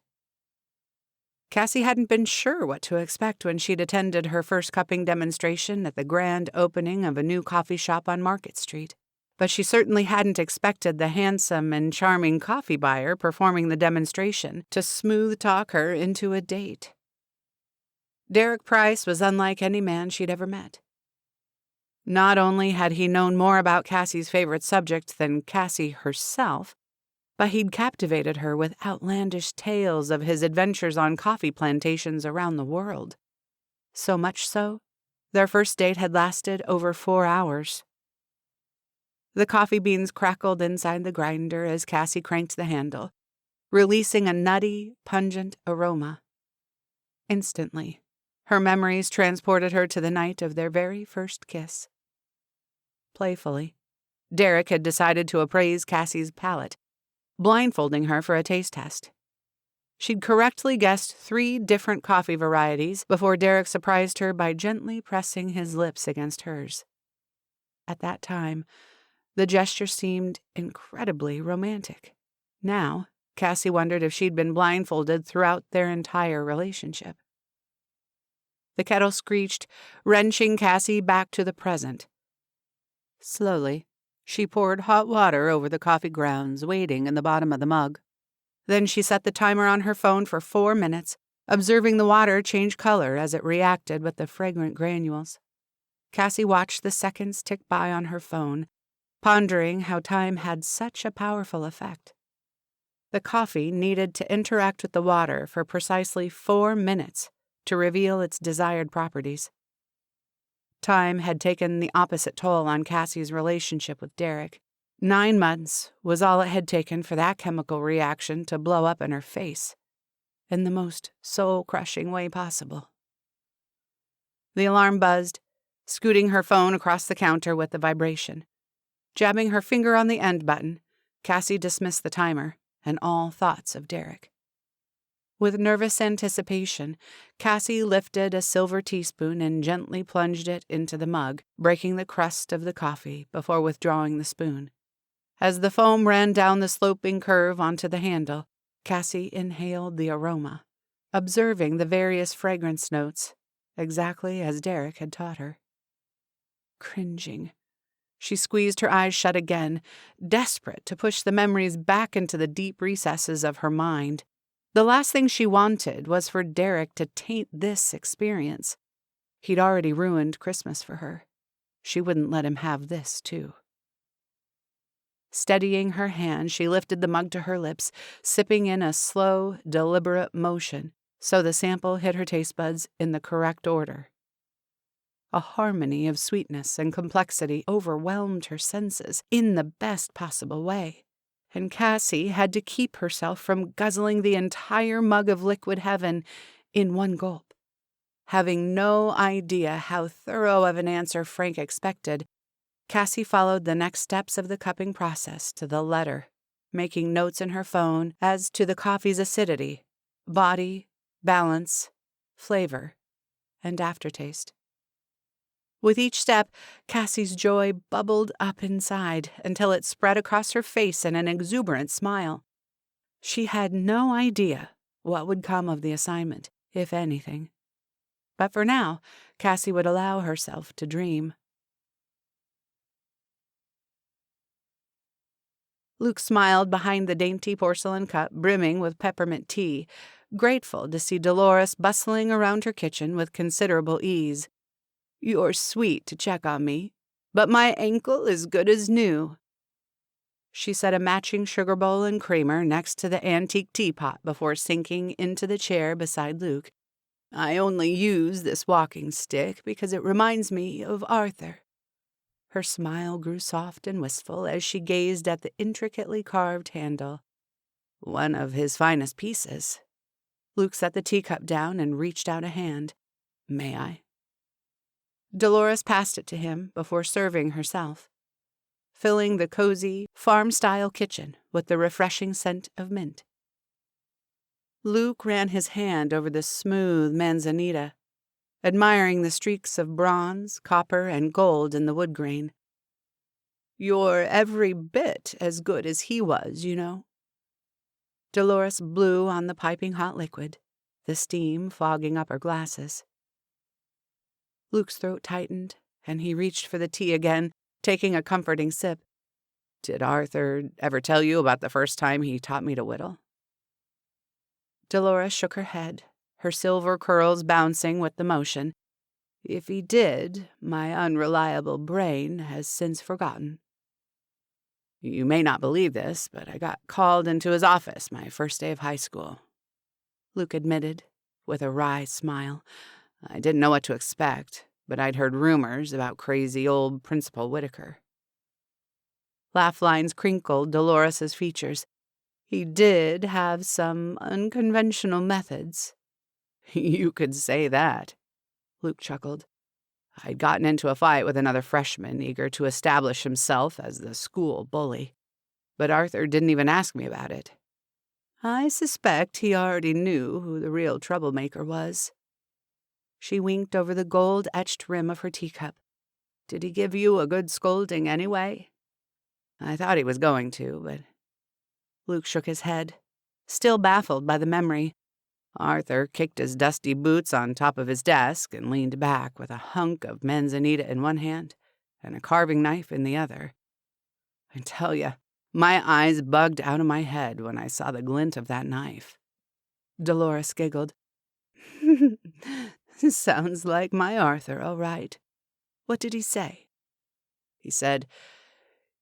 Cassie hadn't been sure what to expect when she'd attended her first cupping demonstration at the grand opening of a new coffee shop on Market Street. but she certainly hadn't expected the handsome and charming coffee buyer performing the demonstration to smooth-talk her into a date. Derek Price was unlike any man she'd ever met. Not only had he known more about Cassie's favorite subject than Cassie herself, but he'd captivated her with outlandish tales of his adventures on coffee plantations around the world. So much so, their first date had lasted over 4 hours. The coffee beans crackled inside the grinder as Cassie cranked the handle, releasing a nutty, pungent aroma. Instantly, her memories transported her to the night of their very first kiss. Playfully, Derek had decided to appraise Cassie's palate, blindfolding her for a taste test. She'd correctly guessed 3 different coffee varieties before Derek surprised her by gently pressing his lips against hers. At that time, the gesture seemed incredibly romantic. Now, Cassie wondered if she'd been blindfolded throughout their entire relationship. The kettle screeched, wrenching Cassie back to the present. Slowly, she poured hot water over the coffee grounds waiting in the bottom of the mug. Then she set the timer on her phone for 4 minutes, observing the water change color as it reacted with the fragrant granules. Cassie watched the seconds tick by on her phone, pondering how time had such a powerful effect. The coffee needed to interact with the water for precisely 4 minutes to reveal its desired properties. Time had taken the opposite toll on Cassie's relationship with Derek. 9 months was all it had taken for that chemical reaction to blow up in her face, in the most soul-crushing way possible. The alarm buzzed, scooting her phone across the counter with the vibration. Jabbing her finger on the end button, Cassie dismissed the timer and all thoughts of Derek. With nervous anticipation, Cassie lifted a silver teaspoon and gently plunged it into the mug, breaking the crust of the coffee before withdrawing the spoon. As the foam ran down the sloping curve onto the handle, Cassie inhaled the aroma, observing the various fragrance notes, exactly as Derek had taught her. Cringing, she squeezed her eyes shut again, desperate to push the memories back into the deep recesses of her mind. The last thing she wanted was for Derek to taint this experience. He'd already ruined Christmas for her. She wouldn't let him have this, too. Steadying her hand, she lifted the mug to her lips, sipping in a slow, deliberate motion so the sample hit her taste buds in the correct order. A harmony of sweetness and complexity overwhelmed her senses in the best possible way, and Cassie had to keep herself from guzzling the entire mug of liquid heaven in one gulp. Having no idea how thorough of an answer Frank expected, Cassie followed the next steps of the cupping process to the letter, making notes in her phone as to the coffee's acidity, body, balance, flavor, and aftertaste. With each step, Cassie's joy bubbled up inside until it spread across her face in an exuberant smile. She had no idea what would come of the assignment, if anything. But for now, Cassie would allow herself to dream. Luke smiled behind the dainty porcelain cup brimming with peppermint tea, grateful to see Dolores bustling around her kitchen with considerable ease. "You're sweet to check on me, but my ankle is good as new." She set a matching sugar bowl and creamer next to the antique teapot before sinking into the chair beside Luke. "I only use this walking stick because it reminds me of Arthur." Her smile grew soft and wistful as she gazed at the intricately carved handle. "One of his finest pieces." Luke set the teacup down and reached out a hand. "May I?" Dolores passed it to him before serving herself, filling the cozy, farm-style kitchen with the refreshing scent of mint. Luke ran his hand over the smooth manzanita, admiring the streaks of bronze, copper, and gold in the wood grain. "You're every bit as good as he was, you know." Dolores blew on the piping hot liquid, the steam fogging up her glasses. Luke's throat tightened, and he reached for the tea again, taking a comforting sip. Did Arthur ever tell you about the first time he taught me to whittle?" Dolores shook her head, her silver curls bouncing with the motion. "If he did, my unreliable brain has since forgotten." "You may not believe this, but I got called into his office my first day of high school," Luke admitted, with a wry smile. "I didn't know what to expect, but I'd heard rumors about crazy old Principal Whitaker." Laugh lines crinkled Dolores's features. "He did have some unconventional methods." "You could say that," Luke chuckled. "I'd gotten into a fight with another freshman eager to establish himself as the school bully, but Arthur didn't even ask me about it." "I suspect he already knew who the real troublemaker was." She winked over the gold-etched rim of her teacup. "Did he give you a good scolding anyway?" "I thought he was going to, but—" Luke shook his head, still baffled by the memory. Arthur kicked his dusty boots on top of his desk and leaned back with a hunk of manzanita in one hand and a carving knife in the other. I tell ya, my eyes bugged out of my head when I saw the glint of that knife." Dolores giggled. "Sounds like my Arthur, all right. What did he say?" He said,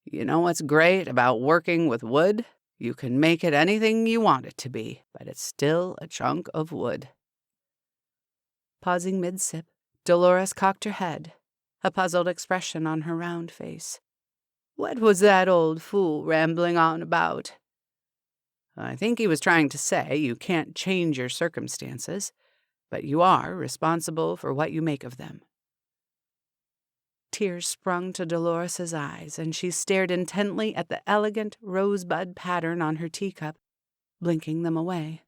"You know what's great about working with wood? You can make it anything you want it to be, but it's still a chunk of wood." Pausing mid-sip, Dolores cocked her head, a puzzled expression on her round face. "What was that old fool rambling on about?" "I think he was trying to say you can't change your circumstances, but you are responsible for what you make of them." Tears sprung to Dolores's eyes, and she stared intently at the elegant rosebud pattern on her teacup, blinking them away.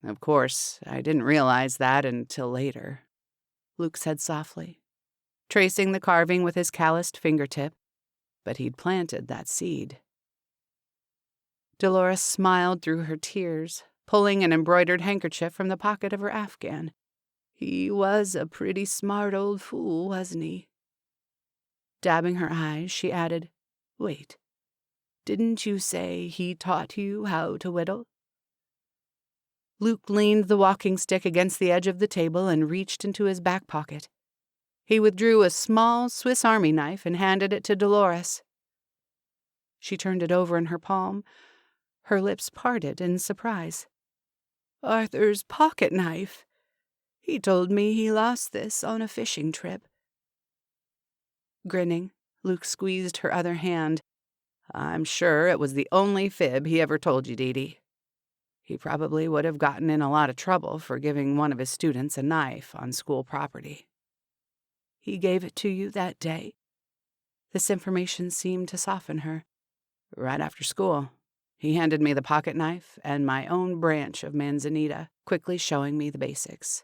"Of course, I didn't realize that until later," Luke said softly, tracing the carving with his calloused fingertip, "but he'd planted that seed." Dolores smiled through her tears, pulling an embroidered handkerchief from the pocket of her afghan. "He was a pretty smart old fool, wasn't he?" Dabbing her eyes, she added, "Wait, didn't you say he taught you how to whittle?" Luke leaned the walking stick against the edge of the table and reached into his back pocket. He withdrew a small Swiss Army knife and handed it to Dolores. She turned it over in her palm, her lips parted in surprise. "Arthur's pocket knife. He told me he lost this on a fishing trip." Grinning, Luke squeezed her other hand. "I'm sure it was the only fib he ever told you, Dee. He probably would have gotten in a lot of trouble for giving one of his students a knife on school property." "He gave it to you that day?" This information seemed to soften her. "Right after school. He handed me the pocket knife and my own branch of manzanita, quickly showing me the basics."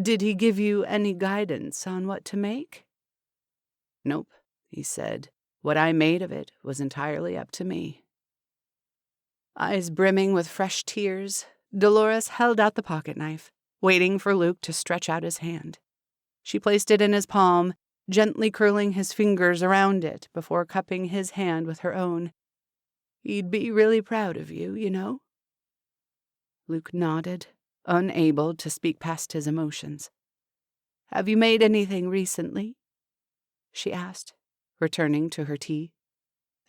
"Did he give you any guidance on what to make?" "Nope," he said. "What I made of it was entirely up to me." Eyes brimming with fresh tears, Dolores held out the pocket knife, waiting for Luke to stretch out his hand. She placed it in his palm, gently curling his fingers around it before cupping his hand with her own. "He'd be really proud of you, you know." Luke nodded, unable to speak past his emotions. "Have you made anything recently?" she asked, returning to her tea.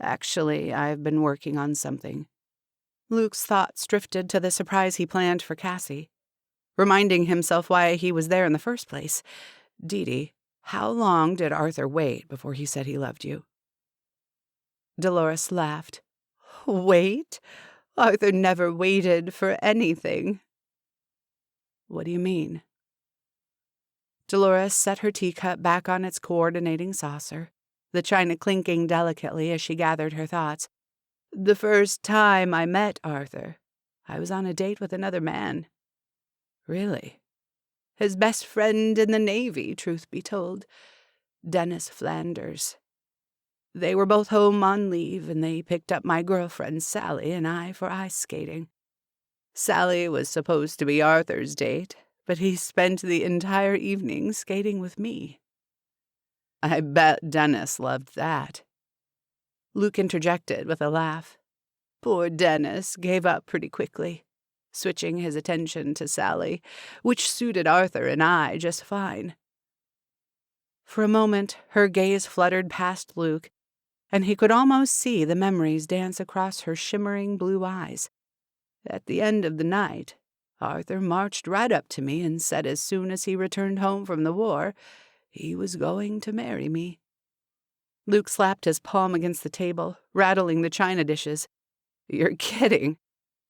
"Actually, I've been working on something." Luke's thoughts drifted to the surprise he planned for Cassie, reminding himself why he was there in the first place. "Dee, how long did Arthur wait before he said he loved you?" Dolores laughed. "Wait? Arthur never waited for anything." "What do you mean?" Dolores set her teacup back on its coordinating saucer, the china clinking delicately as she gathered her thoughts. "The first time I met Arthur, I was on a date with another man." "Really?" "His best friend in the Navy, truth be told. Dennis Flanders. They were both home on leave, and they picked up my girlfriend Sally and I for ice skating. Sally was supposed to be Arthur's date, but he spent the entire evening skating with me." "I bet Dennis loved that." Luke interjected with a laugh. Poor Dennis gave up pretty quickly, switching his attention to Sally, which suited Arthur and I just fine. For a moment, her gaze fluttered past Luke, and he could almost see the memories dance across her shimmering blue eyes. At the end of the night, Arthur marched right up to me and said as soon as he returned home from the war, he was going to marry me. Luke slapped his palm against the table, rattling the china dishes. You're kidding.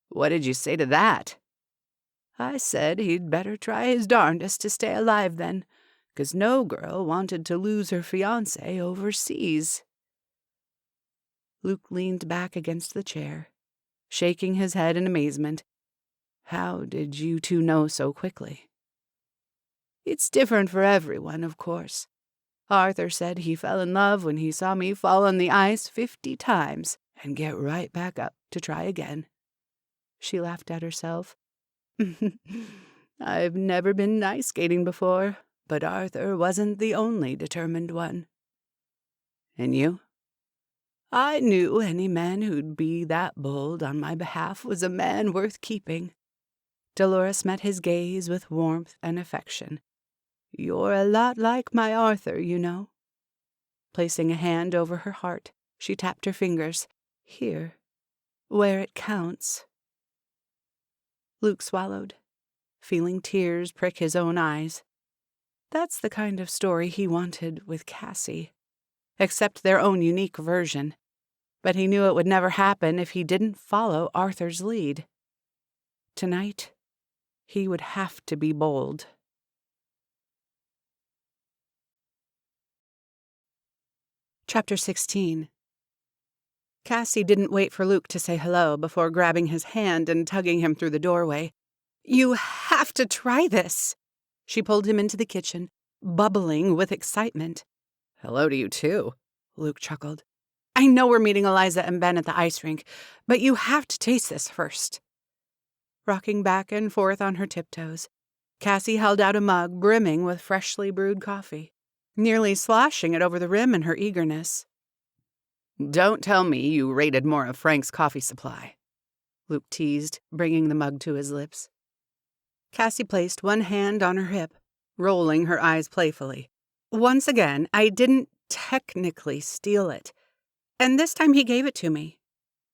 What did you say to that? I said he'd better try his darndest to stay alive then, 'cause no girl wanted to lose her fiancé overseas. Luke leaned back against the chair, shaking his head in amazement. How did you two know so quickly? It's different for everyone, of course. Arthur said he fell in love when he saw me fall on the ice 50 times and get right back up to try again. She laughed at herself. I've never been ice skating before, but Arthur wasn't the only determined one. And you? I knew any man who'd be that bold on my behalf was a man worth keeping. Dolores met his gaze with warmth and affection. You're a lot like my Arthur, you know. Placing a hand over her heart, she tapped her fingers. Here, where it counts. Luke swallowed, feeling tears prick his own eyes. That's the kind of story he wanted with Cassie, except their own unique version. But he knew it would never happen if he didn't follow Arthur's lead. Tonight, he would have to be bold. Chapter 16. Cassie didn't wait for Luke to say hello before grabbing his hand and tugging him through the doorway. You have to try this. She pulled him into the kitchen, bubbling with excitement. Hello to you, too, Luke chuckled. I know we're meeting Eliza and Ben at the ice rink, but you have to taste this first. Rocking back and forth on her tiptoes, Cassie held out a mug brimming with freshly brewed coffee, nearly sloshing it over the rim in her eagerness. Don't tell me you raided more of Frank's coffee supply, Luke teased, bringing the mug to his lips. Cassie placed one hand on her hip, rolling her eyes playfully. Once again, I didn't technically steal it, and this time he gave it to me.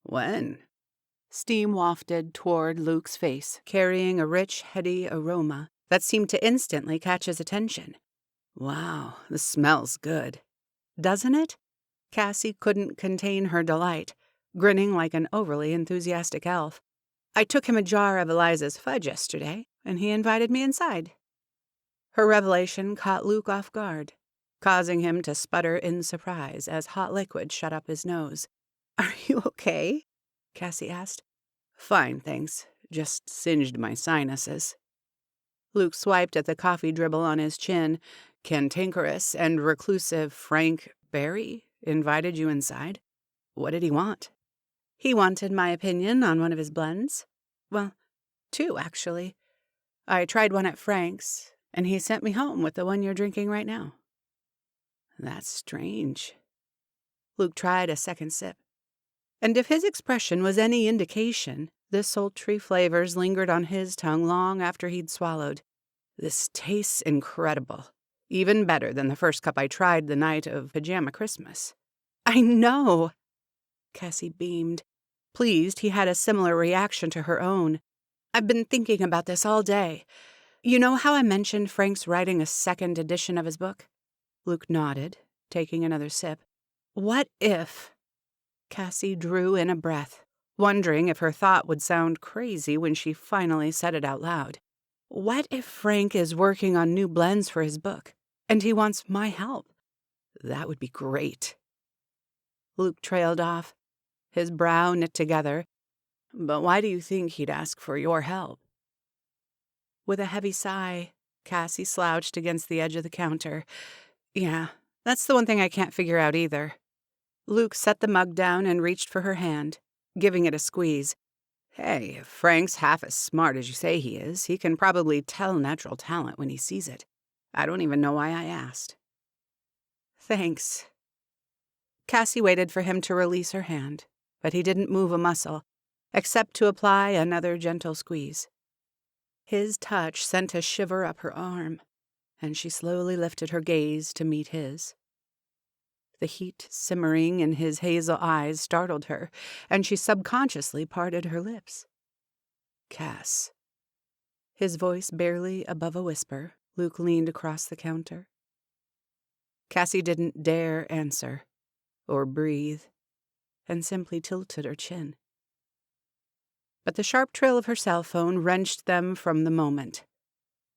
When? Steam wafted toward Luke's face, carrying a rich, heady aroma that seemed to instantly catch his attention. Wow, the smell's good. Doesn't it? Cassie couldn't contain her delight, grinning like an overly enthusiastic elf. I took him a jar of Eliza's fudge yesterday, and he invited me inside. Her revelation caught Luke off guard, causing him to sputter in surprise as hot liquid shut up his nose. Are you okay? Cassie asked. Fine, thanks. Just singed my sinuses. Luke swiped at the coffee dribble on his chin. Cantankerous and reclusive Frank Barry invited you inside? What did he want? He wanted my opinion on one of his blends. Well, 2, actually. I tried one at Frank's, and he sent me home with the one you're drinking right now. That's strange. Luke tried a second sip. And if his expression was any indication, the sultry flavors lingered on his tongue long after he'd swallowed. This tastes incredible. Even better than the first cup I tried the night of Pajama Christmas. I know! Cassie beamed, pleased he had a similar reaction to her own. I've been thinking about this all day. You know how I mentioned Frank's writing a second edition of his book? Luke nodded, taking another sip. What if... Cassie drew in a breath, wondering if her thought would sound crazy when she finally said it out loud. What if Frank is working on new blends for his book, and he wants my help? That would be great. Luke trailed off, his brow knit together. But why do you think he'd ask for your help? With a heavy sigh, Cassie slouched against the edge of the counter. Yeah, that's the one thing I can't figure out either. Luke set the mug down and reached for her hand, giving it a squeeze. Hey, if Frank's half as smart as you say he is, he can probably tell natural talent when he sees it. I don't even know why I asked. Thanks. Cassie waited for him to release her hand, but he didn't move a muscle, except to apply another gentle squeeze. His touch sent a shiver up her arm, and she slowly lifted her gaze to meet his. The heat simmering in his hazel eyes startled her, and she subconsciously parted her lips. "Cass." His voice barely above a whisper, Luke leaned across the counter. Cassie didn't dare answer or breathe, and simply tilted her chin. But the sharp trill of her cell phone wrenched them from the moment.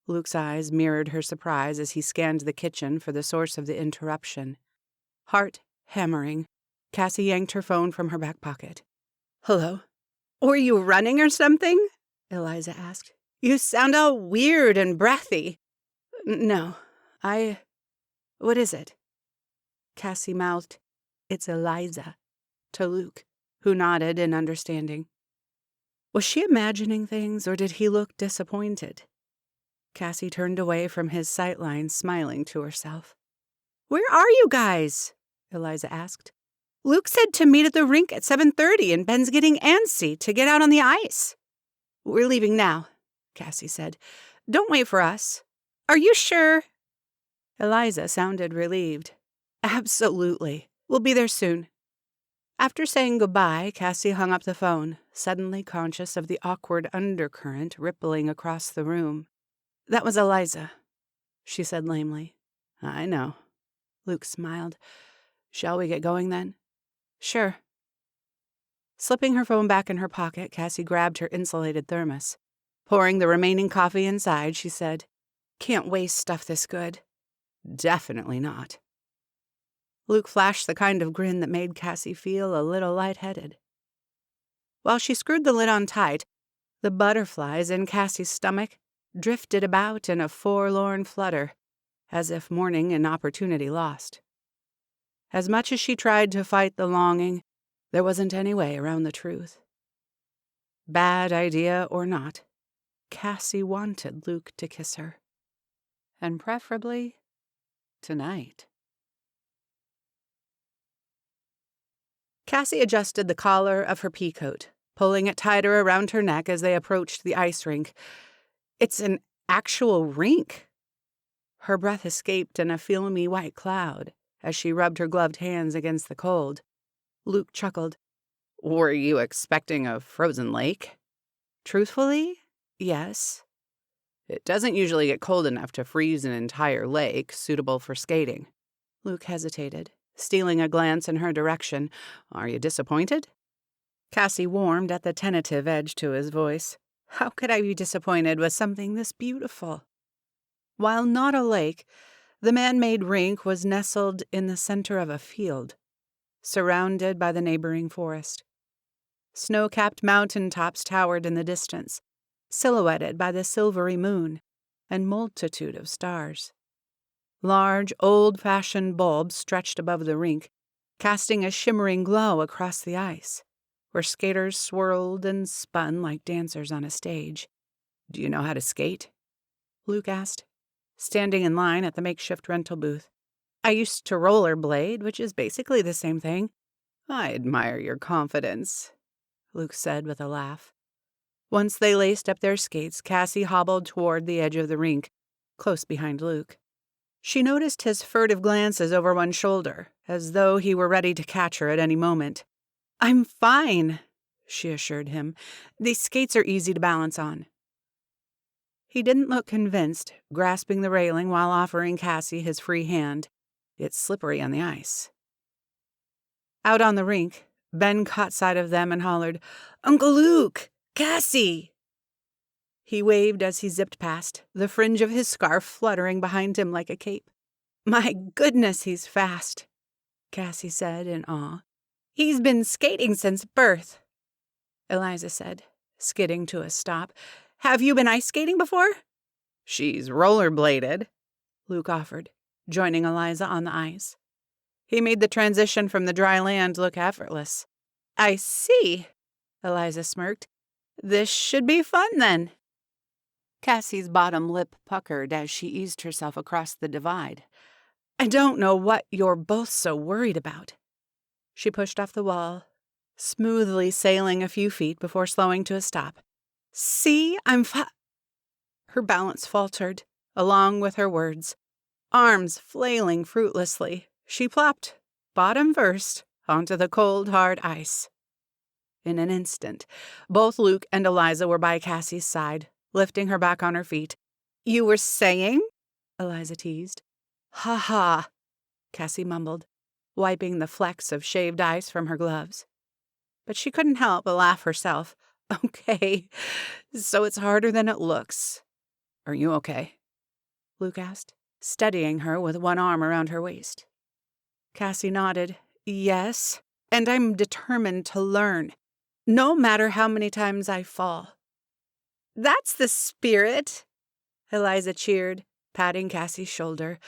Luke's eyes mirrored her surprise as he scanned the kitchen for the source of the interruption. Heart hammering, Cassie yanked her phone from her back pocket. "Hello?" Were you running or something? Eliza asked. You sound all weird and breathy. No, what is it?" Cassie mouthed, "It's Eliza," to Luke, who nodded in understanding. Was she imagining things, or did he look disappointed? Cassie turned away from his sightlines, smiling to herself. "Where are you guys?" Eliza asked. "Luke said to meet at the rink at 7:30, and Ben's getting antsy to get out on the ice." "We're leaving now," Cassie said. "Don't wait for us. Are you sure?" Eliza sounded relieved. "Absolutely. We'll be there soon." After saying goodbye, Cassie hung up the phone, suddenly conscious of the awkward undercurrent rippling across the room. "That was Eliza," she said lamely. "I know." Luke smiled. "Shall we get going then?" "Sure." Slipping her phone back in her pocket, Cassie grabbed her insulated thermos. Pouring the remaining coffee inside, she said, "Can't waste stuff this good." "Definitely not." Luke flashed the kind of grin that made Cassie feel a little lightheaded. While she screwed the lid on tight, the butterflies in Cassie's stomach drifted about in a forlorn flutter, as if mourning an opportunity lost. As much as she tried to fight the longing, there wasn't any way around the truth. Bad idea or not, Cassie wanted Luke to kiss her. And preferably tonight. Cassie adjusted the collar of her peacoat, pulling it tighter around her neck as they approached the ice rink. It's an actual rink. Her breath escaped in a filmy white cloud as she rubbed her gloved hands against the cold. Luke chuckled. "Were you expecting a frozen lake?" "Truthfully, yes. It doesn't usually get cold enough to freeze an entire lake suitable for skating." Luke hesitated, stealing a glance in her direction. "Are you disappointed?" Cassie warmed at the tentative edge to his voice. How could I be disappointed with something this beautiful? While not a lake, the man-made rink was nestled in the center of a field, surrounded by the neighboring forest. Snow-capped mountain tops towered in the distance, silhouetted by the silvery moon and multitude of stars. Large, old-fashioned bulbs stretched above the rink, casting a shimmering glow across the ice, where skaters swirled and spun like dancers on a stage. "Do you know how to skate?" Luke asked, standing in line at the makeshift rental booth. "I used to rollerblade, which is basically the same thing." "I admire your confidence," Luke said with a laugh. Once they laced up their skates, Cassie hobbled toward the edge of the rink, close behind Luke. She noticed his furtive glances over one shoulder, as though he were ready to catch her at any moment. "I'm fine," she assured him. "These skates are easy to balance on." He didn't look convinced, grasping the railing while offering Cassie his free hand. "It's slippery on the ice." Out on the rink, Ben caught sight of them and hollered, "Uncle Luke! Cassie!" He waved as he zipped past, the fringe of his scarf fluttering behind him like a cape. "My goodness, he's fast," Cassie said in awe. "He's been skating since birth," Eliza said, skidding to a stop. "Have you been ice skating before?" "She's rollerbladed," Luke offered, joining Eliza on the ice. He made the transition from the dry land look effortless. "I see," Eliza smirked. "This should be fun, then." Cassie's bottom lip puckered as she eased herself across the divide. "I don't know what you're both so worried about," She pushed off the wall, smoothly sailing a few feet before slowing to a stop. "See, Her balance faltered, along with her words. Arms flailing fruitlessly, she plopped, bottom first, onto the cold, hard ice. In an instant, both Luke and Eliza were by Cassie's side, lifting her back on her feet. "You were saying?" Eliza teased. "Ha ha," Cassie mumbled, wiping the flecks of shaved ice from her gloves. But she couldn't help but laugh herself. "Okay, so it's harder than it looks." "Are you okay?" Luke asked, steadying her with one arm around her waist. Cassie nodded. "Yes, and I'm determined to learn, no matter how many times I fall." "That's the spirit," Eliza cheered, patting Cassie's shoulder.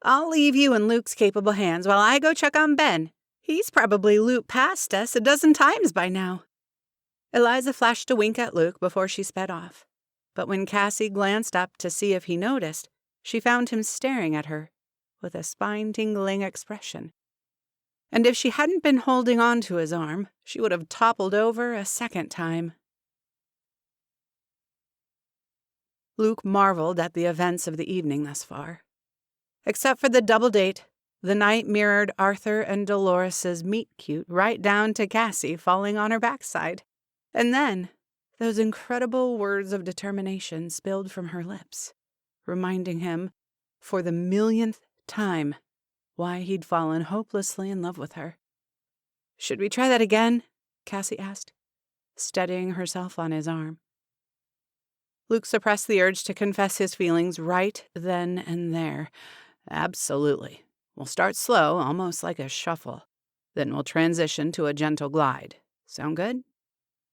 "I'll leave you in Luke's capable hands while I go check on Ben. He's probably looped past us a dozen times by now." Eliza flashed a wink at Luke before she sped off. But when Cassie glanced up to see if he noticed, she found him staring at her with a spine-tingling expression. And if she hadn't been holding on to his arm, she would have toppled over a second time. Luke marveled at the events of the evening thus far. Except for the double date, the night mirrored Arthur and Dolores's meet-cute right down to Cassie falling on her backside. And then, those incredible words of determination spilled from her lips, reminding him, for the millionth time, why he'd fallen hopelessly in love with her. "Should we try that again?" Cassie asked, steadying herself on his arm. Luke suppressed the urge to confess his feelings right then and there. "Absolutely. We'll start slow, almost like a shuffle. Then we'll transition to a gentle glide. Sound good?"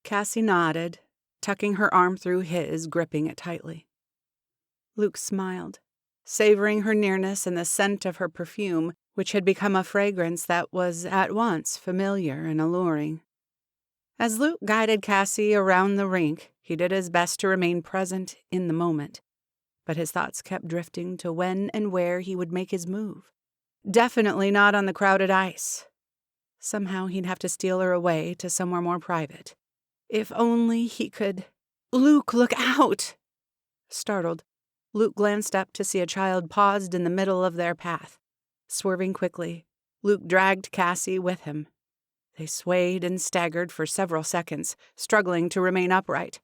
Cassie nodded, tucking her arm through his, gripping it tightly. Luke smiled, savoring her nearness and the scent of her perfume, which had become a fragrance that was at once familiar and alluring. As Luke guided Cassie around the rink, he did his best to remain present in the moment, but his thoughts kept drifting to when and where he would make his move. Definitely not on the crowded ice. Somehow he'd have to steal her away to somewhere more private. If only he could... "Luke, look out!" Startled, Luke glanced up to see a child paused in the middle of their path. Swerving quickly, Luke dragged Cassie with him. They swayed and staggered for several seconds, struggling to remain upright.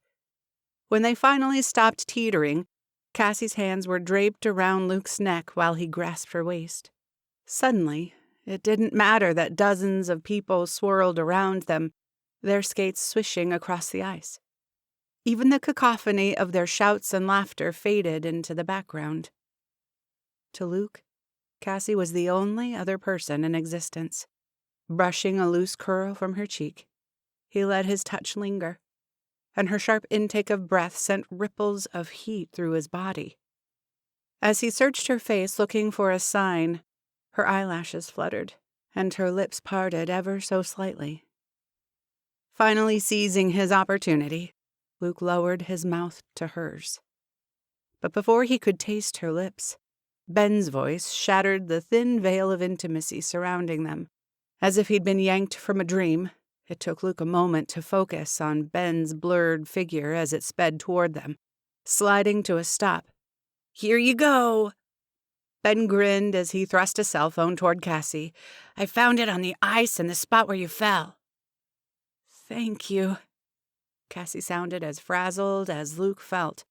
When they finally stopped teetering, Cassie's hands were draped around Luke's neck while he grasped her waist. Suddenly, it didn't matter that dozens of people swirled around them, their skates swishing across the ice. Even the cacophony of their shouts and laughter faded into the background. To Luke, Cassie was the only other person in existence. Brushing a loose curl from her cheek, he let his touch linger, and her sharp intake of breath sent ripples of heat through his body. As he searched her face looking for a sign, her eyelashes fluttered, and her lips parted ever so slightly. Finally seizing his opportunity, Luke lowered his mouth to hers. But before he could taste her lips, Ben's voice shattered the thin veil of intimacy surrounding them. As if he'd been yanked from a dream, it took Luke a moment to focus on Ben's blurred figure as it sped toward them, sliding to a stop. "Here you go!" Ben grinned as he thrust a cell phone toward Cassie. "I found it on the ice in the spot where you fell." "Thank you." Cassie sounded as frazzled as Luke felt.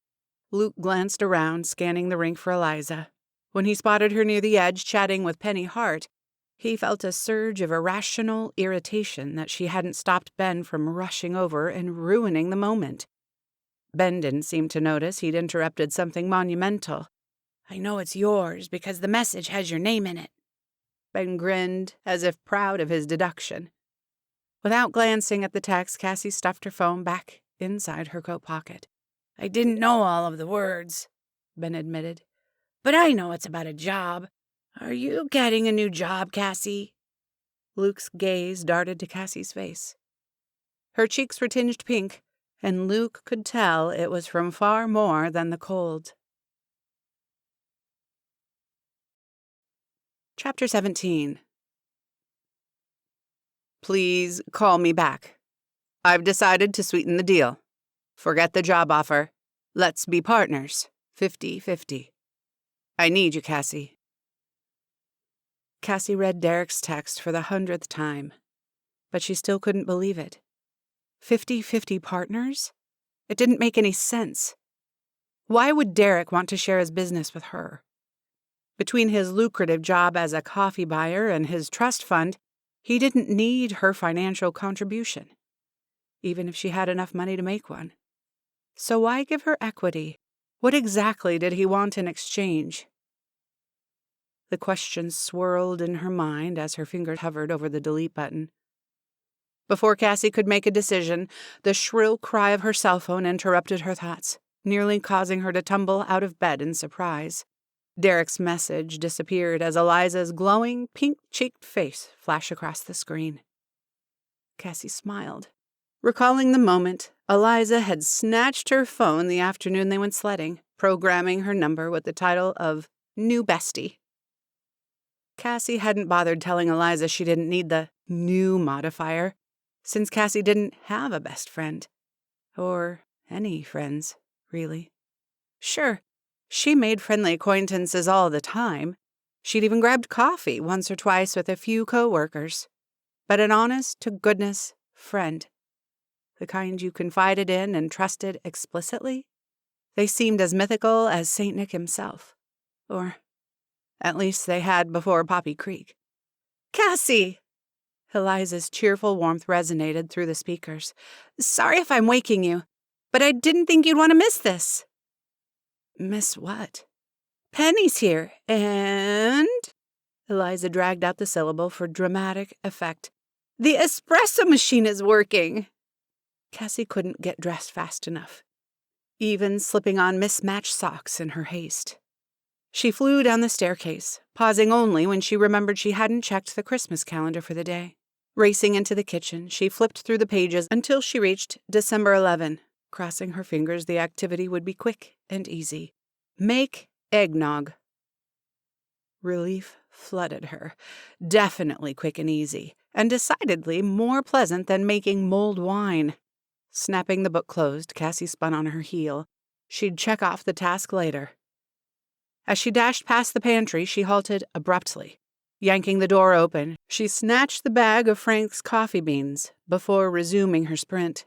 Luke glanced around, scanning the rink for Eliza. When he spotted her near the edge, chatting with Penny Hart, he felt a surge of irrational irritation that she hadn't stopped Ben from rushing over and ruining the moment. Ben didn't seem to notice he'd interrupted something monumental. "I know it's yours because the message has your name in it." Ben grinned, as if proud of his deduction. Without glancing at the text, Cassie stuffed her phone back inside her coat pocket. "I didn't know all of the words," Ben admitted. "But I know it's about a job. Are you getting a new job, Cassie?" Luke's gaze darted to Cassie's face. Her cheeks were tinged pink, and Luke could tell it was from far more than the cold. Chapter 17. Please call me back. I've decided to sweeten the deal. Forget the job offer. Let's be partners, 50-50. I need you, Cassie. Cassie read Derek's text for the 100th time, but she still couldn't believe it. 50-50 partners? It didn't make any sense. Why would Derek want to share his business with her? Between his lucrative job as a coffee buyer and his trust fund, he didn't need her financial contribution, even if she had enough money to make one. So why give her equity? What exactly did he want in exchange? The questions swirled in her mind as her finger hovered over the delete button. Before Cassie could make a decision, the shrill cry of her cell phone interrupted her thoughts, nearly causing her to tumble out of bed in surprise. Derek's message disappeared as Eliza's glowing, pink-cheeked face flashed across the screen. Cassie smiled. Recalling the moment, Eliza had snatched her phone the afternoon they went sledding, programming her number with the title of New Bestie. Cassie hadn't bothered telling Eliza she didn't need the new modifier, since Cassie didn't have a best friend. Or any friends, really. Sure, she made friendly acquaintances all the time. She'd even grabbed coffee once or twice with a few co-workers. But an honest-to-goodness friend, the kind you confided in and trusted explicitly, they seemed as mythical as St. Nick himself. Or at least they had before Poppy Creek. "Cassie!" Eliza's cheerful warmth resonated through the speakers. "Sorry if I'm waking you, but I didn't think you'd want to miss this." "Miss what?" "Penny's here, and—" Eliza dragged out the syllable for dramatic effect. "The espresso machine is working." Cassie couldn't get dressed fast enough, even slipping on mismatched socks in her haste. She flew down the staircase, pausing only when she remembered she hadn't checked the Christmas calendar for the day. Racing into the kitchen, she flipped through the pages until she reached December 11. Crossing her fingers, the activity would be quick and easy. Make eggnog. Relief flooded her. Definitely quick and easy, and decidedly more pleasant than making mulled wine. Snapping the book closed, Cassie spun on her heel. She'd check off the task later. As she dashed past the pantry, she halted abruptly. Yanking the door open, she snatched the bag of Frank's coffee beans before resuming her sprint.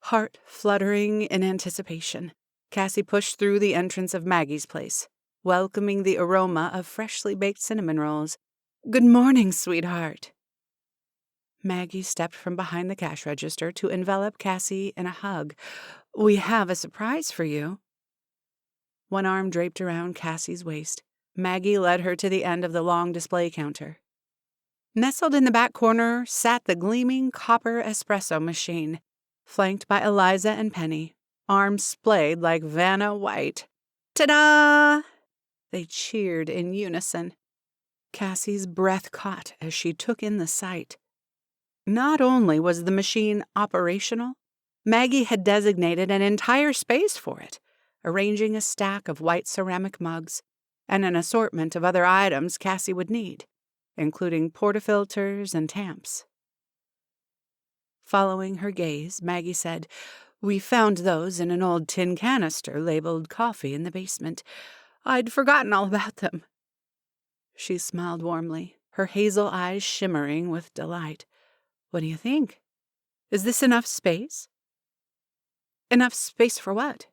Heart fluttering in anticipation, Cassie pushed through the entrance of Maggie's place, welcoming the aroma of freshly baked cinnamon rolls. "Good morning, sweetheart." Maggie stepped from behind the cash register to envelop Cassie in a hug. "We have a surprise for you." One arm draped around Cassie's waist, Maggie led her to the end of the long display counter. Nestled in the back corner sat the gleaming copper espresso machine, flanked by Eliza and Penny, arms splayed like Vanna White. "Ta-da!" They cheered in unison. Cassie's breath caught as she took in the sight. Not only was the machine operational, Maggie had designated an entire space for it, arranging a stack of white ceramic mugs and an assortment of other items Cassie would need, including portafilters and tamps. Following her gaze, Maggie said, "We found those in an old tin canister labeled coffee in the basement. I'd forgotten all about them." She smiled warmly, her hazel eyes shimmering with delight. "What do you think? Is this enough space?" "Enough space for what?"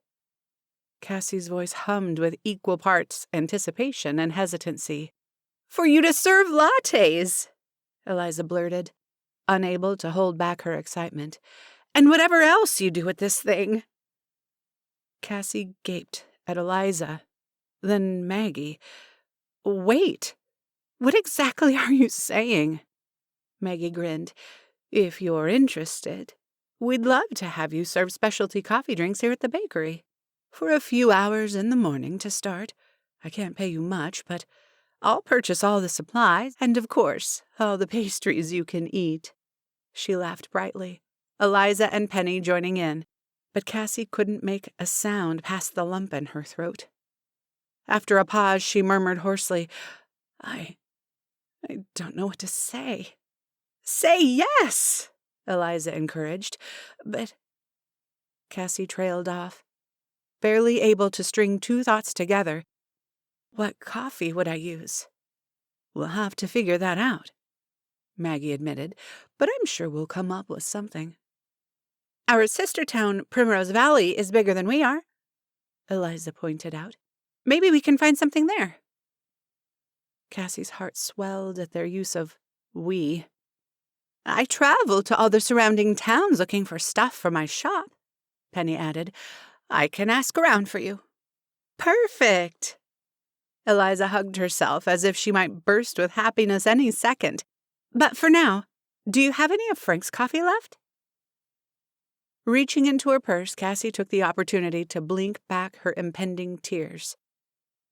Cassie's voice hummed with equal parts anticipation and hesitancy. "For you to serve lattes," Eliza blurted, unable to hold back her excitement. "And whatever else you do with this thing." Cassie gaped at Eliza, then Maggie. "Wait, what exactly are you saying?" Maggie grinned. "If you're interested, we'd love to have you serve specialty coffee drinks here at the bakery. For a few hours in the morning to start. I can't pay you much, but I'll purchase all the supplies and, of course, all the pastries you can eat." She laughed brightly, Eliza and Penny joining in, but Cassie couldn't make a sound past the lump in her throat. After a pause, she murmured hoarsely, I I don't know what to say. Say yes, Eliza encouraged, but Cassie trailed off, barely able to string two thoughts together. What coffee would I use? We'll have to figure that out, Maggie admitted, but I'm sure we'll come up with something. Our sister town, Primrose Valley, is bigger than we are, Eliza pointed out. Maybe we can find something there. Cassie's heart swelled at their use of we. I travel to all the surrounding towns looking for stuff for my shop, Penny added. I can ask around for you. Perfect. Eliza hugged herself as if she might burst with happiness any second. But for now, do you have any of Frank's coffee left? Reaching into her purse, Cassie took the opportunity to blink back her impending tears.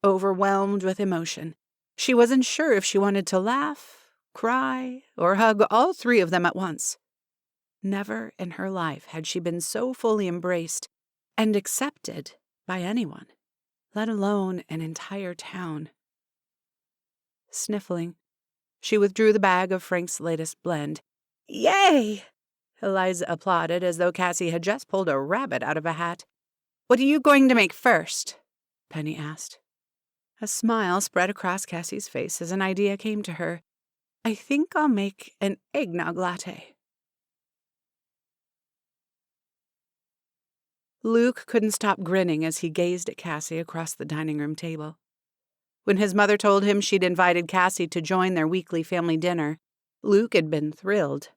Overwhelmed with emotion, she wasn't sure if she wanted to laugh, cry, or hug all three of them at once. Never in her life had she been so fully embraced and accepted by anyone, let alone an entire town. Sniffling, she withdrew the bag of Frank's latest blend. Yay! Eliza applauded as though Cassie had just pulled a rabbit out of a hat. What are you going to make first? Penny asked. A smile spread across Cassie's face as an idea came to her. I think I'll make an eggnog latte. Luke couldn't stop grinning as he gazed at Cassie across the dining room table. When his mother told him she'd invited Cassie to join their weekly family dinner, Luke had been thrilled.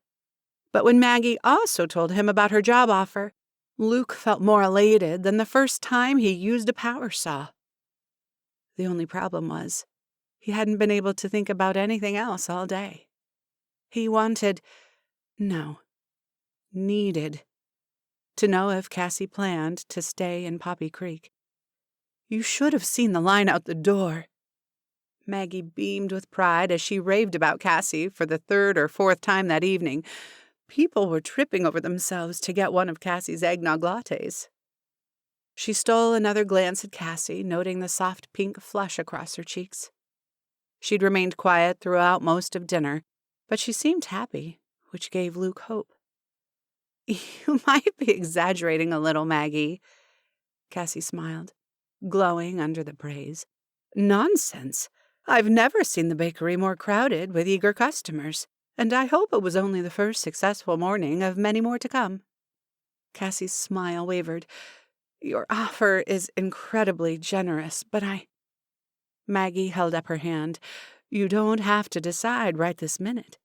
But when Maggie also told him about her job offer, Luke felt more elated than the first time he used a power saw. The only problem was, he hadn't been able to think about anything else all day. He needed to know if Cassie planned to stay in Poppy Creek. You should have seen the line out the door. Maggie beamed with pride as she raved about Cassie for the third or fourth time that evening. People were tripping over themselves to get one of Cassie's eggnog lattes. She stole another glance at Cassie, noting the soft pink flush across her cheeks. She'd remained quiet throughout most of dinner, but she seemed happy, which gave Luke hope. You might be exaggerating a little, Maggie, Cassie smiled, glowing under the praise. Nonsense. I've never seen the bakery more crowded with eager customers, and I hope it was only the first successful morning of many more to come. Cassie's smile wavered. Your offer is incredibly generous, but Maggie held up her hand. You don't have to decide right this minute.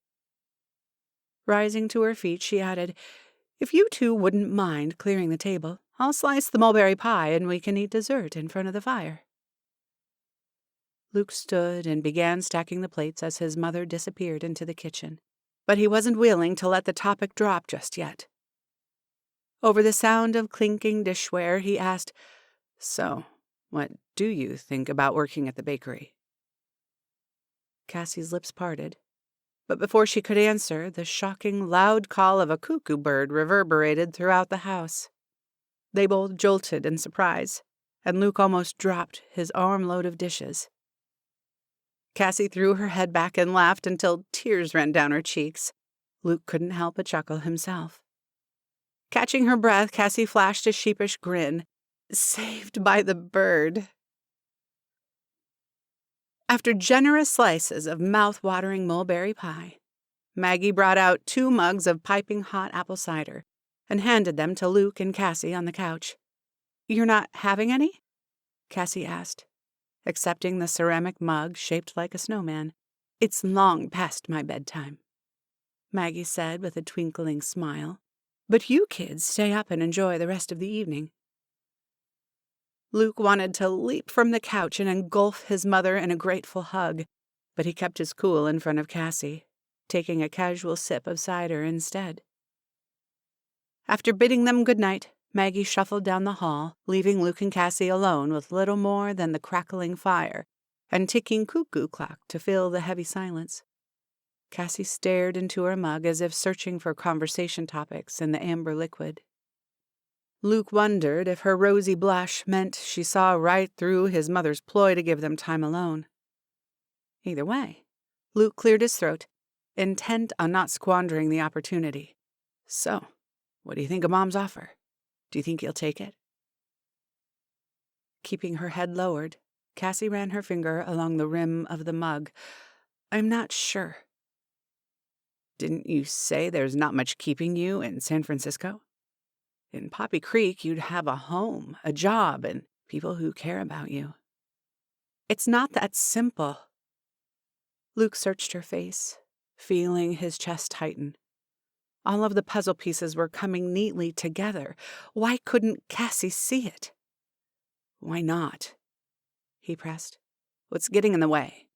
Rising to her feet, she added, If you two wouldn't mind clearing the table, I'll slice the mulberry pie and we can eat dessert in front of the fire. Luke stood and began stacking the plates as his mother disappeared into the kitchen, but he wasn't willing to let the topic drop just yet. Over the sound of clinking dishware, he asked, So, what do you think about working at the bakery? Cassie's lips parted, but before she could answer, the shocking, loud call of a cuckoo bird reverberated throughout the house. They both jolted in surprise, and Luke almost dropped his armload of dishes. Cassie threw her head back and laughed until tears ran down her cheeks. Luke couldn't help but chuckle himself. Catching her breath, Cassie flashed a sheepish grin. Saved by the bird. After generous slices of mouth-watering mulberry pie, Maggie brought out 2 mugs of piping hot apple cider and handed them to Luke and Cassie on the couch. You're not having any? Cassie asked, accepting the ceramic mug shaped like a snowman. It's long past my bedtime, Maggie said with a twinkling smile. But you kids stay up and enjoy the rest of the evening. Luke wanted to leap from the couch and engulf his mother in a grateful hug, but he kept his cool in front of Cassie, taking a casual sip of cider instead. After bidding them good night, Maggie shuffled down the hall, leaving Luke and Cassie alone with little more than the crackling fire and ticking cuckoo clock to fill the heavy silence. Cassie stared into her mug as if searching for conversation topics in the amber liquid. Luke wondered if her rosy blush meant she saw right through his mother's ploy to give them time alone. Either way, Luke cleared his throat, intent on not squandering the opportunity. So, what do you think of Mom's offer? Do you think you'll take it? Keeping her head lowered, Cassie ran her finger along the rim of the mug. I'm not sure. Didn't you say there's not much keeping you in San Francisco? In Poppy Creek, you'd have a home, a job, and people who care about you. It's not that simple. Luke searched her face, feeling his chest tighten. All of the puzzle pieces were coming neatly together. Why couldn't Cassie see it? Why not? He pressed. What's getting in the way?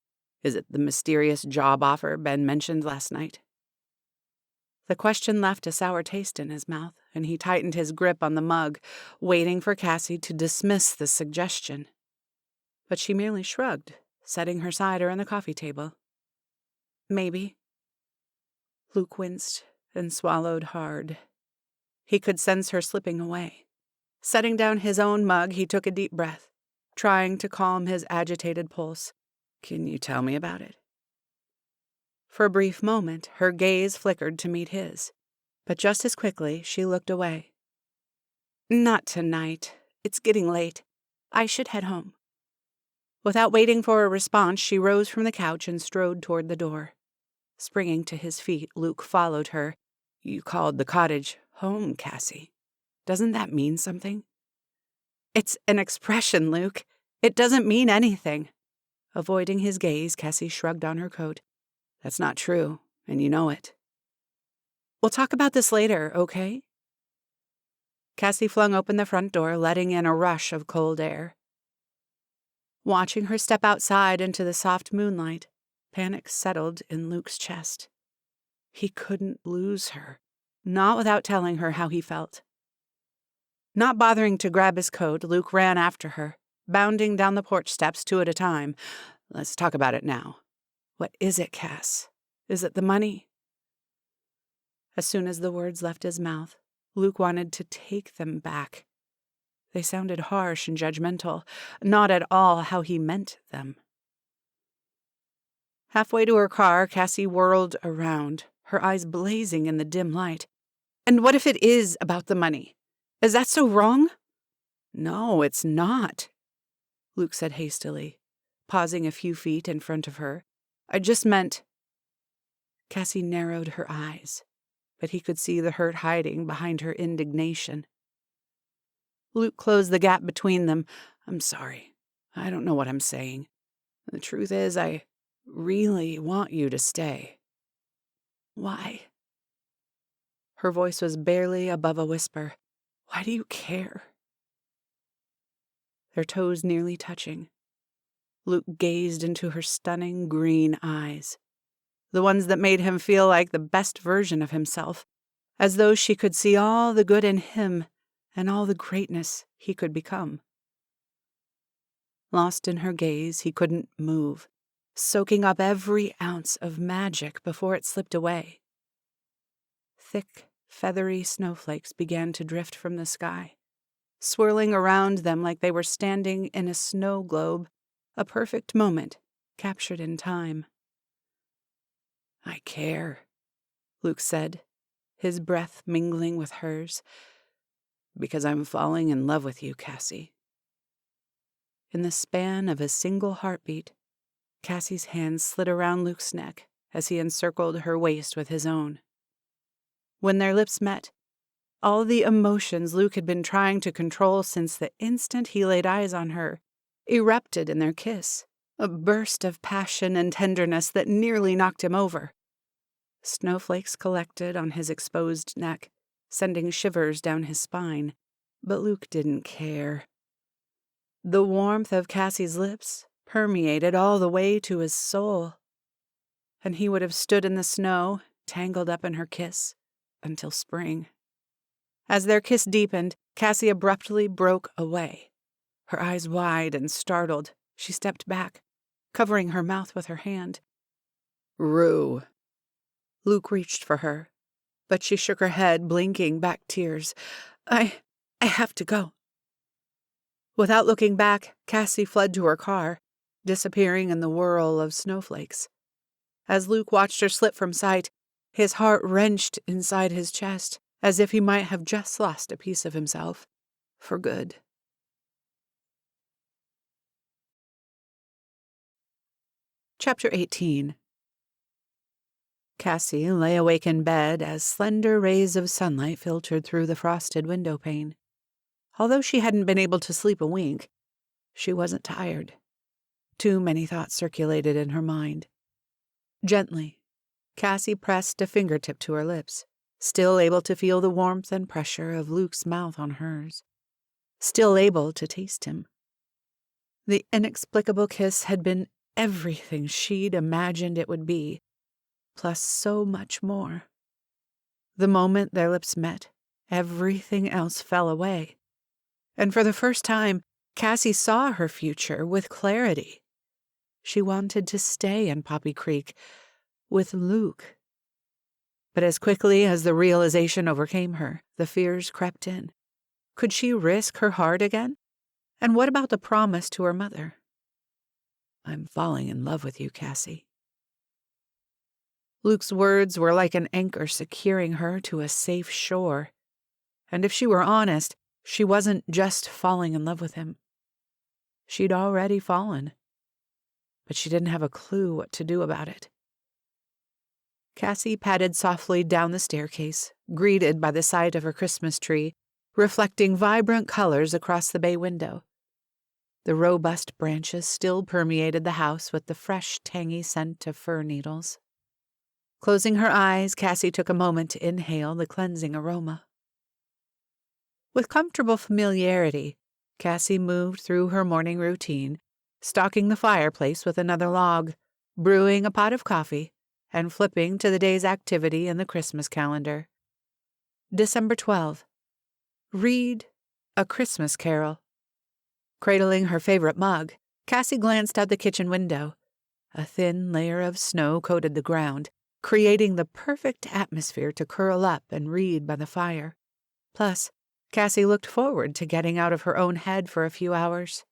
Is it the mysterious job offer Ben mentioned last night? The question left a sour taste in his mouth, and he tightened his grip on the mug, waiting for Cassie to dismiss the suggestion. But she merely shrugged, setting her cider on the coffee table. Maybe. Luke winced and swallowed hard. He could sense her slipping away. Setting down his own mug, he took a deep breath, trying to calm his agitated pulse. Can you tell me about it? For a brief moment, her gaze flickered to meet his, but just as quickly she looked away. Not tonight. It's getting late. I should head home. Without waiting for a response, she rose from the couch and strode toward the door. Springing to his feet, Luke followed her. You called the cottage home, Cassie. Doesn't that mean something? It's an expression, Luke. It doesn't mean anything. Avoiding his gaze, Cassie shrugged on her coat. That's not true, and you know it. We'll talk about this later, okay? Cassie flung open the front door, letting in a rush of cold air. Watching her step outside into the soft moonlight, panic settled in Luke's chest. He couldn't lose her, not without telling her how he felt. Not bothering to grab his coat, Luke ran after her, bounding down the porch steps 2 at a time. Let's talk about it now. What is it, Cass? Is it the money? As soon as the words left his mouth, Luke wanted to take them back. They sounded harsh and judgmental, not at all how he meant them. Halfway to her car, Cassie whirled around, her eyes blazing in the dim light. And what if it is about the money? Is that so wrong? No, it's not, Luke said hastily, pausing a few feet in front of her. I just meant... Cassie narrowed her eyes, but he could see the hurt hiding behind her indignation. Luke closed the gap between them. I'm sorry. I don't know what I'm saying. The truth is, I really want you to stay. Why? Her voice was barely above a whisper. Why do you care? Their toes nearly touching, Luke gazed into her stunning green eyes, the ones that made him feel like the best version of himself, as though she could see all the good in him and all the greatness he could become. Lost in her gaze, he couldn't move, soaking up every ounce of magic before it slipped away. Thick, feathery snowflakes began to drift from the sky, swirling around them like they were standing in a snow globe, a perfect moment captured in time. I care, Luke said, his breath mingling with hers, because I'm falling in love with you, Cassie. In the span of a single heartbeat, Cassie's hands slid around Luke's neck as he encircled her waist with his own. When their lips met, all the emotions Luke had been trying to control since the instant he laid eyes on her erupted in their kiss, a burst of passion and tenderness that nearly knocked him over. Snowflakes collected on his exposed neck, sending shivers down his spine, but Luke didn't care. The warmth of Cassie's lips permeated all the way to his soul, and he would have stood in the snow, tangled up in her kiss, until spring. As their kiss deepened, Cassie abruptly broke away. Her eyes wide and startled, she stepped back, covering her mouth with her hand. Rue. Luke reached for her, but she shook her head, blinking back tears. I have to go. Without looking back, Cassie fled to her car, disappearing in the whirl of snowflakes. As Luke watched her slip from sight, his heart wrenched inside his chest, as if he might have just lost a piece of himself. For good. Chapter 18. Cassie lay awake in bed as slender rays of sunlight filtered through the frosted window pane. Although she hadn't been able to sleep a wink, she wasn't tired. Too many thoughts circulated in her mind. Gently, Cassie pressed a fingertip to her lips, still able to feel the warmth and pressure of Luke's mouth on hers, still able to taste him. The inexplicable kiss had been everything she'd imagined it would be, plus so much more. The moment their lips met, everything else fell away. And for the first time, Cassie saw her future with clarity. She wanted to stay in Poppy Creek with Luke. But as quickly as the realization overcame her, the fears crept in. Could she risk her heart again? And what about the promise to her mother? "I'm falling in love with you, Cassie." Luke's words were like an anchor securing her to a safe shore. And if she were honest, she wasn't just falling in love with him. She'd already fallen. But she didn't have a clue what to do about it. Cassie padded softly down the staircase, greeted by the sight of her Christmas tree, reflecting vibrant colors across the bay window. The robust branches still permeated the house with the fresh, tangy scent of fir needles. Closing her eyes, Cassie took a moment to inhale the cleansing aroma. With comfortable familiarity, Cassie moved through her morning routine, stocking the fireplace with another log, brewing a pot of coffee, and flipping to the day's activity in the Christmas calendar. December 12. Read A Christmas Carol. Cradling her favorite mug, Cassie glanced out the kitchen window. A thin layer of snow coated the ground, creating the perfect atmosphere to curl up and read by the fire. Plus, Cassie looked forward to getting out of her own head for a few hours.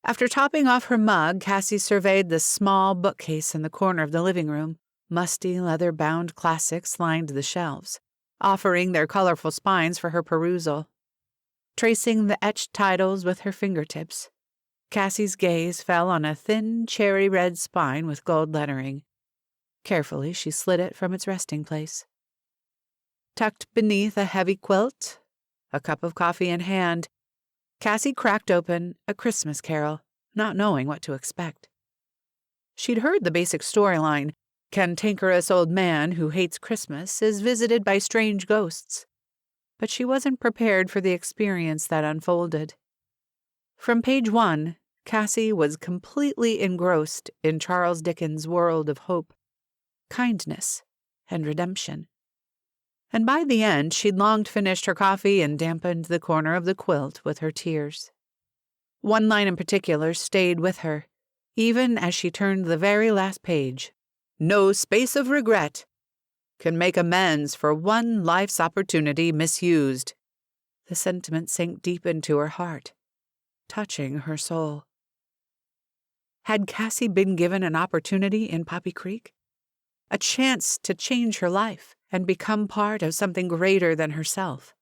After topping off her mug, Cassie surveyed the small bookcase in the corner of the living room. Musty, leather-bound classics lined the shelves, offering their colorful spines for her perusal. Tracing the etched titles with her fingertips, Cassie's gaze fell on a thin cherry-red spine with gold lettering. Carefully, she slid it from its resting place. Tucked beneath a heavy quilt, a cup of coffee in hand, Cassie cracked open A Christmas Carol, not knowing what to expect. She'd heard the basic storyline: cantankerous old man who hates Christmas is visited by strange ghosts. But she wasn't prepared for the experience that unfolded. From page 1, Cassie was completely engrossed in Charles Dickens' world of hope, kindness, and redemption. And by the end, she'd long finished her coffee and dampened the corner of the quilt with her tears. One line in particular stayed with her, even as she turned the very last page. "No space of regret can make amends for one life's opportunity misused." The sentiment sank deep into her heart, touching her soul. Had Cassie been given an opportunity in Poppy Creek? A chance to change her life and become part of something greater than herself.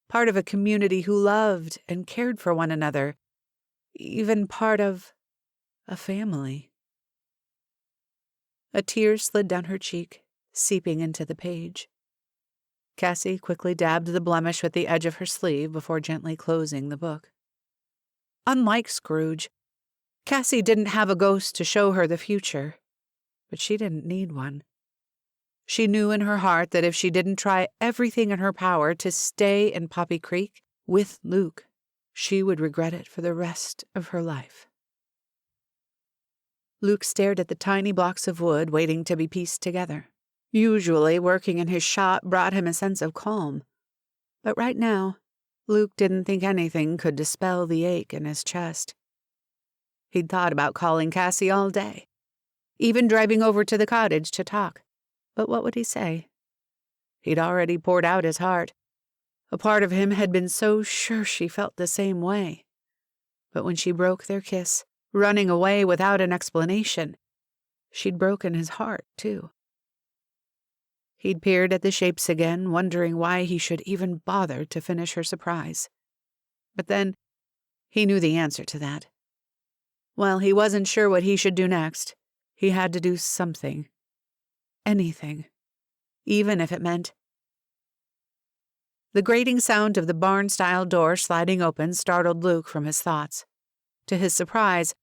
Part of a community who loved and cared for one another, even part of a family. A tear slid down her cheek, seeping into the page. Cassie quickly dabbed the blemish with the edge of her sleeve before gently closing the book. Unlike Scrooge, Cassie didn't have a ghost to show her the future, but she didn't need one. She knew in her heart that if she didn't try everything in her power to stay in Poppy Creek with Luke, she would regret it for the rest of her life. Luke stared at the tiny blocks of wood waiting to be pieced together. Usually, working in his shop brought him a sense of calm. But right now, Luke didn't think anything could dispel the ache in his chest. He'd thought about calling Cassie all day, even driving over to the cottage to talk. But what would he say? He'd already poured out his heart. A part of him had been so sure she felt the same way. But when she broke their kiss, running away without an explanation, She'd broken his heart, too. He'd peered at the shapes again, wondering why he should even bother to finish her surprise. But then, he knew the answer to that. While he wasn't sure what he should do next, he had to do something. Anything. Even if it meant... The grating sound of the barn-style door sliding open startled Luke from his thoughts. To his surprise,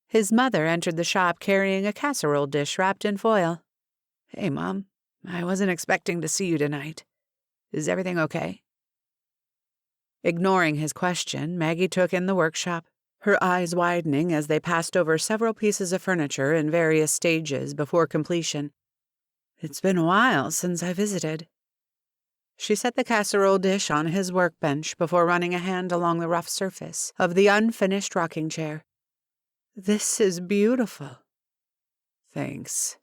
his mother entered the shop carrying a casserole dish wrapped in foil. "Hey, Mom. I wasn't expecting to see you tonight. Is everything okay?" Ignoring his question, Maggie took in the workshop, her eyes widening as they passed over several pieces of furniture in various stages before completion. "It's been a while since I visited." She set the casserole dish on his workbench before running a hand along the rough surface of the unfinished rocking chair. "This is beautiful." "Thanks."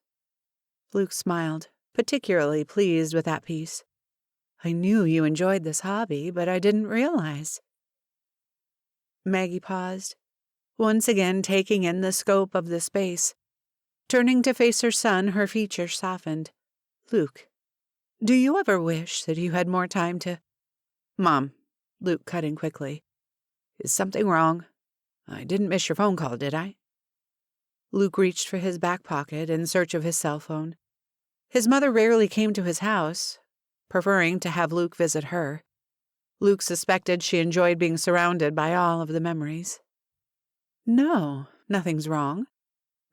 Luke smiled, particularly pleased with that piece. "I knew you enjoyed this hobby, but I didn't realize." Maggie paused, once again taking in the scope of the space. Turning to face her son, her features softened. "Luke, do you ever wish that you had more time to—" "Mom," Luke cut in quickly. "Is something wrong? I didn't miss your phone call, did I?" Luke reached for his back pocket in search of his cell phone. His mother rarely came to his house, preferring to have Luke visit her. Luke suspected she enjoyed being surrounded by all of the memories. "No, nothing's wrong,"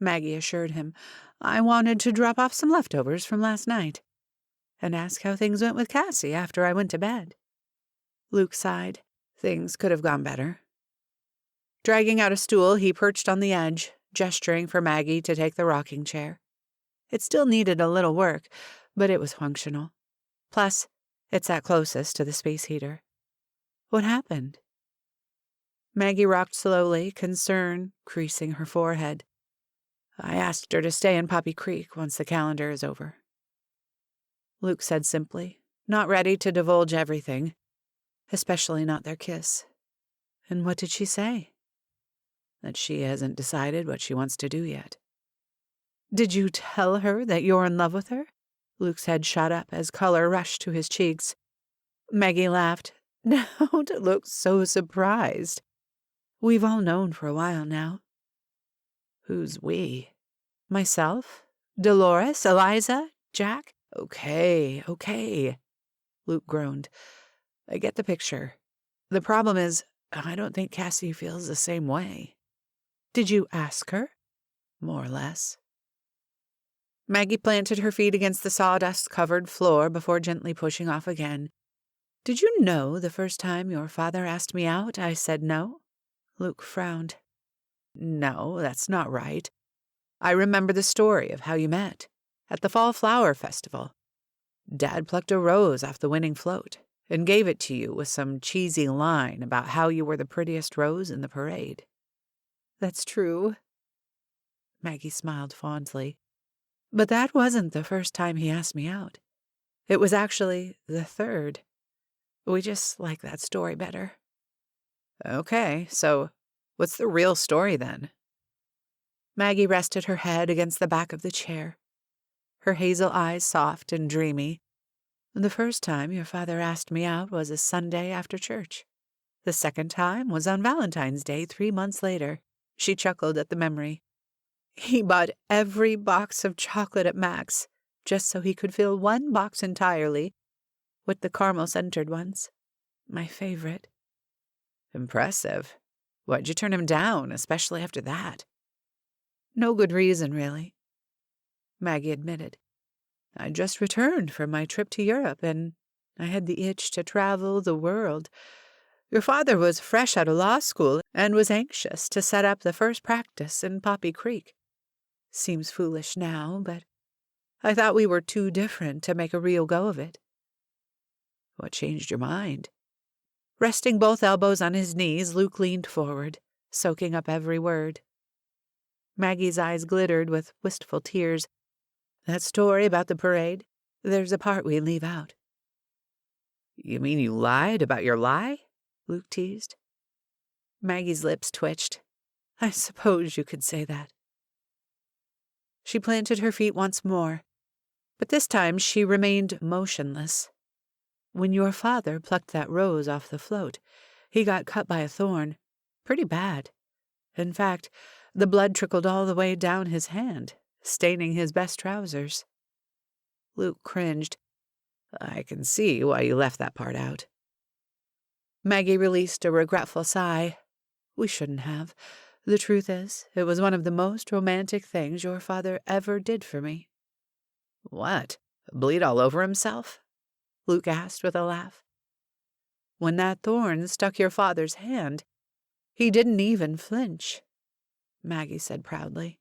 Maggie assured him. "I wanted to drop off some leftovers from last night and ask how things went with Cassie after I went to bed." Luke sighed. Things could have gone better. Dragging out a stool, he perched on the edge, gesturing for Maggie to take the rocking chair. It still needed a little work, but it was functional. Plus, it sat closest to the space heater. What happened? Maggie rocked slowly, concern creasing her forehead. "I asked her to stay in Poppy Creek once the calendar is over," Luke said simply, not ready to divulge everything, especially not their kiss. "And what did she say?" "That she hasn't decided what she wants to do yet." "Did you tell her that you're in love with her?" Luke's head shot up as color rushed to his cheeks. Maggie laughed. "Don't look so surprised. We've all known for a while now." "Who's we?" "Myself, Dolores, Eliza, Jack." Okay, Luke groaned. "I get the picture. The problem is, I don't think Cassie feels the same way." "Did you ask her?" "More or less." Maggie planted her feet against the sawdust-covered floor before gently pushing off again. "Did you know the first time your father asked me out, I said no?" Luke frowned. "No, that's not right. I remember the story of how you met, at the Fall Flower Festival. Dad plucked a rose off the winning float and gave it to you with some cheesy line about how you were the prettiest rose in the parade." "That's true." Maggie smiled fondly. "But that wasn't the first time he asked me out. It was actually the third. We just like that story better." "Okay, so what's the real story then?" Maggie rested her head against the back of the chair, her hazel eyes soft and dreamy. "The first time your father asked me out was a Sunday after church. The second time was on Valentine's Day 3 months later." She chuckled at the memory. "He bought every box of chocolate at Mac's just so he could fill one box entirely with the caramel-scented ones. My favorite." "Impressive. Why'd you turn him down, especially after that?" "No good reason, really," Maggie admitted. "I just returned from my trip to Europe, and I had the itch to travel the world. Your father was fresh out of law school and was anxious to set up the first practice in Poppy Creek. Seems foolish now, but I thought we were too different to make a real go of it." "What changed your mind?" Resting both elbows on his knees, Luke leaned forward, soaking up every word. Maggie's eyes glittered with wistful tears. "That story about the parade, there's a part we leave out." "You mean you lied about your lie?" Luke teased. Maggie's lips twitched. "I suppose you could say that." She planted her feet once more, but this time she remained motionless. When your father plucked that rose off the float, he got cut by a thorn. Pretty bad. In fact, the blood trickled all the way down his hand, staining his best trousers. Luke cringed. I can see why you left that part out. Maggie released a regretful sigh. We shouldn't have. The truth is, it was one of the most romantic things your father ever did for me. What? Bleed all over himself? Luke asked with a laugh. When that thorn stuck your father's hand, he didn't even flinch, Maggie said proudly.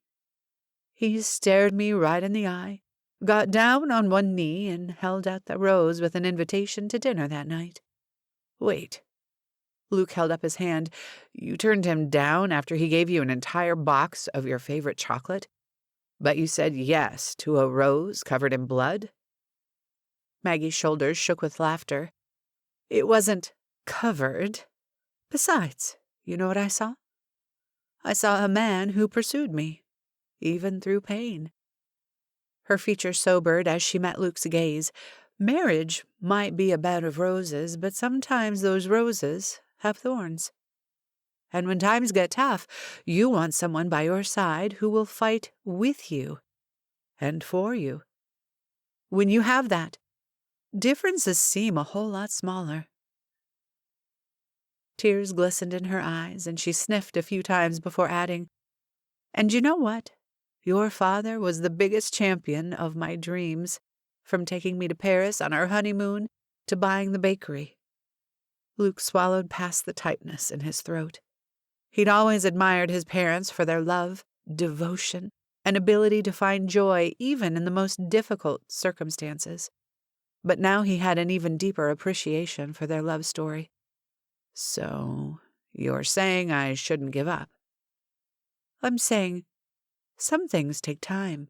He stared me right in the eye, got down on one knee, and held out the rose with an invitation to dinner that night. Wait. Luke held up his hand. You turned him down after he gave you an entire box of your favorite chocolate? But you said yes to a rose covered in blood? Maggie's shoulders shook with laughter. It wasn't covered. Besides, you know what I saw? I saw a man who pursued me, even through pain. Her features sobered as she met Luke's gaze. Marriage might be a bed of roses, but sometimes those roses have thorns. And when times get tough, you want someone by your side who will fight with you and for you. When you have that, differences seem a whole lot smaller. Tears glistened in her eyes, and she sniffed a few times before adding, And you know what? Your father was the biggest champion of my dreams, from taking me to Paris on our honeymoon to buying the bakery. Luke swallowed past the tightness in his throat. He'd always admired his parents for their love, devotion, and ability to find joy even in the most difficult circumstances. But now he had an even deeper appreciation for their love story. So, you're saying I shouldn't give up? I'm saying some things take time.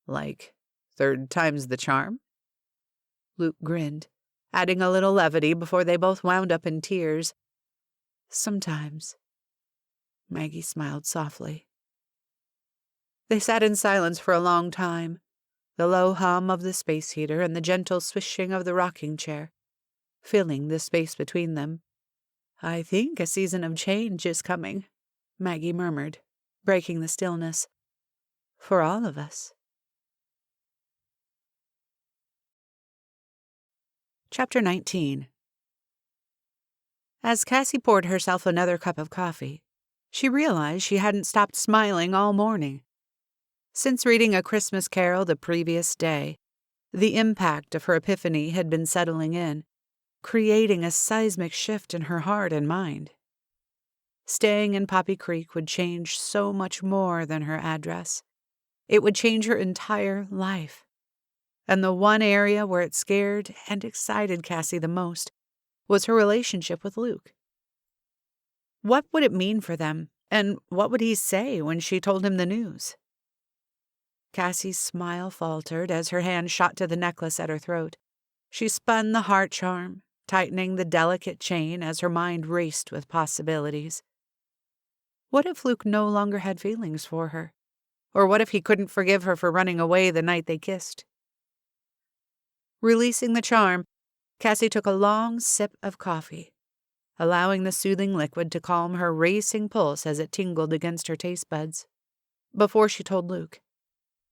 Like third time's the charm? Luke grinned, adding a little levity before they both wound up in tears. Sometimes. Maggie smiled softly. They sat in silence for a long time, the low hum of the space heater and the gentle swishing of the rocking chair, filling the space between them. I think a season of change is coming, Maggie murmured, breaking the stillness. For all of us. Chapter 19. As Cassie poured herself another cup of coffee, she realized she hadn't stopped smiling all morning. Since reading A Christmas Carol the previous day, the impact of her epiphany had been settling in, creating a seismic shift in her heart and mind. Staying in Poppy Creek would change so much more than her address. It would change her entire life. And the one area where it scared and excited Cassie the most was her relationship with Luke. What would it mean for them, and what would he say when she told him the news? Cassie's smile faltered as her hand shot to the necklace at her throat. She spun the heart charm, tightening the delicate chain as her mind raced with possibilities. What if Luke no longer had feelings for her? Or what if he couldn't forgive her for running away the night they kissed? Releasing the charm, Cassie took a long sip of coffee, allowing the soothing liquid to calm her racing pulse as it tingled against her taste buds, before she told Luke.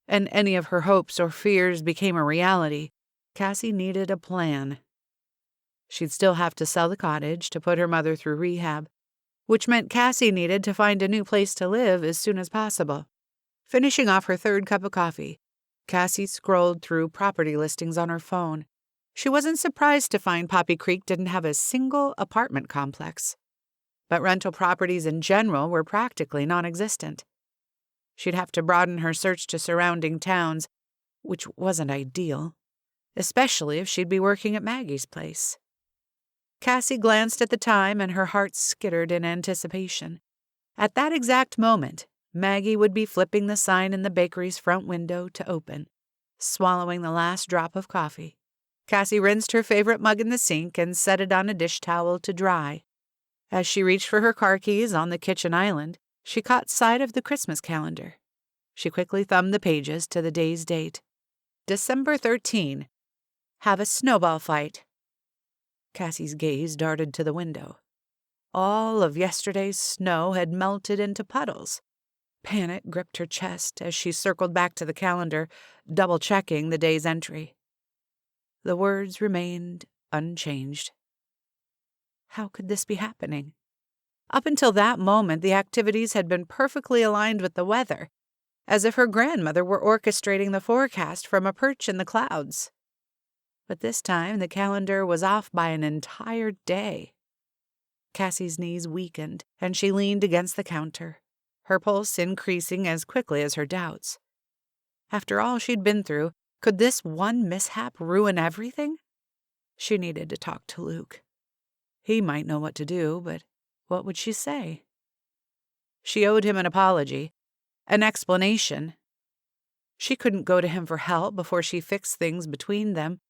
And any of her hopes or fears became a reality, Cassie needed a plan. She'd still have to sell the cottage to put her mother through rehab, which meant Cassie needed to find a new place to live as soon as possible. Finishing off her third cup of coffee, Cassie scrolled through property listings on her phone. She wasn't surprised to find Poppy Creek didn't have a single apartment complex, but rental properties in general were practically non-existent. She'd have to broaden her search to surrounding towns, which wasn't ideal, especially if she'd be working at Maggie's place. Cassie glanced at the time and her heart skittered in anticipation. At that exact moment, Maggie would be flipping the sign in the bakery's front window to open, swallowing the last drop of coffee. Cassie rinsed her favorite mug in the sink and set it on a dish towel to dry. As she reached for her car keys on the kitchen island, she caught sight of the Christmas calendar. She quickly thumbed the pages to the day's date. December 13. Have a snowball fight. Cassie's gaze darted to the window. All of yesterday's snow had melted into puddles. Panic gripped her chest as she circled back to the calendar, double-checking the day's entry. The words remained unchanged. How could this be happening? Up until that moment, the activities had been perfectly aligned with the weather, as if her grandmother were orchestrating the forecast from a perch in the clouds. But this time, the calendar was off by an entire day. Cassie's knees weakened, and she leaned against the counter, her pulse increasing as quickly as her doubts. After all she'd been through, could this one mishap ruin everything? She needed to talk to Luke. He might know what to do, but what would she say? She owed him an apology, an explanation. She couldn't go to him for help before she fixed things between them,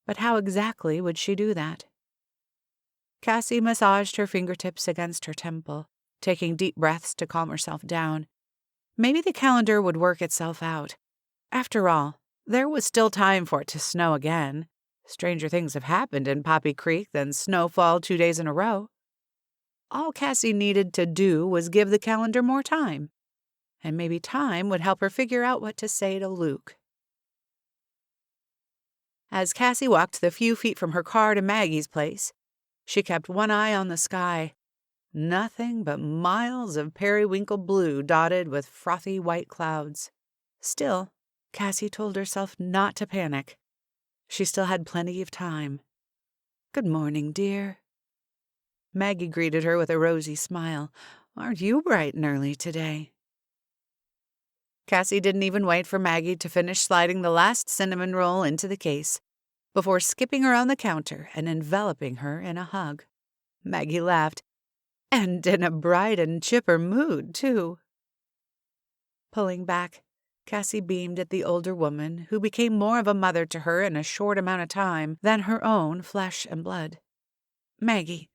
but how exactly would she do that? Cassie massaged her fingertips against her temple, taking deep breaths to calm herself down. Maybe the calendar would work itself out. After all, there was still time for it to snow again. Stranger things have happened in Poppy Creek than snowfall 2 days in a row. All Cassie needed to do was give the calendar more time, and maybe time would help her figure out what to say to Luke. As Cassie walked the few feet from her car to Maggie's place, she kept one eye on the sky. Nothing but miles of periwinkle blue dotted with frothy white clouds. Still, Cassie told herself not to panic. She still had plenty of time. "Good morning, dear." Maggie greeted her with a rosy smile. "Aren't you bright and early today?" Cassie didn't even wait for Maggie to finish sliding the last cinnamon roll into the case before skipping around the counter and enveloping her in a hug. Maggie laughed. "And in a bright and chipper mood, too." Pulling back, Cassie beamed at the older woman, who became more of a mother to her in a short amount of time than her own flesh and blood. "Maggie,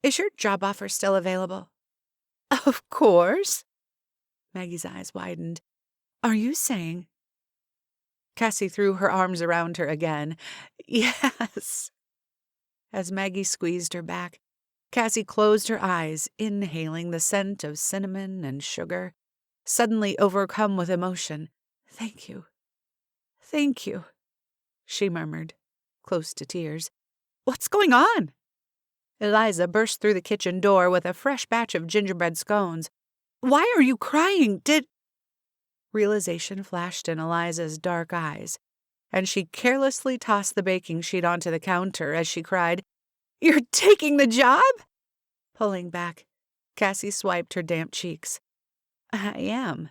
is your job offer still available?" "Of course." Maggie's eyes widened. "Are you saying—" Cassie threw her arms around her again. "Yes." As Maggie squeezed her back, Cassie closed her eyes, inhaling the scent of cinnamon and sugar, suddenly overcome with emotion. "Thank you. Thank you," she murmured, close to tears. "What's going on?" Eliza burst through the kitchen door with a fresh batch of gingerbread scones. "Why are you crying? Realization flashed in Eliza's dark eyes, and she carelessly tossed the baking sheet onto the counter as she cried, "You're taking the job?" Pulling back, Cassie swiped her damp cheeks. "I am."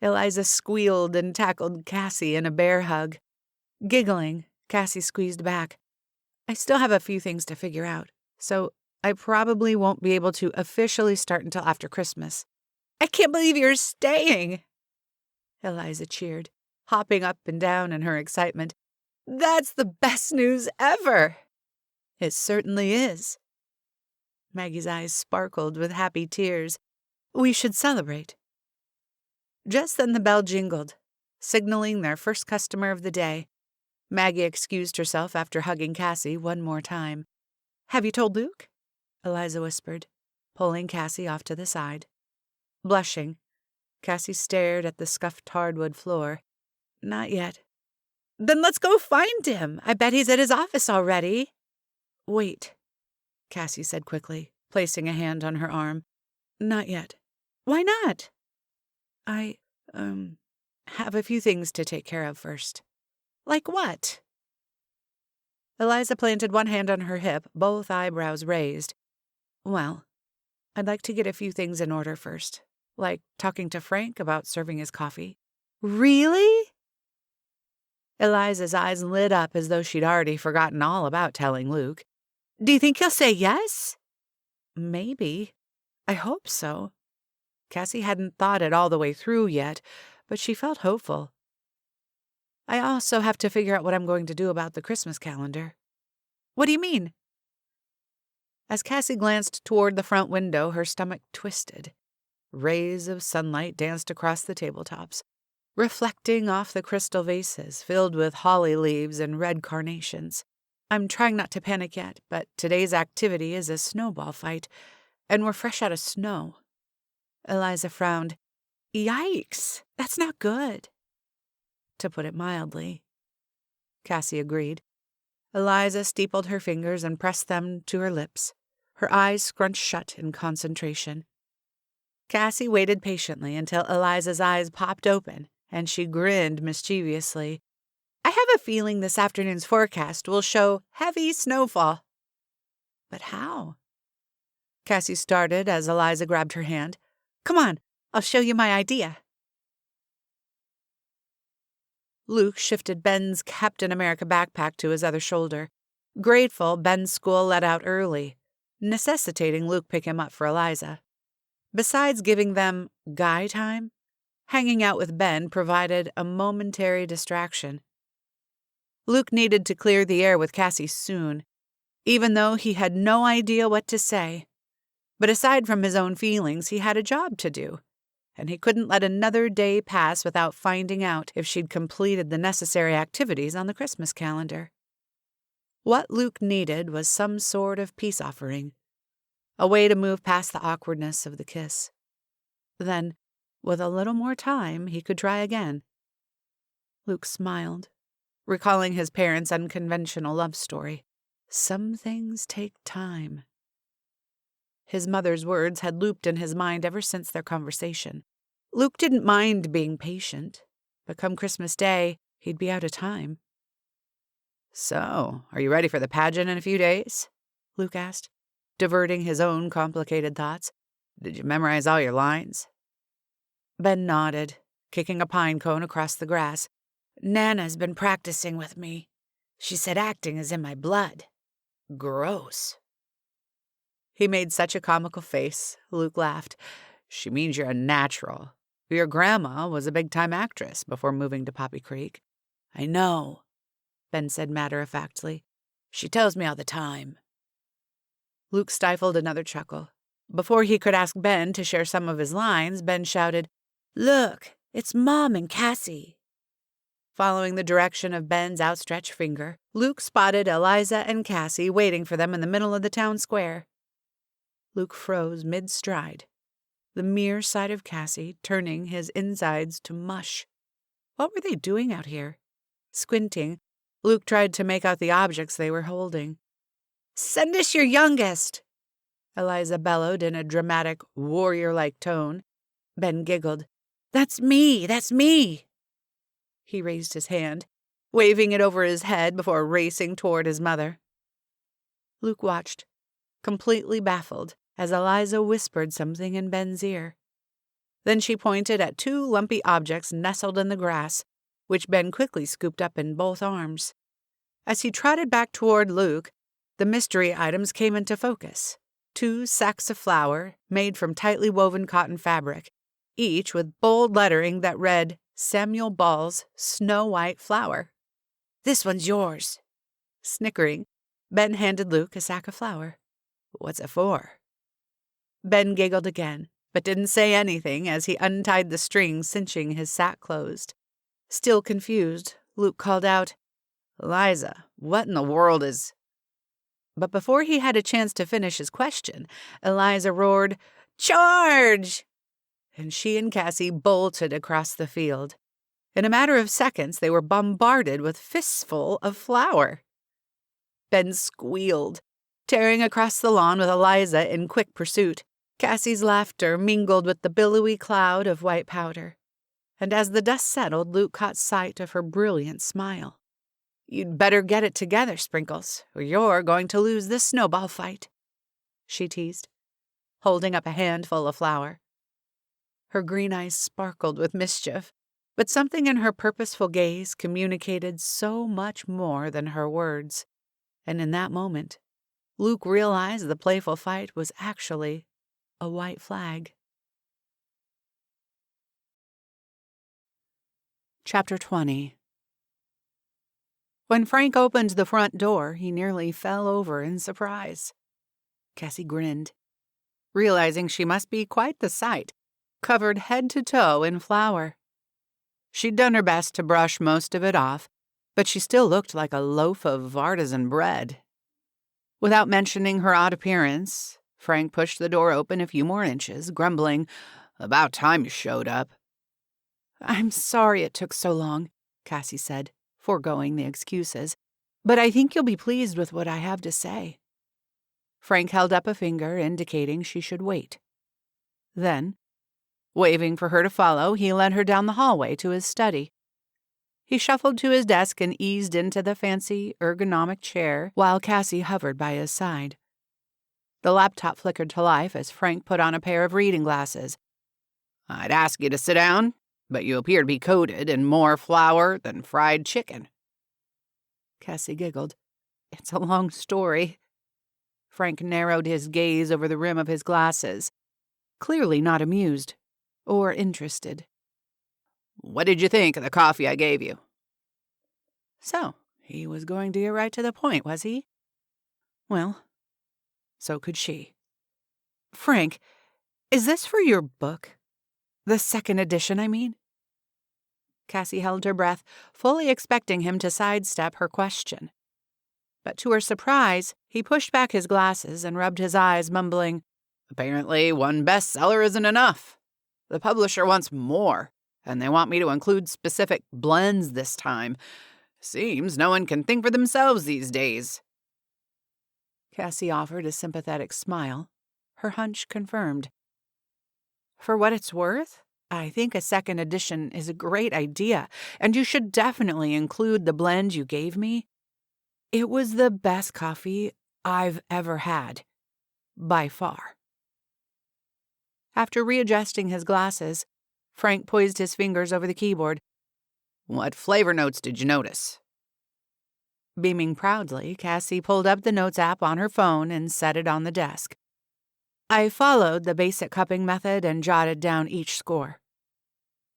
Eliza squealed and tackled Cassie in a bear hug. Giggling, Cassie squeezed back. "I still have a few things to figure out, so I probably won't be able to officially start until after Christmas." "I can't believe you're staying!" Eliza cheered, hopping up and down in her excitement. "That's the best news ever!" "It certainly is." Maggie's eyes sparkled with happy tears. "We should celebrate." Just then the bell jingled, signaling their first customer of the day. Maggie excused herself after hugging Cassie one more time. "Have you told Luke?" Eliza whispered, pulling Cassie off to the side. Blushing, Cassie stared at the scuffed hardwood floor. "Not yet." "Then let's go find him. I bet he's at his office already." "Wait," Cassie said quickly, placing a hand on her arm. "Not yet." "Why not?" I have a few things to take care of first." "Like what?" Eliza planted one hand on her hip, both eyebrows raised. "Well, I'd like to get a few things in order first, like talking to Frank about serving his coffee." "Really?" Eliza's eyes lit up as though she'd already forgotten all about telling Luke. "Do you think he'll say yes?" "Maybe. I hope so." Cassie hadn't thought it all the way through yet, but she felt hopeful. "I also have to figure out what I'm going to do about the Christmas calendar." "What do you mean?" As Cassie glanced toward the front window, her stomach twisted. Rays of sunlight danced across the tabletops, reflecting off the crystal vases filled with holly leaves and red carnations. I'm trying not to panic yet, but today's activity is a snowball fight, and we're fresh out of snow. Eliza frowned. Yikes, that's not good. To put it mildly. Cassie agreed. Eliza steepled her fingers and pressed them to her lips, her eyes scrunched shut in concentration. Cassie waited patiently until Eliza's eyes popped open, and she grinned mischievously. I have a feeling this afternoon's forecast will show heavy snowfall. But how? Cassie started as Eliza grabbed her hand. Come on, I'll show you my idea. Luke shifted Ben's Captain America backpack to his other shoulder. Grateful, Ben's school let out early, necessitating Luke pick him up for Eliza. Besides giving them guy time, hanging out with Ben provided a momentary distraction. Luke needed to clear the air with Cassie soon, even though he had no idea what to say. But aside from his own feelings, he had a job to do, and he couldn't let another day pass without finding out if she'd completed the necessary activities on the Christmas calendar. What Luke needed was some sort of peace offering, a way to move past the awkwardness of the kiss. Then, with a little more time, he could try again. Luke smiled, recalling his parents' unconventional love story. Some things take time. His mother's words had looped in his mind ever since their conversation. Luke didn't mind being patient, but come Christmas Day, he'd be out of time. So, are you ready for the pageant in a few days? Luke asked, diverting his own complicated thoughts. Did you memorize all your lines? Ben nodded, kicking a pine cone across the grass. Nana's been practicing with me. She said acting is in my blood. Gross. He made such a comical face. Luke laughed. She means you're a natural. Your grandma was a big-time actress before moving to Poppy Creek. I know, Ben said matter-of-factly. She tells me all the time. Luke stifled another chuckle. Before he could ask Ben to share some of his lines, Ben shouted, Look, it's Mom and Cassie. Following the direction of Ben's outstretched finger, Luke spotted Eliza and Cassie waiting for them in the middle of the town square. Luke froze mid-stride, the mere sight of Cassie turning his insides to mush. What were they doing out here? Squinting, Luke tried to make out the objects they were holding. Send us your youngest, Eliza bellowed in a dramatic, warrior-like tone. Ben giggled. That's me, that's me. He raised his hand, waving it over his head before racing toward his mother. Luke watched, completely baffled, as Eliza whispered something in Ben's ear. Then she pointed at two lumpy objects nestled in the grass, which Ben quickly scooped up in both arms. As he trotted back toward Luke, the mystery items came into focus. 2 sacks of flour made from tightly woven cotton fabric, each with bold lettering that read, Samuel Ball's Snow White Flour. This one's yours. Snickering, Ben handed Luke a sack of flour. What's it for? Ben giggled again, but didn't say anything as he untied the string cinching his sack closed. Still confused, Luke called out, Eliza, what in the world is... But before he had a chance to finish his question, Eliza roared, Charge! And she and Cassie bolted across the field. In a matter of seconds, they were bombarded with fistfuls of flour. Ben squealed, tearing across the lawn with Eliza in quick pursuit. Cassie's laughter mingled with the billowy cloud of white powder. And as the dust settled, Luke caught sight of her brilliant smile. You'd better get it together, Sprinkles, or you're going to lose this snowball fight, she teased, holding up a handful of flour. Her green eyes sparkled with mischief, but something in her purposeful gaze communicated so much more than her words. And in that moment, Luke realized the playful fight was actually a white flag. Chapter 20. When Frank opened the front door, he nearly fell over in surprise. Cassie grinned, realizing she must be quite the sight, covered head to toe in flour. She'd done her best to brush most of it off, but she still looked like a loaf of artisan bread. Without mentioning her odd appearance, Frank pushed the door open a few more inches, grumbling, "About time you showed up." "I'm sorry it took so long," Cassie said, foregoing the excuses, "but I think you'll be pleased with what I have to say." Frank held up a finger, indicating she should wait. Then, waving for her to follow, he led her down the hallway to his study. He shuffled to his desk and eased into the fancy, ergonomic chair while Cassie hovered by his side. The laptop flickered to life as Frank put on a pair of reading glasses. "I'd ask you to sit down, but you appear to be coated in more flour than fried chicken." Cassie giggled. "It's a long story." Frank narrowed his gaze over the rim of his glasses, clearly not amused or interested. "What did you think of the coffee I gave you?" So, he was going to get right to the point, was he? Well, so could she. "Frank, is this for your book? The second edition, I mean?" Cassie held her breath, fully expecting him to sidestep her question. But to her surprise, he pushed back his glasses and rubbed his eyes, mumbling, "Apparently, one bestseller isn't enough. The publisher wants more, and they want me to include specific blends this time. Seems no one can think for themselves these days." Cassie offered a sympathetic smile, her hunch confirmed. "For what it's worth, I think a second edition is a great idea, and you should definitely include the blend you gave me. It was the best coffee I've ever had, by far." After readjusting his glasses, Frank poised his fingers over the keyboard. "What flavor notes did you notice?" Beaming proudly, Cassie pulled up the notes app on her phone and set it on the desk. "I followed the basic cupping method and jotted down each score."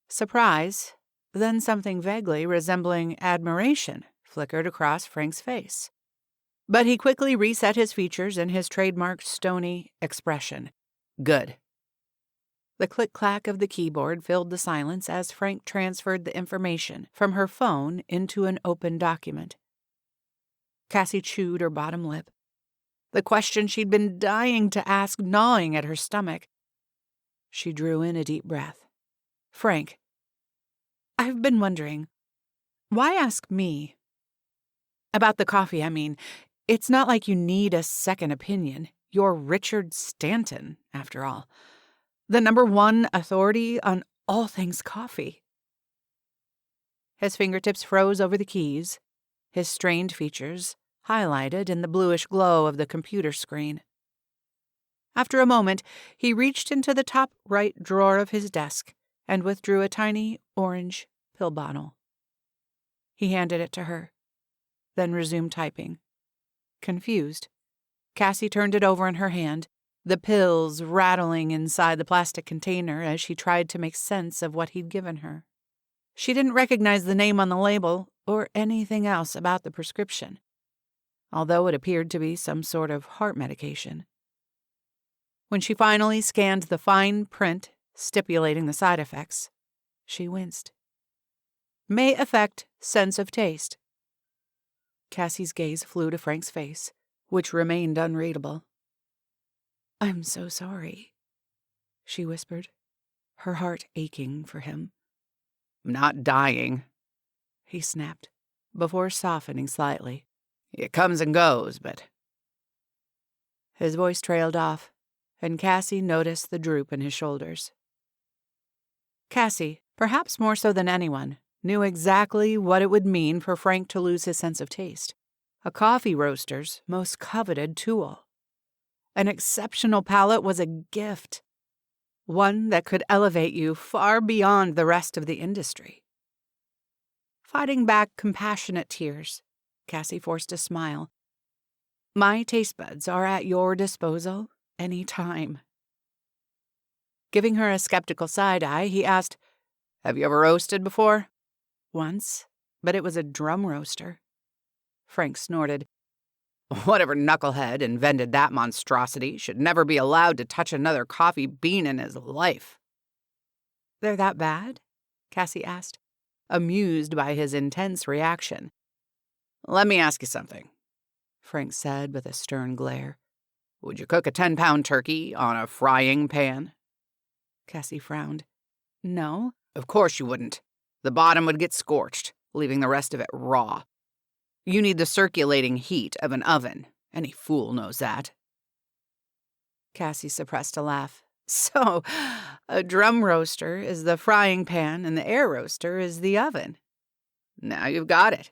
Surprise, then something vaguely resembling admiration flickered across Frank's face. But he quickly reset his features in his trademark stony expression. "Good." The click-clack of the keyboard filled the silence as Frank transferred the information from her phone into an open document. Cassie chewed her bottom lip, the question she'd been dying to ask gnawing at her stomach. She drew in a deep breath. "Frank, I've been wondering, why ask me? About the coffee, I mean. It's not like you need a second opinion. You're Richard Stanton, after all. The #1 authority on all things coffee." His fingertips froze over the keys, his strained features highlighted in the bluish glow of the computer screen. After a moment, he reached into the top right drawer of his desk and withdrew a tiny orange pill bottle. He handed it to her, then resumed typing. Confused, Cassie turned it over in her hand, the pills rattling inside the plastic container as she tried to make sense of what he'd given her. She didn't recognize the name on the label or anything else about the prescription, although it appeared to be some sort of heart medication. When she finally scanned the fine print stipulating the side effects, she winced. "May affect sense of taste." Cassie's gaze flew to Frank's face, which remained unreadable. "I'm so sorry," she whispered, her heart aching for him. "I'm not dying," he snapped, before softening slightly. "It comes and goes, but—" His voice trailed off, and Cassie noticed the droop in his shoulders. Cassie, perhaps more so than anyone, knew exactly what it would mean for Frank to lose his sense of taste. A coffee roaster's most coveted tool. An exceptional palate was a gift, one that could elevate you far beyond the rest of the industry. Fighting back compassionate tears, Cassie forced a smile. "My taste buds are at your disposal any time." Giving her a skeptical side-eye, he asked, "Have you ever roasted before?" "Once, but it was a drum roaster." Frank snorted. "Whatever knucklehead invented that monstrosity should never be allowed to touch another coffee bean in his life." They're that bad? Cassie asked, amused by his intense reaction. Let me ask you something, Frank said with a stern glare. Would you cook a 10-pound turkey on a frying pan? Cassie frowned. No. Of course you wouldn't. The bottom would get scorched, leaving the rest of it raw. You need the circulating heat of an oven. Any fool knows that. Cassie suppressed a laugh. So, a drum roaster is the frying pan and the air roaster is the oven. Now you've got it.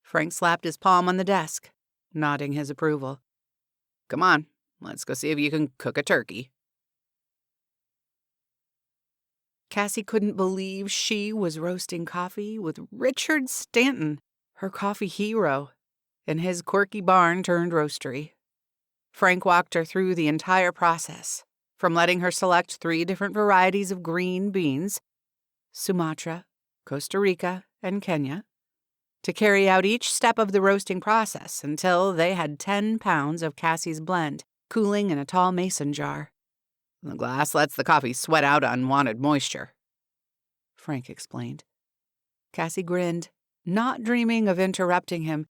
Frank slapped his palm on the desk, nodding his approval. Come on, let's go see if you can cook a turkey. Cassie couldn't believe she was roasting coffee with Richard Stanton, her coffee hero, in his quirky barn-turned-roastery. Frank walked her through the entire process, from letting her select 3 different varieties of green beans, Sumatra, Costa Rica, and Kenya, to carry out each step of the roasting process until they had 10 pounds of Cassie's blend, cooling in a tall mason jar. The glass lets the coffee sweat out unwanted moisture, Frank explained. Cassie grinned, not dreaming of interrupting him,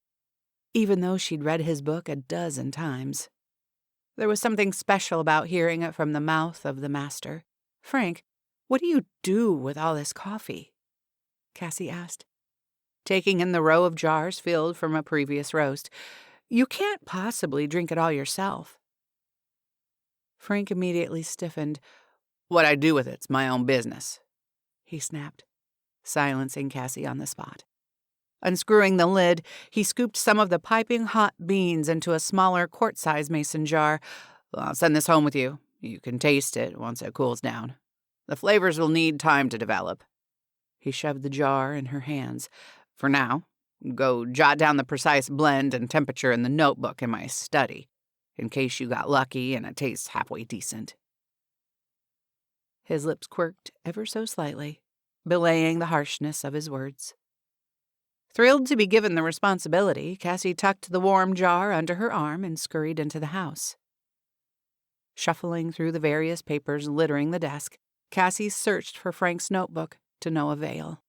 even though she'd read his book a dozen times. There was something special about hearing it from the mouth of the master. Frank, what do you do with all this coffee? Cassie asked, taking in the row of jars filled from a previous roast. You can't possibly drink it all yourself. Frank immediately stiffened. What I do with it's my own business, he snapped, silencing Cassie on the spot. Unscrewing the lid, he scooped some of the piping hot beans into a smaller quart-size mason jar. I'll send this home with you. You can taste it once it cools down. The flavors will need time to develop. He shoved the jar in her hands. For now, go jot down the precise blend and temperature in the notebook in my study, in case you got lucky and it tastes halfway decent. His lips quirked ever so slightly, belaying the harshness of his words. Thrilled to be given the responsibility, Cassie tucked the warm jar under her arm and scurried into the house. Shuffling through the various papers littering the desk, Cassie searched for Frank's notebook to no avail.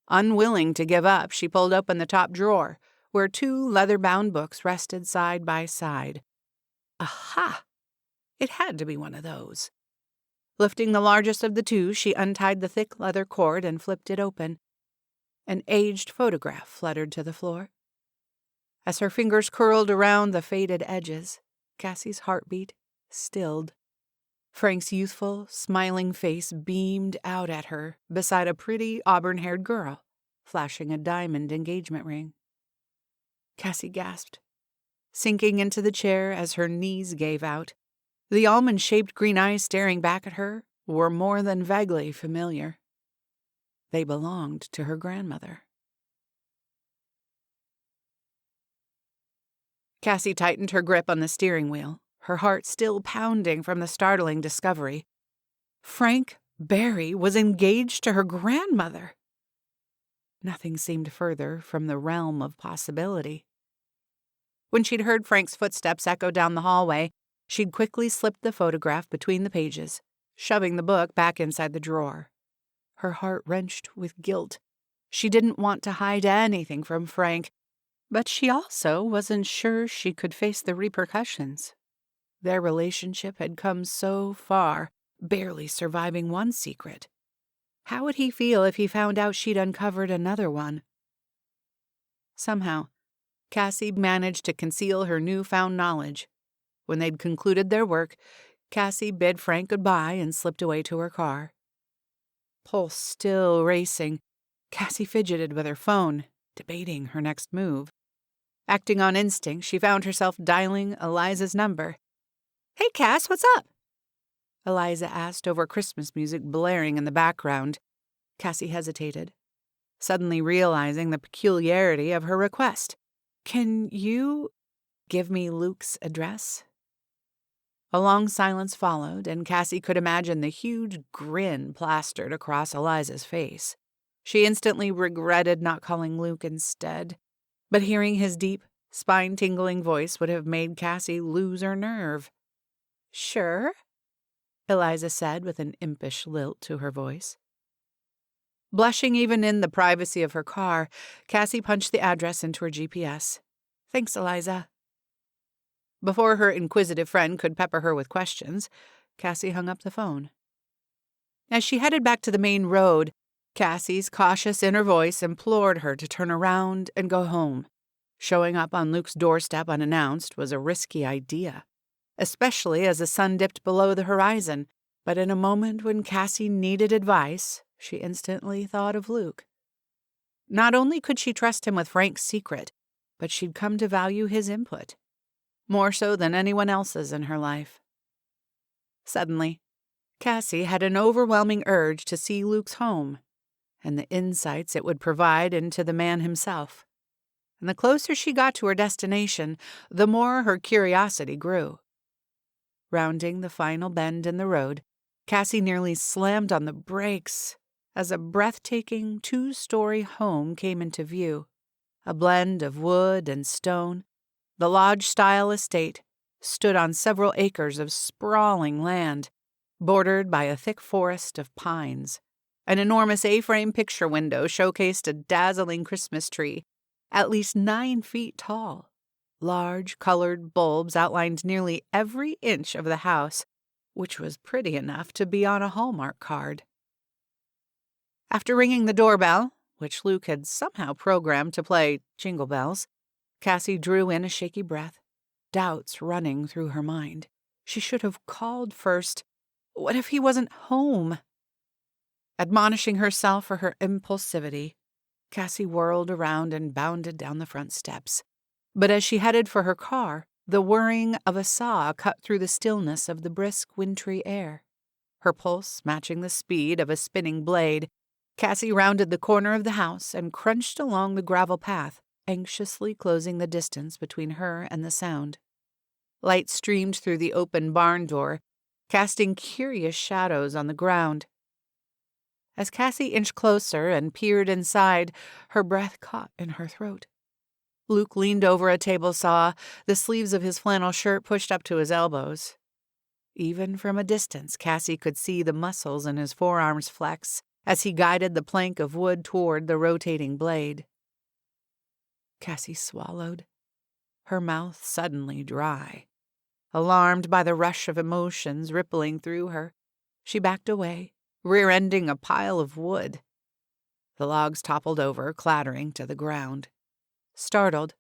Unwilling to give up, she pulled open the top drawer, where 2 leather-bound books rested side by side. Aha! It had to be one of those. Lifting the largest of the 2, she untied the thick leather cord and flipped it open. An aged photograph fluttered to the floor. As her fingers curled around the faded edges, Cassie's heartbeat stilled. Frank's youthful, smiling face beamed out at her beside a pretty auburn-haired girl, flashing a diamond engagement ring. Cassie gasped, sinking into the chair as her knees gave out. The almond-shaped green eyes staring back at her were more than vaguely familiar. They belonged to her grandmother. Cassie tightened her grip on the steering wheel, her heart still pounding from the startling discovery. Frank Barry was engaged to her grandmother. Nothing seemed further from the realm of possibility. When she'd heard Frank's footsteps echo down the hallway, she'd quickly slipped the photograph between the pages, shoving the book back inside the drawer. Her heart wrenched with guilt. She didn't want to hide anything from Frank, but she also wasn't sure she could face the repercussions. Their relationship had come so far, barely surviving one secret. How would he feel if he found out she'd uncovered another one? Somehow, Cassie managed to conceal her newfound knowledge. When they'd concluded their work, Cassie bid Frank goodbye and slipped away to her car. Pulse still racing, Cassie fidgeted with her phone, debating her next move. Acting on instinct, she found herself dialing Eliza's number. "Hey, Cass, what's up?" Eliza asked over Christmas music blaring in the background. Cassie hesitated, suddenly realizing the peculiarity of her request. "Can you give me Luke's address?" A long silence followed, and Cassie could imagine the huge grin plastered across Eliza's face. She instantly regretted not calling Luke instead, but hearing his deep, spine-tingling voice would have made Cassie lose her nerve. "Sure." Eliza said with an impish lilt to her voice. Blushing even in the privacy of her car, Cassie punched the address into her GPS. Thanks, Eliza. Before her inquisitive friend could pepper her with questions, Cassie hung up the phone. As she headed back to the main road, Cassie's cautious inner voice implored her to turn around and go home. Showing up on Luke's doorstep unannounced was a risky idea, especially as the sun dipped below the horizon. But in a moment when Cassie needed advice, she instantly thought of Luke. Not only could she trust him with Frank's secret, but she'd come to value his input, more so than anyone else's in her life. Suddenly, Cassie had an overwhelming urge to see Luke's home and the insights it would provide into the man himself. And the closer she got to her destination, the more her curiosity grew. Rounding the final bend in the road, Cassie nearly slammed on the brakes as a breathtaking 2-story home came into view. A blend of wood and stone, the lodge-style estate stood on several acres of sprawling land, bordered by a thick forest of pines. An enormous A-frame picture window showcased a dazzling Christmas tree, at least 9 feet tall. Large, colored bulbs outlined nearly every inch of the house, which was pretty enough to be on a Hallmark card. After ringing the doorbell, which Luke had somehow programmed to play Jingle Bells, Cassie drew in a shaky breath, doubts running through her mind. She should have called first. What if he wasn't home? Admonishing herself for her impulsivity, Cassie whirled around and bounded down the front steps. But as she headed for her car, the whirring of a saw cut through the stillness of the brisk, wintry air. Her pulse matching the speed of a spinning blade, Cassie rounded the corner of the house and crunched along the gravel path, anxiously closing the distance between her and the sound. Light streamed through the open barn door, casting curious shadows on the ground. As Cassie inched closer and peered inside, her breath caught in her throat. Luke leaned over a table saw, the sleeves of his flannel shirt pushed up to his elbows. Even from a distance, Cassie could see the muscles in his forearms flex as he guided the plank of wood toward the rotating blade. Cassie swallowed, her mouth suddenly dry. Alarmed by the rush of emotions rippling through her, she backed away, rear-ending a pile of wood. The logs toppled over, clattering to the ground. Startled,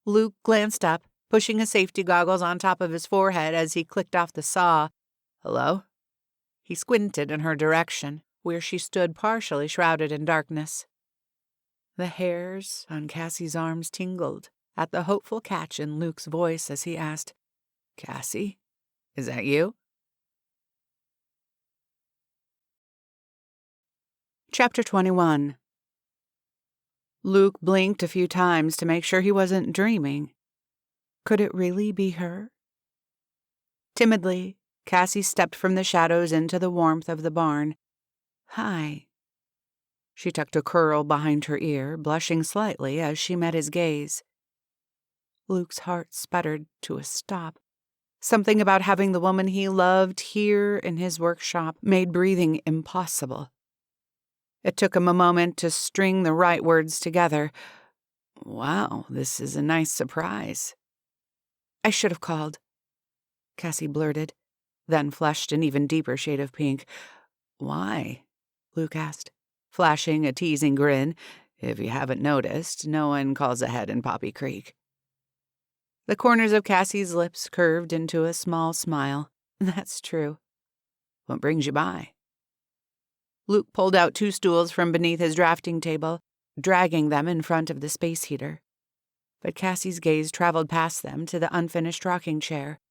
Luke glanced up, pushing his safety goggles on top of his forehead as he clicked off the saw. "Hello?" He squinted in her direction, where she stood partially shrouded in darkness. The hairs on Cassie's arms tingled at the hopeful catch in Luke's voice as he asked, "Cassie, is that you?" Chapter 21. Luke blinked a few times to make sure he wasn't dreaming. Could it really be her? Timidly, Cassie stepped from the shadows into the warmth of the barn. "Hi." She tucked a curl behind her ear, blushing slightly as she met his gaze. Luke's heart sputtered to a stop. Something about having the woman he loved here in his workshop made breathing impossible. It took him a moment to string the right words together. "Wow, this is a nice surprise." "I should have called," Cassie blurted, then flushed an even deeper shade of pink. "Why?" Luke asked, flashing a teasing grin. "If you haven't noticed, no one calls ahead in Poppy Creek." The corners of Cassie's lips curved into a small smile. "That's true." "What brings you by?" Luke pulled out 2 stools from beneath his drafting table, dragging them in front of the space heater. But Cassie's gaze traveled past them to the unfinished rocking chair.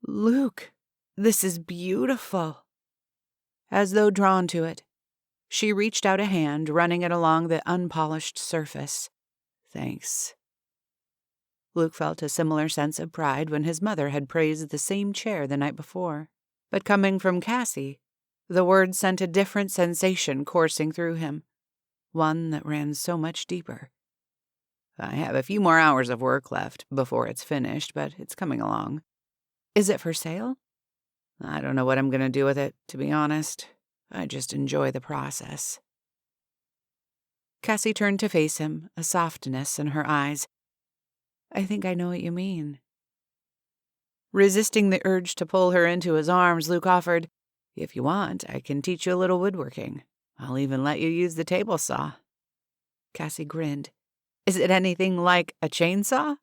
"Luke, this is beautiful." As though drawn to it, she reached out a hand, running it along the unpolished surface. "Thanks." Luke felt a similar sense of pride when his mother had praised the same chair the night before. But coming from Cassie, the words sent a different sensation coursing through him, one that ran so much deeper. "I have a few more hours of work left before it's finished, but it's coming along." "Is it for sale?" I don't know what I'm going to do with it, to be honest. I just enjoy the process. Cassie turned to face him, a softness in her eyes. I think I know what you mean. Resisting the urge to pull her into his arms, Luke offered, If you want, I can teach you a little woodworking. I'll even let you use the table saw. Cassie grinned. Is it anything like a chainsaw?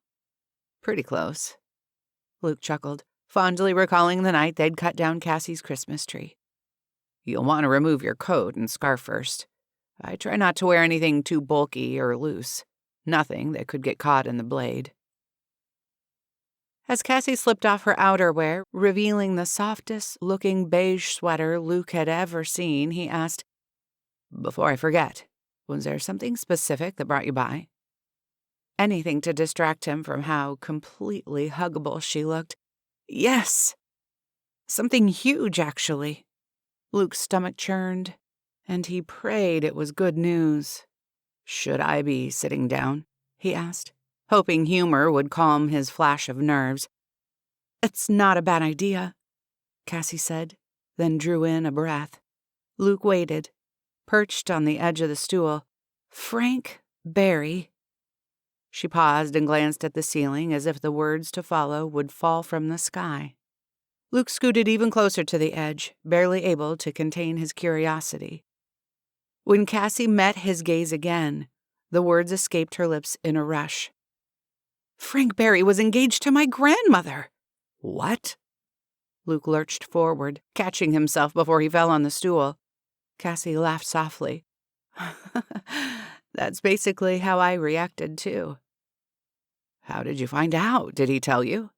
Pretty close. Luke chuckled, fondly recalling the night they'd cut down Cassie's Christmas tree. You'll want to remove your coat and scarf first. I try not to wear anything too bulky or loose. Nothing that could get caught in the blade. As Cassie slipped off her outerwear, revealing the softest-looking beige sweater Luke had ever seen, he asked, Before I forget, was there something specific that brought you by? Anything to distract him from how completely huggable she looked. Yes! Something huge, actually. Luke's stomach churned, and he prayed it was good news. Should I be sitting down? He asked, hoping humor would calm his flash of nerves. It's not a bad idea, Cassie said, then drew in a breath. Luke waited, perched on the edge of the stool. Frank Barry. She paused and glanced at the ceiling as if the words to follow would fall from the sky. Luke scooted even closer to the edge, barely able to contain his curiosity. When Cassie met his gaze again, the words escaped her lips in a rush. Frank Barry was engaged to my grandmother. What? Luke lurched forward, catching himself before he fell on the stool. Cassie laughed softly. That's basically how I reacted, too. How did you find out? Did he tell you?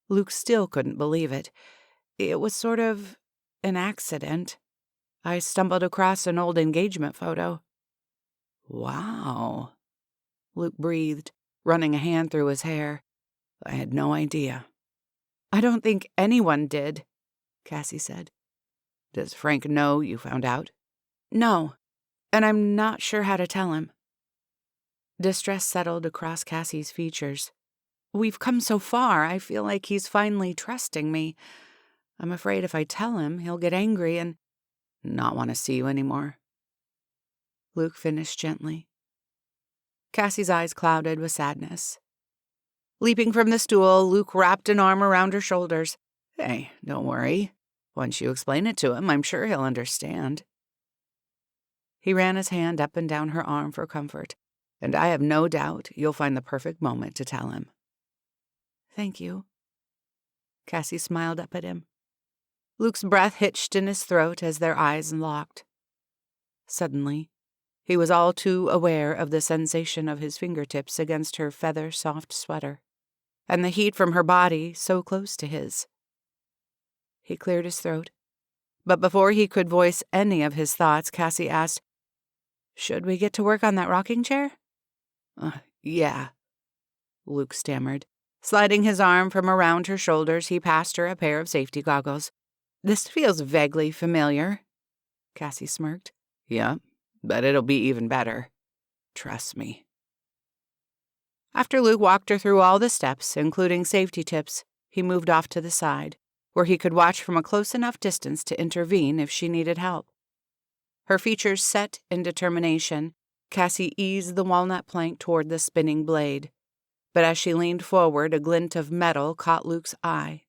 Luke still couldn't believe it. It was sort of an accident. I stumbled across an old engagement photo. Wow. Luke breathed, running a hand through his hair. I had no idea. I don't think anyone did, Cassie said. Does Frank know you found out? No, and I'm not sure how to tell him. Distress settled across Cassie's features. We've come so far, I feel like he's finally trusting me. I'm afraid if I tell him, he'll get angry and not want to see you anymore. Luke finished gently. Cassie's eyes clouded with sadness. Leaping from the stool, Luke wrapped an arm around her shoulders. Hey, don't worry. Once you explain it to him, I'm sure he'll understand. He ran his hand up and down her arm for comfort, and I have no doubt you'll find the perfect moment to tell him. Thank you. Cassie smiled up at him. Luke's breath hitched in his throat as their eyes locked. Suddenly, he was all too aware of the sensation of his fingertips against her feather-soft sweater, and the heat from her body so close to his. He cleared his throat, but before he could voice any of his thoughts, Cassie asked, Should we get to work on that rocking chair? Yeah, Luke stammered. Sliding his arm from around her shoulders, he passed her a pair of safety goggles. This feels vaguely familiar, Cassie smirked. Yeah, but it'll be even better. Trust me. After Luke walked her through all the steps, including safety tips, he moved off to the side, where he could watch from a close enough distance to intervene if she needed help. Her features set in determination, Cassie eased the walnut plank toward the spinning blade. But as she leaned forward, a glint of metal caught Luke's eye.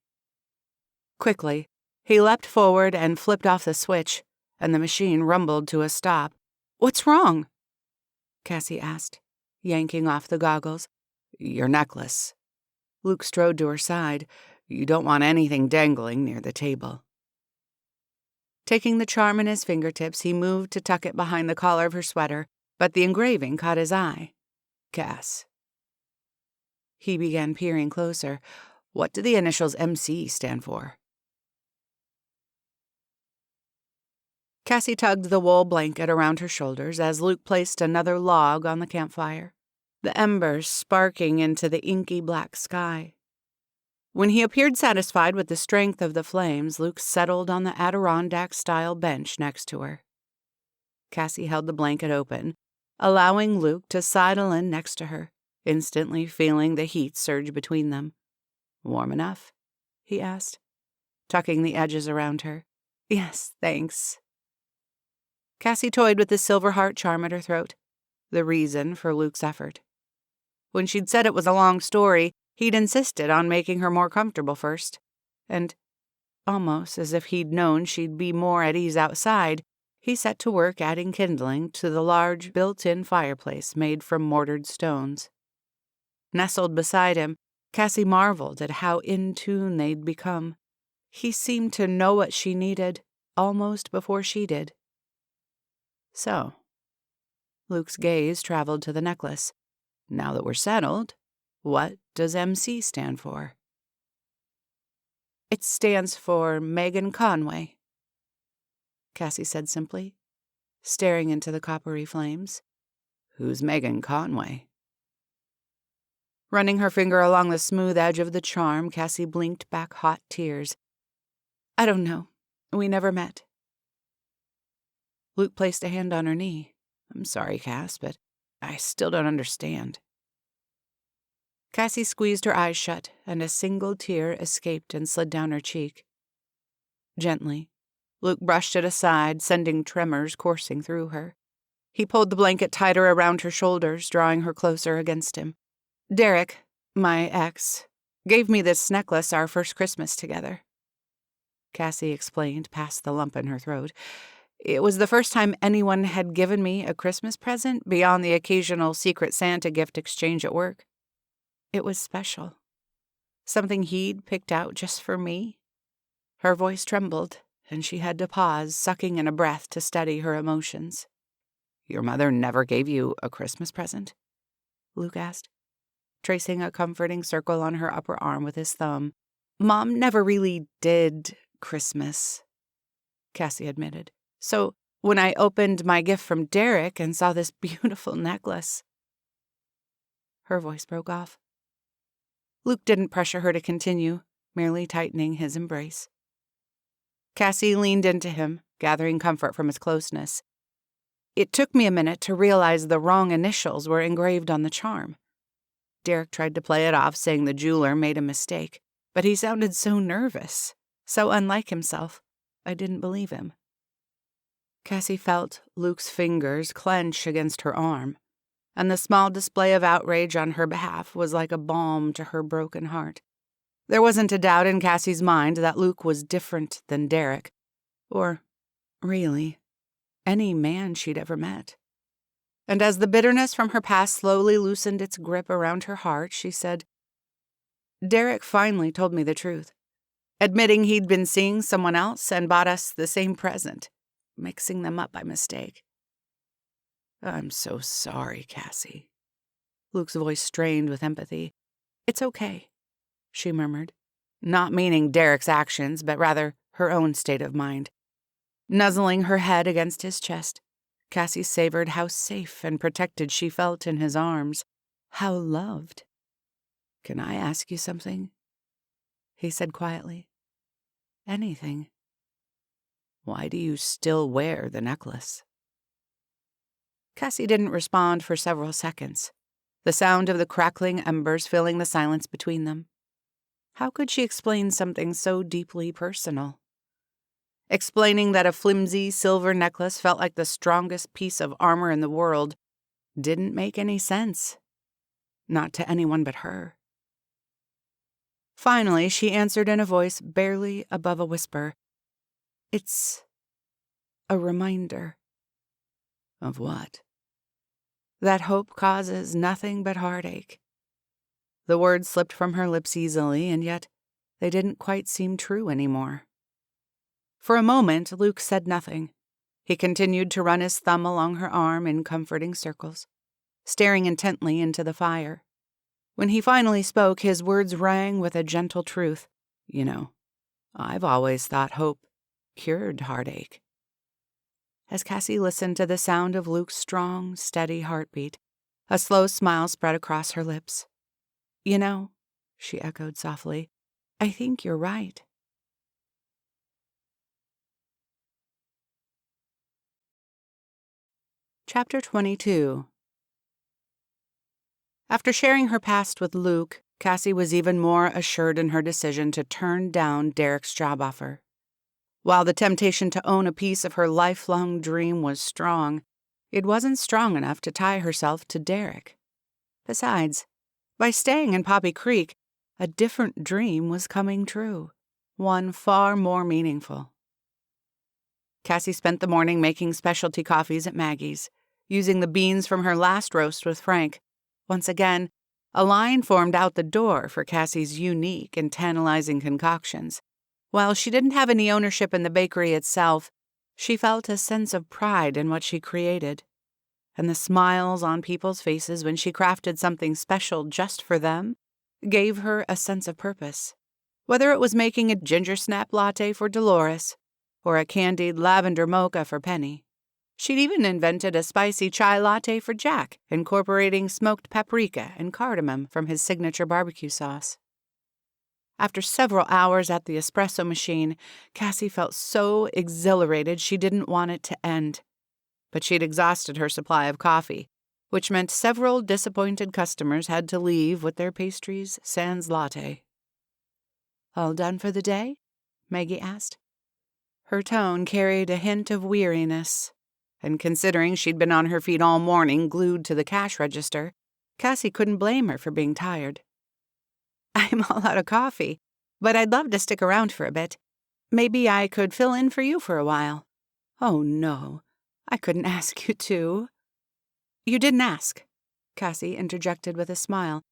Quickly, he leapt forward and flipped off the switch, and the machine rumbled to a stop. What's wrong? Cassie asked, yanking off the goggles. Your necklace. Luke strode to her side. You don't want anything dangling near the table. Taking the charm in his fingertips, he moved to tuck it behind the collar of her sweater, but the engraving caught his eye. Cass. He began peering closer. What do the initials MC stand for? Cassie tugged the wool blanket around her shoulders as Luke placed another log on the campfire, the embers sparking into the inky black sky. When he appeared satisfied with the strength of the flames, Luke settled on the Adirondack-style bench next to her. Cassie held the blanket open, allowing Luke to sidle in next to her, instantly feeling the heat surge between them. Warm enough? He asked. tucking the edges around her. "Yes, thanks." Cassie toyed with the silver heart charm at her throat, the reason for Luke's effort. When she'd said it was a long story, he'd insisted on making her more comfortable first, and, almost as if he'd known she'd be more at ease outside, he set to work adding kindling to the large built-in fireplace made from mortared stones. Nestled beside him, Cassie marveled at how in tune they'd become. He seemed to know what she needed almost before she did. So, Luke's gaze traveled to the necklace. Now that we're settled, what does MC stand for? "It stands for Megan Conway," Cassie said simply, staring into the coppery flames. "Who's Megan Conway?" Running her finger along the smooth edge of the charm, Cassie blinked back hot tears. "I don't know. We never met." Luke placed a hand on her knee. "I'm sorry, Cass, but I still don't understand." Cassie squeezed her eyes shut, and a single tear escaped and slid down her cheek. Gently, Luke brushed it aside, sending tremors coursing through her. He pulled the blanket tighter around her shoulders, drawing her closer against him. "Derek, my ex, gave me this necklace our first Christmas together," Cassie explained past the lump in her throat. "It was the first time anyone had given me a Christmas present beyond the occasional Secret Santa gift exchange at work. It was special. Something he'd picked out just for me." Her voice trembled, and she had to pause, sucking in a breath to steady her emotions. "Your mother never gave you a Christmas present?" Luke asked, tracing a comforting circle on her upper arm with his thumb. "Mom never really did Christmas," Cassie admitted. "So when I opened my gift from Derek and saw this beautiful necklace..." Her voice broke off. Luke didn't pressure her to continue, merely tightening his embrace. Cassie leaned into him, gathering comfort from his closeness. "It took me a minute to realize the wrong initials were engraved on the charm. Derek tried to play it off, saying the jeweler made a mistake, but he sounded so nervous, so unlike himself, I didn't believe him." Cassie felt Luke's fingers clench against her arm, and the small display of outrage on her behalf was like a balm to her broken heart. There wasn't a doubt in Cassie's mind that Luke was different than Derek, or, really, any man she'd ever met. And as the bitterness from her past slowly loosened its grip around her heart, she said, "Derek finally told me the truth, admitting he'd been seeing someone else and bought us the same present, mixing them up by mistake." "I'm so sorry, Cassie." Luke's voice strained with empathy. "It's okay," she murmured, not meaning Derek's actions, but rather her own state of mind. Nuzzling her head against his chest, Cassie savored how safe and protected she felt in his arms, how loved. "Can I ask you something?" he said quietly. "Anything." "Why do you still wear the necklace?" Cassie didn't respond for several seconds, the sound of the crackling embers filling the silence between them. How could she explain something so deeply personal? Explaining that a flimsy silver necklace felt like the strongest piece of armor in the world didn't make any sense. Not to anyone but her. Finally, she answered in a voice barely above a whisper. "It's a reminder." "Of what?" "That hope causes nothing but heartache." The words slipped from her lips easily, and yet they didn't quite seem true anymore. For a moment, Luke said nothing. He continued to run his thumb along her arm in comforting circles, staring intently into the fire. When he finally spoke, his words rang with a gentle truth. "You know, I've always thought hope cured heartache." As Cassie listened to the sound of Luke's strong, steady heartbeat, a slow smile spread across her lips. "You know," she echoed softly, "I think you're right." Chapter 22. After sharing her past with Luke, Cassie was even more assured in her decision to turn down Derek's job offer. While the temptation to own a piece of her lifelong dream was strong, it wasn't strong enough to tie herself to Derek. Besides, by staying in Poppy Creek, a different dream was coming true, one far more meaningful. Cassie spent the morning making specialty coffees at Maggie's, using the beans from her last roast with Frank. Once again, a line formed out the door for Cassie's unique and tantalizing concoctions. While she didn't have any ownership in the bakery itself, she felt a sense of pride in what she created. And the smiles on people's faces when she crafted something special just for them gave her a sense of purpose. Whether it was making a ginger snap latte for Dolores or a candied lavender mocha for Penny. She'd even invented a spicy chai latte for Jack, incorporating smoked paprika and cardamom from his signature barbecue sauce. After several hours at the espresso machine, Cassie felt so exhilarated she didn't want it to end. But she'd exhausted her supply of coffee, which meant several disappointed customers had to leave with their pastries sans latte. "All done for the day?" Maggie asked. Her tone carried a hint of weariness, and considering she'd been on her feet all morning glued to the cash register, Cassie couldn't blame her for being tired. "I'm all out of coffee, but I'd love to stick around for a bit. Maybe I could fill in for you for a while." "Oh, no. I couldn't ask you to." "You didn't ask," Cassie interjected with a smile.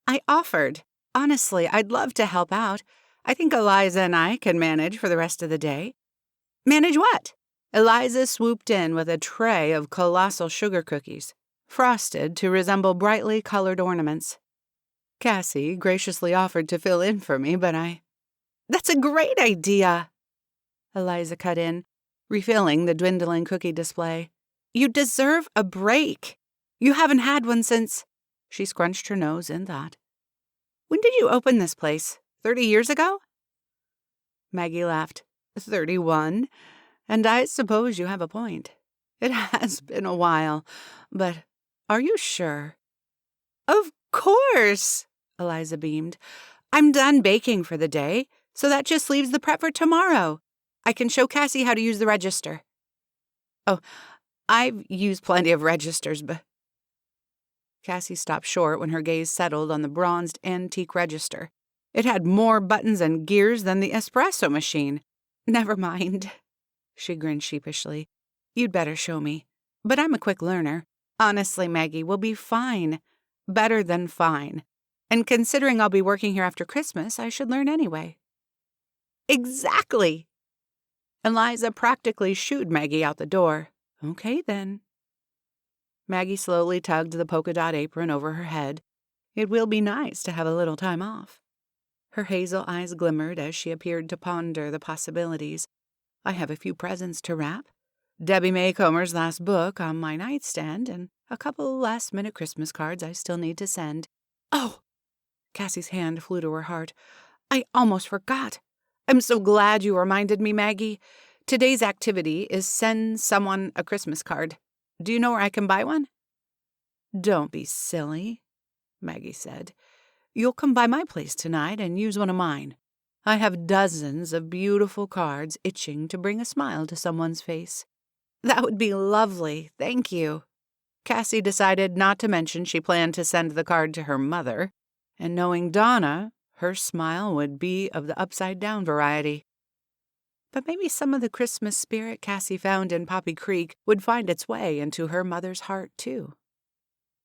"I offered. Honestly, I'd love to help out. I think Eliza and I can manage for the rest of the day." "Manage what?" Eliza swooped in with a tray of colossal sugar cookies, frosted to resemble brightly colored ornaments. Cassie graciously offered to fill in for me, but "That's a great idea," Eliza cut in, refilling the dwindling cookie display. "You deserve a break. You haven't had one since—" She scrunched her nose in thought. "When did you open this place? 30 years ago?" Maggie laughed. 31. And I suppose you have a point. It has been a while, but are you sure? "Of course," Eliza beamed. "I'm done baking for the day, so that just leaves the prep for tomorrow. I can show Cassie how to use the register." "Oh, I've used plenty of registers, but—" Cassie stopped short when her gaze settled on the bronzed antique register. It had more buttons and gears than the espresso machine. "Never mind," she grinned sheepishly. "You'd better show me. But I'm a quick learner. Honestly, Maggie, we'll be fine. Better than fine. And considering I'll be working here after Christmas, I should learn anyway." "Exactly." Eliza practically shooed Maggie out the door. "Okay, then." Maggie slowly tugged the polka dot apron over her head. It will be nice to have a little time off. Her hazel eyes glimmered as she appeared to ponder the possibilities. I have a few presents to wrap, Debbie May Comer's last book on my nightstand, and a couple last-minute Christmas cards I still need to send. Oh! Cassie's hand flew to her heart. I almost forgot. I'm so glad you reminded me, Maggie. Today's activity is send someone a Christmas card. Do you know where I can buy one? Don't be silly, Maggie said. You'll come by my place tonight and use one of mine. I have dozens of beautiful cards itching to bring a smile to someone's face. That would be lovely, thank you. Cassie decided not to mention she planned to send the card to her mother, and knowing Donna, her smile would be of the upside-down variety. But maybe some of the Christmas spirit Cassie found in Poppy Creek would find its way into her mother's heart, too.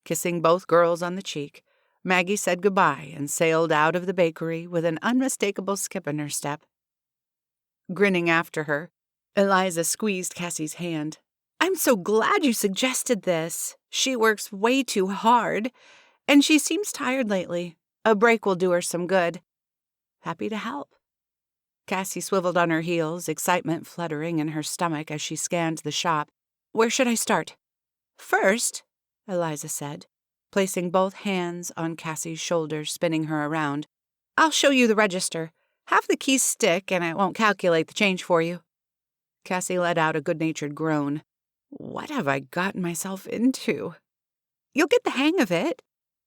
Kissing both girls on the cheek, Maggie said goodbye and sailed out of the bakery with an unmistakable skip in her step. Grinning after her, Eliza squeezed Cassie's hand. I'm so glad you suggested this. She works way too hard, and she seems tired lately. A break will do her some good. Happy to help. Cassie swiveled on her heels, excitement fluttering in her stomach as she scanned the shop. Where should I start? First, Eliza said, placing both hands on Cassie's shoulders, spinning her around. I'll show you the register. Have the keys stick, and I won't calculate the change for you. Cassie let out a good-natured groan. What have I gotten myself into? You'll get the hang of it.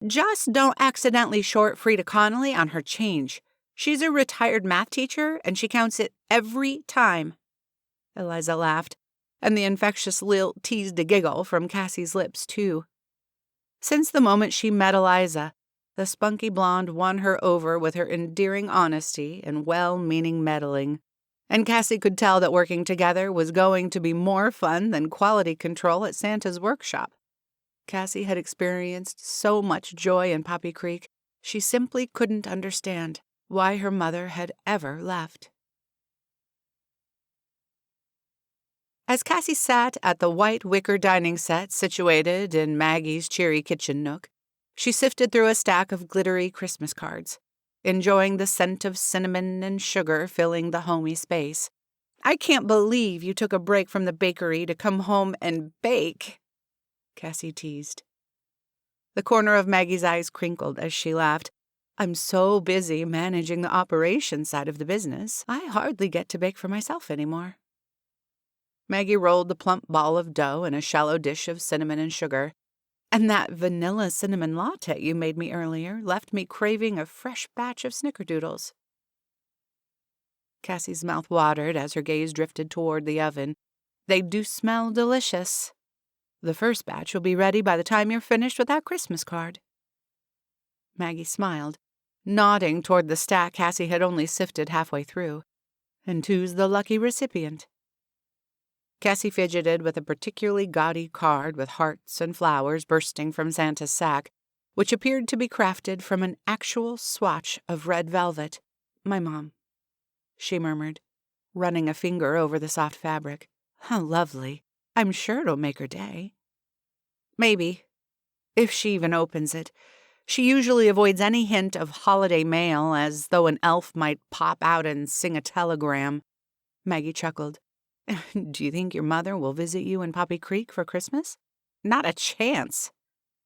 Just don't accidentally short Frida Connolly on her change. She's a retired math teacher, and she counts it every time." Eliza laughed, and the infectious lilt teased a giggle from Cassie's lips, too. Since the moment she met Eliza, the spunky blonde won her over with her endearing honesty and well-meaning meddling, and Cassie could tell that working together was going to be more fun than quality control at Santa's workshop. Cassie had experienced so much joy in Poppy Creek, she simply couldn't understand why her mother had ever left. As Cassie sat at the white wicker dining set situated in Maggie's cheery kitchen nook, she sifted through a stack of glittery Christmas cards, enjoying the scent of cinnamon and sugar filling the homey space. "I can't believe you took a break from the bakery to come home and bake," Cassie teased. The corner of Maggie's eyes crinkled as she laughed. "I'm so busy managing the operations side of the business, I hardly get to bake for myself anymore." Maggie rolled the plump ball of dough in a shallow dish of cinnamon and sugar. "And that vanilla cinnamon latte you made me earlier left me craving a fresh batch of snickerdoodles." Cassie's mouth watered as her gaze drifted toward the oven. "They do smell delicious. The first batch will be ready by the time you're finished with that Christmas card." Maggie smiled, nodding toward the stack Cassie had only sifted halfway through. "And who's the lucky recipient?" Cassie fidgeted with a particularly gaudy card with hearts and flowers bursting from Santa's sack, which appeared to be crafted from an actual swatch of red velvet. "My mom," she murmured, running a finger over the soft fabric. "How lovely. I'm sure it'll make her day." "Maybe, if she even opens it. She usually avoids any hint of holiday mail, as though an elf might pop out and sing a telegram." Maggie chuckled. "Do you think your mother will visit you in Poppy Creek for Christmas?" "Not a chance,"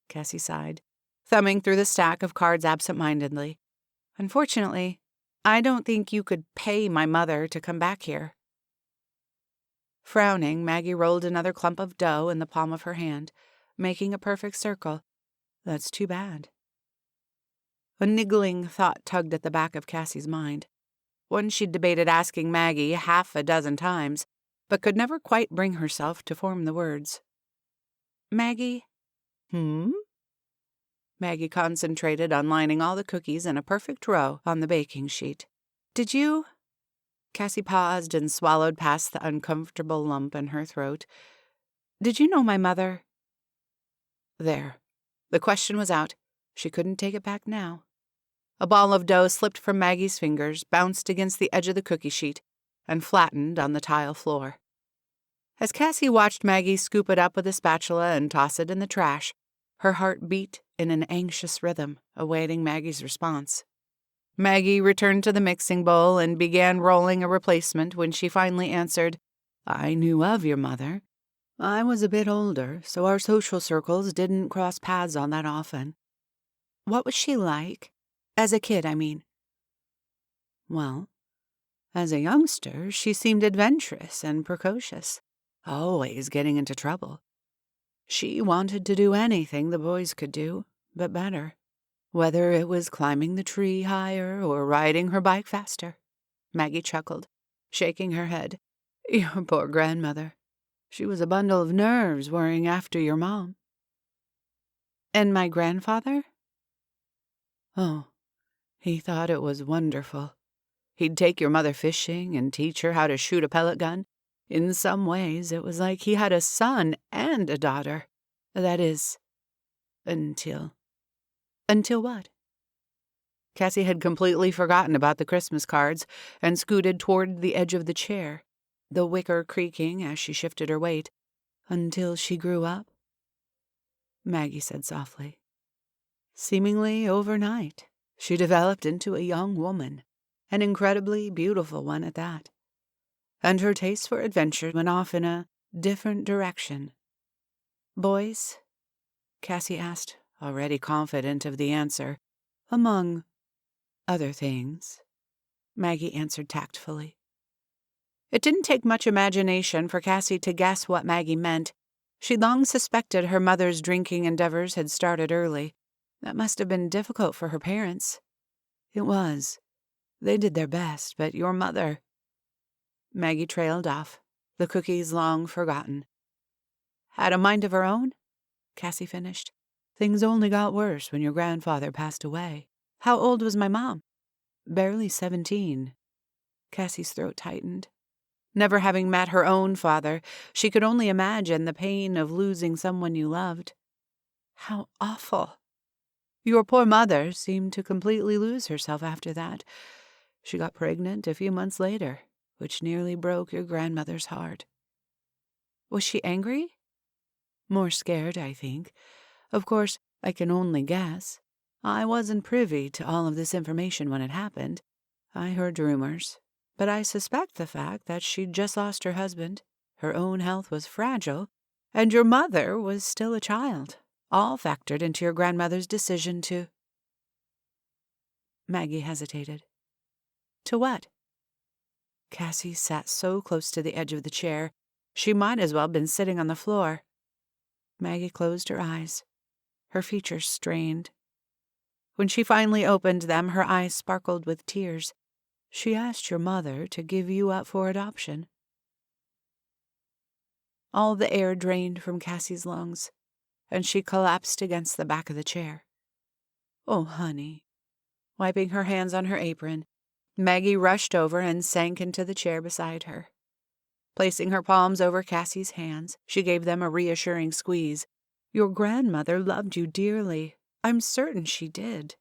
Cassie sighed, thumbing through the stack of cards absent-mindedly. "Unfortunately, I don't think you could pay my mother to come back here." Frowning, Maggie rolled another clump of dough in the palm of her hand, making a perfect circle. "That's too bad." A niggling thought tugged at the back of Cassie's mind, one she'd debated asking Maggie half a dozen times, but could never quite bring herself to form the words. "Maggie?" Maggie concentrated on lining all the cookies in a perfect row on the baking sheet. "Did you—" Cassie paused and swallowed past the uncomfortable lump in her throat. "Did you know my mother?" There. The question was out. She couldn't take it back now. A ball of dough slipped from Maggie's fingers, bounced against the edge of the cookie sheet, and flattened on the tile floor. As Cassie watched Maggie scoop it up with a spatula and toss it in the trash, her heart beat in an anxious rhythm, awaiting Maggie's response. Maggie returned to the mixing bowl and began rolling a replacement when she finally answered, "I knew of your mother. I was a bit older, so our social circles didn't cross paths all that often." "What was she like? As a kid, I mean." "Well, as a youngster, she seemed adventurous and precocious, always getting into trouble. She wanted to do anything the boys could do, but better, whether it was climbing the tree higher or riding her bike faster." Maggie chuckled, shaking her head. "Your poor grandmother. She was a bundle of nerves worrying after your mom." "And my grandfather?" "Oh, he thought it was wonderful. He'd take your mother fishing and teach her how to shoot a pellet gun. In some ways, it was like he had a son and a daughter. That is, until..." "Until what?" Cassie had completely forgotten about the Christmas cards and scooted toward the edge of the chair, the wicker creaking as she shifted her weight. "Until she grew up," Maggie said softly. "Seemingly overnight, she developed into a young woman, an incredibly beautiful one at that. And her taste for adventure went off in a different direction." "Boys?" Cassie asked, already confident of the answer. "Among other things," Maggie answered tactfully. It didn't take much imagination for Cassie to guess what Maggie meant. She'd long suspected her mother's drinking endeavors had started early. That must have been difficult for her parents. It was. They did their best, but your mother... Maggie trailed off, the cookies long forgotten. Had a mind of her own? Cassie finished. Things only got worse when your grandfather passed away. How old was my mom? Barely 17. Cassie's throat tightened. Never having met her own father, she could only imagine the pain of losing someone you loved. How awful. Your poor mother seemed to completely lose herself after that. She got pregnant a few months later, which nearly broke your grandmother's heart. Was she angry? More scared, I think. Of course, I can only guess. I wasn't privy to all of this information when it happened. I heard rumors, but I suspect the fact that she'd just lost her husband, her own health was fragile, and your mother was still a child, all factored into your grandmother's decision to... Maggie hesitated. To what? Cassie sat so close to the edge of the chair, she might as well have been sitting on the floor. Maggie closed her eyes, her features strained. When she finally opened them, her eyes sparkled with tears. She asked your mother to give you up for adoption. All the air drained from Cassie's lungs, and she collapsed against the back of the chair. Oh, honey. Wiping her hands on her apron, Maggie rushed over and sank into the chair beside her. Placing her palms over Cassie's hands, she gave them a reassuring squeeze. Your grandmother loved you dearly. I'm certain she did.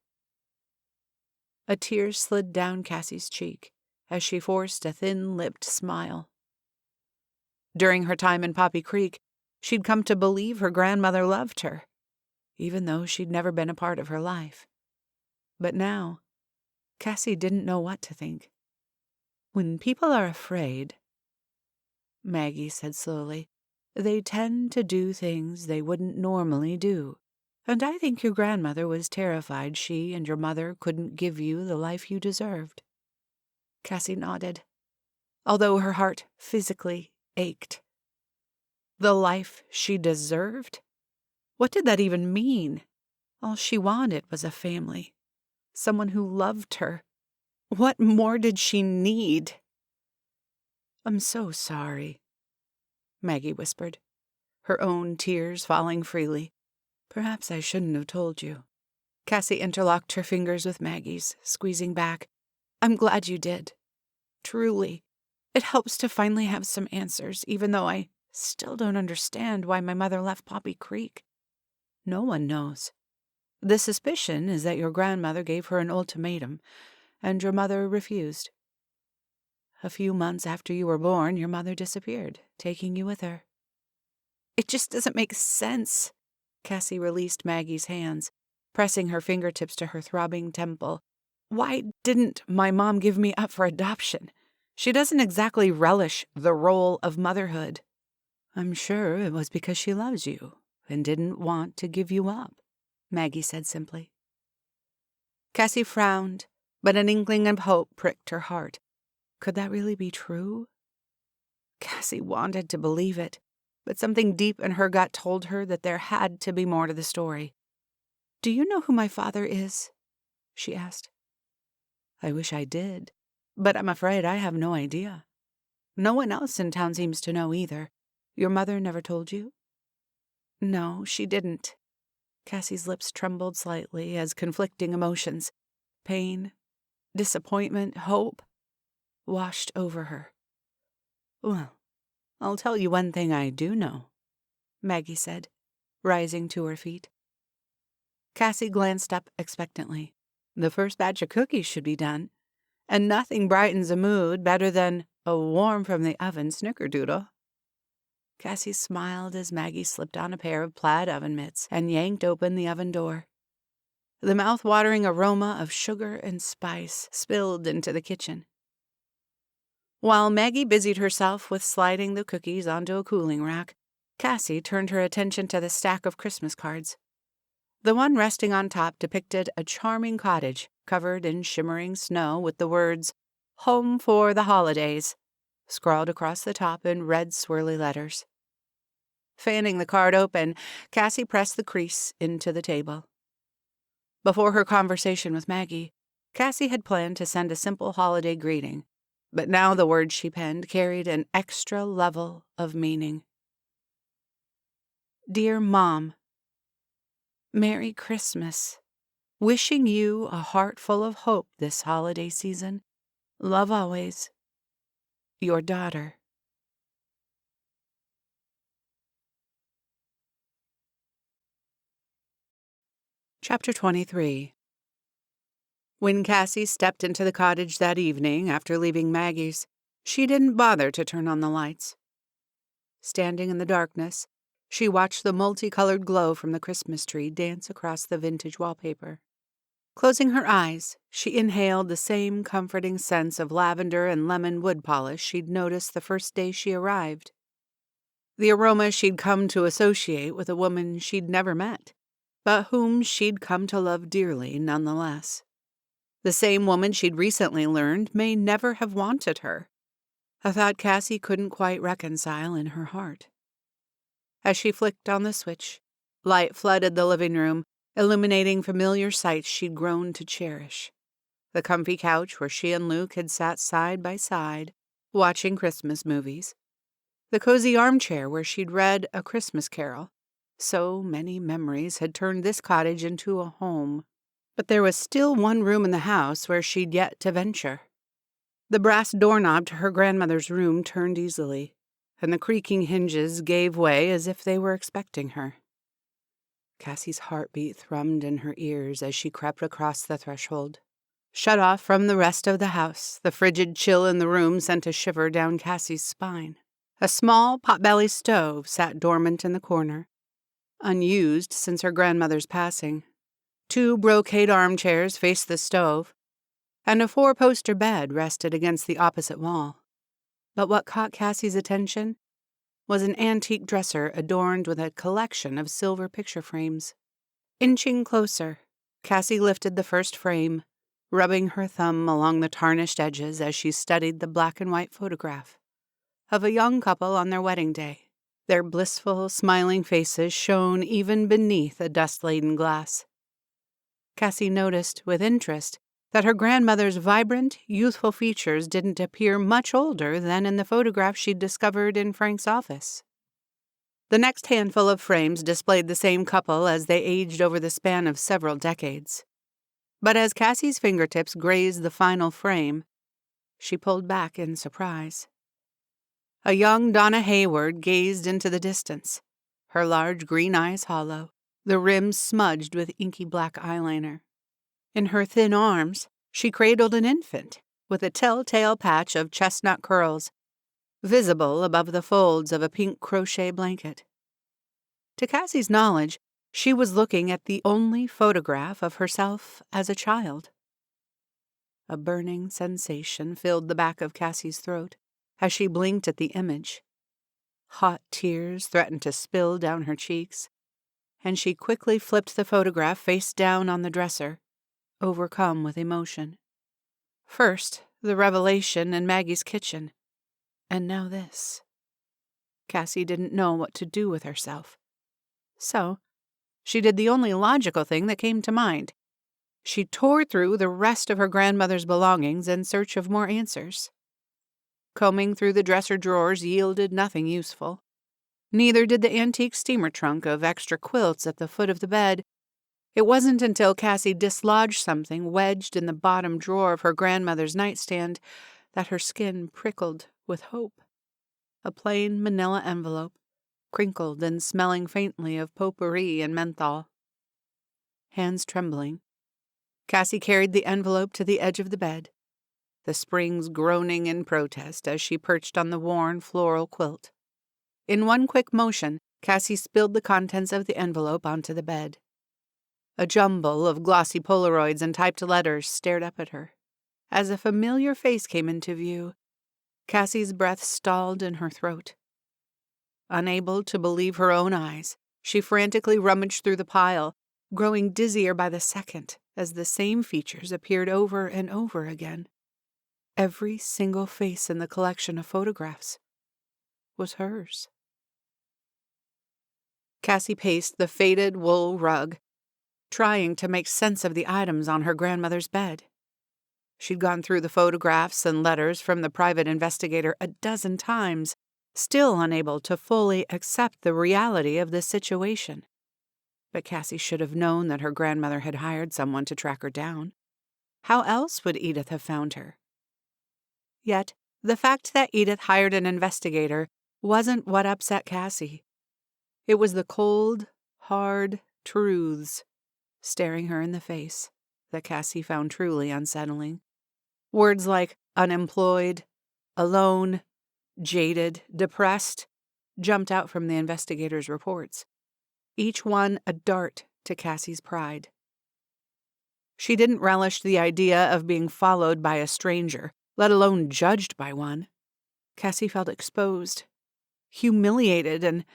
A tear slid down Cassie's cheek as she forced a thin-lipped smile. During her time in Poppy Creek, she'd come to believe her grandmother loved her, even though she'd never been a part of her life. But now, Cassie didn't know what to think. When people are afraid, Maggie said slowly, they tend to do things they wouldn't normally do. And I think your grandmother was terrified she and your mother couldn't give you the life you deserved. Cassie nodded, although her heart physically ached. The life she deserved? What did that even mean? All she wanted was a family, someone who loved her. What more did she need? I'm so sorry, Maggie whispered, her own tears falling freely. Perhaps I shouldn't have told you. Cassie interlocked her fingers with Maggie's, squeezing back. I'm glad you did. Truly. It helps to finally have some answers, even though I still don't understand why my mother left Poppy Creek. No one knows. The suspicion is that your grandmother gave her an ultimatum, and your mother refused. A few months after you were born, your mother disappeared, taking you with her. It just doesn't make sense. Cassie released Maggie's hands, pressing her fingertips to her throbbing temple. Why didn't my mom give me up for adoption? She doesn't exactly relish the role of motherhood. I'm sure it was because she loves you and didn't want to give you up, Maggie said simply. Cassie frowned, but an inkling of hope pricked her heart. Could that really be true? Cassie wanted to believe it, but something deep in her gut told her that there had to be more to the story. Do you know who my father is? She asked. I wish I did, but I'm afraid I have no idea. No one else in town seems to know either. Your mother never told you? No, she didn't. Cassie's lips trembled slightly as conflicting emotions, pain, disappointment, hope, washed over her. Well, I'll tell you one thing I do know, Maggie said, rising to her feet. Cassie glanced up expectantly. The first batch of cookies should be done, and nothing brightens a mood better than a warm-from-the-oven snickerdoodle. Cassie smiled as Maggie slipped on a pair of plaid oven mitts and yanked open the oven door. The mouth-watering aroma of sugar and spice spilled into the kitchen. While Maggie busied herself with sliding the cookies onto a cooling rack, Cassie turned her attention to the stack of Christmas cards. The one resting on top depicted a charming cottage covered in shimmering snow with the words, Home for the Holidays, scrawled across the top in red swirly letters. Fanning the card open, Cassie pressed the crease into the table. Before her conversation with Maggie, Cassie had planned to send a simple holiday greeting, but now the words she penned carried an extra level of meaning. Dear Mom, Merry Christmas. Wishing you a heart full of hope this holiday season. Love always. Your daughter. Chapter 23. When Cassie stepped into the cottage that evening after leaving Maggie's, she didn't bother to turn on the lights. Standing in the darkness, she watched the multicolored glow from the Christmas tree dance across the vintage wallpaper. Closing her eyes, she inhaled the same comforting sense of lavender and lemon wood polish she'd noticed the first day she arrived. The aroma she'd come to associate with a woman she'd never met, but whom she'd come to love dearly nonetheless. The same woman she'd recently learned may never have wanted her, a thought Cassie couldn't quite reconcile in her heart. As she flicked on the switch, light flooded the living room, illuminating familiar sights she'd grown to cherish. The comfy couch where she and Luke had sat side by side, watching Christmas movies. The cozy armchair where she'd read A Christmas Carol. So many memories had turned this cottage into a home. But there was still one room in the house where she'd yet to venture. The brass doorknob to her grandmother's room turned easily, and the creaking hinges gave way as if they were expecting her. Cassie's heartbeat thrummed in her ears as she crept across the threshold. Shut off from the rest of the house, the frigid chill in the room sent a shiver down Cassie's spine. A small potbelly stove sat dormant in the corner, unused since her grandmother's passing. 2 brocade armchairs faced the stove, and a 4-poster bed rested against the opposite wall. But what caught Cassie's attention was an antique dresser adorned with a collection of silver picture frames. Inching closer, Cassie lifted the first frame, rubbing her thumb along the tarnished edges as she studied the black and white photograph of a young couple on their wedding day. Their blissful, smiling faces shone even beneath a dust-laden glass. Cassie noticed with interest that her grandmother's vibrant, youthful features didn't appear much older than in the photograph she'd discovered in Frank's office. The next handful of frames displayed the same couple as they aged over the span of several decades. But as Cassie's fingertips grazed the final frame, she pulled back in surprise. A young Donna Hayward gazed into the distance, her large green eyes hollow, the rims smudged with inky black eyeliner. In her thin arms, she cradled an infant with a telltale patch of chestnut curls, visible above the folds of a pink crochet blanket. To Cassie's knowledge, she was looking at the only photograph of herself as a child. A burning sensation filled the back of Cassie's throat as she blinked at the image. Hot tears threatened to spill down her cheeks, and she quickly flipped the photograph face down on the dresser, overcome with emotion. First, the revelation in Maggie's kitchen, and now this. Cassie didn't know what to do with herself. So, she did the only logical thing that came to mind. She tore through the rest of her grandmother's belongings in search of more answers. Combing through the dresser drawers yielded nothing useful. Neither did the antique steamer trunk of extra quilts at the foot of the bed. It wasn't until Cassie dislodged something wedged in the bottom drawer of her grandmother's nightstand that her skin prickled with hope. A plain manila envelope, crinkled and smelling faintly of potpourri and menthol. Hands trembling, Cassie carried the envelope to the edge of the bed, the springs groaning in protest as she perched on the worn floral quilt. In one quick motion, Cassie spilled the contents of the envelope onto the bed. A jumble of glossy Polaroids and typed letters stared up at her. As a familiar face came into view, Cassie's breath stalled in her throat. Unable to believe her own eyes, she frantically rummaged through the pile, growing dizzier by the second as the same features appeared over and over again. Every single face in the collection of photographs was hers. Cassie paced the faded wool rug, trying to make sense of the items on her grandmother's bed. She'd gone through the photographs and letters from the private investigator a dozen times, still unable to fully accept the reality of this situation. But Cassie should have known that her grandmother had hired someone to track her down. How else would Edith have found her? Yet, the fact that Edith hired an investigator wasn't what upset Cassie. It was the cold, hard truths staring her in the face that Cassie found truly unsettling. Words like unemployed, alone, jaded, depressed jumped out from the investigator's reports, each one a dart to Cassie's pride. She didn't relish the idea of being followed by a stranger, let alone judged by one. Cassie felt exposed, humiliated, and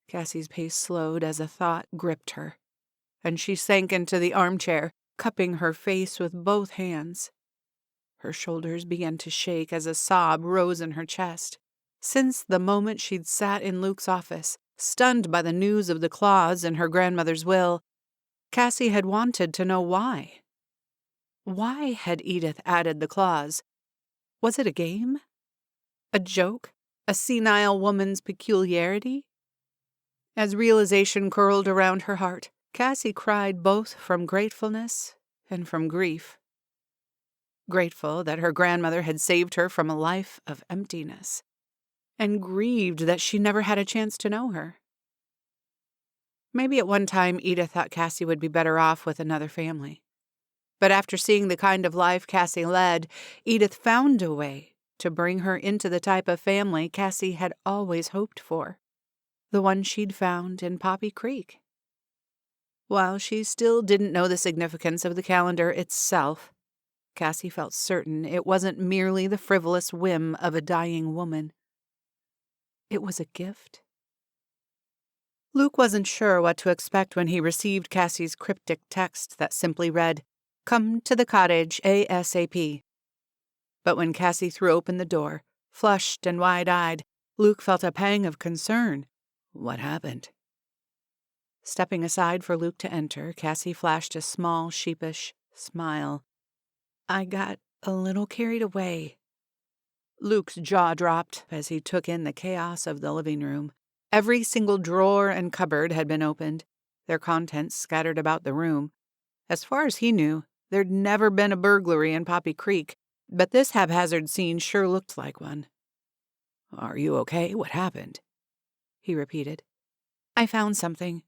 Cassie's pace slowed as a thought gripped her, and she sank into the armchair, cupping her face with both hands. Her shoulders began to shake as a sob rose in her chest. Since the moment she'd sat in Luke's office, stunned by the news of the clause in her grandmother's will, Cassie had wanted to know why. Why had Edith added the clause? Was it a game? A joke? A senile woman's peculiarity? As realization curled around her heart, Cassie cried both from gratefulness and from grief. Grateful that her grandmother had saved her from a life of emptiness, and grieved that she never had a chance to know her. Maybe at one time Edith thought Cassie would be better off with another family. But after seeing the kind of life Cassie led, Edith found a way to bring her into the type of family Cassie had always hoped for, the one she'd found in Poppy Creek. While she still didn't know the significance of the calendar itself, Cassie felt certain it wasn't merely the frivolous whim of a dying woman. It was a gift. Luke wasn't sure what to expect when he received Cassie's cryptic text that simply read, "Come to the cottage ASAP." But when Cassie threw open the door, flushed and wide-eyed, Luke felt a pang of concern. What happened? Stepping aside for Luke to enter, Cassie flashed a small, sheepish smile. "I got a little carried away." Luke's jaw dropped as he took in the chaos of the living room. Every single drawer and cupboard had been opened, their contents scattered about the room. As far as he knew, there'd never been a burglary in Poppy Creek, but this haphazard scene sure looked like one. "Are you okay? What happened?" he repeated. "I found something."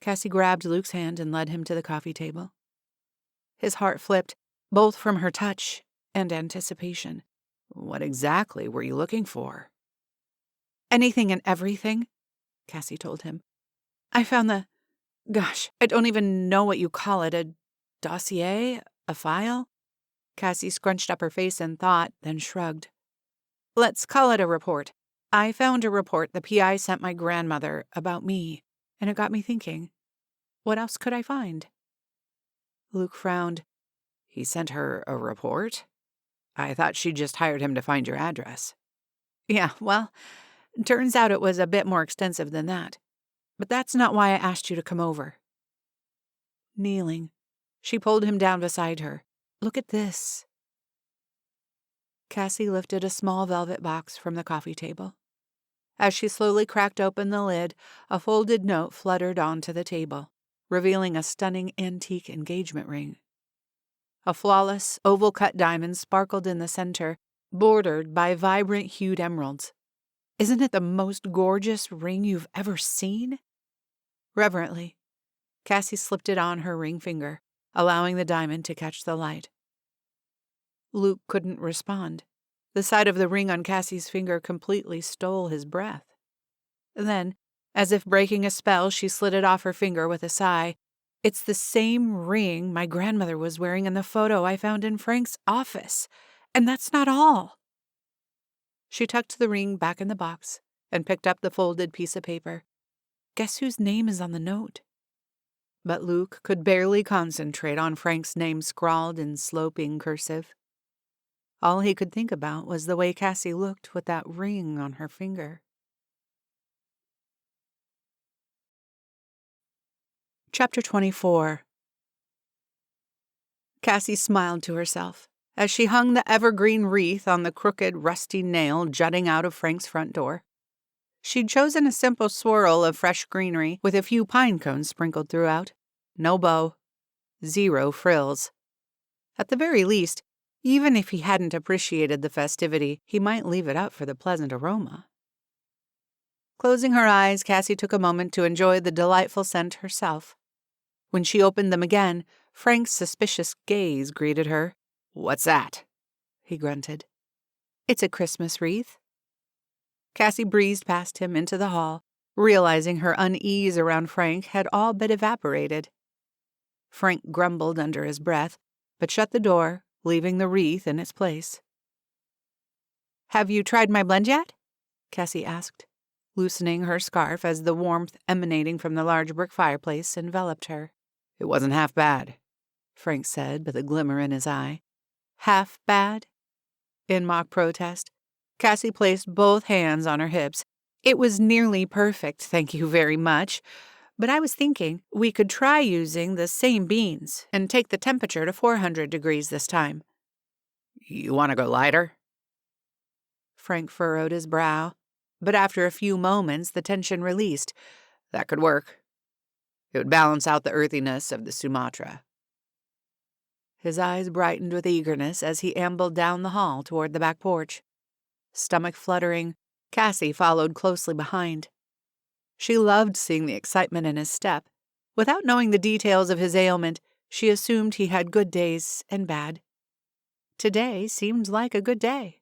Cassie grabbed Luke's hand and led him to the coffee table. His heart flipped, both from her touch and anticipation. "What exactly were you looking for?" "Anything and everything," Cassie told him. "I found I don't even know what you call it, a dossier? A file?" Cassie scrunched up her face in thought, then shrugged. "Let's call it a report. I found a report the PI sent my grandmother about me, and it got me thinking. What else could I find?" Luke frowned. "He sent her a report? I thought she just hired him to find your address." "Yeah, well, turns out it was a bit more extensive than that. But that's not why I asked you to come over." Kneeling, she pulled him down beside her. "Look at this." Cassie lifted a small velvet box from the coffee table. As she slowly cracked open the lid, a folded note fluttered onto the table, revealing a stunning antique engagement ring. A flawless, oval-cut diamond sparkled in the center, bordered by vibrant-hued emeralds. "Isn't it the most gorgeous ring you've ever seen?" Reverently, Cassie slipped it on her ring finger, allowing the diamond to catch the light. Luke couldn't respond. The sight of the ring on Cassie's finger completely stole his breath. Then, as if breaking a spell, she slid it off her finger with a sigh. "It's the same ring my grandmother was wearing in the photo I found in Frank's office. And that's not all." She tucked the ring back in the box and picked up the folded piece of paper. Guess whose name is on the note? But Luke could barely concentrate on Frank's name scrawled in sloping cursive. All he could think about was the way Cassie looked with that ring on her finger. Chapter 24. Cassie smiled to herself as she hung the evergreen wreath on the crooked, rusty nail jutting out of Frank's front door. She'd chosen a simple swirl of fresh greenery with a few pine cones sprinkled throughout. No bow. 0 frills. At the very least, even if he hadn't appreciated the festivity, he might leave it up for the pleasant aroma. Closing her eyes, Cassie took a moment to enjoy the delightful scent herself. When she opened them again, Frank's suspicious gaze greeted her. "What's that?" he grunted. "It's a Christmas wreath." Cassie breezed past him into the hall, realizing her unease around Frank had all but evaporated. Frank grumbled under his breath, but shut the door, leaving the wreath in its place. "Have you tried my blend yet?" Cassie asked, loosening her scarf as the warmth emanating from the large brick fireplace enveloped her. "It wasn't half bad," Frank said with a glimmer in his eye. "Half bad?" In mock protest, Cassie placed both hands on her hips. "It was nearly perfect, thank you very much. But I was thinking we could try using the same beans and take the temperature to 400 degrees this time." "You want to go lighter?" Frank furrowed his brow, but after a few moments the tension released. "That could work. It would balance out the earthiness of the Sumatra." His eyes brightened with eagerness as he ambled down the hall toward the back porch. Stomach fluttering, Cassie followed closely behind. She loved seeing the excitement in his step. Without knowing the details of his ailment, she assumed he had good days and bad. Today seemed like a good day.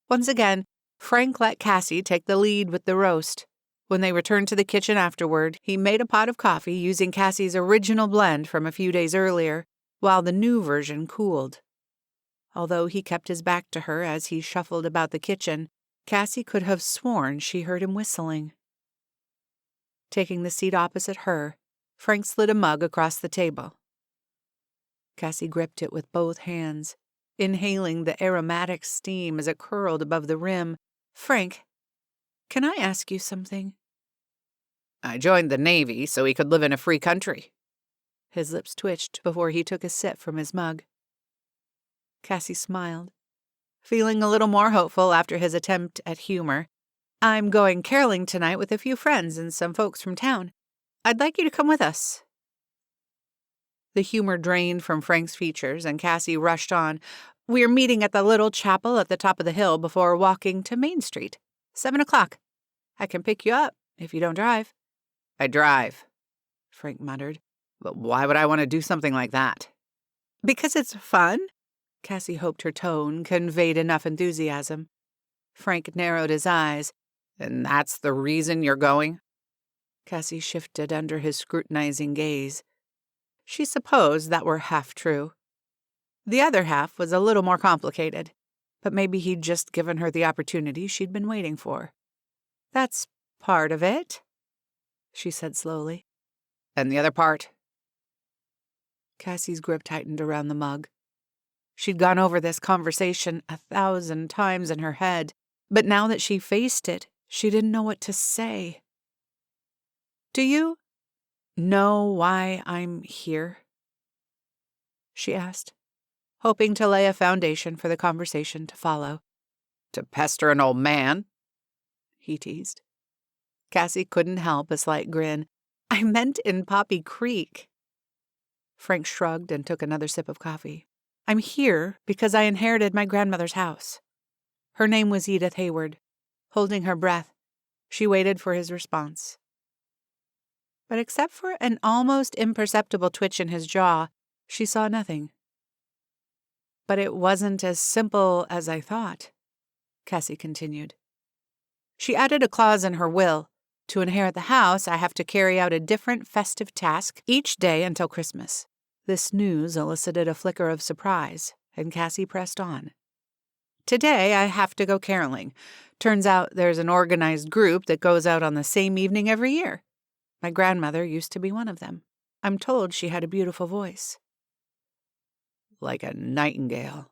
Once again, Frank let Cassie take the lead with the roast. When they returned to the kitchen afterward, he made a pot of coffee using Cassie's original blend from a few days earlier, while the new version cooled. Although he kept his back to her as he shuffled about the kitchen, Cassie could have sworn she heard him whistling. Taking the seat opposite her, Frank slid a mug across the table. Cassie gripped it with both hands, inhaling the aromatic steam as it curled above the rim. "Frank, can I ask you something?" "I joined the Navy so we could live in a free country." His lips twitched before he took a sip from his mug. Cassie smiled, feeling a little more hopeful after his attempt at humor. "I'm going caroling tonight with a few friends and some folks from town. I'd like you to come with us." The humor drained from Frank's features, and Cassie rushed on. "We're meeting at the little chapel at the top of the hill before walking to Main Street. 7 o'clock. I can pick you up if you don't drive." "I drive," Frank muttered. "But why would I want to do something like that?" "Because it's fun." Cassie hoped her tone conveyed enough enthusiasm. Frank narrowed his eyes. "And that's the reason you're going?" Cassie shifted under his scrutinizing gaze. She supposed that were half true. The other half was a little more complicated, but maybe he'd just given her the opportunity she'd been waiting for. "That's part of it," she said slowly. "And the other part?" Cassie's grip tightened around the mug. She'd gone over this conversation 1,000 times in her head, but now that she faced it, she didn't know what to say. "Do you know why I'm here?" she asked, hoping to lay a foundation for the conversation to follow. "To pester an old man?" he teased. Cassie couldn't help a slight grin. "I meant in Poppy Creek." Frank shrugged and took another sip of coffee. "I'm here because I inherited my grandmother's house." Her name was Edith Hayward. Holding her breath, she waited for his response. But except for an almost imperceptible twitch in his jaw, she saw nothing. "But it wasn't as simple as I thought," Cassie continued. "She added a clause in her will. To inherit the house, I have to carry out a different festive task each day until Christmas." This news elicited a flicker of surprise, and Cassie pressed on. "Today, I have to go caroling. Turns out there's an organized group that goes out on the same evening every year. My grandmother used to be one of them. I'm told she had a beautiful voice." "Like a nightingale,"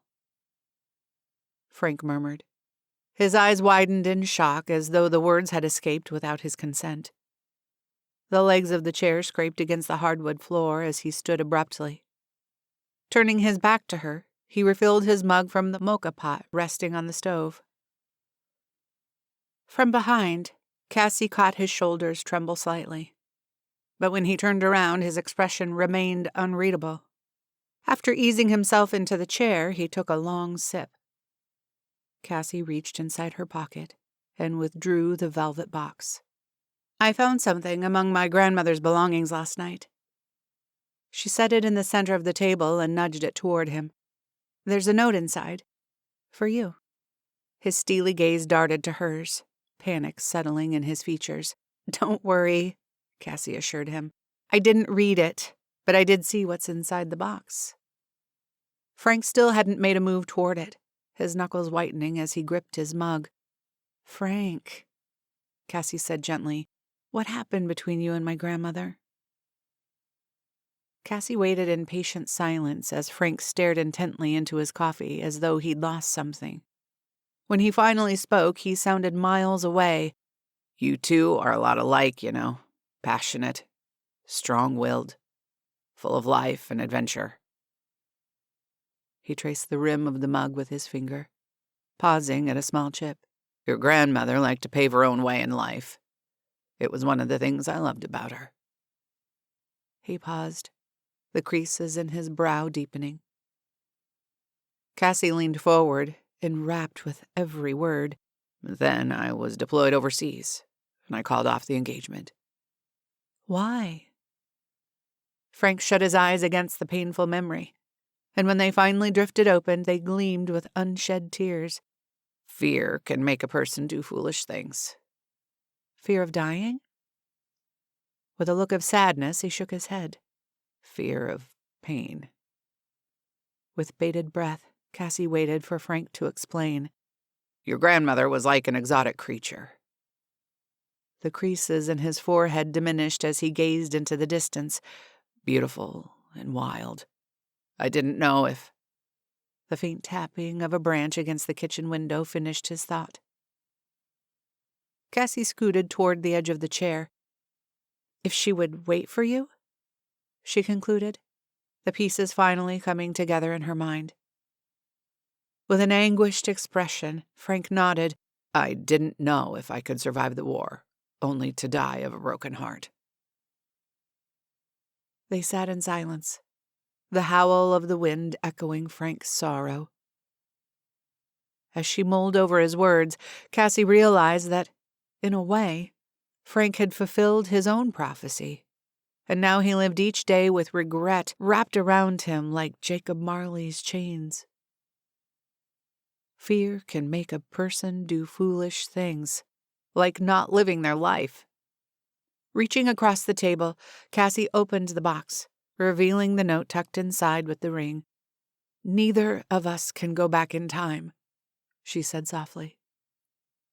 Frank murmured. His eyes widened in shock as though the words had escaped without his consent. The legs of the chair scraped against the hardwood floor as he stood abruptly. Turning his back to her, he refilled his mug from the mocha pot resting on the stove. From behind, Cassie caught his shoulders tremble slightly. But when he turned around, his expression remained unreadable. After easing himself into the chair, he took a long sip. Cassie reached inside her pocket and withdrew the velvet box. "I found something among my grandmother's belongings last night." She set it in the center of the table and nudged it toward him. "There's a note inside. For you." His steely gaze darted to hers, panic settling in his features. "Don't worry," Cassie assured him. "I didn't read it, but I did see what's inside the box." Frank still hadn't made a move toward it, his knuckles whitening as he gripped his mug. "Frank," Cassie said gently, "what happened between you and my grandmother?" Cassie waited in patient silence as Frank stared intently into his coffee as though he'd lost something. When he finally spoke, he sounded miles away. "You two are a lot alike, you know. Passionate, strong-willed, full of life and adventure." He traced the rim of the mug with his finger, pausing at a small chip. "Your grandmother liked to pave her own way in life. It was one of the things I loved about her." He paused, the creases in his brow deepening. Cassie leaned forward, enwrapped with every word. "Then I was deployed overseas, and I called off the engagement." "Why?" Frank shut his eyes against the painful memory, and when they finally drifted open, they gleamed with unshed tears. "Fear can make a person do foolish things." "Fear of dying?" With a look of sadness, he shook his head. "Fear of pain." With bated breath, Cassie waited for Frank to explain. "Your grandmother was like an exotic creature." The creases in his forehead diminished as he gazed into the distance. "Beautiful and wild. I didn't know if—" The faint tapping of a branch against the kitchen window finished his thought. Cassie scooted toward the edge of the chair. "If she would wait for you?" she concluded, the pieces finally coming together in her mind. With an anguished expression, Frank nodded. "I didn't know if I could survive the war, only to die of a broken heart." They sat in silence, the howl of the wind echoing Frank's sorrow. As she mulled over his words, Cassie realized that, in a way, Frank had fulfilled his own prophecy, and now he lived each day with regret wrapped around him like Jacob Marley's chains. Fear can make a person do foolish things, like not living their life. Reaching across the table, Cassie opened the box, revealing the note tucked inside with the ring. "Neither of us can go back in time," she said softly.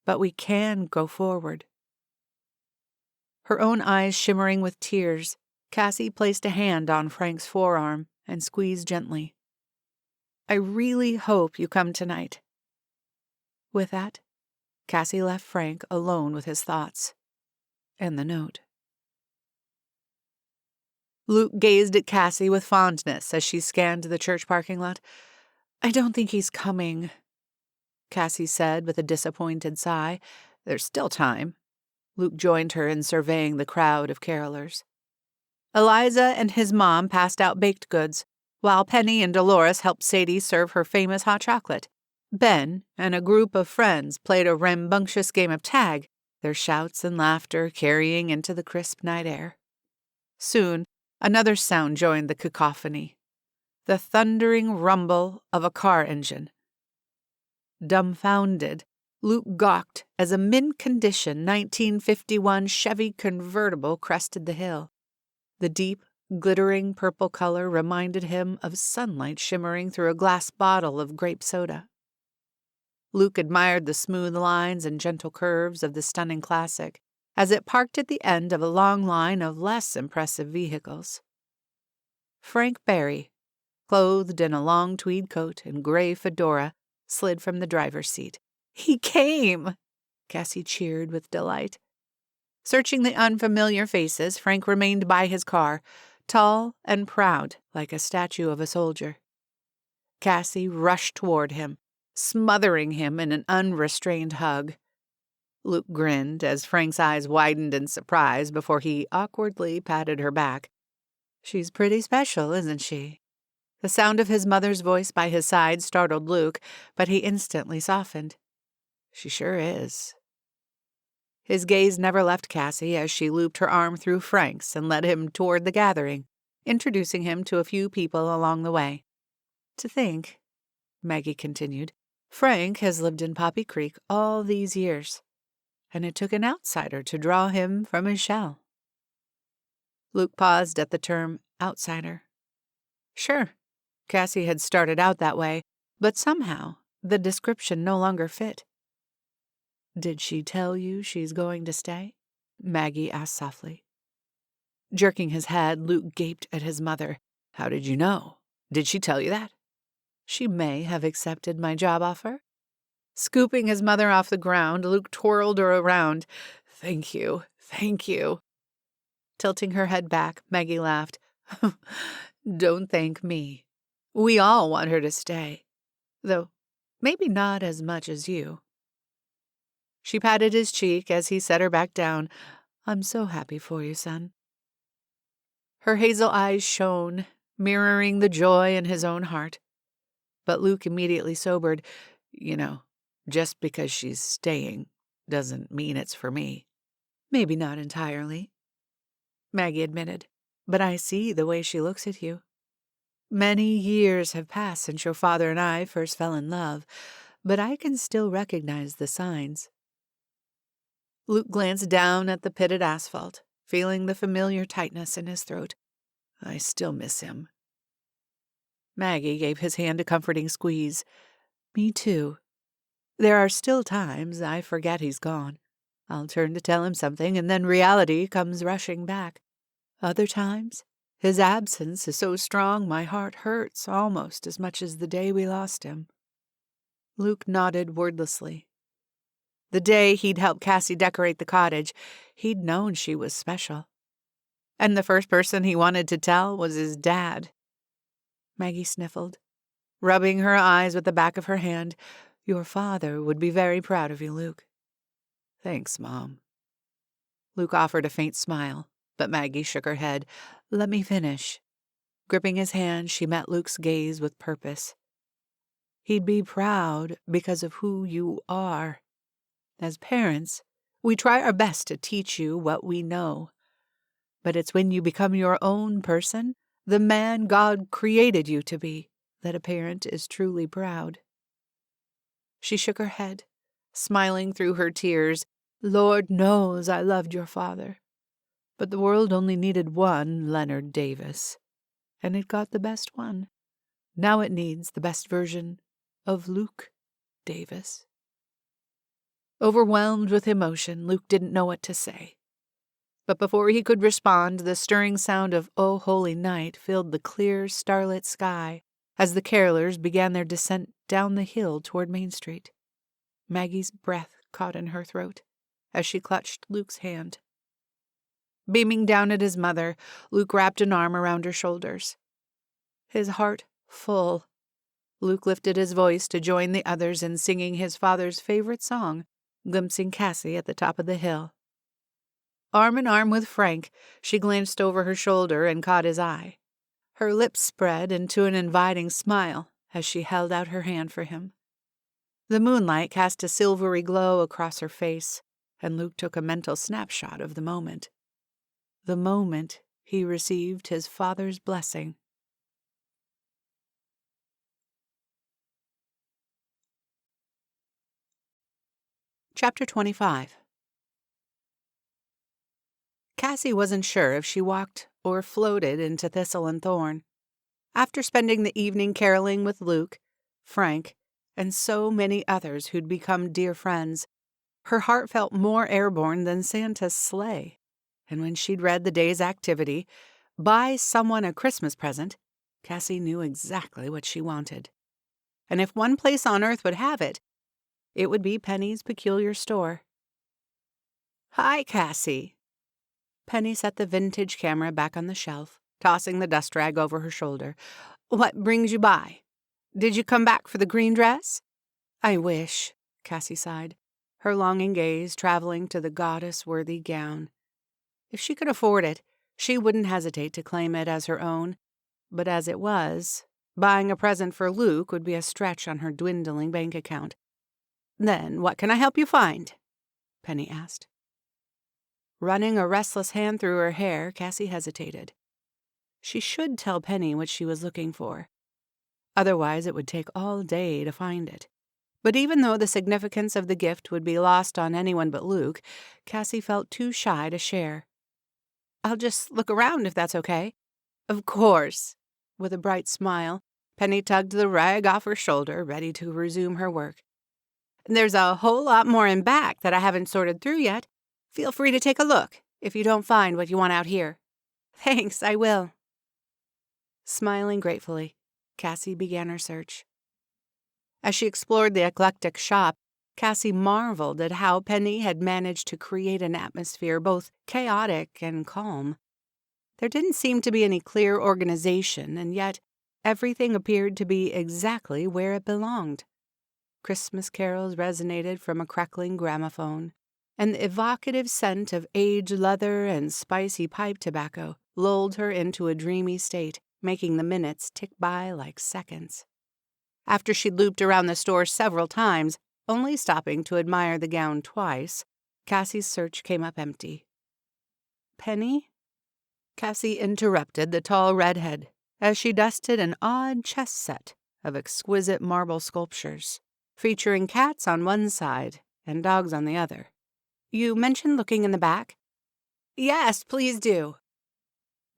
"But we can go forward." Her own eyes shimmering with tears, Cassie placed a hand on Frank's forearm and squeezed gently. "I really hope you come tonight." With that, Cassie left Frank alone with his thoughts and the note. Luke gazed at Cassie with fondness as she scanned the church parking lot. "I don't think he's coming," Cassie said with a disappointed sigh. "There's still time." Luke joined her in surveying the crowd of carolers. Eliza and his mom passed out baked goods, while Penny and Dolores helped Sadie serve her famous hot chocolate. Ben and a group of friends played a rambunctious game of tag, their shouts and laughter carrying into the crisp night air. Soon, another sound joined the cacophony, the thundering rumble of a car engine. Dumbfounded, Luke gawked as a mint-condition 1951 Chevy convertible crested the hill. The deep, glittering purple color reminded him of sunlight shimmering through a glass bottle of grape soda. Luke admired the smooth lines and gentle curves of the stunning classic as it parked at the end of a long line of less impressive vehicles. Frank Barry, clothed in a long tweed coat and gray fedora, slid from the driver's seat. "He came!" Cassie cheered with delight. Searching the unfamiliar faces, Frank remained by his car, tall and proud like a statue of a soldier. Cassie rushed toward him, smothering him in an unrestrained hug. Luke grinned as Frank's eyes widened in surprise before he awkwardly patted her back. "She's pretty special, isn't she?" The sound of his mother's voice by his side startled Luke, but he instantly softened. "She sure is." His gaze never left Cassie as she looped her arm through Frank's and led him toward the gathering, introducing him to a few people along the way. "To think," Maggie continued, "Frank has lived in Poppy Creek all these years, and it took an outsider to draw him from his shell." Luke paused at the term outsider. Sure, Cassie had started out that way, but somehow the description no longer fit. "Did she tell you she's going to stay?" Maggie asked softly. Jerking his head, Luke gaped at his mother. "How did you know? Did she tell you that?" "She may have accepted my job offer." Scooping his mother off the ground, Luke twirled her around. Thank you. Tilting her head back, Maggie laughed. "Don't thank me. We all want her to stay, though maybe not as much as you." She patted his cheek as he set her back down. "I'm so happy for you, son." Her hazel eyes shone, mirroring the joy in his own heart. But Luke immediately sobered. Just because she's staying doesn't mean it's for me." "Maybe not entirely," Maggie admitted, "but I see the way she looks at you. Many years have passed since your father and I first fell in love, but I can still recognize the signs." Luke glanced down at the pitted asphalt, feeling the familiar tightness in his throat. "I still miss him." Maggie gave his hand a comforting squeeze. "Me too. There are still times I forget he's gone. I'll turn to tell him something, and then reality comes rushing back. Other times, his absence is so strong my heart hurts almost as much as the day we lost him." Luke nodded wordlessly. The day he'd helped Cassie decorate the cottage, he'd known she was special. And the first person he wanted to tell was his dad. Maggie sniffled, rubbing her eyes with the back of her hand. "Your father would be very proud of you, Luke." "Thanks, Mom." Luke offered a faint smile, but Maggie shook her head. "Let me finish." Gripping his hand, she met Luke's gaze with purpose. "He'd be proud because of who you are. As parents, we try our best to teach you what we know. But it's when you become your own person, the man God created you to be, that a parent is truly proud." She shook her head, smiling through her tears. "Lord knows I loved your father. But the world only needed one Leonard Davis, and it got the best one. Now it needs the best version of Luke Davis." Overwhelmed with emotion, Luke didn't know what to say. But before he could respond, the stirring sound of "O Holy Night" filled the clear, starlit sky as the carolers began their descent down the hill toward Main Street. Maggie's breath caught in her throat as she clutched Luke's hand. Beaming down at his mother, Luke wrapped an arm around her shoulders. His heart full, Luke lifted his voice to join the others in singing his father's favorite song, glimpsing Cassie at the top of the hill. Arm in arm with Frank, she glanced over her shoulder and caught his eye. Her lips spread into an inviting smile as she held out her hand for him. The moonlight cast a silvery glow across her face, and Luke took a mental snapshot of the moment he received his father's blessing. Chapter 25. Cassie wasn't sure if she walked or floated into Thistle and Thorn. After spending the evening caroling with Luke, Frank, and so many others who'd become dear friends, her heart felt more airborne than Santa's sleigh. And when she'd read the day's activity, "Buy someone a Christmas present," Cassie knew exactly what she wanted. And if one place on earth would have it, it would be Penny's Peculiar Store. Hi, Cassie. Penny set the vintage camera back on the shelf, tossing the dust rag over her shoulder. What brings you by? Did you come back for the green dress? I wish, Cassie sighed, her longing gaze traveling to the goddess-worthy gown. If she could afford it, she wouldn't hesitate to claim it as her own. But as it was, buying a present for Luke would be a stretch on her dwindling bank account. Then what can I help you find? Penny asked. Running a restless hand through her hair, Cassie hesitated. She should tell Penny what she was looking for. Otherwise, it would take all day to find it. But even though the significance of the gift would be lost on anyone but Luke, Cassie felt too shy to share. I'll just look around if that's okay. Of course. With a bright smile, Penny tugged the rag off her shoulder, ready to resume her work. There's a whole lot more in back that I haven't sorted through yet. Feel free to take a look if you don't find what you want out here. Thanks, I will. Smiling gratefully, Cassie began her search. As she explored the eclectic shop, Cassie marveled at how Penny had managed to create an atmosphere both chaotic and calm. There didn't seem to be any clear organization, and yet everything appeared to be exactly where it belonged. Christmas carols resonated from a crackling gramophone, and the evocative scent of aged leather and spicy pipe tobacco lulled her into a dreamy state, making the minutes tick by like seconds. After she'd looped around the store several times, only stopping to admire the gown twice, Cassie's search came up empty. Penny? Cassie interrupted the tall redhead as she dusted an odd chess set of exquisite marble sculptures, featuring cats on one side and dogs on the other. You mentioned looking in the back? Yes, please do.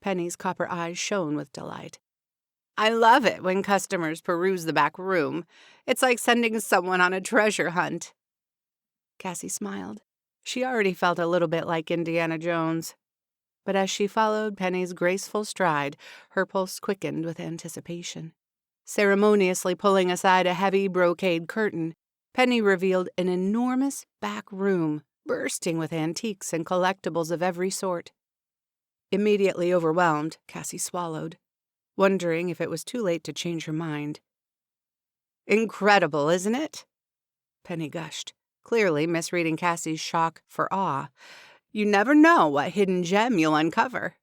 Penny's copper eyes shone with delight. I love it when customers peruse the back room. It's like sending someone on a treasure hunt. Cassie smiled. She already felt a little bit like Indiana Jones. But as she followed Penny's graceful stride, her pulse quickened with anticipation. Ceremoniously pulling aside a heavy brocade curtain, Penny revealed an enormous back room, bursting with antiques and collectibles of every sort. Immediately overwhelmed, Cassie swallowed, wondering if it was too late to change her mind. Incredible, isn't it? Penny gushed, clearly misreading Cassie's shock for awe. You never know what hidden gem you'll uncover.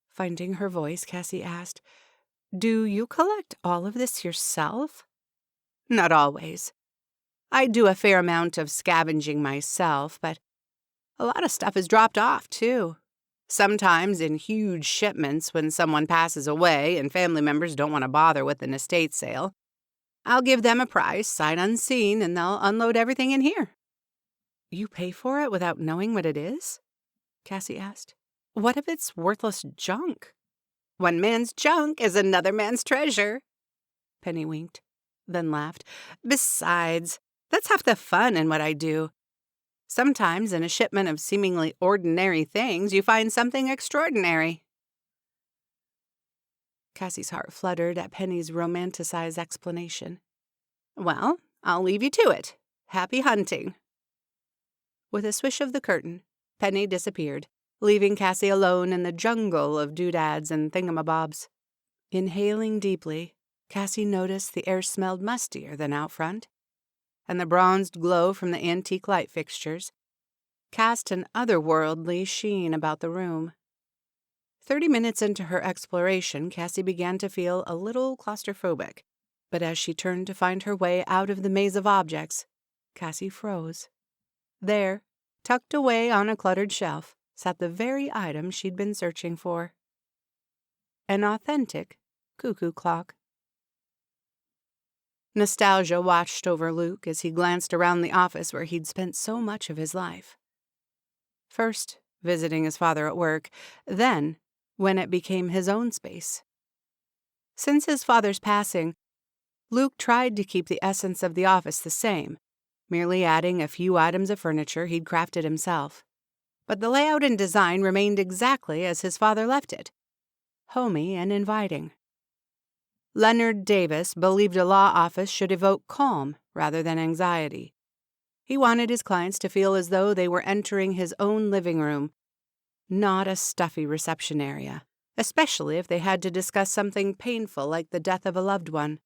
Finding her voice, Cassie asked, Do you collect all of this yourself? Not always. I do a fair amount of scavenging myself, but a lot of stuff is dropped off, too. Sometimes in huge shipments when someone passes away and family members don't want to bother with an estate sale. I'll give them a price, sight unseen, and they'll unload everything in here. You pay for it without knowing what it is? Cassie asked. What if it's worthless junk? One man's junk is another man's treasure. Penny winked, then laughed. Besides, that's half the fun in what I do. Sometimes in a shipment of seemingly ordinary things, you find something extraordinary. Cassie's heart fluttered at Penny's romanticized explanation. Well, I'll leave you to it. Happy hunting. With a swish of the curtain, Penny disappeared, leaving Cassie alone in the jungle of doodads and thingamabobs. Inhaling deeply, Cassie noticed the air smelled mustier than out front, and the bronzed glow from the antique light fixtures cast an otherworldly sheen about the room. 30 minutes into her exploration, Cassie began to feel a little claustrophobic, but as she turned to find her way out of the maze of objects, Cassie froze. There, tucked away on a cluttered shelf, sat the very item she'd been searching for. An authentic cuckoo clock. Nostalgia watched over Luke as he glanced around the office where he'd spent so much of his life. First, visiting his father at work, then, when it became his own space. Since his father's passing, Luke tried to keep the essence of the office the same, merely adding a few items of furniture he'd crafted himself. But the layout and design remained exactly as his father left it, homey and inviting. Leonard Davis believed a law office should evoke calm rather than anxiety. He wanted his clients to feel as though they were entering his own living room, not a stuffy reception area, especially if they had to discuss something painful like the death of a loved one.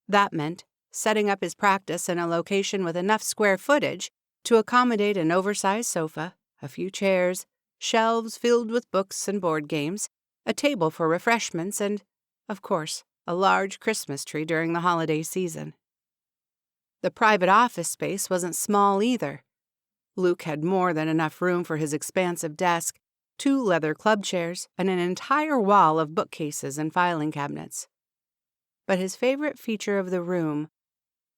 That meant setting up his practice in a location with enough square footage to accommodate an oversized sofa, a few chairs, shelves filled with books and board games, a table for refreshments, and, of course, a large Christmas tree during the holiday season. The private office space wasn't small either. Luke had more than enough room for his expansive desk, 2 leather club chairs, and an entire wall of bookcases and filing cabinets. But his favorite feature of the room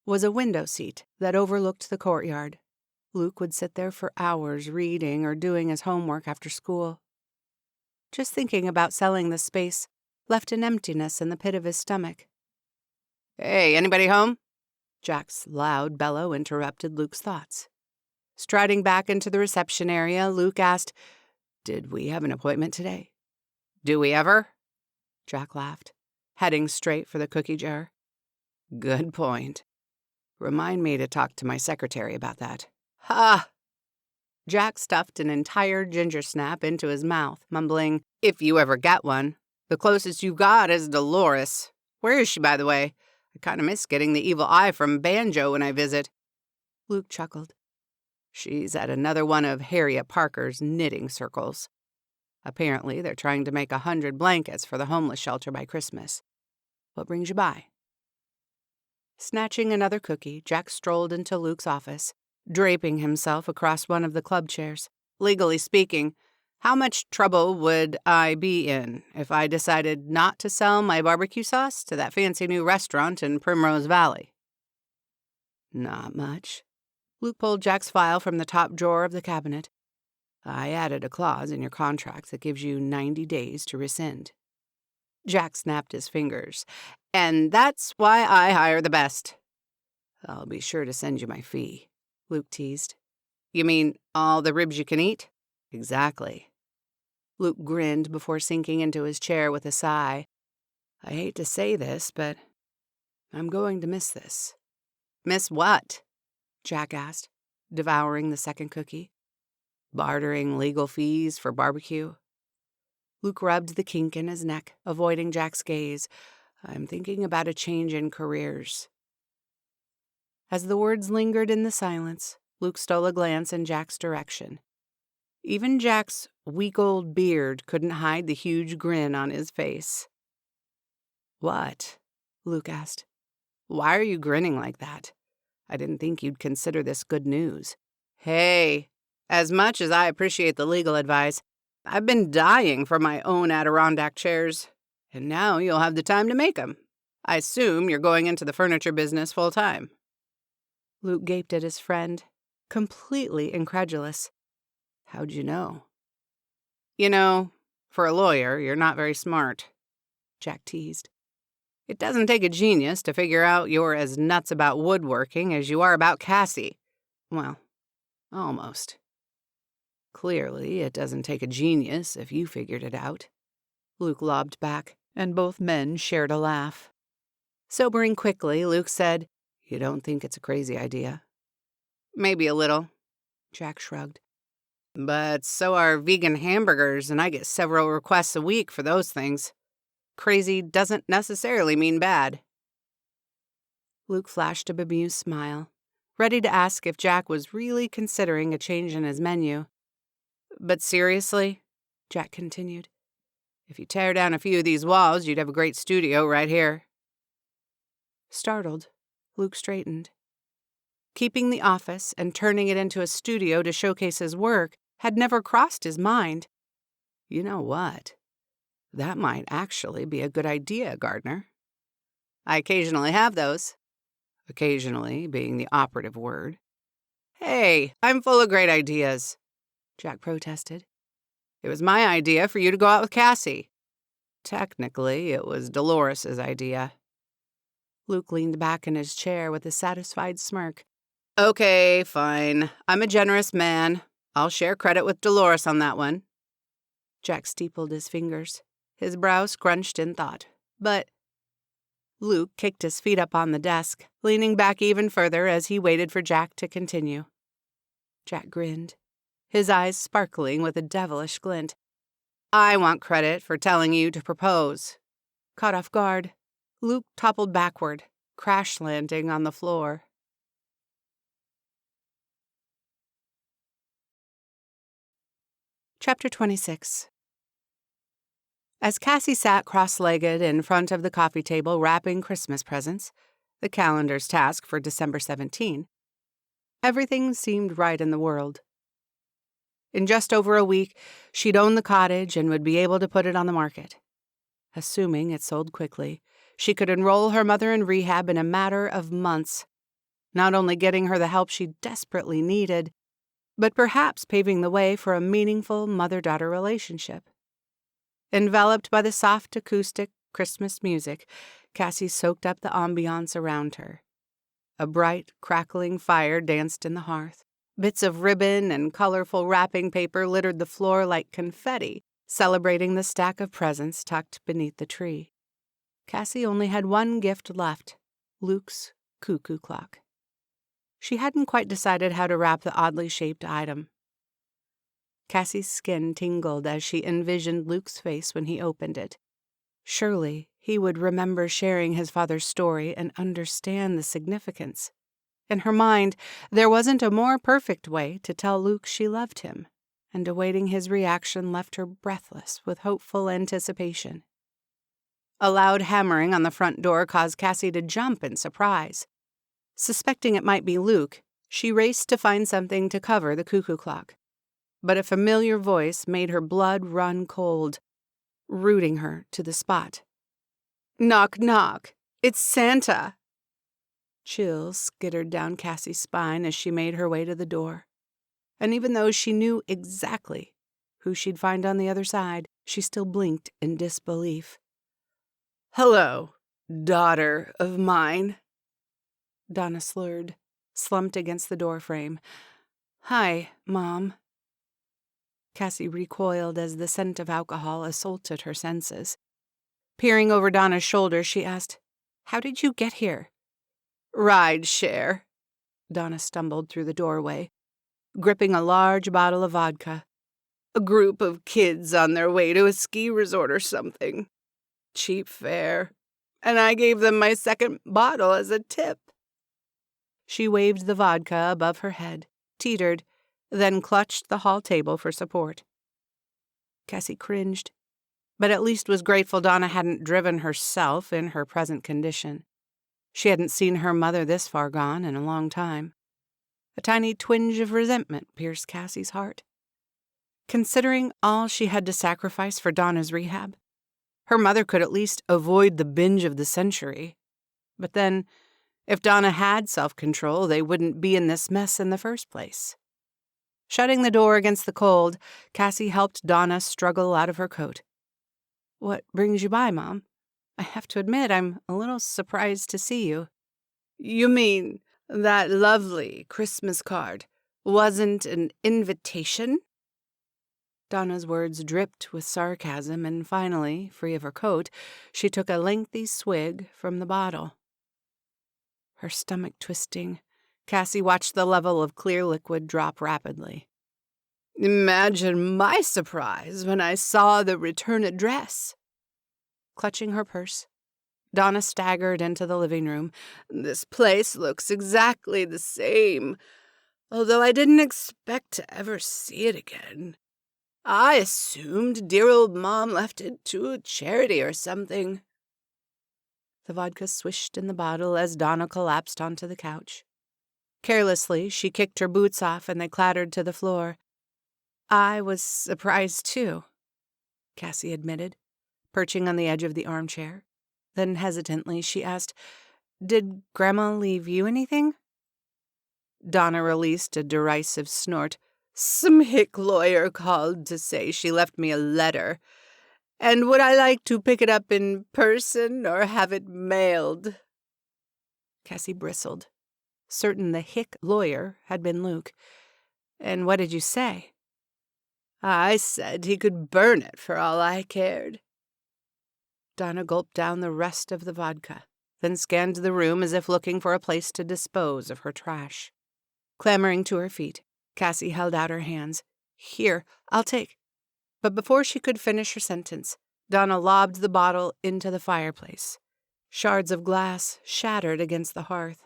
was a window seat that overlooked the courtyard. Luke would sit there for hours reading or doing his homework after school. Just thinking about selling the space left an emptiness in the pit of his stomach. "Hey, anybody home?" Jack's loud bellow interrupted Luke's thoughts. Striding back into the reception area, Luke asked, "Did we have an appointment today?" "Do we ever?" Jack laughed, heading straight for the cookie jar. Good point. Remind me to talk to my secretary about that. Ha! Jack stuffed an entire ginger snap into his mouth, mumbling, "If you ever get one. The closest you've got is Dolores. Where is she, by the way? I kind of miss getting the evil eye from Banjo when I visit." Luke chuckled. She's at another one of Harriet Parker's knitting circles. Apparently, they're trying to make 100 blankets for the homeless shelter by Christmas. What brings you by? Snatching another cookie, Jack strolled into Luke's office, draping himself across one of the club chairs. "Legally speaking, how much trouble would I be in if I decided not to sell my barbecue sauce to that fancy new restaurant in Primrose Valley?" Not much. Luke pulled Jack's file from the top drawer of the cabinet. I added a clause in your contract that gives you 90 days to rescind. Jack snapped his fingers. "And that's why I hire the best." "I'll be sure to send you my fee," Luke teased. "You mean all the ribs you can eat?" "Exactly." Luke grinned before sinking into his chair with a sigh. "I hate to say this, but I'm going to miss this." "Miss what?" Jack asked, devouring the second cookie. "Bartering legal fees for barbecue." Luke rubbed the kink in his neck, avoiding Jack's gaze. "I'm thinking about a change in careers." As the words lingered in the silence, Luke stole a glance in Jack's direction. Even Jack's week-old beard couldn't hide the huge grin on his face. "What?" Luke asked. "Why are you grinning like that? I didn't think you'd consider this good news." "Hey, as much as I appreciate the legal advice, I've been dying for my own Adirondack chairs, and now you'll have the time to make 'em. I assume you're going into the furniture business full time." Luke gaped at his friend, completely incredulous. "How'd you know?" "You know, for a lawyer, you're not very smart," Jack teased. "It doesn't take a genius to figure out you're as nuts about woodworking as you are about Cassie. Well, almost." "Clearly, it doesn't take a genius if you figured it out," Luke lobbed back, and both men shared a laugh. Sobering quickly, Luke said, "You don't think it's a crazy idea?" "Maybe a little," Jack shrugged. "But so are vegan hamburgers, and I get several requests a week for those things. Crazy doesn't necessarily mean bad." Luke flashed a bemused smile, ready to ask if Jack was really considering a change in his menu. "But seriously," Jack continued, "if you tear down a few of these walls, you'd have a great studio right here." Startled, Luke straightened. Keeping the office and turning it into a studio to showcase his work had never crossed his mind. "You know what? That might actually be a good idea, Gardner." "I occasionally have those." Occasionally being the operative word. "Hey, I'm full of great ideas," Jack protested. "It was my idea for you to go out with Cassie." "Technically, it was Dolores's idea." Luke leaned back in his chair with a satisfied smirk. "Okay, fine. I'm a generous man. I'll share credit with Dolores on that one." Jack steepled his fingers, his brow scrunched in thought. "But—" Luke kicked his feet up on the desk, leaning back even further as he waited for Jack to continue. Jack grinned, his eyes sparkling with a devilish glint. I want credit for telling you to propose. Caught off guard, Luke toppled backward, crash-landing on the floor. Chapter 26. As Cassie sat cross-legged in front of the coffee table wrapping Christmas presents, the calendar's task for December 17, everything seemed right in the world. In just over a week, she'd own the cottage and would be able to put it on the market. Assuming it sold quickly, she could enroll her mother in rehab in a matter of months, not only getting her the help she desperately needed, but perhaps paving the way for a meaningful mother-daughter relationship. Enveloped by the soft acoustic Christmas music, Cassie soaked up the ambiance around her. A bright, crackling fire danced in the hearth. Bits of ribbon and colorful wrapping paper littered the floor like confetti, celebrating the stack of presents tucked beneath the tree. Cassie only had one gift left, Luke's cuckoo clock. She hadn't quite decided how to wrap the oddly shaped item. Cassie's skin tingled as she envisioned Luke's face when he opened it. Surely he would remember sharing his father's story and understand the significance. In her mind, there wasn't a more perfect way to tell Luke she loved him, and awaiting his reaction left her breathless with hopeful anticipation. A loud hammering on the front door caused Cassie to jump in surprise. Suspecting it might be Luke, she raced to find something to cover the cuckoo clock. But a familiar voice made her blood run cold, rooting her to the spot. "Knock, knock. It's Santa." Chills skittered down Cassie's spine as she made her way to the door. And even though she knew exactly who she'd find on the other side, she still blinked in disbelief. "Hello, daughter of mine." Donna slurred, slumped against the doorframe. "Hi, Mom." Cassie recoiled as the scent of alcohol assaulted her senses. Peering over Donna's shoulder, she asked, "How did you get here?" "Ride share." Donna stumbled through the doorway, gripping a large bottle of vodka. "A group of kids on their way to a ski resort or something. Cheap fare. And I gave them my second bottle as a tip." She waved the vodka above her head, teetered, then clutched the hall table for support. Cassie cringed, but at least was grateful Donna hadn't driven herself in her present condition. She hadn't seen her mother this far gone in a long time. A tiny twinge of resentment pierced Cassie's heart. Considering all she had to sacrifice for Donna's rehab, her mother could at least avoid the binge of the century. But then, if Donna had self-control, they wouldn't be in this mess in the first place. Shutting the door against the cold, Cassie helped Donna struggle out of her coat. "What brings you by, Mom? I have to admit, I'm a little surprised to see you." "You mean that lovely Christmas card wasn't an invitation?" Donna's words dripped with sarcasm, and finally, free of her coat, she took a lengthy swig from the bottle. Her stomach twisting, Cassie watched the level of clear liquid drop rapidly. "Imagine my surprise when I saw the return address." Clutching her purse, Donna staggered into the living room. "This place looks exactly the same, although I didn't expect to ever see it again. I assumed dear old Mom left it to a charity or something." The vodka swished in the bottle as Donna collapsed onto the couch. Carelessly, she kicked her boots off and they clattered to the floor. "I was surprised, too," Cassie admitted, perching on the edge of the armchair. Then hesitantly, she asked, "Did Grandma leave you anything?" Donna released a derisive snort. "Some hick lawyer called to say she left me a letter. And would I like to pick it up in person or have it mailed?" Cassie bristled, certain the hick lawyer had been Luke. "And what did you say?" "I said he could burn it for all I cared." Donna gulped down the rest of the vodka, then scanned the room as if looking for a place to dispose of her trash. Clambering to her feet, Cassie held out her hands. "Here, I'll take." But before she could finish her sentence, Donna lobbed the bottle into the fireplace. Shards of glass shattered against the hearth.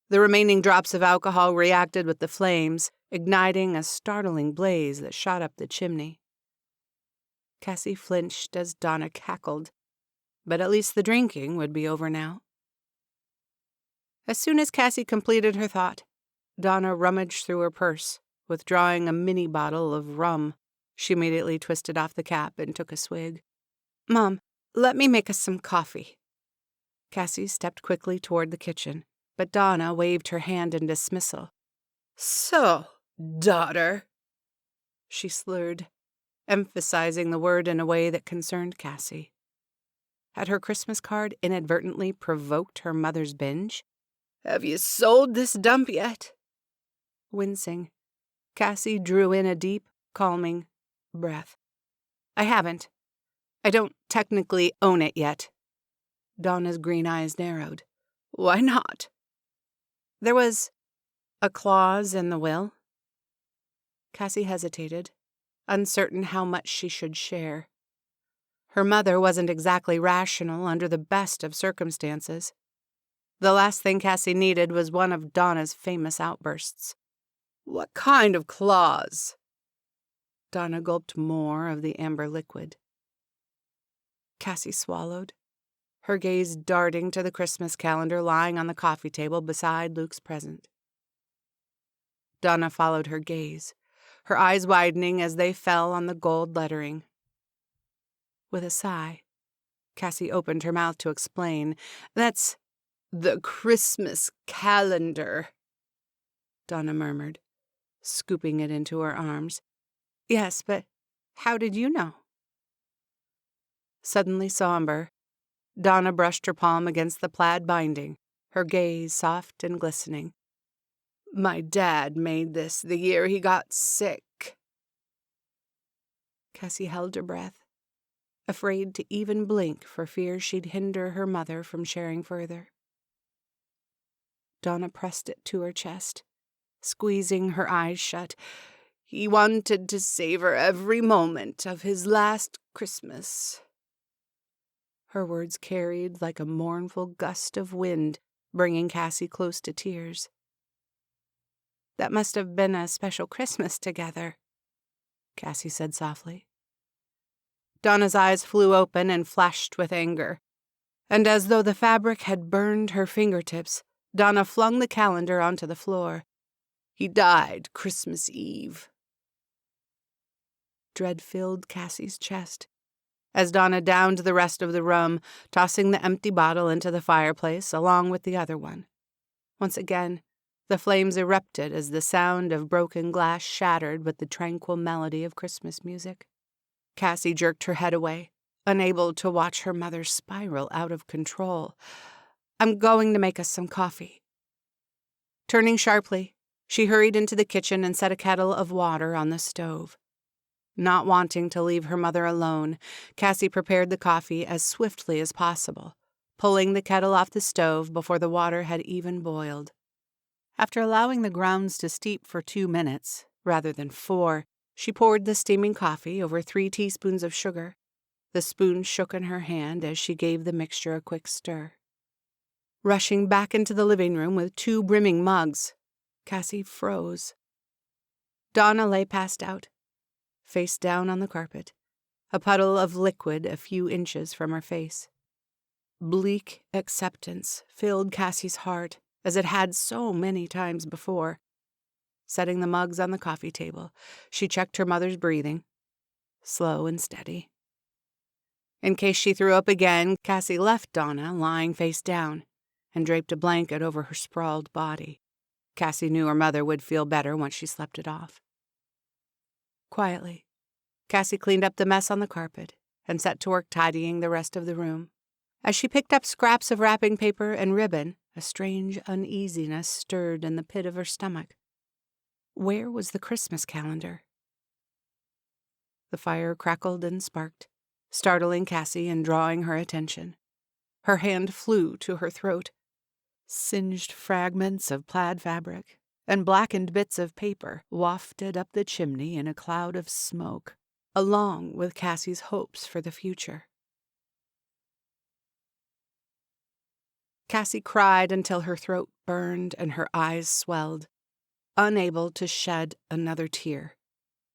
The remaining drops of alcohol reacted with the flames, igniting a startling blaze that shot up the chimney. Cassie flinched as Donna cackled, but at least the drinking would be over now. As soon as Cassie completed her thought, Donna rummaged through her purse, withdrawing a mini bottle of rum. She immediately twisted off the cap and took a swig. "Mom, let me make us some coffee." Cassie stepped quickly toward the kitchen, but Donna waved her hand in dismissal. "So, daughter," she slurred, emphasizing the word in a way that concerned Cassie. Had her Christmas card inadvertently provoked her mother's binge? "have you sold this dump yet?" Wincing, Cassie drew in a deep, calming breath. "I haven't. I don't technically own it yet." Donna's green eyes narrowed. "Why not?" "There was a clause in the will." Cassie hesitated, uncertain how much she should share. Her mother wasn't exactly rational under the best of circumstances. The last thing Cassie needed was one of Donna's famous outbursts. "What kind of clause?" Donna gulped more of the amber liquid. Cassie swallowed, her gaze darting to the Christmas calendar lying on the coffee table beside Luke's present. Donna followed her gaze, her eyes widening as they fell on the gold lettering. With a sigh, Cassie opened her mouth to explain. "That's the Christmas calendar," Donna murmured, scooping it into her arms. "Yes, but how did you know?" Suddenly somber, Donna brushed her palm against the plaid binding, her gaze soft and glistening. "My dad made this the year he got sick." Cassie held her breath, afraid to even blink for fear she'd hinder her mother from sharing further. Donna pressed it to her chest, squeezing her eyes shut. "He wanted to savor every moment of his last Christmas." Her words carried like a mournful gust of wind, bringing Cassie close to tears. "That must have been a special Christmas together," Cassie said softly. Donna's eyes flew open and flashed with anger, and as though the fabric had burned her fingertips, Donna flung the calendar onto the floor. "He died Christmas Eve." Dread filled Cassie's chest as Donna downed the rest of the rum, tossing the empty bottle into the fireplace along with the other one. Once again, the flames erupted as the sound of broken glass shattered with the tranquil melody of Christmas music. Cassie jerked her head away, unable to watch her mother spiral out of control. "I'm going to make us some coffee." Turning sharply, she hurried into the kitchen and set a kettle of water on the stove. Not wanting to leave her mother alone, Cassie prepared the coffee as swiftly as possible, pulling the kettle off the stove before the water had even boiled. After allowing the grounds to steep for 2 minutes, rather than 4, she poured the steaming coffee over 3 teaspoons of sugar. The spoon shook in her hand as she gave the mixture a quick stir. Rushing back into the living room with 2 brimming mugs, Cassie froze. Donna lay passed out, face down on the carpet, a puddle of liquid a few inches from her face. Bleak acceptance filled Cassie's heart, as it had so many times before. Setting the mugs on the coffee table, she checked her mother's breathing, slow and steady. In case she threw up again, Cassie left Donna lying face down and draped a blanket over her sprawled body. Cassie knew her mother would feel better once she slept it off. Quietly, Cassie cleaned up the mess on the carpet and set to work tidying the rest of the room. As she picked up scraps of wrapping paper and ribbon, a strange uneasiness stirred in the pit of her stomach. Where was the Christmas calendar? The fire crackled and sparked, startling Cassie and drawing her attention. Her hand flew to her throat. Singed fragments of plaid fabric, and blackened bits of paper wafted up the chimney in a cloud of smoke, along with Cassie's hopes for the future. Cassie cried until her throat burned and her eyes swelled, unable to shed another tear.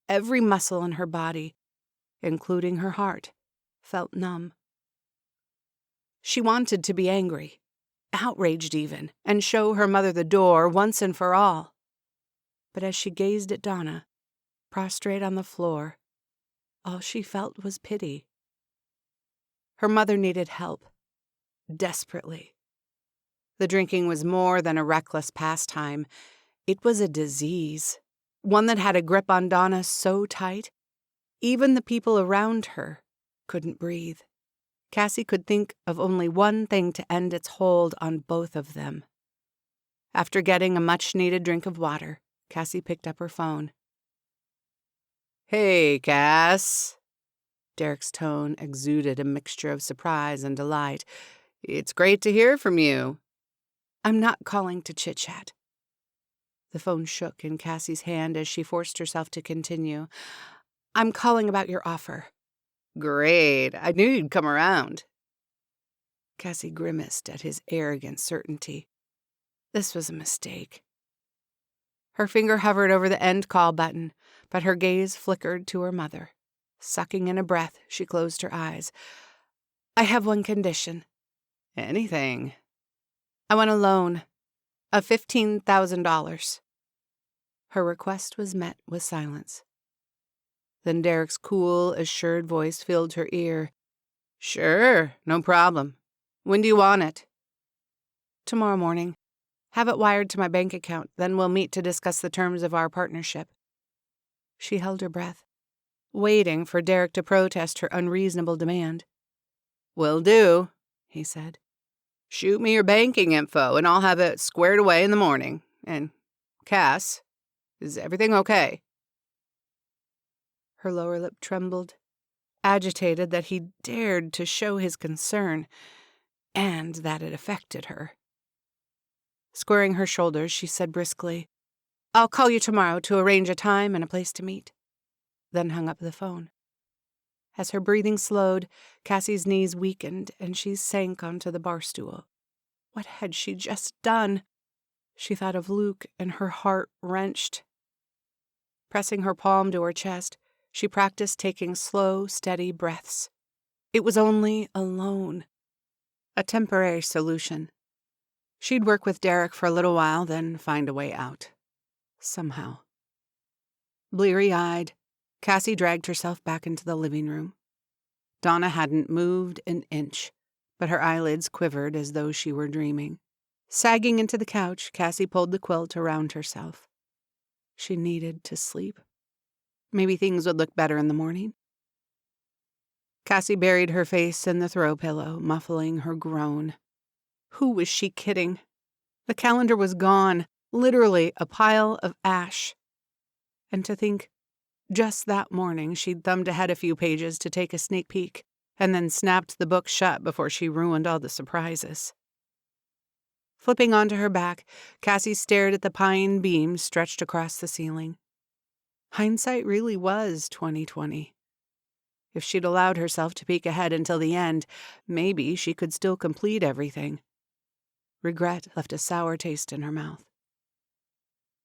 Every muscle in her body, including her heart, felt numb. She wanted to be angry, outraged even, and show her mother the door once and for all. But as she gazed at Donna, prostrate on the floor, all she felt was pity. Her mother needed help, desperately. The drinking was more than a reckless pastime. It was a disease, one that had a grip on Donna so tight, even the people around her couldn't breathe. Cassie could think of only one thing to end its hold on both of them. After getting a much-needed drink of water, Cassie picked up her phone. "Hey, Cass." Derek's tone exuded a mixture of surprise and delight. "It's great to hear from you." "I'm not calling to chit-chat." The phone shook in Cassie's hand as she forced herself to continue. "I'm calling about your offer." "Great. I knew you'd come around." Cassie grimaced at his arrogant certainty. This was a mistake. Her finger hovered over the end call button, but her gaze flickered to her mother. Sucking in a breath, she closed her eyes. "I have one condition." "Anything." "I want a loan of $15,000. Her request was met with silence. Then Derek's cool, assured voice filled her ear. "Sure, no problem. When do you want it?" "Tomorrow morning. Have it wired to my bank account, then we'll meet to discuss the terms of our partnership." She held her breath, waiting for Derek to protest her unreasonable demand. "Will do," he said. Shoot me your banking info, and I'll have it squared away in the morning. And, Cass, is everything okay? Her lower lip trembled, agitated that he dared to show his concern, and that it affected her. Squaring her shoulders, she said briskly, "I'll call you tomorrow to arrange a time and a place to meet," then hung up the phone. As her breathing slowed, Cassie's knees weakened and she sank onto the bar stool. What had she just done? She thought of Luke and her heart wrenched. Pressing her palm to her chest, she practiced taking slow, steady breaths. It was only a loan, a temporary solution. She'd work with Derek for a little while, then find a way out. Somehow. Bleary-eyed, Cassie dragged herself back into the living room. Donna hadn't moved an inch, but her eyelids quivered as though she were dreaming. Sagging into the couch, Cassie pulled the quilt around herself. She needed to sleep. Maybe things would look better in the morning. Cassie buried her face in the throw pillow, muffling her groan. Who was she kidding? The calendar was gone, literally a pile of ash. And to think, just that morning she'd thumbed ahead a few pages to take a sneak peek, and then snapped the book shut before she ruined all the surprises. Flipping onto her back, Cassie stared at the pine beams stretched across the ceiling. Hindsight really was 20/20. If she'd allowed herself to peek ahead until the end, maybe she could still complete everything. Regret left a sour taste in her mouth.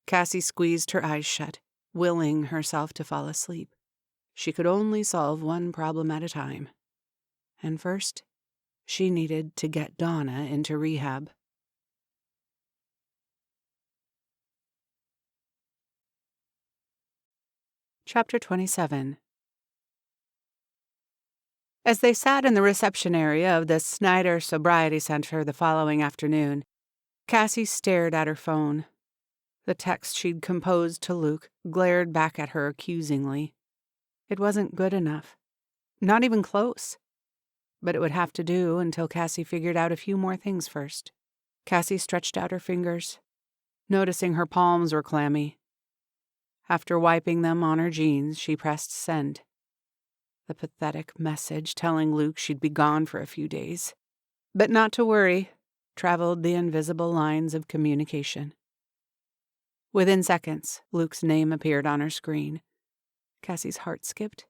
Cassie squeezed her eyes shut, willing herself to fall asleep. She could only solve one problem at a time. And first, she needed to get Donna into rehab. Chapter 27. As they sat in the reception area of the Snyder Sobriety Center the following afternoon, Cassie stared at her phone. The text she'd composed to Luke glared back at her accusingly. It wasn't good enough. Not even close. But it would have to do until Cassie figured out a few more things first. Cassie stretched out her fingers, noticing her palms were clammy. After wiping them on her jeans, she pressed send. The pathetic message telling Luke she'd be gone for a few days. But not to worry, traveled the invisible lines of communication. Within seconds, Luke's name appeared on her screen. Cassie's heart skipped,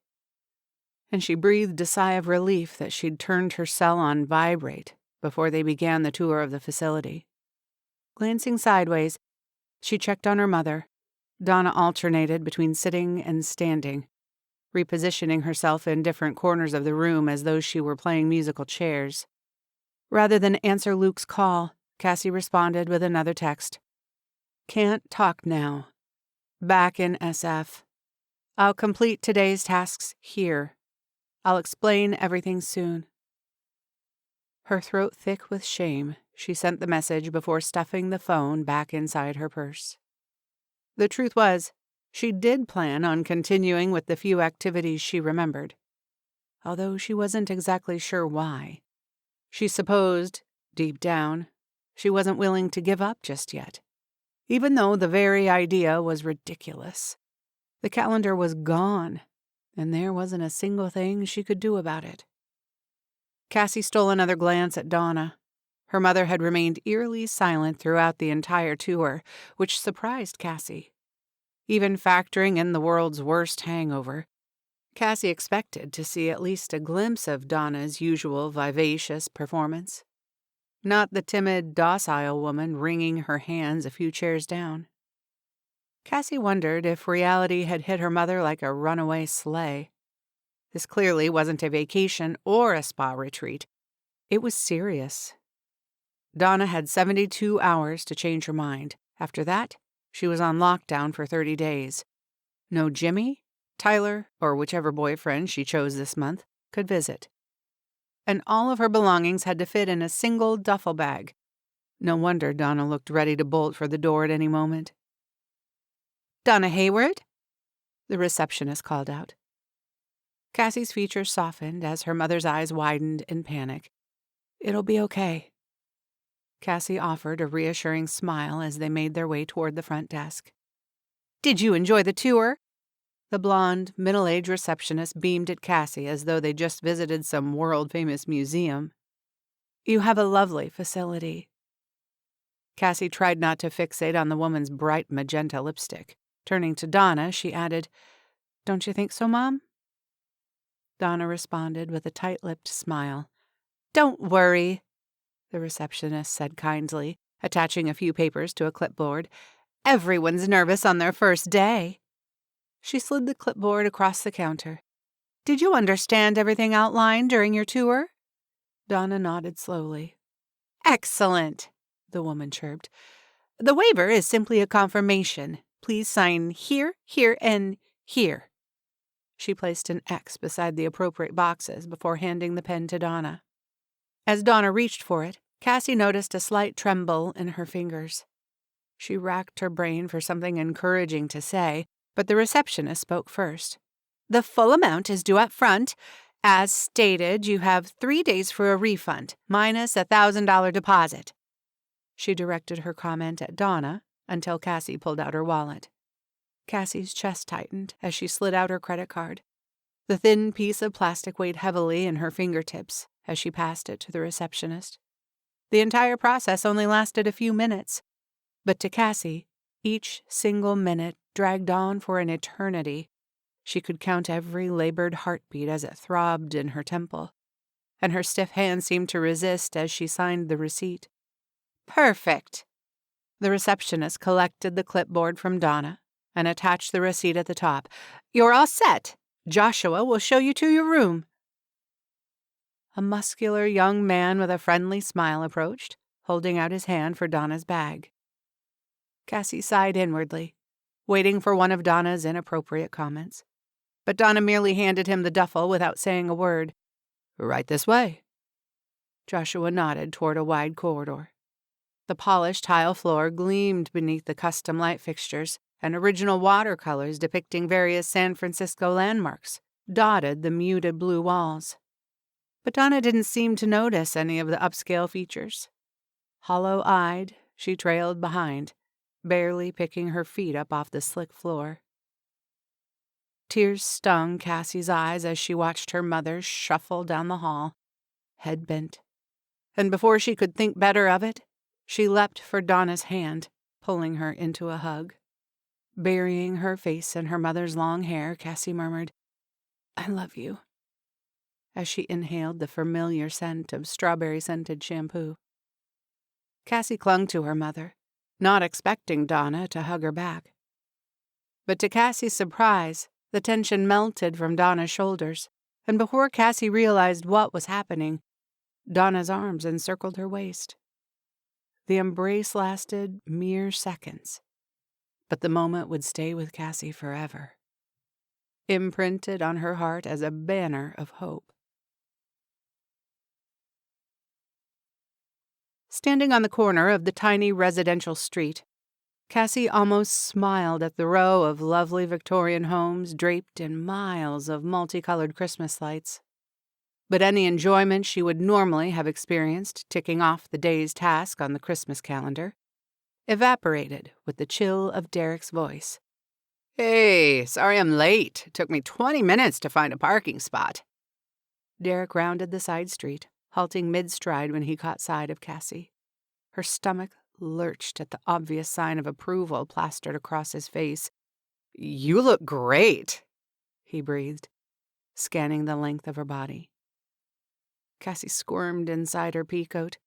and she breathed a sigh of relief that she'd turned her cell on vibrate before they began the tour of the facility. Glancing sideways, she checked on her mother. Donna alternated between sitting and standing, repositioning herself in different corners of the room as though she were playing musical chairs. Rather than answer Luke's call, Cassie responded with another text. Can't talk now. Back in SF. I'll complete today's tasks here. I'll explain everything soon. Her throat thick with shame, she sent the message before stuffing the phone back inside her purse. The truth was, she did plan on continuing with the few activities she remembered, although she wasn't exactly sure why. She supposed, deep down, she wasn't willing to give up just yet, even though the very idea was ridiculous. The calendar was gone, and there wasn't a single thing she could do about it. Cassie stole another glance at Donna. Her mother had remained eerily silent throughout the entire tour, which surprised Cassie. Even factoring in the world's worst hangover, Cassie expected to see at least a glimpse of Donna's usual vivacious performance. Not the timid, docile woman wringing her hands a few chairs down. Cassie wondered if reality had hit her mother like a runaway sleigh. This clearly wasn't a vacation or a spa retreat. It was serious. Donna had 72 hours to change her mind. After that, she was on lockdown for 30 days. No Jimmy, Tyler, or whichever boyfriend she chose this month could visit. And all of her belongings had to fit in a single duffel bag. No wonder Donna looked ready to bolt for the door at any moment. Donna Hayward? The receptionist called out. Cassie's features softened as her mother's eyes widened in panic. It'll be okay. Cassie offered a reassuring smile as they made their way toward the front desk. Did you enjoy the tour? The blonde, middle-aged receptionist beamed at Cassie as though they just visited some world-famous museum. You have a lovely facility. Cassie tried not to fixate on the woman's bright magenta lipstick. Turning to Donna, she added, Don't you think so, Mom? Donna responded with a tight-lipped smile. Don't worry, the receptionist said kindly, attaching a few papers to a clipboard. Everyone's nervous on their first day. She slid the clipboard across the counter. Did you understand everything outlined during your tour? Donna nodded slowly. Excellent, the woman chirped. The waiver is simply a confirmation. Please sign here, here, and here. She placed an X beside the appropriate boxes before handing the pen to Donna. As Donna reached for it, Cassie noticed a slight tremble in her fingers. She racked her brain for something encouraging to say, but the receptionist spoke first. The full amount is due up front. As stated, you have 3 days for a refund, minus a $1,000 deposit. She directed her comment at Donna until Cassie pulled out her wallet. Cassie's chest tightened as she slid out her credit card. The thin piece of plastic weighed heavily in her fingertips as she passed it to the receptionist. The entire process only lasted a few minutes, but to Cassie, each single minute dragged on for an eternity. She could count every labored heartbeat as it throbbed in her temple, and her stiff hand seemed to resist as she signed the receipt. Perfect. The receptionist collected the clipboard from Donna and attached the receipt at the top. You're all set. Joshua will show you to your room. A muscular young man with a friendly smile approached, holding out his hand for Donna's bag. Cassie sighed inwardly, waiting for one of Donna's inappropriate comments. But Donna merely handed him the duffel without saying a word. Right this way. Joshua nodded toward a wide corridor. The polished tile floor gleamed beneath the custom light fixtures, and original watercolors depicting various San Francisco landmarks dotted the muted blue walls. But Donna didn't seem to notice any of the upscale features. Hollow-eyed, she trailed behind, barely picking her feet up off the slick floor. Tears stung Cassie's eyes as she watched her mother shuffle down the hall, head bent. And before she could think better of it, she leapt for Donna's hand, pulling her into a hug. Burying her face in her mother's long hair, Cassie murmured, "I love you," as she inhaled the familiar scent of strawberry-scented shampoo. Cassie clung to her mother, not expecting Donna to hug her back. But to Cassie's surprise, the tension melted from Donna's shoulders, and before Cassie realized what was happening, Donna's arms encircled her waist. The embrace lasted mere seconds, but the moment would stay with Cassie forever, imprinted on her heart as a banner of hope. Standing on the corner of the tiny residential street, Cassie almost smiled at the row of lovely Victorian homes draped in miles of multicolored Christmas lights. But any enjoyment she would normally have experienced ticking off the day's task on the Christmas calendar evaporated with the chill of Derek's voice. Hey, sorry I'm late. It took me 20 minutes to find a parking spot. Derek rounded the side street, halting mid-stride when he caught sight of Cassie. Her stomach lurched at the obvious sign of approval plastered across his face. You look great, he breathed, scanning the length of her body. Cassie squirmed inside her peacoat.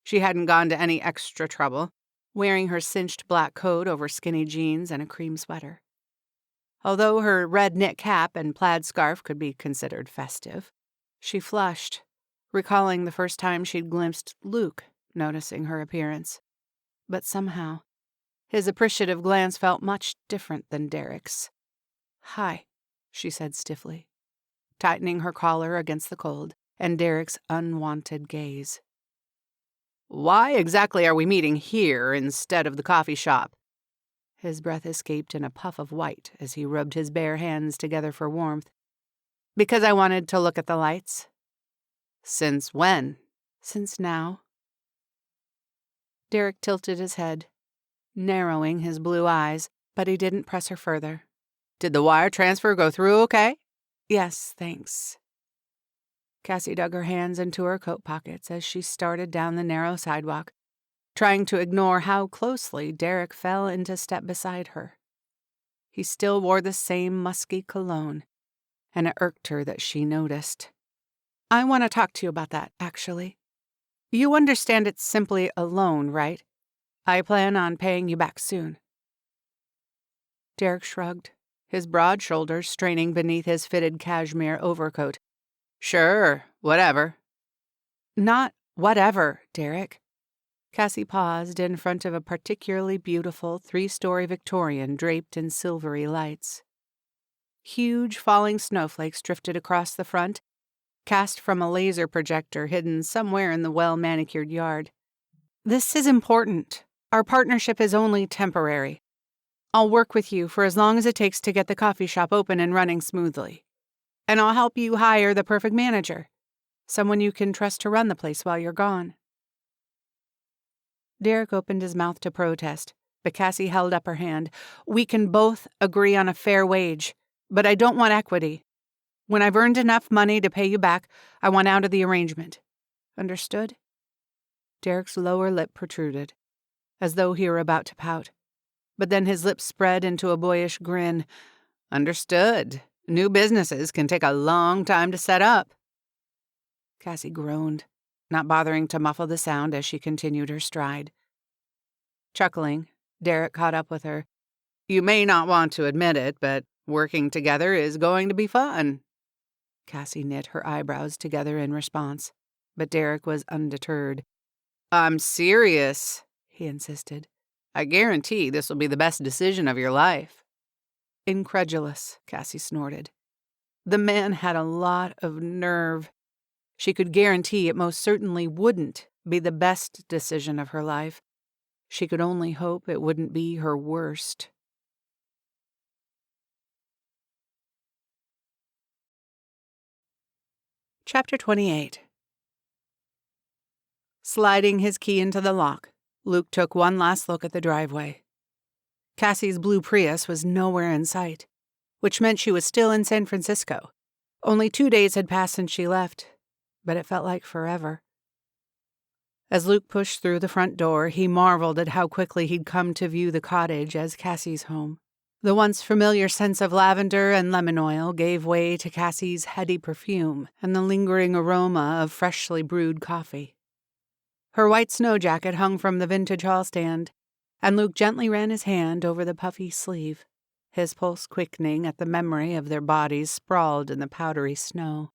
She hadn't gone to any extra trouble, wearing her cinched black coat over skinny jeans and a cream sweater. Although her red knit cap and plaid scarf could be considered festive, she flushed, recalling the first time she'd glimpsed Luke noticing her appearance. But somehow, his appreciative glance felt much different than Derek's. "Hi," she said stiffly, tightening her collar against the cold and Derek's unwanted gaze. Why exactly are we meeting here instead of the coffee shop? His breath escaped in a puff of white as he rubbed his bare hands together for warmth. "Because I wanted to look at the lights." Since when? "Since now." Derek tilted his head, narrowing his blue eyes, but he didn't press her further. Did the wire transfer go through okay? "Yes, thanks." Cassie dug her hands into her coat pockets as she started down the narrow sidewalk, trying to ignore how closely Derek fell into step beside her. He still wore the same musky cologne, and it irked her that she noticed. "I want to talk to you about that, actually. You understand it's simply a loan, right? I plan on paying you back soon." Derek shrugged, his broad shoulders straining beneath his fitted cashmere overcoat. Sure, whatever. "Not whatever, Derek." Cassie paused in front of a particularly beautiful 3-story Victorian draped in silvery lights. Huge falling snowflakes drifted across the front, cast from a laser projector hidden somewhere in the well-manicured yard. "This is important. Our partnership is only temporary. I'll work with you for as long as it takes to get the coffee shop open and running smoothly. And I'll help you hire the perfect manager, someone you can trust to run the place while you're gone." Derek opened his mouth to protest, but Cassie held up her hand. "We can both agree on a fair wage, but I don't want equity. When I've earned enough money to pay you back, I want out of the arrangement. Understood?" Derek's lower lip protruded, as though he were about to pout, but then his lips spread into a boyish grin. "Understood. New businesses can take a long time to set up." Cassie groaned, not bothering to muffle the sound as she continued her stride. Chuckling, Derek caught up with her. "You may not want to admit it, but working together is going to be fun." Cassie knit her eyebrows together in response, but Derek was undeterred. "I'm serious," he insisted. "I guarantee this will be the best decision of your life." Incredulous, Cassie snorted. The man had a lot of nerve. She could guarantee it most certainly wouldn't be the best decision of her life. She could only hope it wouldn't be her worst. Chapter 28. Sliding his key into the lock, Luke took one last look at the driveway. Cassie's blue Prius was nowhere in sight, which meant she was still in San Francisco. Only 2 days had passed since she left, but it felt like forever. As Luke pushed through the front door, he marveled at how quickly he'd come to view the cottage as Cassie's home. The once familiar scents of lavender and lemon oil gave way to Cassie's heady perfume and the lingering aroma of freshly brewed coffee. Her white snow jacket hung from the vintage hall stand, and Luke gently ran his hand over the puffy sleeve, his pulse quickening at the memory of their bodies sprawled in the powdery snow.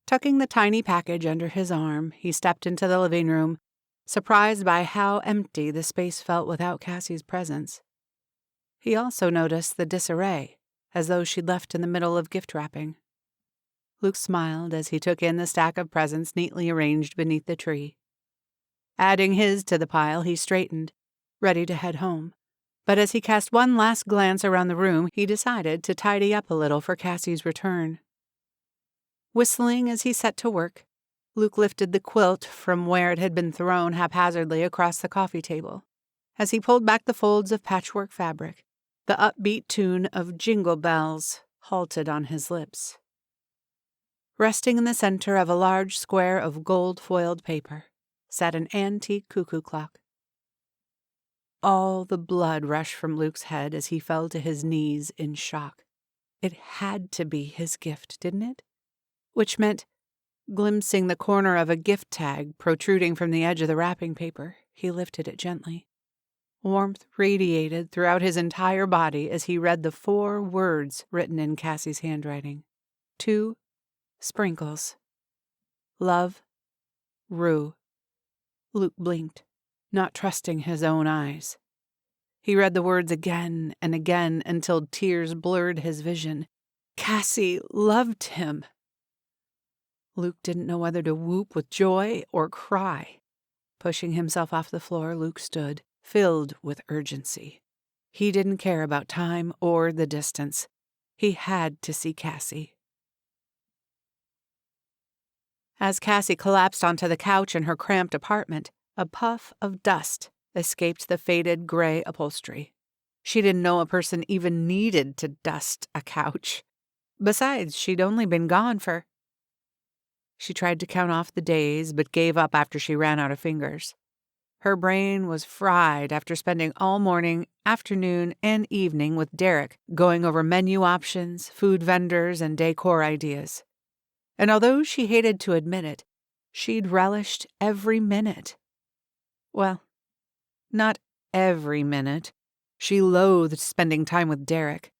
Tucking the tiny package under his arm, he stepped into the living room, surprised by how empty the space felt without Cassie's presence. He also noticed the disarray, as though she'd left in the middle of gift wrapping. Luke smiled as he took in the stack of presents neatly arranged beneath the tree. Adding his to the pile, he straightened, ready to head home. But as he cast one last glance around the room, he decided to tidy up a little for Cassie's return. Whistling as he set to work, Luke lifted the quilt from where it had been thrown haphazardly across the coffee table. As he pulled back the folds of patchwork fabric, the upbeat tune of Jingle Bells halted on his lips. Resting in the center of a large square of gold-foiled paper sat an antique cuckoo clock. All the blood rushed from Luke's head as he fell to his knees in shock. It had to be his gift, didn't it? Which meant, glimpsing the corner of a gift tag protruding from the edge of the wrapping paper, he lifted it gently. Warmth radiated throughout his entire body as he read the 4 words written in Cassie's handwriting. 2 sprinkles. Love, Rue. Luke blinked, not trusting his own eyes. He read the words again and again until tears blurred his vision. Cassie loved him. Luke didn't know whether to whoop with joy or cry. Pushing himself off the floor, Luke stood, filled with urgency. He didn't care about time or the distance. He had to see Cassie. As Cassie collapsed onto the couch in her cramped apartment, a puff of dust escaped the faded gray upholstery. She didn't know a person even needed to dust a couch. Besides, she'd only been gone for... She tried to count off the days, but gave up after she ran out of fingers. Her brain was fried after spending all morning, afternoon, and evening with Derek, going over menu options, food vendors, and decor ideas. And although she hated to admit it, she'd relished every minute. Well, not every minute. She loathed spending time with Derek,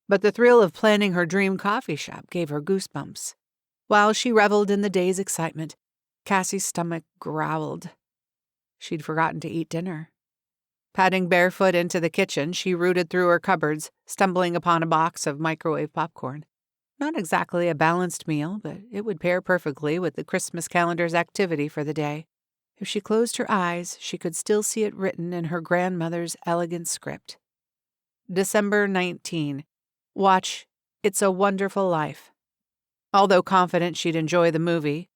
but the thrill of planning her dream coffee shop gave her goosebumps. While she reveled in the day's excitement, Cassie's stomach growled. She'd forgotten to eat dinner. Padding barefoot into the kitchen, she rooted through her cupboards, stumbling upon a box of microwave popcorn. Not exactly a balanced meal, but it would pair perfectly with the Christmas calendar's activity for the day. If she closed her eyes, she could still see it written in her grandmother's elegant script. December 19. Watch It's a Wonderful Life. Although confident she'd enjoy the movie,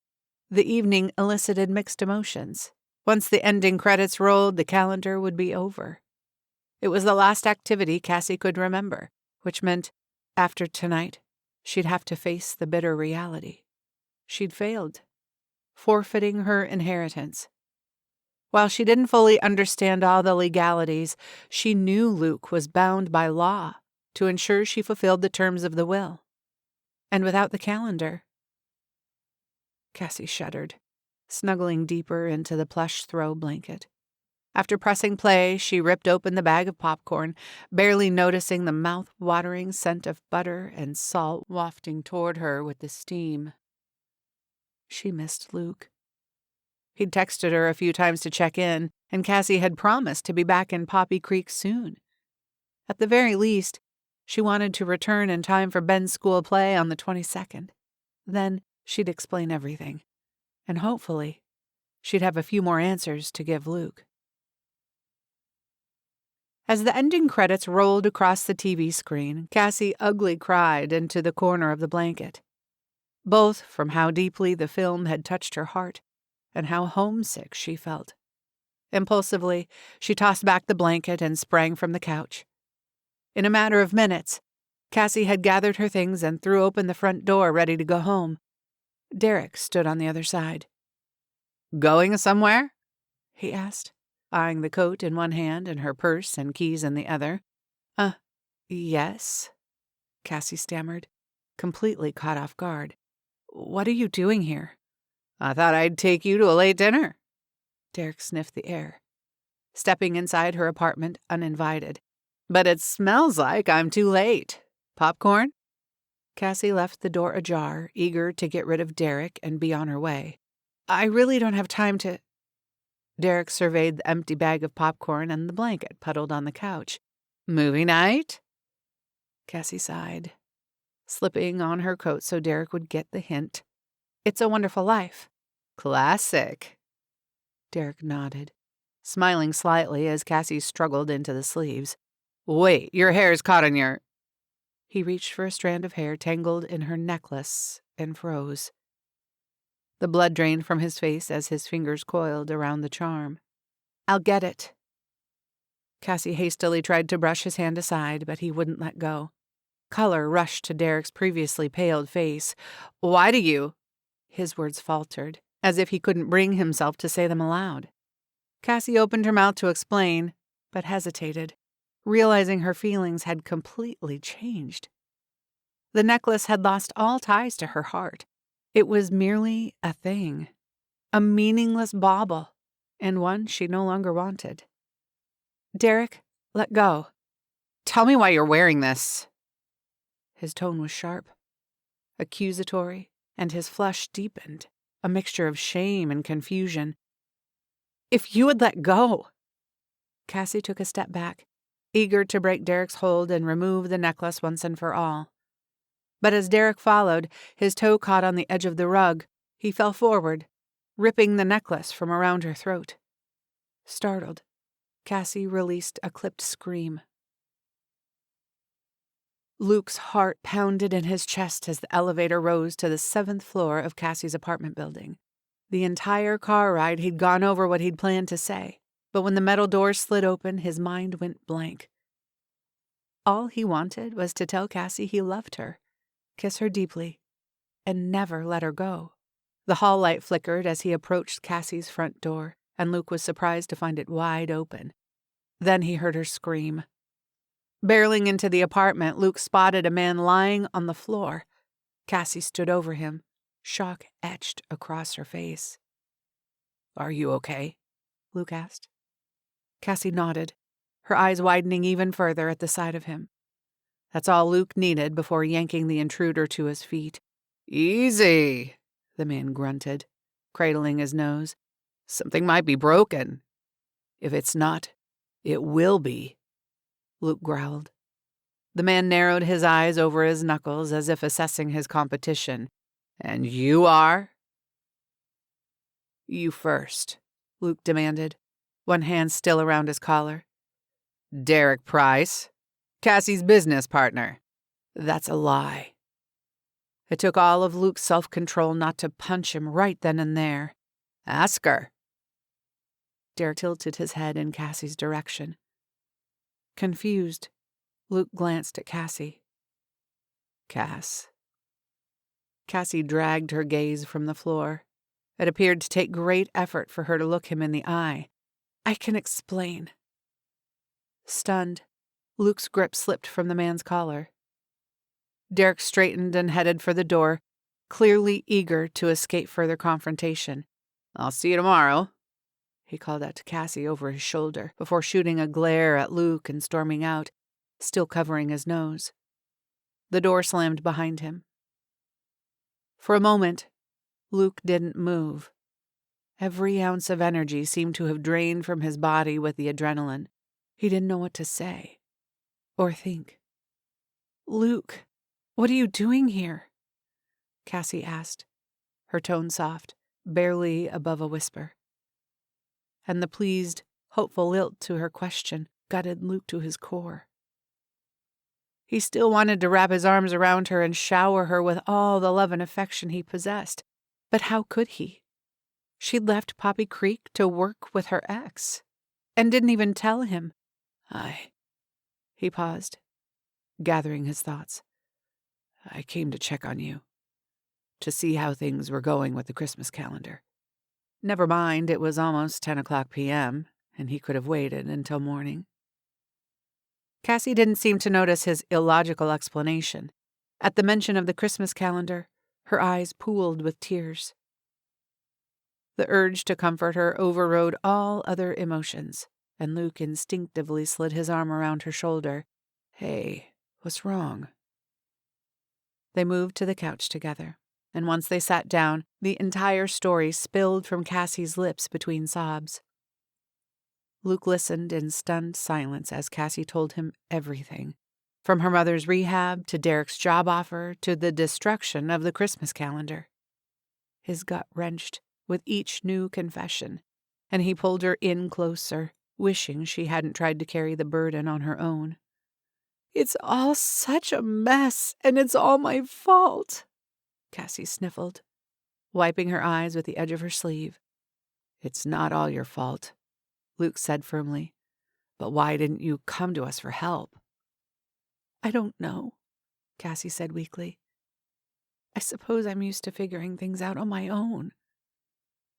the evening elicited mixed emotions. Once the ending credits rolled, the calendar would be over. It was the last activity Cassie could remember, which meant, after tonight, she'd have to face the bitter reality. She'd failed, forfeiting her inheritance. While she didn't fully understand all the legalities, she knew Luke was bound by law to ensure she fulfilled the terms of the will. And without the calendar... Cassie shuddered, snuggling deeper into the plush throw blanket. After pressing play, she ripped open the bag of popcorn, barely noticing the mouth-watering scent of butter and salt wafting toward her with the steam. She missed Luke. He'd texted her a few times to check in, and Cassie had promised to be back in Poppy Creek soon. At the very least, she wanted to return in time for Ben's school play on the 22nd. Then she'd explain everything. And hopefully, she'd have a few more answers to give Luke. As the ending credits rolled across the TV screen, Cassie ugly cried into the corner of the blanket, both from how deeply the film had touched her heart and how homesick she felt. Impulsively, she tossed back the blanket and sprang from the couch. In a matter of minutes, Cassie had gathered her things and threw open the front door, ready to go home. Derek stood on the other side. "Going somewhere?" he asked, eyeing the coat in one hand and her purse and keys in the other. Yes, Cassie stammered, completely caught off guard. What are you doing here? I thought I'd take you to a late dinner. Derek sniffed the air, stepping inside her apartment uninvited. But it smells like I'm too late. Popcorn? Cassie left the door ajar, eager to get rid of Derek and be on her way. I really don't have time to... Derek surveyed the empty bag of popcorn and the blanket puddled on the couch. Movie night? Cassie sighed, slipping on her coat so Derek would get the hint. It's a Wonderful Life. Classic. Derek nodded, smiling slightly as Cassie struggled into the sleeves. Wait, your hair's caught in your... He reached for a strand of hair tangled in her necklace and froze. The blood drained from his face as his fingers coiled around the charm. I'll get it. Cassie hastily tried to brush his hand aside, but he wouldn't let go. Color rushed to Derek's previously paled face. Why do you... His words faltered, as if he couldn't bring himself to say them aloud. Cassie opened her mouth to explain, but hesitated, realizing her feelings had completely changed. The necklace had lost all ties to her heart. It was merely a thing, a meaningless bauble, and one she no longer wanted. Derek, let go. Tell me why you're wearing this. His tone was sharp, accusatory, and his flush deepened, a mixture of shame and confusion. If you would let go. Cassie took a step back, eager to break Derek's hold and remove the necklace once and for all. But as Derek followed, his toe caught on the edge of the rug. He fell forward, ripping the necklace from around her throat. Startled, Cassie released a clipped scream. Luke's heart pounded in his chest as the elevator rose to the 7th floor of Cassie's apartment building. The entire car ride he'd gone over what he'd planned to say, but when the metal doors slid open, his mind went blank. All he wanted was to tell Cassie he loved her, kiss her deeply, and never let her go. The hall light flickered as he approached Cassie's front door, and Luke was surprised to find it wide open. Then he heard her scream. Barreling into the apartment, Luke spotted a man lying on the floor. Cassie stood over him, shock etched across her face. Are you okay? Luke asked. Cassie nodded, her eyes widening even further at the sight of him. That's all Luke needed before yanking the intruder to his feet. Easy, the man grunted, cradling his nose. Something might be broken. If it's not, it will be, Luke growled. The man narrowed his eyes over his knuckles as if assessing his competition. And you are? You first, Luke demanded, one hand still around his collar. Derek Price, Cassie's business partner. That's a lie. It took all of Luke's self-control not to punch him right then and there. Ask her. Derek tilted his head in Cassie's direction. Confused, Luke glanced at Cassie. Cass. Cassie dragged her gaze from the floor. It appeared to take great effort for her to look him in the eye. I can explain. Stunned, Luke's grip slipped from the man's collar. Derek straightened and headed for the door, clearly eager to escape further confrontation. I'll see you tomorrow, he called out to Cassie over his shoulder before shooting a glare at Luke and storming out, still covering his nose. The door slammed behind him. For a moment, Luke didn't move. Every ounce of energy seemed to have drained from his body with the adrenaline. He didn't know what to say or think. Luke, what are you doing here? Cassie asked, her tone soft, barely above a whisper. And the pleased, hopeful lilt to her question gutted Luke to his core. He still wanted to wrap his arms around her and shower her with all the love and affection he possessed. But how could he? She'd left Poppy Creek to work with her ex, and didn't even tell him. He paused, gathering his thoughts. I came to check on you, to see how things were going with the Christmas calendar. Never mind, it was almost 10 o'clock p.m., and he could have waited until morning. Cassie didn't seem to notice his illogical explanation. At the mention of the Christmas calendar, her eyes pooled with tears. The urge to comfort her overrode all other emotions, and Luke instinctively slid his arm around her shoulder. "Hey, what's wrong?" They moved to the couch together, and once they sat down, the entire story spilled from Cassie's lips between sobs. Luke listened in stunned silence as Cassie told him everything, from her mother's rehab to Derek's job offer to the destruction of the Christmas calendar. His gut wrenched with each new confession, and he pulled her in closer, wishing she hadn't tried to carry the burden on her own. "It's all such a mess, and it's all my fault," Cassie sniffled, wiping her eyes with the edge of her sleeve. "It's not all your fault," Luke said firmly. "But why didn't you come to us for help?" "I don't know," Cassie said weakly. "I suppose I'm used to figuring things out on my own."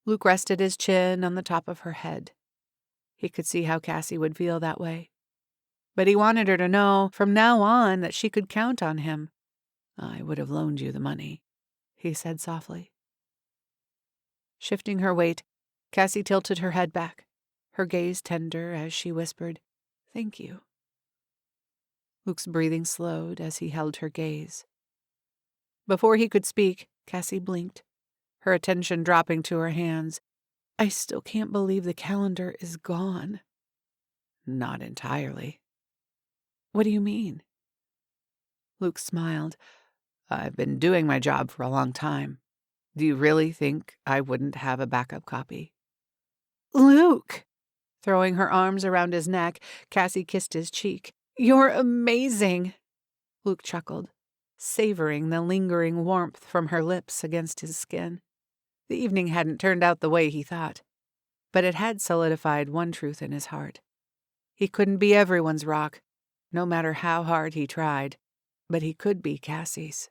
Luke rested his chin on the top of her head. He could see how Cassie would feel that way. But he wanted her to know from now on that she could count on him. "I would have loaned you the money," he said softly. Shifting her weight, Cassie tilted her head back, her gaze tender as she whispered, "Thank you." Luke's breathing slowed as he held her gaze. Before he could speak, Cassie blinked, her attention dropping to her hands. "I still can't believe the calendar is gone." "Not entirely." "What do you mean?" Luke smiled. "I've been doing my job for a long time. Do you really think I wouldn't have a backup copy?" "Luke!" Throwing her arms around his neck, Cassie kissed his cheek. "You're amazing!" Luke chuckled, savoring the lingering warmth from her lips against his skin. The evening hadn't turned out the way he thought, but it had solidified one truth in his heart. He couldn't be everyone's rock, no matter how hard he tried, but he could be Cassie's.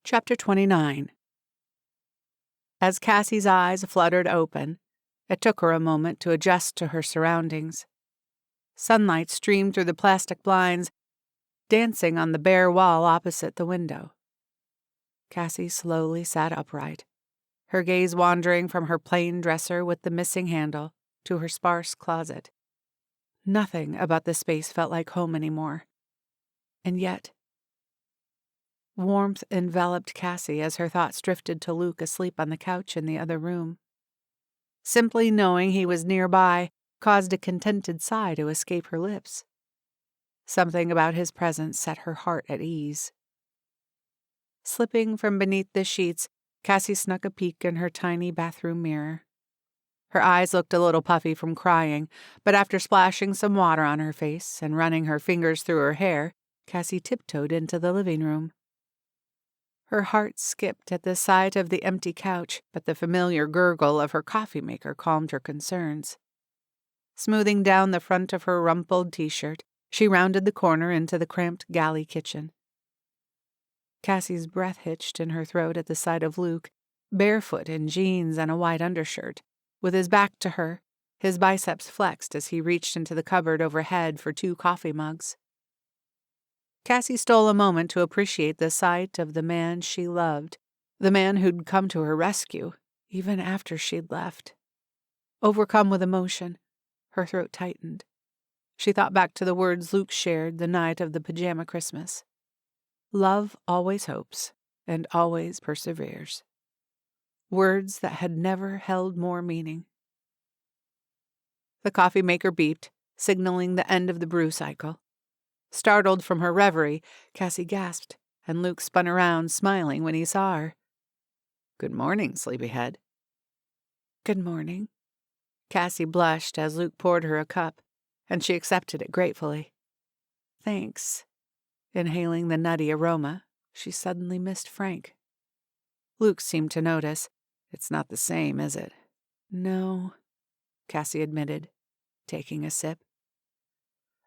Chapter 29. As Cassie's eyes fluttered open, it took her a moment to adjust to her surroundings. Sunlight streamed through the plastic blinds, dancing on the bare wall opposite the window. Cassie slowly sat upright, her gaze wandering from her plain dresser with the missing handle to her sparse closet. Nothing about the space felt like home anymore. And yet, warmth enveloped Cassie as her thoughts drifted to Luke asleep on the couch in the other room. Simply knowing he was nearby caused a contented sigh to escape her lips. Something about his presence set her heart at ease. Slipping from beneath the sheets, Cassie snuck a peek in her tiny bathroom mirror. Her eyes looked a little puffy from crying, but after splashing some water on her face and running her fingers through her hair, Cassie tiptoed into the living room. Her heart skipped at the sight of the empty couch, but the familiar gurgle of her coffee maker calmed her concerns. Smoothing down the front of her rumpled t-shirt, she rounded the corner into the cramped galley kitchen. Cassie's breath hitched in her throat at the sight of Luke, barefoot in jeans and a white undershirt, with his back to her, his biceps flexed as he reached into the cupboard overhead for 2 coffee mugs. Cassie stole a moment to appreciate the sight of the man she loved, the man who'd come to her rescue, even after she'd left. Overcome with emotion, her throat tightened. She thought back to the words Luke shared the night of the pajama Christmas. Love always hopes and always perseveres. Words that had never held more meaning. The coffee maker beeped, signaling the end of the brew cycle. Startled from her reverie, Cassie gasped, and Luke spun around, smiling when he saw her. "Good morning, sleepyhead." "Good morning." Cassie blushed as Luke poured her a cup, and she accepted it gratefully. "Thanks." Inhaling the nutty aroma, she suddenly missed Frank. Luke seemed to notice. "It's not the same, is it?" "No," Cassie admitted, taking a sip.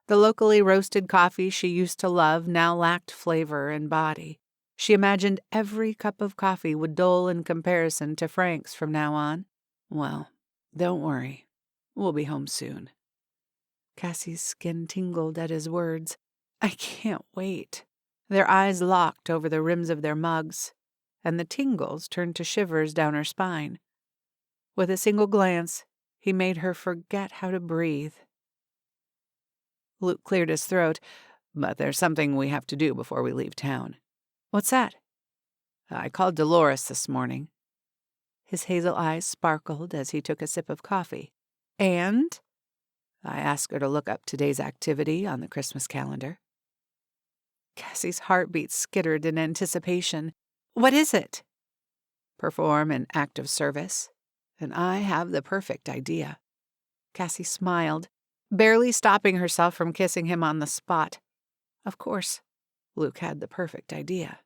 The locally roasted coffee she used to love now lacked flavor and body. She imagined every cup of coffee would dull in comparison to Frank's from now on, Well, don't worry. We'll be home soon. Cassie's skin tingled at his words. I can't wait. Their eyes locked over the rims of their mugs, and the tingles turned to shivers down her spine. With a single glance, he made her forget how to breathe. Luke cleared his throat. But there's something we have to do before we leave town. What's that? I called Dolores this morning. His hazel eyes sparkled as he took a sip of coffee. And? I asked her to look up today's activity on the Christmas calendar. Cassie's heartbeat skittered in anticipation. What is it? Perform an act of service. And I have the perfect idea. Cassie smiled, barely stopping herself from kissing him on the spot. Of course, Luke had the perfect idea.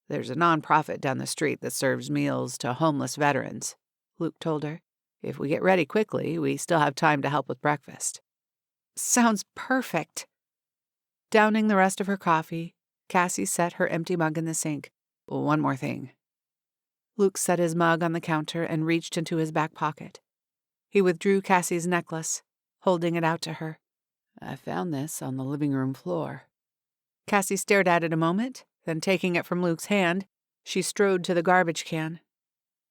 There's a nonprofit down the street that serves meals to homeless veterans, Luke told her. If we get ready quickly, we still have time to help with breakfast. Sounds perfect. Downing the rest of her coffee, Cassie set her empty mug in the sink. One more thing. Luke set his mug on the counter and reached into his back pocket. He withdrew Cassie's necklace, holding it out to her. I found this on the living room floor. Cassie stared at it a moment, then taking it from Luke's hand, she strode to the garbage can.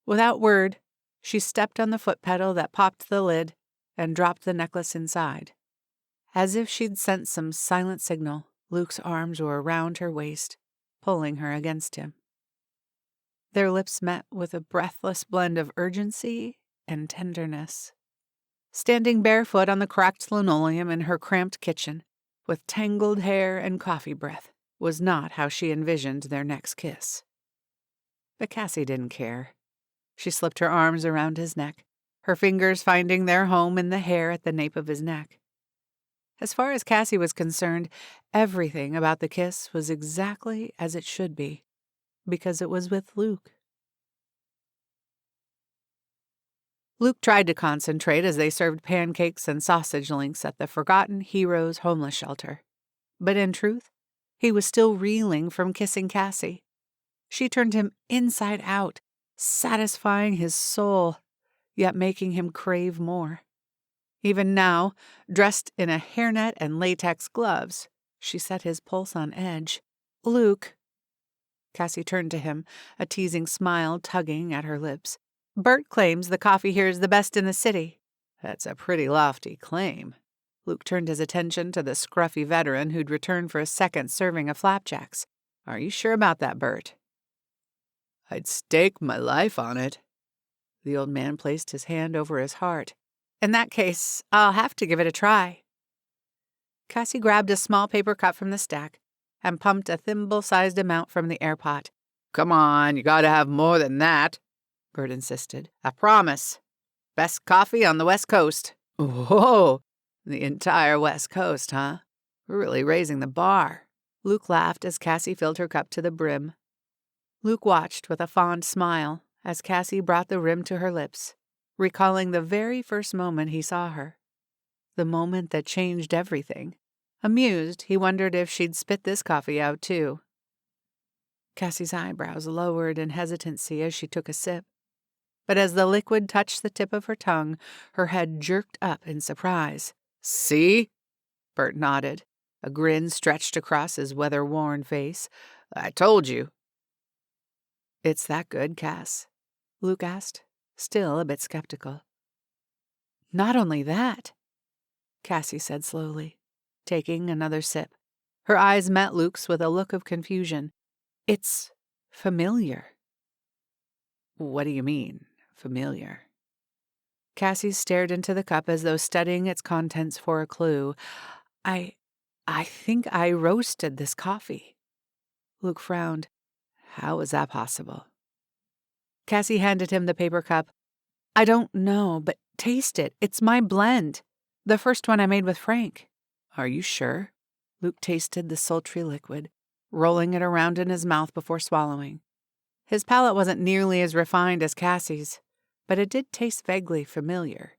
Without word, she stepped on the foot pedal that popped the lid and dropped the necklace inside. As if she'd sent some silent signal, Luke's arms were around her waist, pulling her against him. Their lips met with a breathless blend of urgency and tenderness. Standing barefoot on the cracked linoleum in her cramped kitchen, with tangled hair and coffee breath, was not how she envisioned their next kiss. But Cassie didn't care. She slipped her arms around his neck, her fingers finding their home in the hair at the nape of his neck. As far as Cassie was concerned, everything about the kiss was exactly as it should be, because it was with Luke. Luke tried to concentrate as they served pancakes and sausage links at the Forgotten Heroes homeless shelter. But in truth, he was still reeling from kissing Cassie. She turned him inside out, satisfying his soul, yet making him crave more. Even now, dressed in a hairnet and latex gloves, she set his pulse on edge. Luke. Cassie turned to him, a teasing smile tugging at her lips. Bert claims the coffee here is the best in the city. That's a pretty lofty claim. Luke turned his attention to the scruffy veteran who'd returned for a second serving of flapjacks. Are you sure about that, Bert? I'd stake my life on it. The old man placed his hand over his heart. In that case, I'll have to give it a try. Cassie grabbed a small paper cup from the stack and pumped a thimble-sized amount from the air pot. Come on, you gotta have more than that, Bert insisted. I promise. Best coffee on the West Coast. Whoa, the entire West Coast, huh? We're really raising the bar. Luke laughed as Cassie filled her cup to the brim. Luke watched with a fond smile as Cassie brought the rim to her lips, recalling the very first moment he saw her. The moment that changed everything. Amused, he wondered if she'd spit this coffee out, too. Cassie's eyebrows lowered in hesitancy as she took a sip. But as the liquid touched the tip of her tongue, her head jerked up in surprise. See? Bert nodded. A grin stretched across his weather-worn face. I told you. It's that good, Cass? Luke asked, still a bit skeptical. Not only that, Cassie said slowly, taking another sip. Her eyes met Luke's with a look of confusion. It's familiar. What do you mean, familiar? Cassie stared into the cup as though studying its contents for a clue. I think I roasted this coffee. Luke frowned. How is that possible? Cassie handed him the paper cup. I don't know, but taste it. It's my blend. The first one I made with Frank. Are you sure? Luke tasted the sultry liquid, rolling it around in his mouth before swallowing. His palate wasn't nearly as refined as Cassie's, but it did taste vaguely familiar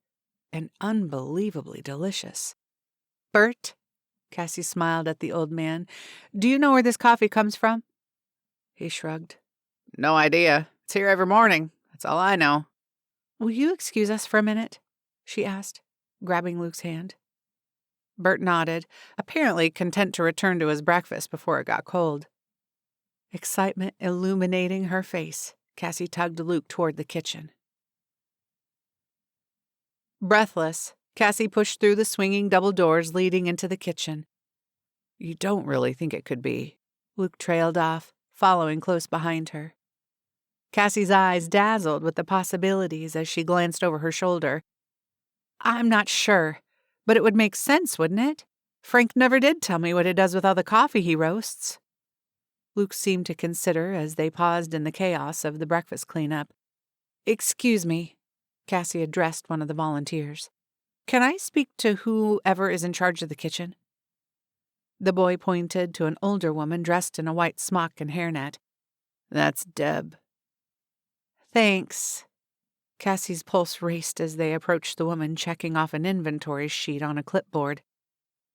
and unbelievably delicious. Bert, Cassie smiled at the old man, do you know where this coffee comes from? He shrugged. No idea. It's here every morning. That's all I know. Will you excuse us for a minute? She asked, grabbing Luke's hand. Bert nodded, apparently content to return to his breakfast before it got cold. Excitement illuminating her face, Cassie tugged Luke toward the kitchen. Breathless, Cassie pushed through the swinging double doors leading into the kitchen. You don't really think it could be? Luke trailed off, following close behind her. Cassie's eyes dazzled with the possibilities as she glanced over her shoulder. I'm not sure, but it would make sense, wouldn't it? Frank never did tell me what it does with all the coffee he roasts. Luke seemed to consider as they paused in the chaos of the breakfast cleanup. Excuse me, Cassie addressed one of the volunteers. Can I speak to whoever is in charge of the kitchen? The boy pointed to an older woman dressed in a white smock and hairnet. That's Deb. Thanks. Cassie's pulse raced as they approached the woman checking off an inventory sheet on a clipboard.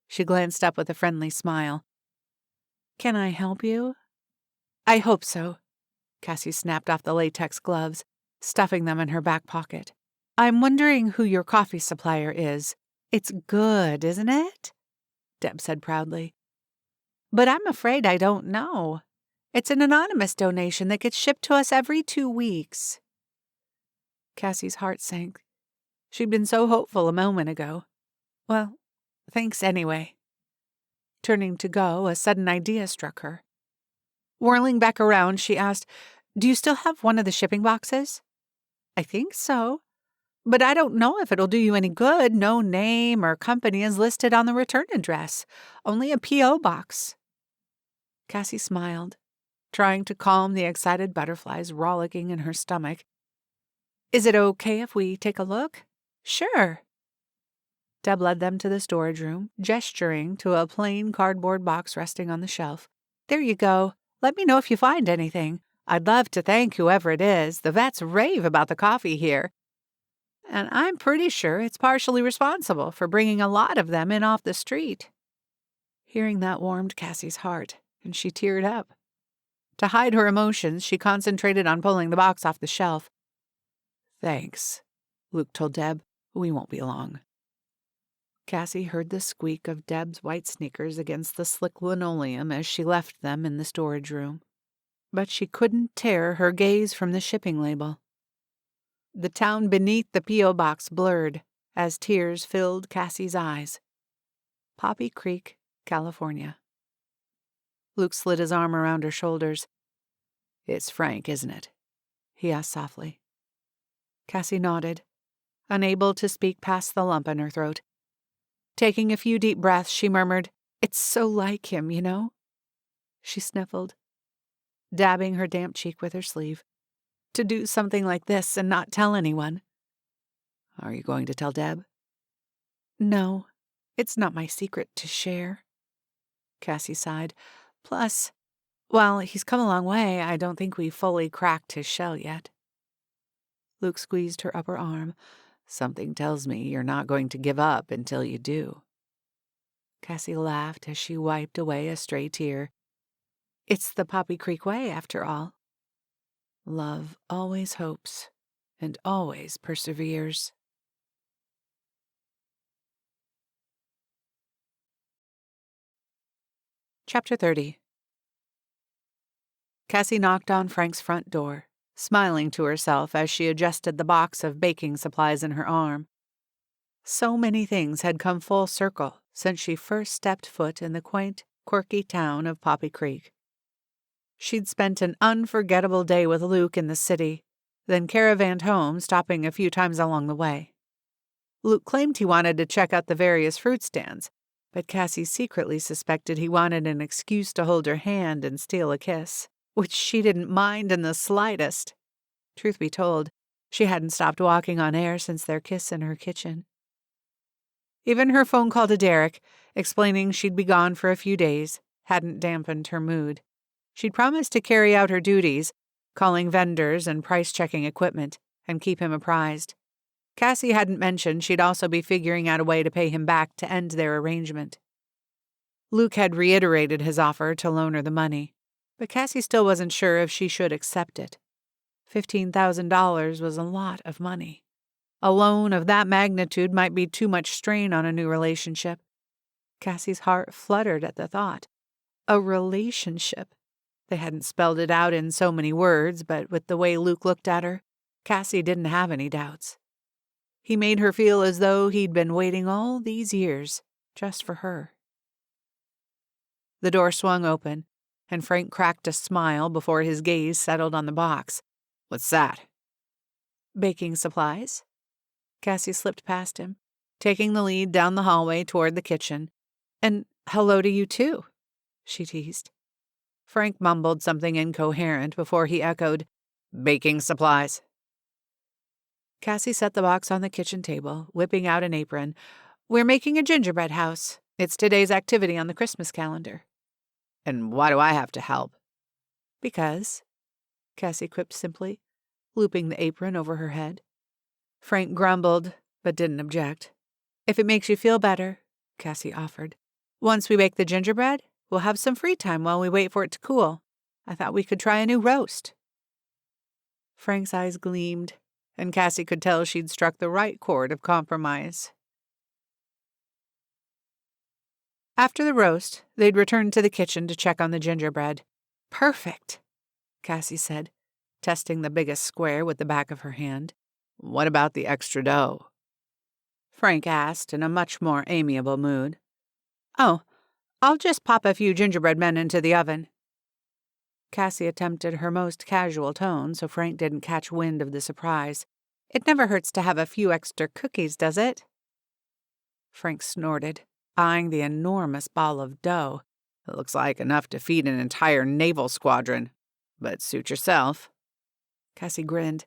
She glanced up with a friendly smile. Can I help you? I hope so. Cassie snapped off the latex gloves, stuffing them in her back pocket. I'm wondering who your coffee supplier is. It's good, isn't it? Deb said proudly. But I'm afraid I don't know. It's an anonymous donation that gets shipped to us every 2 weeks. Cassie's heart sank. She'd been so hopeful a moment ago. Well, thanks anyway. Turning to go, a sudden idea struck her. Whirling back around, she asked, Do you still have one of the shipping boxes? I think so. But I don't know if it'll do you any good. No name or company is listed on the return address. Only a P.O. box. Cassie smiled, trying to calm the excited butterflies rollicking in her stomach. Is it okay if we take a look? Sure. Deb led them to the storage room, gesturing to a plain cardboard box resting on the shelf. There you go. Let me know if you find anything. I'd love to thank whoever it is. The vets rave about the coffee here. And I'm pretty sure it's partially responsible for bringing a lot of them in off the street. Hearing that warmed Cassie's heart, and she teared up. To hide her emotions, she concentrated on pulling the box off the shelf. Thanks, Luke told Deb. We won't be long. Cassie heard the squeak of Deb's white sneakers against the slick linoleum as she left them in the storage room. But she couldn't tear her gaze from the shipping label. The town beneath the P.O. box blurred as tears filled Cassie's eyes. Poppy Creek, California. Luke slid his arm around her shoulders. It's Frank, isn't it? He asked softly. Cassie nodded, unable to speak past the lump in her throat. Taking a few deep breaths, she murmured, It's so like him, you know? She sniffled, dabbing her damp cheek with her sleeve. To do something like this and not tell anyone. Are you going to tell Deb? No, it's not my secret to share. Cassie sighed. Plus, while he's come a long way, I don't think we've fully cracked his shell yet. Luke squeezed her upper arm. Something tells me you're not going to give up until you do. Cassie laughed as she wiped away a stray tear. It's the Poppy Creek way, after all. Love always hopes and always perseveres. Chapter 30. Cassie knocked on Frank's front door, smiling to herself as she adjusted the box of baking supplies in her arm. So many things had come full circle since she first stepped foot in the quaint, quirky town of Poppy Creek. She'd spent an unforgettable day with Luke in the city, then caravanned home, stopping a few times along the way. Luke claimed he wanted to check out the various fruit stands, but Cassie secretly suspected he wanted an excuse to hold her hand and steal a kiss, which she didn't mind in the slightest. Truth be told, she hadn't stopped walking on air since their kiss in her kitchen. Even her phone call to Derek, explaining she'd be gone for a few days, hadn't dampened her mood. She'd promised to carry out her duties, calling vendors and price-checking equipment, and keep him apprised. Cassie hadn't mentioned she'd also be figuring out a way to pay him back to end their arrangement. Luke had reiterated his offer to loan her the money, but Cassie still wasn't sure if she should accept it. $15,000 was a lot of money. A loan of that magnitude might be too much strain on a new relationship. Cassie's heart fluttered at the thought. A relationship. They hadn't spelled it out in so many words, but with the way Luke looked at her, Cassie didn't have any doubts. He made her feel as though he'd been waiting all these years just for her. The door swung open, and Frank cracked a smile before his gaze settled on the box. What's that? Baking supplies. Cassie slipped past him, taking the lead down the hallway toward the kitchen. And hello to you, too, she teased. Frank mumbled something incoherent before he echoed, baking supplies. Cassie set the box on the kitchen table, whipping out an apron. We're making a gingerbread house. It's today's activity on the Christmas calendar. And why do I have to help? Because, Cassie quipped simply, looping the apron over her head. Frank grumbled, but didn't object. If it makes you feel better, Cassie offered. Once we bake the gingerbread, we'll have some free time while we wait for it to cool. I thought we could try a new roast. Frank's eyes gleamed, and Cassie could tell she'd struck the right chord of compromise. After the roast, they'd returned to the kitchen to check on the gingerbread. Perfect, Cassie said, testing the biggest square with the back of her hand. What about the extra dough? Frank asked in a much more amiable mood. Oh, I'll just pop a few gingerbread men into the oven. Cassie attempted her most casual tone so Frank didn't catch wind of the surprise. It never hurts to have a few extra cookies, does it? Frank snorted, eyeing the enormous ball of dough. It looks like enough to feed an entire naval squadron. But suit yourself. Cassie grinned.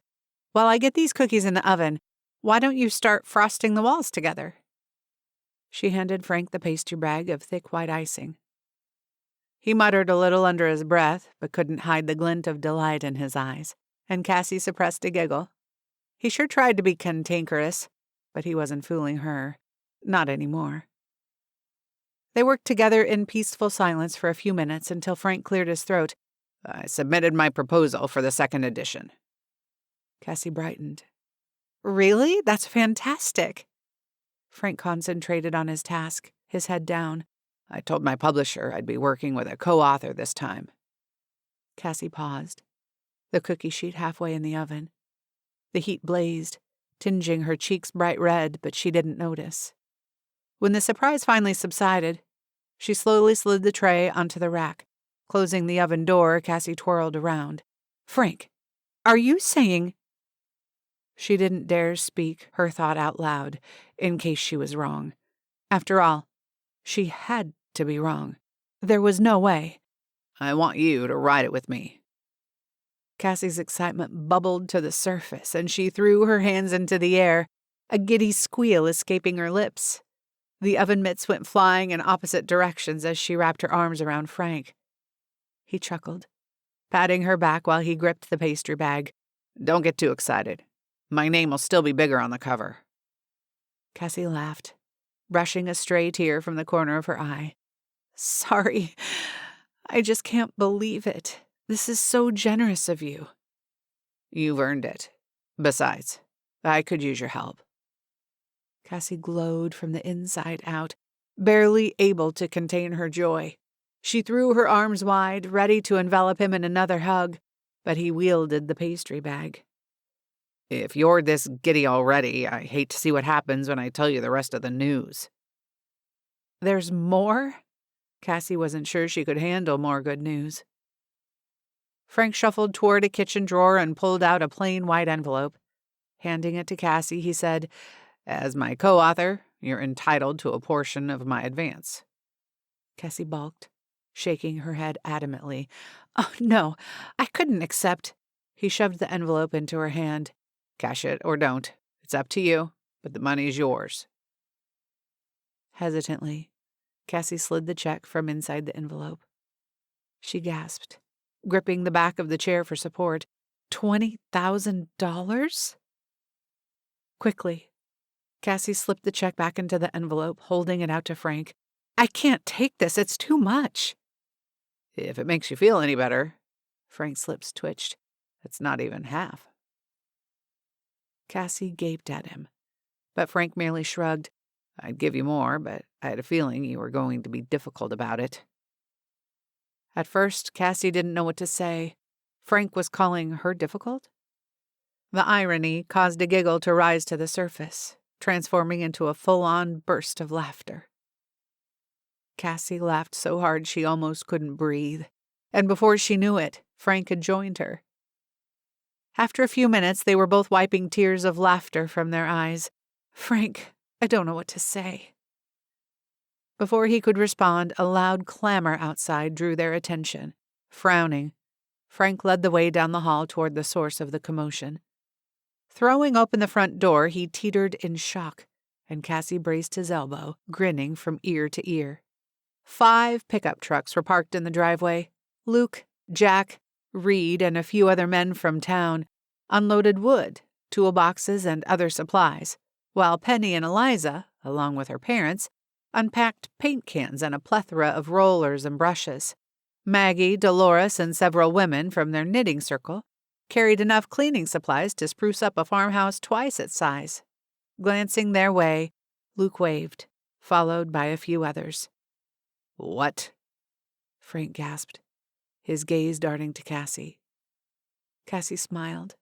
While I get these cookies in the oven, why don't you start frosting the walls together? She handed Frank the pastry bag of thick white icing. He muttered a little under his breath, but couldn't hide the glint of delight in his eyes, and Cassie suppressed a giggle. He sure tried to be cantankerous, but he wasn't fooling her. Not anymore. They worked together in peaceful silence for a few minutes until Frank cleared his throat. I submitted my proposal for the second edition. Cassie brightened. Really? That's fantastic. Frank concentrated on his task, his head down. I told my publisher I'd be working with a co-author this time. Cassie paused, the cookie sheet halfway in the oven. The heat blazed, tinging her cheeks bright red, but she didn't notice. When the surprise finally subsided, she slowly slid the tray onto the rack. Closing the oven door, Cassie twirled around. Frank, are you saying... She didn't dare speak her thought out loud, in case she was wrong. After all, she had to be wrong. There was no way. I want you to ride it with me. Cassie's excitement bubbled to the surface, and she threw her hands into the air, a giddy squeal escaping her lips. The oven mitts went flying in opposite directions as she wrapped her arms around Frank. He chuckled, patting her back while he gripped the pastry bag. Don't get too excited. My name will still be bigger on the cover. Cassie laughed, brushing a stray tear from the corner of her eye. Sorry, I just can't believe it. This is so generous of you. You've earned it. Besides, I could use your help. Cassie glowed from the inside out, barely able to contain her joy. She threw her arms wide, ready to envelop him in another hug, but he wielded the pastry bag. If you're this giddy already, I hate to see what happens when I tell you the rest of the news. There's more? Cassie wasn't sure she could handle more good news. Frank shuffled toward a kitchen drawer and pulled out a plain white envelope. Handing it to Cassie, he said, As my co-author, you're entitled to a portion of my advance. Cassie balked, shaking her head adamantly. Oh, no, I couldn't accept. He shoved the envelope into her hand. Cash it or don't. It's up to you, but the money's yours. Hesitantly, Cassie slid the check from inside the envelope. She gasped, gripping the back of the chair for support. $20,000? Quickly, Cassie slipped the check back into the envelope, holding it out to Frank. I can't take this. It's too much. If it makes you feel any better, Frank's lips twitched. It's not even half. Cassie gaped at him, but Frank merely shrugged. I'd give you more, but I had a feeling you were going to be difficult about it. At first, Cassie didn't know what to say. Frank was calling her difficult? The irony caused a giggle to rise to the surface, transforming into a full-on burst of laughter. Cassie laughed so hard she almost couldn't breathe, and before she knew it, Frank had joined her. After a few minutes, they were both wiping tears of laughter from their eyes. "Frank, I don't know what to say." Before he could respond, a loud clamor outside drew their attention. Frowning, Frank led the way down the hall toward the source of the commotion. Throwing open the front door, he teetered in shock, and Cassie braced his elbow, grinning from ear to ear. 5 pickup trucks were parked in the driveway. Luke, Jack, Reed, and a few other men from town unloaded wood, toolboxes, and other supplies, while Penny and Eliza, along with her parents, unpacked paint cans and a plethora of rollers and brushes. Maggie, Dolores, and several women from their knitting circle carried enough cleaning supplies to spruce up a farmhouse twice its size. Glancing their way, Luke waved, followed by a few others. "What?" Frank gasped, his gaze darting to Cassie. Cassie smiled,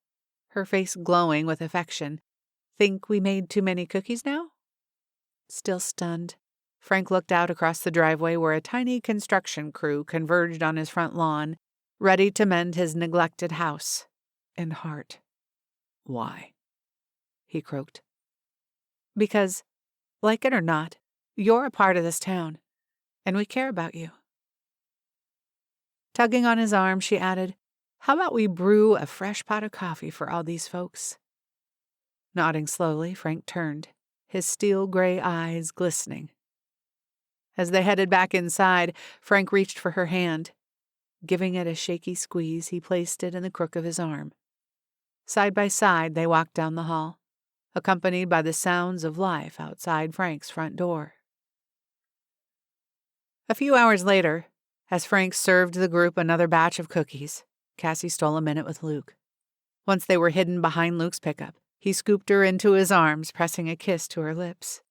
her face glowing with affection. "Think we made too many cookies now?" Still stunned, Frank looked out across the driveway where a tiny construction crew converged on his front lawn, ready to mend his neglected house and heart. "Why?" he croaked. "Because, like it or not, you're a part of this town, and we care about you." Tugging on his arm, she added, "How about we brew a fresh pot of coffee for all these folks?" Nodding slowly, Frank turned, his steel-gray eyes glistening. As they headed back inside, Frank reached for her hand. Giving it a shaky squeeze, he placed it in the crook of his arm. Side by side, they walked down the hall, accompanied by the sounds of life outside Frank's front door. A few hours later, as Frank served the group another batch of cookies, Cassie stole a minute with Luke. Once they were hidden behind Luke's pickup, he scooped her into his arms, pressing a kiss to her lips.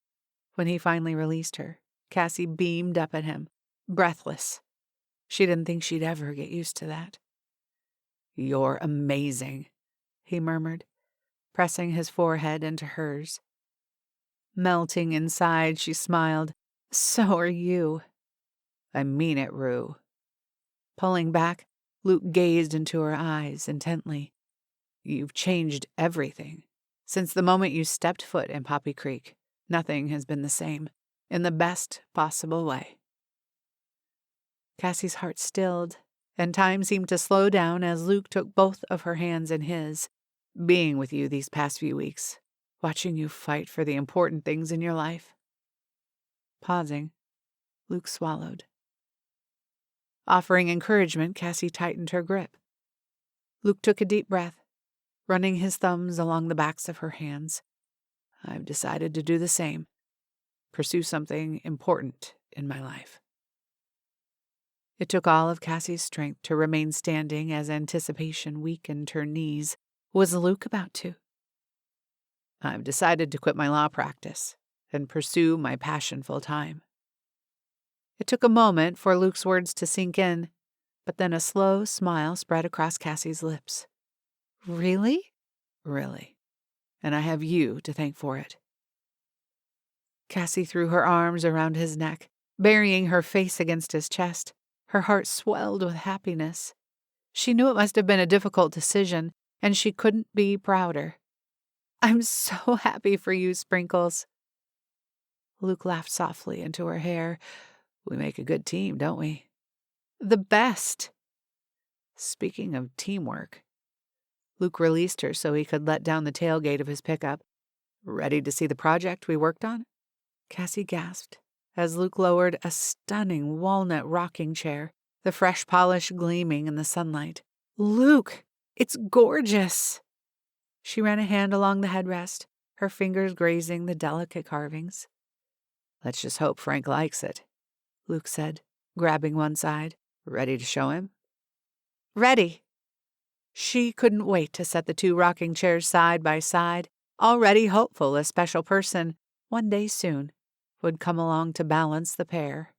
When he finally released her, Cassie beamed up at him, breathless. She didn't think she'd ever get used to that. "You're amazing," he murmured, pressing his forehead into hers. Melting inside, she smiled. "So are you." "I mean it, Rue." Pulling back, Luke gazed into her eyes intently. "You've changed everything. Since the moment you stepped foot in Poppy Creek, nothing has been the same, in the best possible way." Cassie's heart stilled, and time seemed to slow down as Luke took both of her hands in his. "Being with you these past few weeks, watching you fight for the important things in your life." Pausing, Luke swallowed. Offering encouragement, Cassie tightened her grip. Luke took a deep breath, running his thumbs along the backs of her hands. "I've decided to do the same. Pursue something important in my life." It took all of Cassie's strength to remain standing as anticipation weakened her knees. Was Luke about to? "I've decided to quit my law practice and pursue my passion full time." It took a moment for Luke's words to sink in, but then a slow smile spread across Cassie's lips. "Really?" "Really. And I have you to thank for it." Cassie threw her arms around his neck, burying her face against his chest. Her heart swelled with happiness. She knew it must have been a difficult decision, and she couldn't be prouder. "I'm so happy for you, Sprinkles." Luke laughed softly into her hair. "We make a good team, don't we?" "The best." Speaking of teamwork, Luke released her so he could let down the tailgate of his pickup. "Ready to see the project we worked on?" Cassie gasped as Luke lowered a stunning walnut rocking chair, the fresh polish gleaming in the sunlight. "Luke, it's gorgeous." She ran a hand along the headrest, her fingers grazing the delicate carvings. "Let's just hope Frank likes it," Luke said, grabbing one side. "Ready to show him?" "Ready." She couldn't wait to set the 2 rocking chairs side by side already hopeful a special person, one day soon, would come along to balance the pair.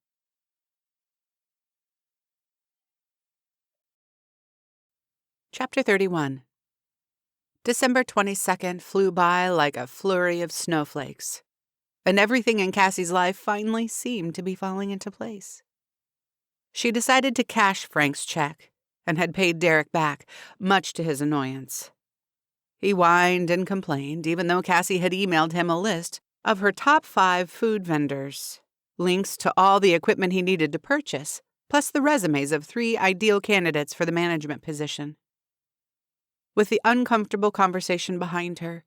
Chapter 31. December 22nd flew by like a flurry of snowflakes, and everything in Cassie's life finally seemed to be falling into place. She decided to cash Frank's check and had paid Derek back, much to his annoyance. He whined and complained, even though Cassie had emailed him a list of her top 5 food vendors, links to all the equipment he needed to purchase, plus the resumes of 3 ideal candidates for the management position. With the uncomfortable conversation behind her,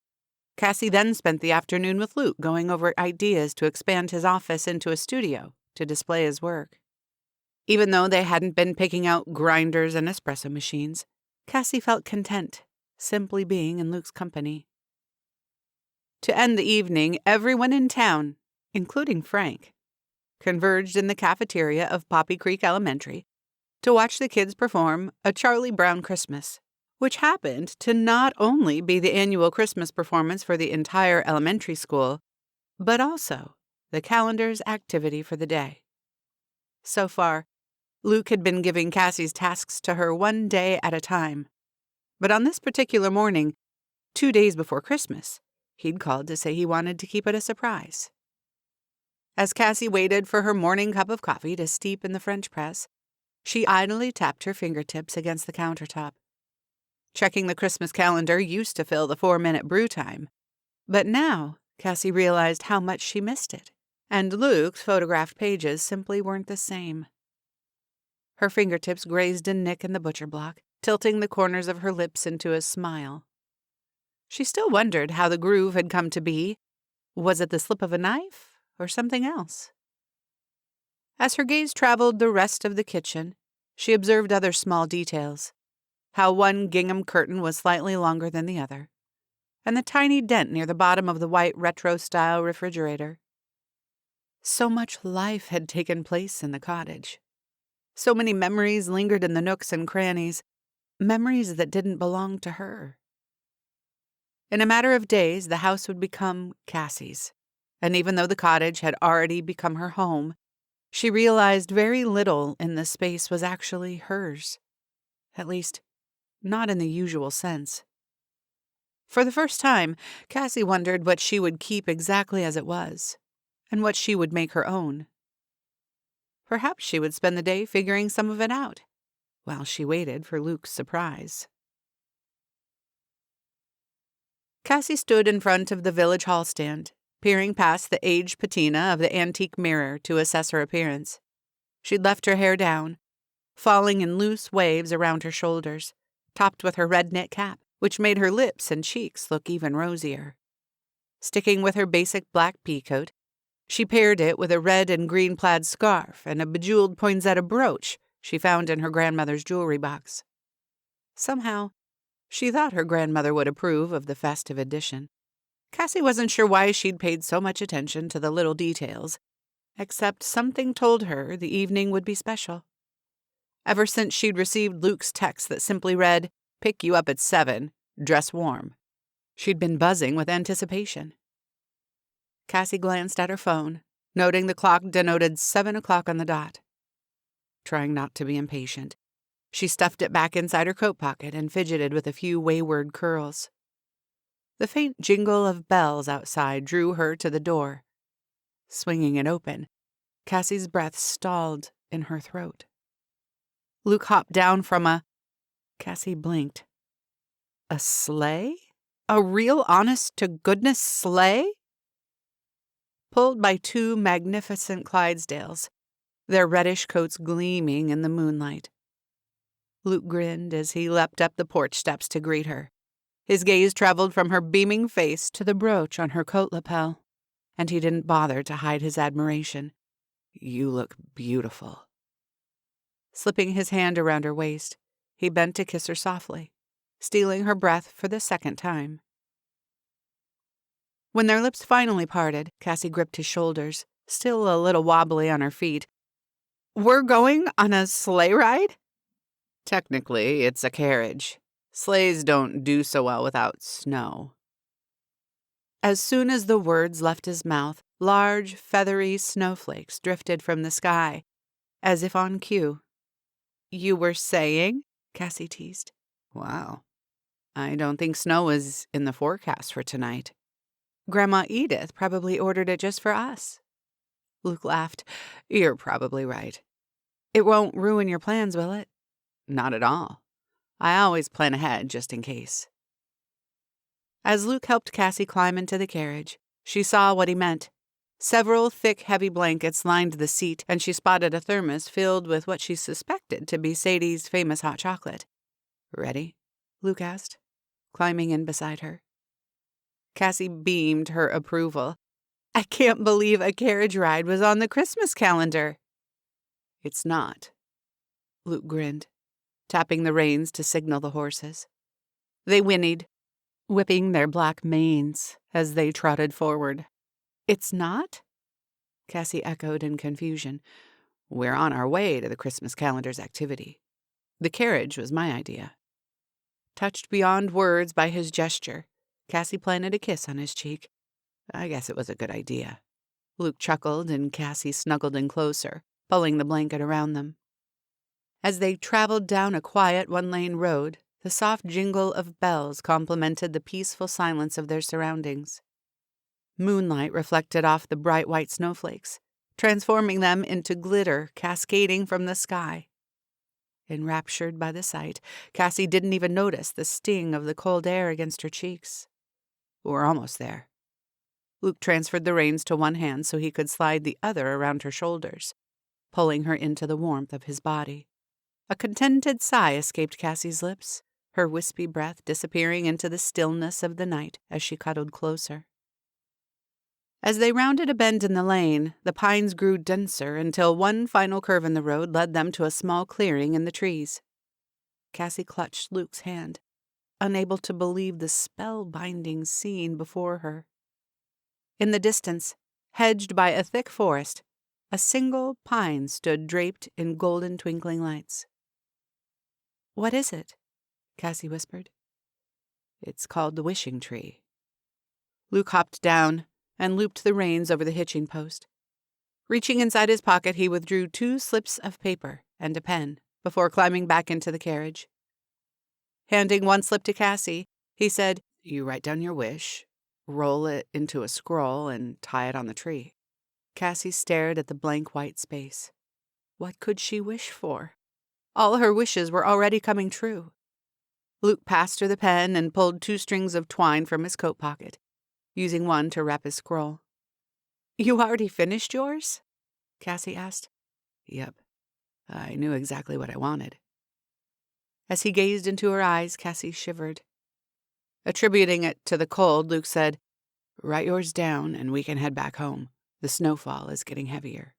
Cassie then spent the afternoon with Luke going over ideas to expand his office into a studio to display his work. Even though they hadn't been picking out grinders and espresso machines, Cassie felt content simply being in Luke's company. To end the evening, everyone in town, including Frank, converged in the cafeteria of Poppy Creek Elementary to watch the kids perform A Charlie Brown Christmas, which happened to not only be the annual Christmas performance for the entire elementary school, but also the calendar's activity for the day. So far, Luke had been giving Cassie's tasks to her one day at a time. But on this particular morning, 2 days before Christmas, he'd called to say he wanted to keep it a surprise. As Cassie waited for her morning cup of coffee to steep in the French press, she idly tapped her fingertips against the countertop. Checking the Christmas calendar used to fill the 4-minute brew time, but now Cassie realized how much she missed it, and Luke's photographed pages simply weren't the same. Her fingertips grazed a nick in the butcher block, tilting the corners of her lips into a smile. She still wondered how the groove had come to be. Was it the slip of a knife or something else? As her gaze traveled the rest of the kitchen, she observed other small details. How one gingham curtain was slightly longer than the other, and the tiny dent near the bottom of the white retro-style refrigerator. So much life had taken place in the cottage. So many memories lingered in the nooks and crannies, memories that didn't belong to her. In a matter of days, the house would become Cassie's, and even though the cottage had already become her home, she realized very little in the space was actually hers. At least, not in the usual sense. For the first time, Cassie wondered what she would keep exactly as it was, and what she would make her own. Perhaps she would spend the day figuring some of it out, while she waited for Luke's surprise. Cassie stood in front of the village hall stand, peering past the aged patina of the antique mirror to assess her appearance. She'd left her hair down, falling in loose waves around her shoulders, topped with her red knit cap, which made her lips and cheeks look even rosier. Sticking with her basic black peacoat, she paired it with a red and green plaid scarf and a bejeweled poinsettia brooch she found in her grandmother's jewelry box. Somehow, she thought her grandmother would approve of the festive addition. Cassie wasn't sure why she'd paid so much attention to the little details, except something told her the evening would be special. Ever since she'd received Luke's text that simply read, "Pick you up at 7, dress warm," she'd been buzzing with anticipation. Cassie glanced at her phone, noting the clock denoted 7 o'clock on the dot. Trying not to be impatient, she stuffed it back inside her coat pocket and fidgeted with a few wayward curls. The faint jingle of bells outside drew her to the door. Swinging it open, Cassie's breath stalled in her throat. Luke hopped down from Cassie blinked. A sleigh? A real honest-to-goodness sleigh? Pulled by 2 magnificent Clydesdales, their reddish coats gleaming in the moonlight. Luke grinned as he leapt up the porch steps to greet her. His gaze traveled from her beaming face to the brooch on her coat lapel, and he didn't bother to hide his admiration. "You look beautiful." Slipping his hand around her waist, he bent to kiss her softly, stealing her breath for the second time. When their lips finally parted, Cassie gripped his shoulders, still a little wobbly on her feet. "We're going on a sleigh ride?" "Technically, it's a carriage. Sleighs don't do so well without snow." As soon as the words left his mouth, large, feathery snowflakes drifted from the sky, as if on cue. "You were saying?" Cassie teased. Wow. I don't think snow is in the forecast for tonight. Grandma Edith probably ordered it just for us. Luke laughed. You're probably right. It won't ruin your plans, will it? Not at all. I always plan ahead just in case. As Luke helped Cassie climb into the carriage, she saw what he meant. Several thick, heavy blankets lined the seat, and she spotted a thermos filled with what she suspected to be Sadie's famous hot chocolate. "Ready?" Luke asked, climbing in beside her. Cassie beamed her approval. "I can't believe a carriage ride was on the Christmas calendar." "It's not." Luke grinned, tapping the reins to signal the horses. They whinnied, whipping their black manes as they trotted forward. "It's not?" Cassie echoed in confusion. "We're on our way to the Christmas calendar's activity. The carriage was my idea." Touched beyond words by his gesture, Cassie planted a kiss on his cheek. "I guess it was a good idea." Luke chuckled, and Cassie snuggled in closer, pulling the blanket around them. As they traveled down a quiet one-lane road, the soft jingle of bells complemented the peaceful silence of their surroundings. Moonlight reflected off the bright white snowflakes, transforming them into glitter cascading from the sky. Enraptured by the sight, Cassie didn't even notice the sting of the cold air against her cheeks. "We're almost there." Luke transferred the reins to one hand so he could slide the other around her shoulders, pulling her into the warmth of his body. A contented sigh escaped Cassie's lips, her wispy breath disappearing into the stillness of the night as she cuddled closer. As they rounded a bend in the lane, the pines grew denser until one final curve in the road led them to a small clearing in the trees. Cassie clutched Luke's hand, unable to believe the spell-binding scene before her. In the distance, hedged by a thick forest, a single pine stood draped in golden twinkling lights. "What is it?" Cassie whispered. "It's called the wishing tree." Luke hopped down and looped the reins over the hitching post. Reaching inside his pocket, he withdrew 2 slips of paper and a pen before climbing back into the carriage. Handing one slip to Cassie, he said, "You write down your wish, roll it into a scroll, and tie it on the tree." Cassie stared at the blank white space. What could she wish for? All her wishes were already coming true. Luke passed her the pen and pulled 2 strings of twine from his coat pocket, using one to wrap his scroll. "You already finished yours?" Cassie asked. "Yep. I knew exactly what I wanted." As he gazed into her eyes, Cassie shivered. Attributing it to the cold, Luke said, "Write yours down and we can head back home. The snowfall is getting heavier."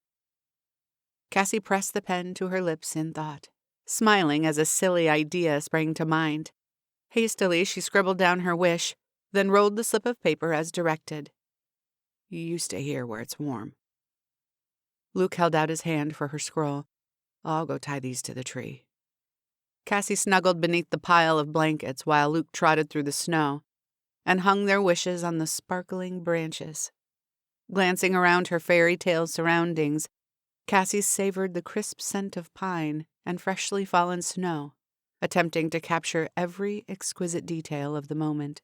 Cassie pressed the pen to her lips in thought, smiling as a silly idea sprang to mind. Hastily, she scribbled down her wish, then rolled the slip of paper as directed. "You stay here where it's warm." Luke held out his hand for her scroll. "I'll go tie these to the tree." Cassie snuggled beneath the pile of blankets while Luke trotted through the snow and hung their wishes on the sparkling branches. Glancing around her fairy tale surroundings, Cassie savored the crisp scent of pine and freshly fallen snow, attempting to capture every exquisite detail of the moment.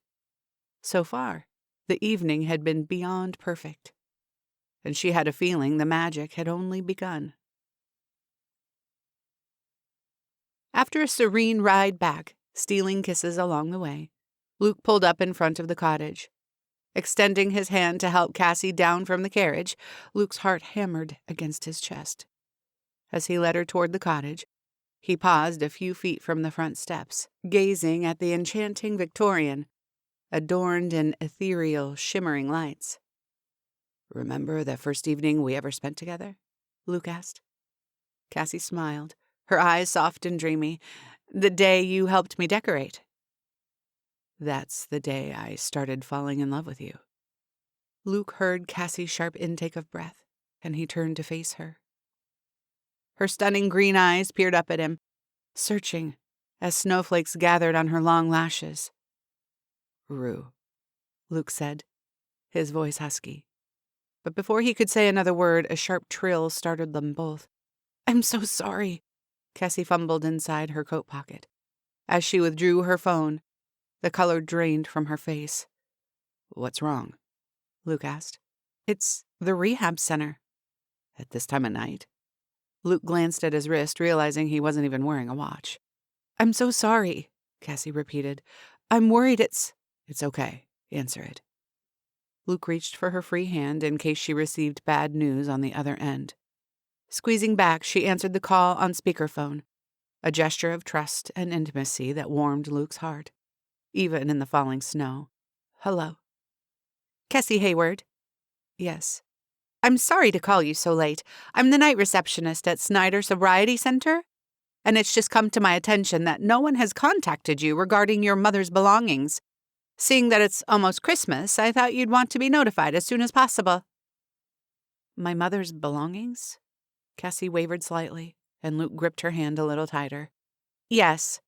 So far, the evening had been beyond perfect, and she had a feeling the magic had only begun. After a serene ride back, stealing kisses along the way, Luke pulled up in front of the cottage. Extending his hand to help Cassie down from the carriage, Luke's heart hammered against his chest. As he led her toward the cottage, he paused a few feet from the front steps, gazing at the enchanting Victorian, adorned in ethereal, shimmering lights. "Remember the first evening we ever spent together?" Luke asked. Cassie smiled, her eyes soft and dreamy. "The day you helped me decorate." "That's the day I started falling in love with you." Luke heard Cassie's sharp intake of breath, and he turned to face her. Her stunning green eyes peered up at him, searching as snowflakes gathered on her long lashes. "Rue," Luke said, his voice husky. But before he could say another word, a sharp trill startled them both. "I'm so sorry." Cassie fumbled inside her coat pocket. As she withdrew her phone, the color drained from her face. "What's wrong?" Luke asked. "It's the rehab center." "At this time of night?" Luke glanced at his wrist, realizing he wasn't even wearing a watch. "I'm so sorry," Cassie repeated. "I'm worried it's—" "It's okay. Answer it." Luke reached for her free hand in case she received bad news on the other end. Squeezing back, she answered the call on speakerphone, a gesture of trust and intimacy that warmed Luke's heart, even in the falling snow. "Hello." "Cassie Hayward?" "Yes." "I'm sorry to call you so late. I'm the night receptionist at Snyder Sobriety Center, and it's just come to my attention that no one has contacted you regarding your mother's belongings. Seeing that it's almost Christmas, I thought you'd want to be notified as soon as possible." "My mother's belongings?" Cassie wavered slightly, and Luke gripped her hand a little tighter. "Yes.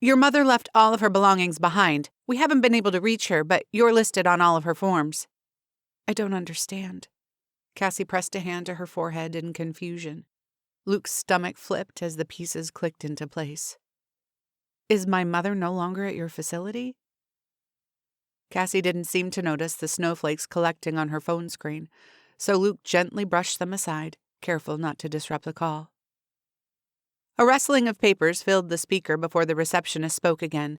Your mother left all of her belongings behind. We haven't been able to reach her, but you're listed on all of her forms." "I don't understand." Cassie pressed a hand to her forehead in confusion. Luke's stomach flipped as the pieces clicked into place. "Is my mother no longer at your facility?" Cassie didn't seem to notice the snowflakes collecting on her phone screen, so Luke gently brushed them aside, careful not to disrupt the call. A rustling of papers filled the speaker before the receptionist spoke again.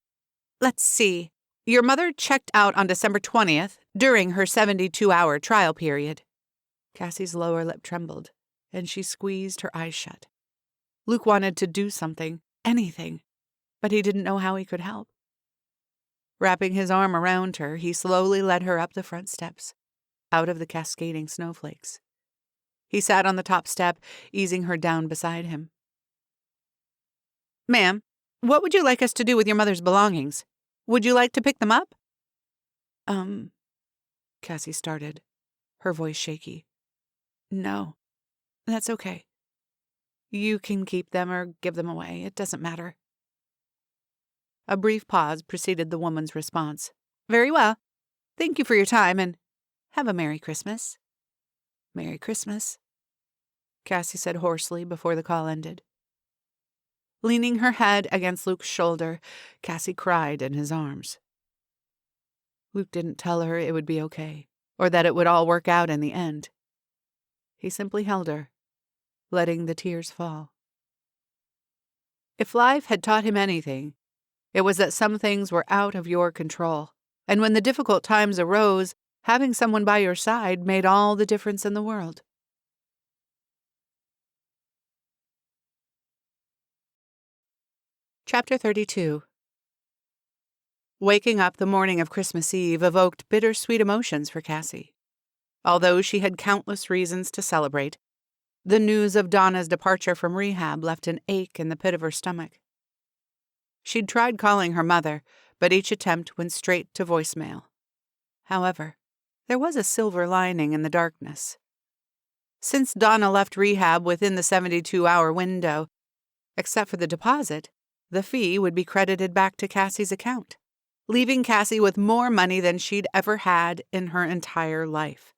"Let's see. Your mother checked out on December 20th during her 72-hour trial period." Cassie's lower lip trembled, and she squeezed her eyes shut. Luke wanted to do something, anything, but he didn't know how he could help. Wrapping his arm around her, he slowly led her up the front steps, out of the cascading snowflakes. He sat on the top step, easing her down beside him. "Ma'am, what would you like us to do with your mother's belongings? Would you like to pick them up?" Cassie started, her voice shaky. "No, that's okay. You can keep them or give them away. It doesn't matter." A brief pause preceded the woman's response. "Very well. Thank you for your time, and have a Merry Christmas." "Merry Christmas," Cassie said hoarsely before the call ended. Leaning her head against Luke's shoulder, Cassie cried in his arms. Luke didn't tell her it would be okay, or that it would all work out in the end. He simply held her, letting the tears fall. If life had taught him anything, it was that some things were out of your control, and when the difficult times arose, having someone by your side made all the difference in the world. Chapter 32. Waking up the morning of Christmas Eve evoked bittersweet emotions for Cassie. Although she had countless reasons to celebrate, the news of Donna's departure from rehab left an ache in the pit of her stomach. She'd tried calling her mother, but each attempt went straight to voicemail. However, there was a silver lining in the darkness. Since Donna left rehab within the 72-hour window, except for the deposit, the fee would be credited back to Cassie's account, leaving Cassie with more money than she'd ever had in her entire life.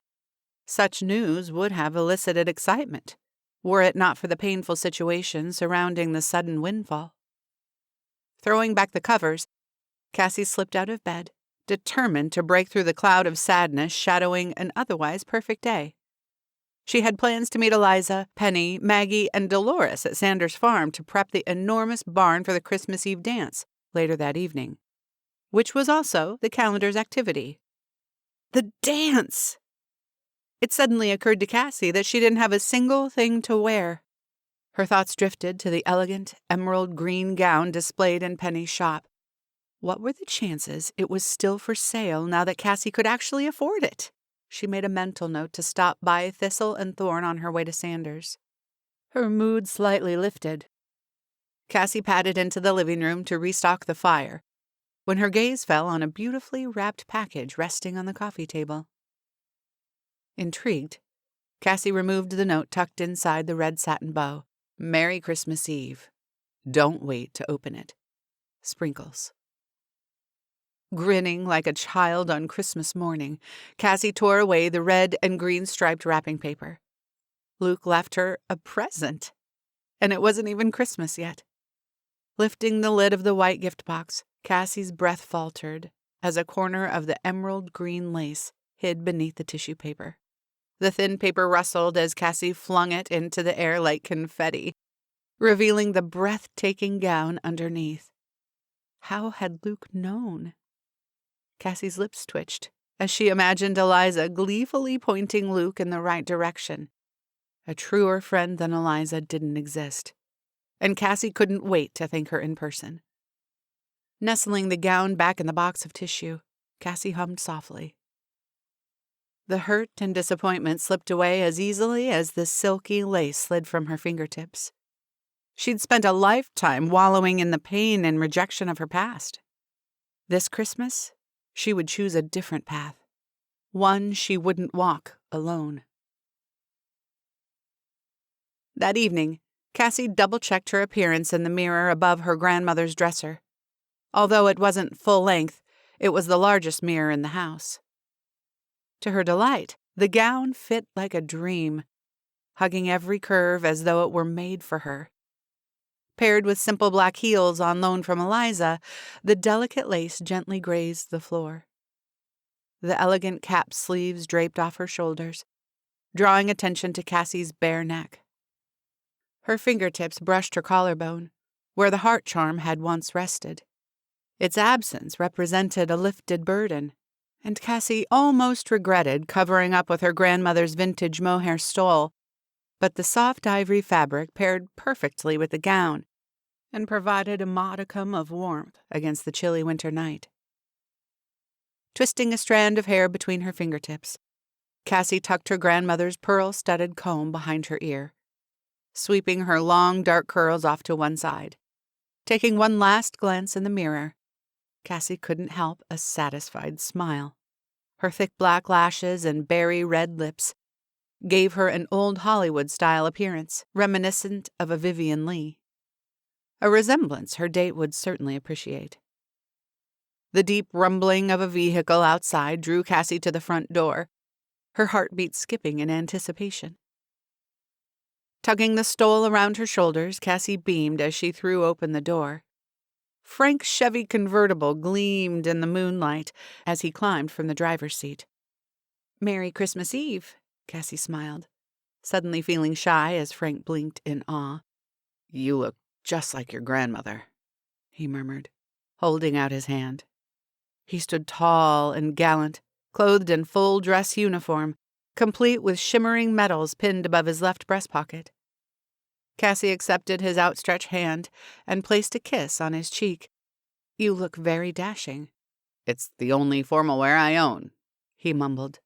Such news would have elicited excitement, were it not for the painful situation surrounding the sudden windfall. Throwing back the covers, Cassie slipped out of bed, determined to break through the cloud of sadness shadowing an otherwise perfect day. She had plans to meet Eliza, Penny, Maggie, and Dolores at Sanders Farm to prep the enormous barn for the Christmas Eve dance later that evening, which was also the calendar's activity. The dance! It suddenly occurred to Cassie that she didn't have a single thing to wear. Her thoughts drifted to the elegant emerald green gown displayed in Penny's shop. What were the chances it was still for sale now that Cassie could actually afford it? She made a mental note to stop by Thistle and Thorn on her way to Sanders. Her mood slightly lifted. Cassie padded into the living room to restock the fire, when her gaze fell on a beautifully wrapped package resting on the coffee table. Intrigued, Cassie removed the note tucked inside the red satin bow. "Merry Christmas Eve. Don't wait to open it. Sprinkles." Grinning like a child on Christmas morning, Cassie tore away the red and green striped wrapping paper. Luke left her a present, and it wasn't even Christmas yet. Lifting the lid of the white gift box, Cassie's breath faltered as a corner of the emerald green lace hid beneath the tissue paper. The thin paper rustled as Cassie flung it into the air like confetti, revealing the breathtaking gown underneath. How had Luke known? Cassie's lips twitched as she imagined Eliza gleefully pointing Luke in the right direction. A truer friend than Eliza didn't exist, and Cassie couldn't wait to thank her in person. Nestling the gown back in the box of tissue, Cassie hummed softly. The hurt and disappointment slipped away as easily as the silky lace slid from her fingertips. She'd spent a lifetime wallowing in the pain and rejection of her past. This Christmas, she would choose a different path, one she wouldn't walk alone. That evening, Cassie double-checked her appearance in the mirror above her grandmother's dresser. Although it wasn't full length, it was the largest mirror in the house. To her delight, the gown fit like a dream, hugging every curve as though it were made for her. Paired with simple black heels on loan from Eliza, the delicate lace gently grazed the floor. The elegant cap sleeves draped off her shoulders, drawing attention to Cassie's bare neck. Her fingertips brushed her collarbone, where the heart charm had once rested. Its absence represented a lifted burden, and Cassie almost regretted covering up with her grandmother's vintage mohair stole, but the soft ivory fabric paired perfectly with the gown and provided a modicum of warmth against the chilly winter night. Twisting a strand of hair between her fingertips, Cassie tucked her grandmother's pearl-studded comb behind her ear, sweeping her long dark curls off to one side. Taking one last glance in the mirror, Cassie couldn't help a satisfied smile. Her thick black lashes and berry red lips gave her an old Hollywood-style appearance, reminiscent of a Vivian Leigh. A resemblance her date would certainly appreciate. The deep rumbling of a vehicle outside drew Cassie to the front door, her heartbeat skipping in anticipation. Tugging the stole around her shoulders, Cassie beamed as she threw open the door. Frank's Chevy convertible gleamed in the moonlight as he climbed from the driver's seat. "Merry Christmas Eve," Cassie smiled, suddenly feeling shy as Frank blinked in awe. "You look just like your grandmother," he murmured, holding out his hand. He stood tall and gallant, clothed in full dress uniform, complete with shimmering medals pinned above his left breast pocket. Cassie accepted his outstretched hand and placed a kiss on his cheek. "You look very dashing." "It's the only formal wear I own," he mumbled.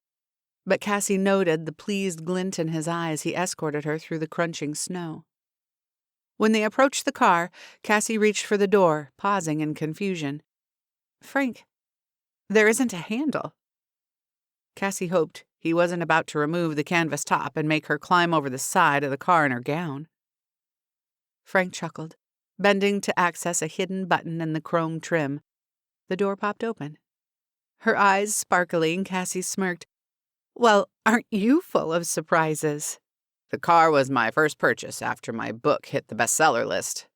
But Cassie noted the pleased glint in his eye as he escorted her through the crunching snow. When they approached the car, Cassie reached for the door, pausing in confusion. "Frank, there isn't a handle." Cassie hoped he wasn't about to remove the canvas top and make her climb over the side of the car in her gown. Frank chuckled, bending to access a hidden button in the chrome trim. The door popped open. Her eyes sparkling, Cassie smirked. "Well, aren't you full of surprises?" "The car was my first purchase after my book hit the bestseller list."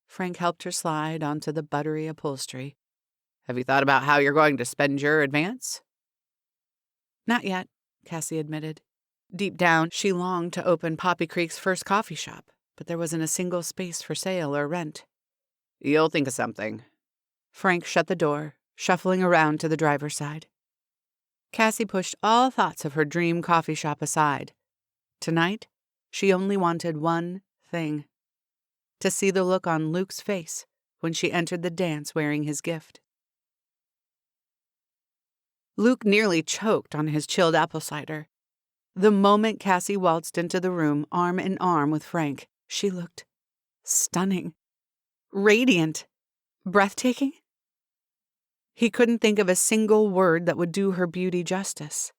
Frank helped her slide onto the buttery upholstery. "Have you thought about how you're going to spend your advance?" "Not yet," Cassie admitted. Deep down, she longed to open Poppy Creek's first coffee shop, but there wasn't a single space for sale or rent. "You'll think of something." Frank shut the door, shuffling around to the driver's side. Cassie pushed all thoughts of her dream coffee shop aside. Tonight, she only wanted one thing: to see the look on Luke's face when she entered the dance wearing his gift. Luke nearly choked on his chilled apple cider. The moment Cassie waltzed into the room arm in arm with Frank, she looked stunning, radiant, breathtaking. He couldn't think of a single word that would do her beauty justice.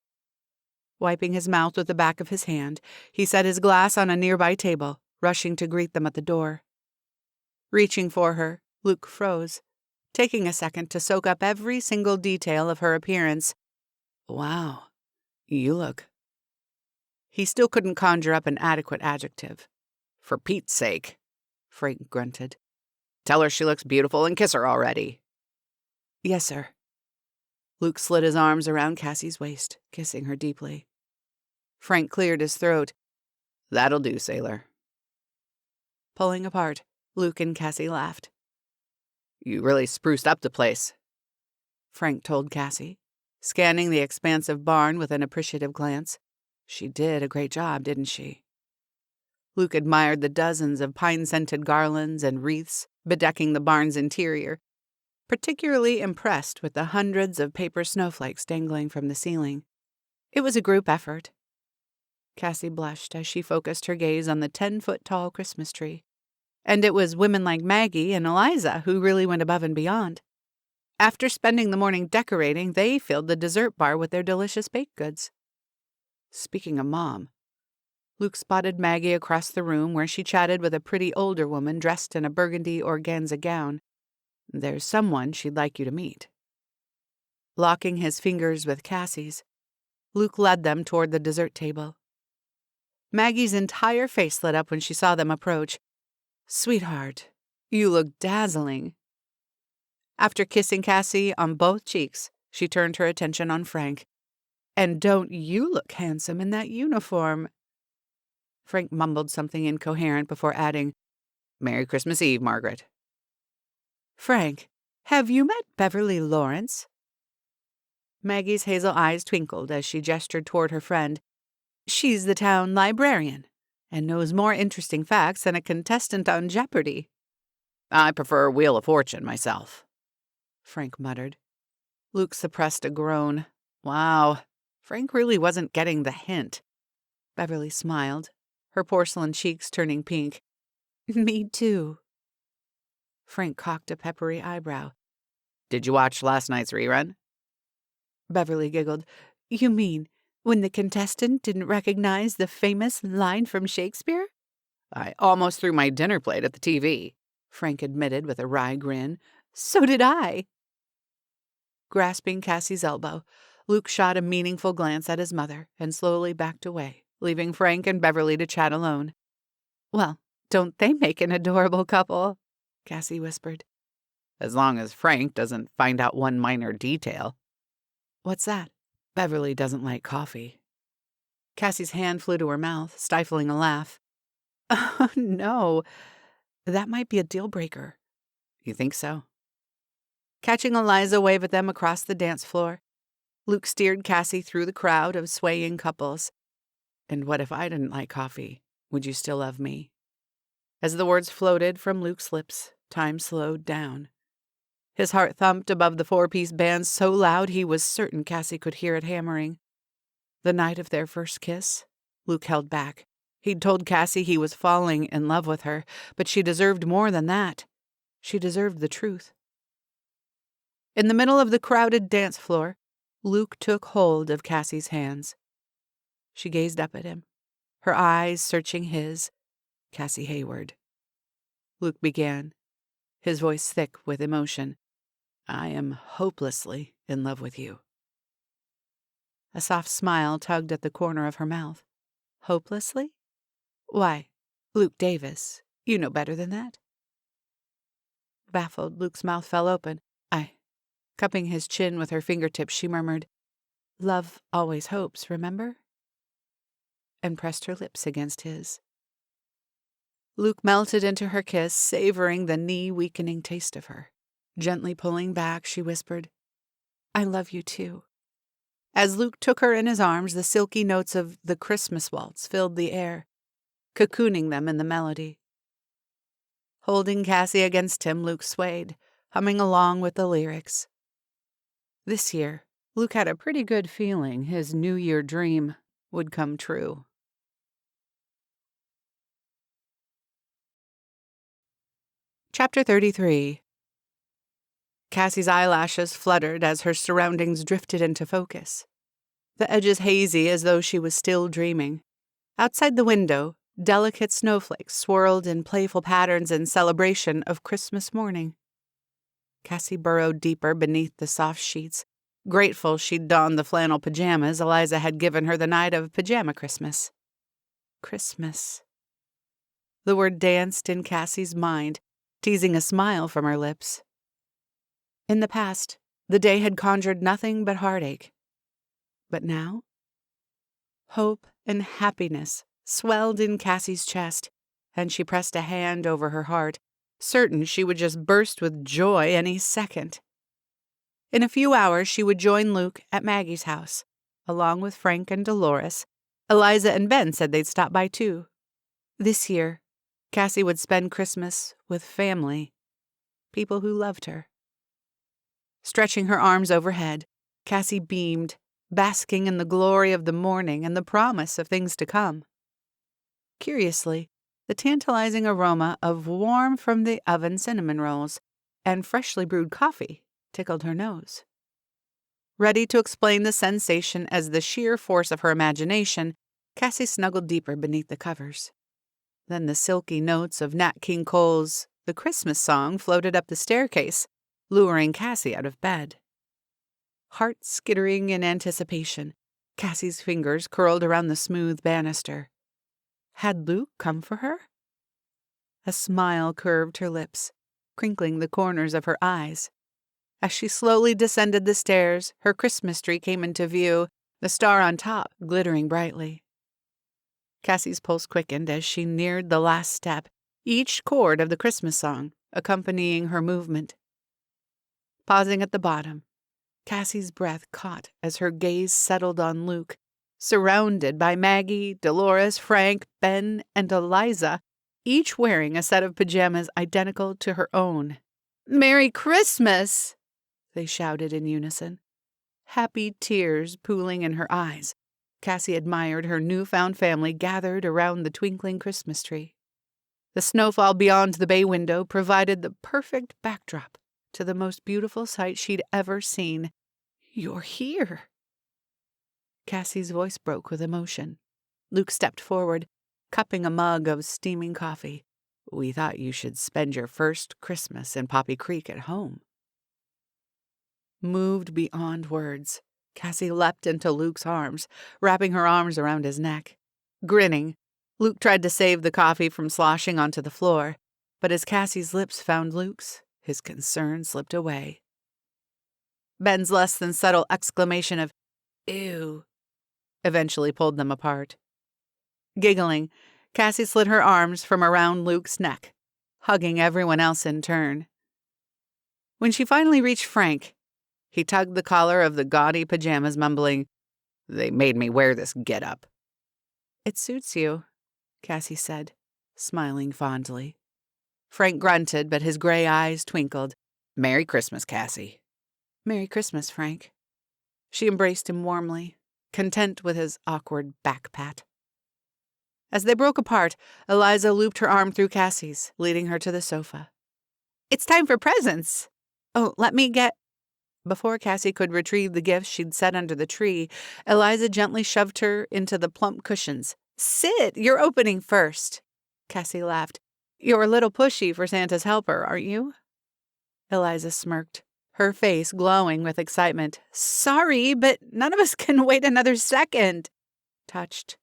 Wiping his mouth with the back of his hand, he set his glass on a nearby table, rushing to greet them at the door. Reaching for her, Luke froze, taking a second to soak up every single detail of her appearance. Wow, you look. He still couldn't conjure up an adequate adjective. For Pete's sake, Frank grunted. tell her she looks beautiful and kiss her already. Yes, sir. Luke slid his arms around Cassie's waist, kissing her deeply. Frank cleared his throat. That'll do, sailor. Pulling apart, Luke and Cassie laughed. You really spruced up the place, Frank told Cassie, scanning the expansive barn with an appreciative glance. She did a great job, didn't she? Luke admired the dozens of pine-scented garlands and wreaths bedecking the barn's interior, particularly impressed with the hundreds of paper snowflakes dangling from the ceiling. It was a group effort. Cassie blushed as she focused her gaze on the 10-foot-tall Christmas tree. And it was women like Maggie and Eliza who really went above and beyond. After spending the morning decorating, they filled the dessert bar with their delicious baked goods. Speaking of Mom, Luke spotted Maggie across the room where she chatted with a pretty older woman dressed in a burgundy organza gown. There's someone she'd like you to meet. Locking his fingers with Cassie's, Luke led them toward the dessert table. Maggie's entire face lit up when she saw them approach. Sweetheart, you look dazzling. After kissing Cassie on both cheeks, she turned her attention on Frank. And don't you look handsome in that uniform? Frank mumbled something incoherent before adding, Merry Christmas Eve, Margaret. Frank, have you met Beverly Lawrence? Maggie's hazel eyes twinkled as she gestured toward her friend. She's the town librarian and knows more interesting facts than a contestant on Jeopardy. I prefer Wheel of Fortune myself, Frank muttered. Luke suppressed a groan. Wow, Frank really wasn't getting the hint. Beverly smiled, her porcelain cheeks turning pink. Me too. Frank cocked a peppery eyebrow. Did you watch last night's rerun? Beverly giggled. You mean when the contestant didn't recognize the famous line from Shakespeare? I almost threw my dinner plate at the TV, Frank admitted with a wry grin. So did I. Grasping Cassie's elbow, Luke shot a meaningful glance at his mother and slowly backed away, leaving Frank and Beverly to chat alone. Well, don't they make an adorable couple? Cassie whispered. As long as Frank doesn't find out one minor detail. What's that? Beverly doesn't like coffee. Cassie's hand flew to her mouth, stifling a laugh. Oh, no. That might be a deal breaker. You think so? Catching Eliza wave at them across the dance floor, Luke steered Cassie through the crowd of swaying couples. And what if I didn't like coffee? Would you still love me? As the words floated from Luke's lips, time slowed down. His heart thumped above the four-piece band so loud he was certain Cassie could hear it hammering. The night of their first kiss, Luke held back. He'd told Cassie he was falling in love with her, but she deserved more than that. She deserved the truth. In the middle of the crowded dance floor, Luke took hold of Cassie's hands. She gazed up at him, her eyes searching his. Cassie Hayward. Luke began, his voice thick with emotion. I am hopelessly in love with you. A soft smile tugged at the corner of her mouth. Hopelessly? Why, Luke Davis, you know better than that. Baffled, Luke's mouth fell open. Cupping his chin with her fingertips, she murmured, Love always hopes, remember? And pressed her lips against his. Luke melted into her kiss, savoring the knee-weakening taste of her. Gently pulling back, she whispered, I love you too. As Luke took her in his arms, the silky notes of the Christmas waltz filled the air, cocooning them in the melody. Holding Cassie against him, Luke swayed, humming along with the lyrics. This year, Luke had a pretty good feeling his New Year dream would come true. Chapter 33. Cassie's eyelashes fluttered as her surroundings drifted into focus. The edges hazy as though she was still dreaming. Outside the window, delicate snowflakes swirled in playful patterns in celebration of Christmas morning. Cassie burrowed deeper beneath the soft sheets, grateful she'd donned the flannel pajamas Eliza had given her the night of pajama Christmas. Christmas. The word danced in Cassie's mind, teasing a smile from her lips. In the past, the day had conjured nothing but heartache. But now? Hope and happiness swelled in Cassie's chest, and she pressed a hand over her heart, certain she would just burst with joy any second. In a few hours, she would join Luke at Maggie's house, along with Frank and Dolores. Eliza and Ben said they'd stop by too. This year, Cassie would spend Christmas with family, people who loved her. Stretching her arms overhead, Cassie beamed, basking in the glory of the morning and the promise of things to come. Curiously, the tantalizing aroma of warm from the oven cinnamon rolls and freshly brewed coffee tickled her nose. Ready to explain the sensation as the sheer force of her imagination, Cassie snuggled deeper beneath the covers. Then the silky notes of Nat King Cole's The Christmas Song floated up the staircase, luring Cassie out of bed. Heart skittering in anticipation, Cassie's fingers curled around the smooth banister. Had Luke come for her? A smile curved her lips, crinkling the corners of her eyes. As she slowly descended the stairs, her Christmas tree came into view, the star on top glittering brightly. Cassie's pulse quickened as she neared the last step, each chord of the Christmas song accompanying her movement. Pausing at the bottom, Cassie's breath caught as her gaze settled on Luke, surrounded by Maggie, Dolores, Frank, Ben, and Eliza, each wearing a set of pajamas identical to her own. "Merry Christmas!" they shouted in unison. Happy tears pooling in her eyes, Cassie admired her newfound family gathered around the twinkling Christmas tree. The snowfall beyond the bay window provided the perfect backdrop to the most beautiful sight she'd ever seen. "You're here!" Cassie's voice broke with emotion. Luke stepped forward, cupping a mug of steaming coffee. "We thought you should spend your first Christmas in Poppy Creek at home." Moved beyond words, Cassie leapt into Luke's arms, wrapping her arms around his neck. Grinning, Luke tried to save the coffee from sloshing onto the floor, but as Cassie's lips found Luke's, his concern slipped away. Ben's less than subtle exclamation of, "Ew," eventually pulled them apart. Giggling, Cassie slid her arms from around Luke's neck, hugging everyone else in turn. When she finally reached Frank, he tugged the collar of the gaudy pajamas, mumbling, "They made me wear this get-up." "It suits you," Cassie said, smiling fondly. Frank grunted, but his gray eyes twinkled. "Merry Christmas, Cassie." "Merry Christmas, Frank." She embraced him warmly, content with his awkward back pat. As they broke apart, Eliza looped her arm through Cassie's, leading her to the sofa. "It's time for presents. Oh, let me get—" Before Cassie could retrieve the gifts she'd set under the tree, Eliza gently shoved her into the plump cushions. "Sit, you're opening first." Cassie laughed. "You're a little pushy for Santa's helper, aren't you?" Eliza smirked, her face glowing with excitement. "Sorry, but none of us can wait another second." Touched.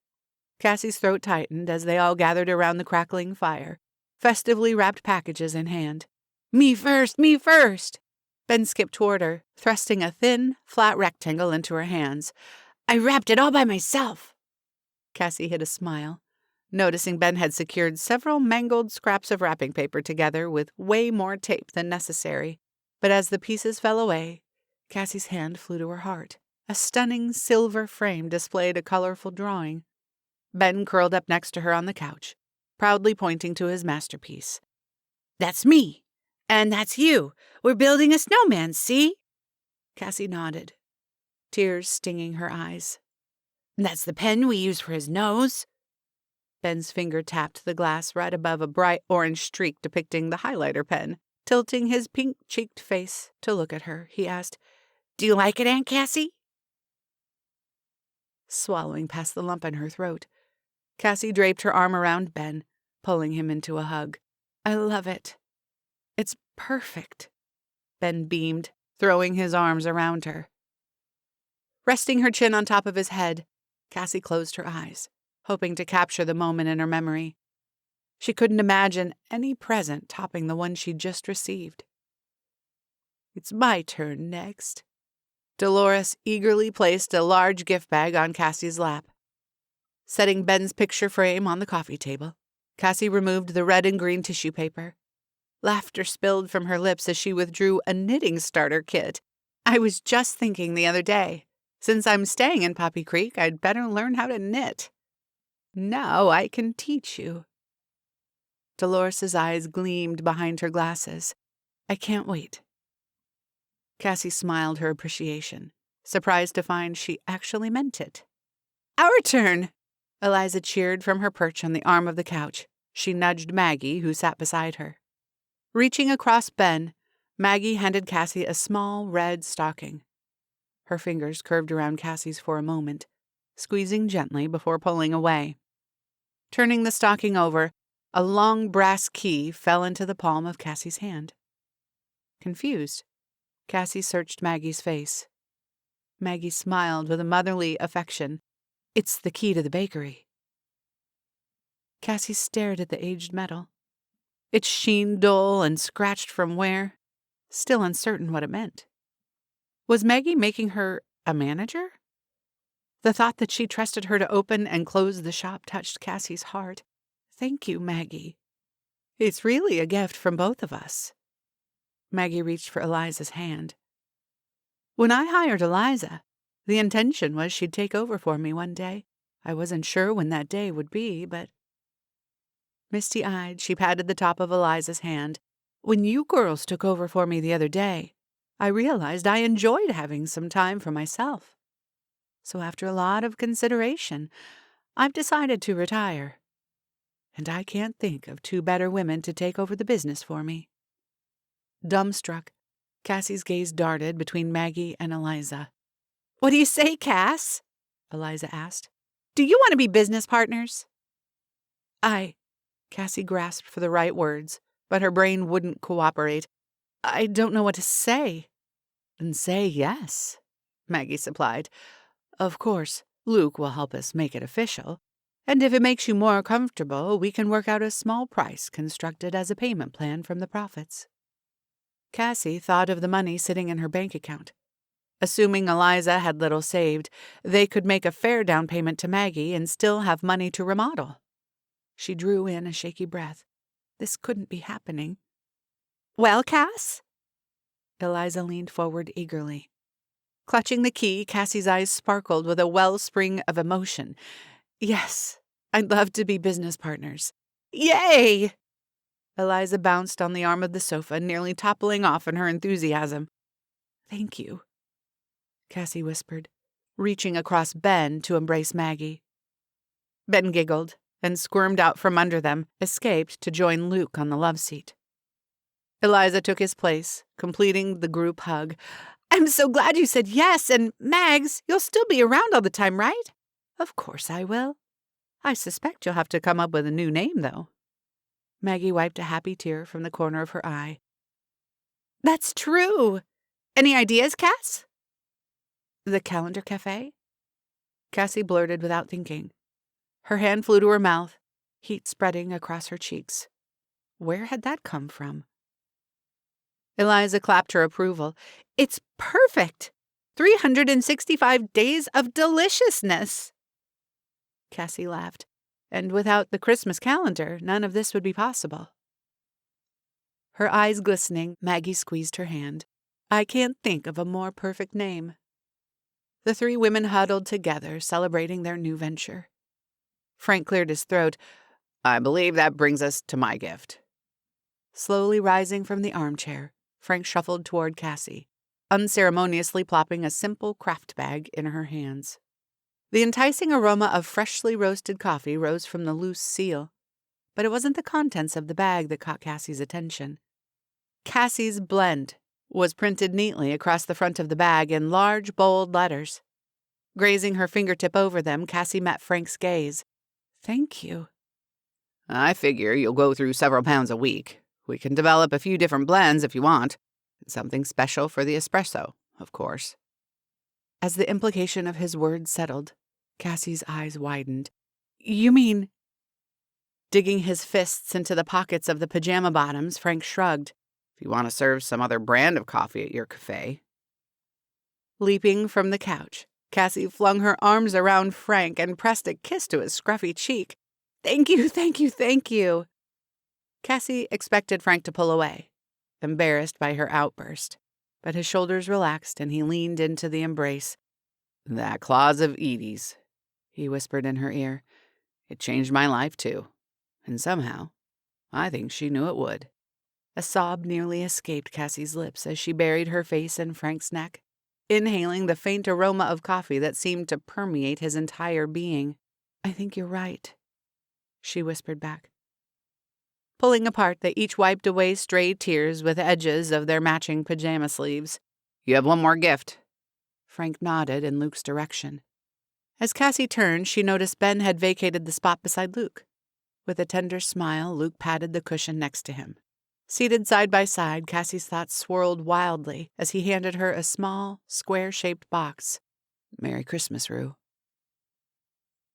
Cassie's throat tightened as they all gathered around the crackling fire, festively wrapped packages in hand. "Me first, me first!" Ben skipped toward her, thrusting a thin, flat rectangle into her hands. "I wrapped it all by myself." Cassie hid a smile, noticing Ben had secured several mangled scraps of wrapping paper together with way more tape than necessary. But as the pieces fell away, Cassie's hand flew to her heart. A stunning silver frame displayed a colorful drawing. Ben curled up next to her on the couch, proudly pointing to his masterpiece. "That's me. And that's you. We're building a snowman, see?" Cassie nodded, tears stinging her eyes. "That's the pen we use for his nose." Ben's finger tapped the glass right above a bright orange streak depicting the highlighter pen. Tilting his pink-cheeked face to look at her, he asked, "Do you like it, Aunt Cassie?" Swallowing past the lump in her throat, Cassie draped her arm around Ben, pulling him into a hug. "I love it. It's perfect." Ben beamed, throwing his arms around her. Resting her chin on top of his head, Cassie closed her eyes, hoping to capture the moment in her memory. She couldn't imagine any present topping the one she'd just received. It's my turn next. Dolores eagerly placed a large gift bag on Cassie's lap. Setting Ben's picture frame on the coffee table, Cassie removed the red and green tissue paper. Laughter spilled from her lips as she withdrew a knitting starter kit. I was just thinking the other day, since I'm staying in Poppy Creek, I'd better learn how to knit. Now I can teach you. Dolores's eyes gleamed behind her glasses. I can't wait. Cassie smiled her appreciation, surprised to find she actually meant it. Our turn! Eliza cheered from her perch on the arm of the couch. She nudged Maggie, who sat beside her. Reaching across Ben, Maggie handed Cassie a small red stocking. Her fingers curved around Cassie's for a moment, squeezing gently before pulling away. Turning the stocking over, a long brass key fell into the palm of Cassie's hand. Confused, Cassie searched Maggie's face. Maggie smiled with a motherly affection. It's the key to the bakery. Cassie stared at the aged metal. Its sheen dull and scratched from wear, still uncertain what it meant. Was Maggie making her a manager? The thought that she trusted her to open and close the shop touched Cassie's heart. Thank you, Maggie. It's really a gift from both of us. Maggie reached for Eliza's hand. When I hired Eliza, the intention was she'd take over for me one day. I wasn't sure when that day would be, but... Misty-eyed, she patted the top of Eliza's hand. When you girls took over for me the other day, I realized I enjoyed having some time for myself. So after a lot of consideration, I've decided to retire. And I can't think of two better women to take over the business for me. Dumbstruck, Cassie's gaze darted between Maggie and Eliza. What do you say, Cass? Eliza asked. Do you want to be business partners? Cassie grasped for the right words, but her brain wouldn't cooperate. I don't know what to say. Then say yes, Maggie supplied. Of course, Luke will help us make it official. And if it makes you more comfortable, we can work out a small price constructed as a payment plan from the profits. Cassie thought of the money sitting in her bank account. Assuming Eliza had little saved, they could make a fair down payment to Maggie and still have money to remodel. She drew in a shaky breath. This couldn't be happening. Well, Cass? Eliza leaned forward eagerly. Clutching the key, Cassie's eyes sparkled with a wellspring of emotion. Yes, I'd love to be business partners. Yay! Eliza bounced on the arm of the sofa, nearly toppling off in her enthusiasm. Thank you, Cassie whispered, reaching across Ben to embrace Maggie. Ben giggled and squirmed out from under them, escaped to join Luke on the love seat. Eliza took his place, completing the group hug. I'm so glad you said yes, and Mags, you'll still be around all the time, right? Of course I will. I suspect you'll have to come up with a new name, though. Maggie wiped a happy tear from the corner of her eye. That's true. Any ideas, Cass? The Calendar Cafe? Cassie blurted without thinking. Her hand flew to her mouth, heat spreading across her cheeks. Where had that come from? Eliza clapped her approval. It's perfect! 365 days of deliciousness! Cassie laughed. And without the Christmas calendar, none of this would be possible. Her eyes glistening, Maggie squeezed her hand. I can't think of a more perfect name. The three women huddled together, celebrating their new venture. Frank cleared his throat. I believe that brings us to my gift. Slowly rising from the armchair, Frank shuffled toward Cassie, unceremoniously plopping a simple craft bag in her hands. The enticing aroma of freshly roasted coffee rose from the loose seal, but it wasn't the contents of the bag that caught Cassie's attention. Cassie's Blend was printed neatly across the front of the bag in large, bold letters. Grazing her fingertip over them, Cassie met Frank's gaze. Thank you. I figure you'll go through several pounds a week. We can develop a few different blends if you want. Something special for the espresso, of course. As the implication of his words settled, Cassie's eyes widened. You mean... Digging his fists into the pockets of the pajama bottoms, Frank shrugged. If you want to serve some other brand of coffee at your cafe. Leaping from the couch, Cassie flung her arms around Frank and pressed a kiss to his scruffy cheek. Thank you, thank you, thank you. Cassie expected Frank to pull away, embarrassed by her outburst, but his shoulders relaxed and he leaned into the embrace. That clause of Edie's, he whispered in her ear. It changed my life, too. And somehow, I think she knew it would. A sob nearly escaped Cassie's lips as she buried her face in Frank's neck, inhaling the faint aroma of coffee that seemed to permeate his entire being. I think you're right, she whispered back. Pulling apart, they each wiped away stray tears with edges of their matching pajama sleeves. You have one more gift. Frank nodded in Luke's direction. As Cassie turned, she noticed Ben had vacated the spot beside Luke. With a tender smile, Luke patted the cushion next to him. Seated side by side, Cassie's thoughts swirled wildly as he handed her a small, square-shaped box. Merry Christmas, Rue.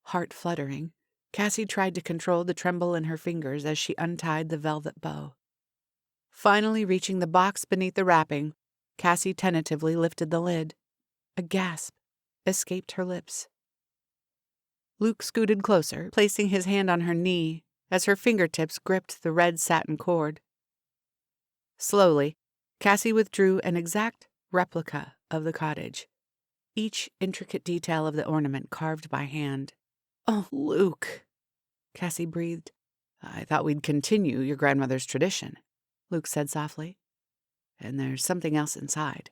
Heart fluttering, Cassie tried to control the tremble in her fingers as she untied the velvet bow. Finally reaching the box beneath the wrapping, Cassie tentatively lifted the lid. A gasp escaped her lips. Luke scooted closer, placing his hand on her knee as her fingertips gripped the red satin cord. Slowly, Cassie withdrew an exact replica of the cottage, each intricate detail of the ornament carved by hand. Oh, Luke, Cassie breathed. I thought we'd continue your grandmother's tradition, Luke said softly. And there's something else inside.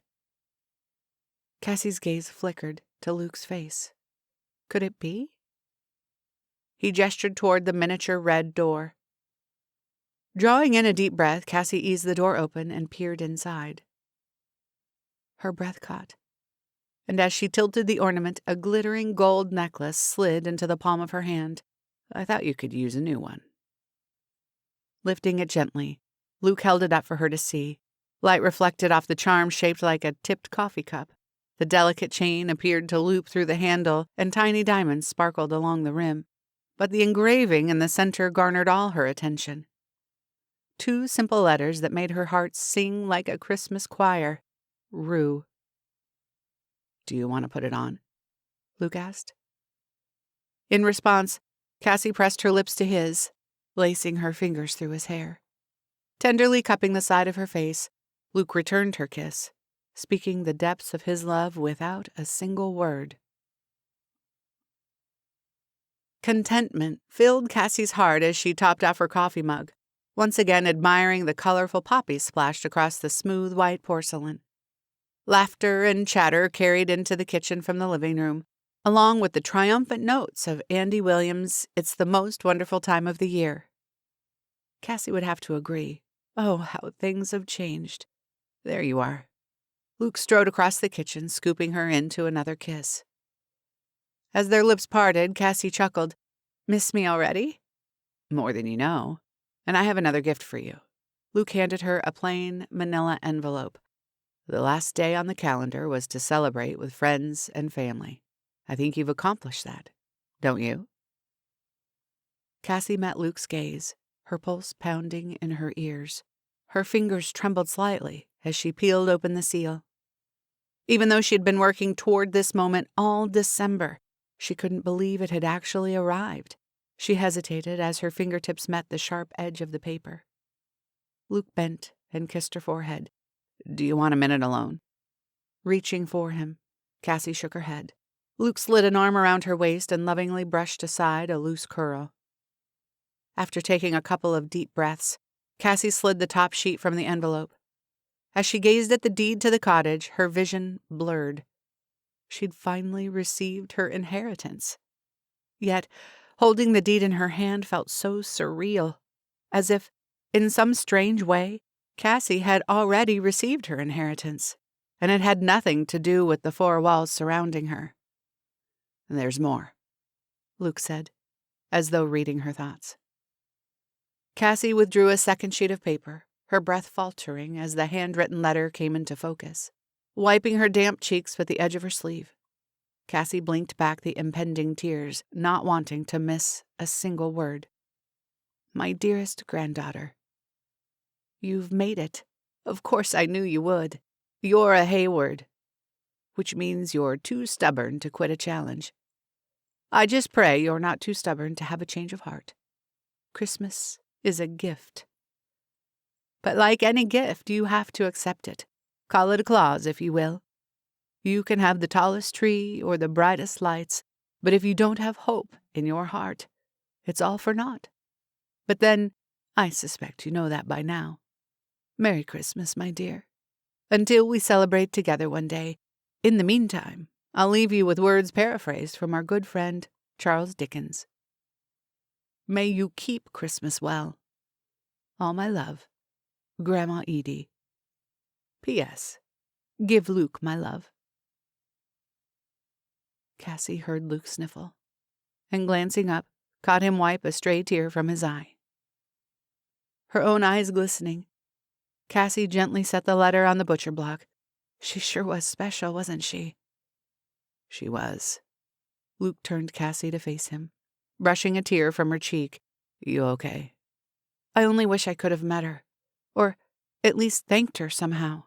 Cassie's gaze flickered to Luke's face. Could it be? He gestured toward the miniature red door. Drawing in a deep breath, Cassie eased the door open and peered inside. Her breath caught, and as she tilted the ornament, a glittering gold necklace slid into the palm of her hand. I thought you could use a new one. Lifting it gently, Luke held it up for her to see. Light reflected off the charm shaped like a tipped coffee cup. The delicate chain appeared to loop through the handle, and tiny diamonds sparkled along the rim. But the engraving in the center garnered all her attention. 2 simple letters that made her heart sing like a Christmas choir. Rue. Do you want to put it on? Luke asked. In response, Cassie pressed her lips to his, lacing her fingers through his hair. Tenderly cupping the side of her face, Luke returned her kiss, speaking the depths of his love without a single word. Contentment filled Cassie's heart as she topped off her coffee mug, once again admiring the colorful poppies splashed across the smooth white porcelain. Laughter and chatter carried into the kitchen from the living room, along with the triumphant notes of Andy Williams' It's the Most Wonderful Time of the Year. Cassie would have to agree. Oh, how things have changed. There you are. Luke strode across the kitchen, scooping her into another kiss. As their lips parted, Cassie chuckled. Miss me already? More than you know. And I have another gift for you. Luke handed her a plain manila envelope. The last day on the calendar was to celebrate with friends and family. I think you've accomplished that, don't you? Cassie met Luke's gaze, her pulse pounding in her ears. Her fingers trembled slightly as she peeled open the seal. Even though she had been working toward this moment all December, she couldn't believe it had actually arrived. She hesitated as her fingertips met the sharp edge of the paper. Luke bent and kissed her forehead. Do you want a minute alone? Reaching for him, Cassie shook her head. Luke slid an arm around her waist and lovingly brushed aside a loose curl. After taking a couple of deep breaths, Cassie slid the top sheet from the envelope. As she gazed at the deed to the cottage, her vision blurred. She'd finally received her inheritance. Yet, holding the deed in her hand felt so surreal, as if, in some strange way, Cassie had already received her inheritance, and it had nothing to do with the 4 walls surrounding her. There's more, Luke said, as though reading her thoughts. Cassie withdrew a second sheet of paper, her breath faltering as the handwritten letter came into focus. Wiping her damp cheeks with the edge of her sleeve, Cassie blinked back the impending tears, not wanting to miss a single word. My dearest granddaughter, you've made it. Of course I knew you would. You're a Hayward, which means you're too stubborn to quit a challenge. I just pray you're not too stubborn to have a change of heart. Christmas is a gift. But like any gift, you have to accept it. Call it a clause, if you will. You can have the tallest tree or the brightest lights, but if you don't have hope in your heart, it's all for naught. But then, I suspect you know that by now. Merry Christmas, my dear. Until we celebrate together one day. In the meantime, I'll leave you with words paraphrased from our good friend, Charles Dickens. May you keep Christmas well. All my love, Grandma Edie. P.S. Give Luke my love. Cassie heard Luke sniffle, and glancing up, caught him wipe a stray tear from his eye. Her own eyes glistening, Cassie gently set the letter on the butcher block. She sure was special, wasn't she? She was. Luke turned Cassie to face him, brushing a tear from her cheek. You okay? I only wish I could have met her, or at least thanked her somehow.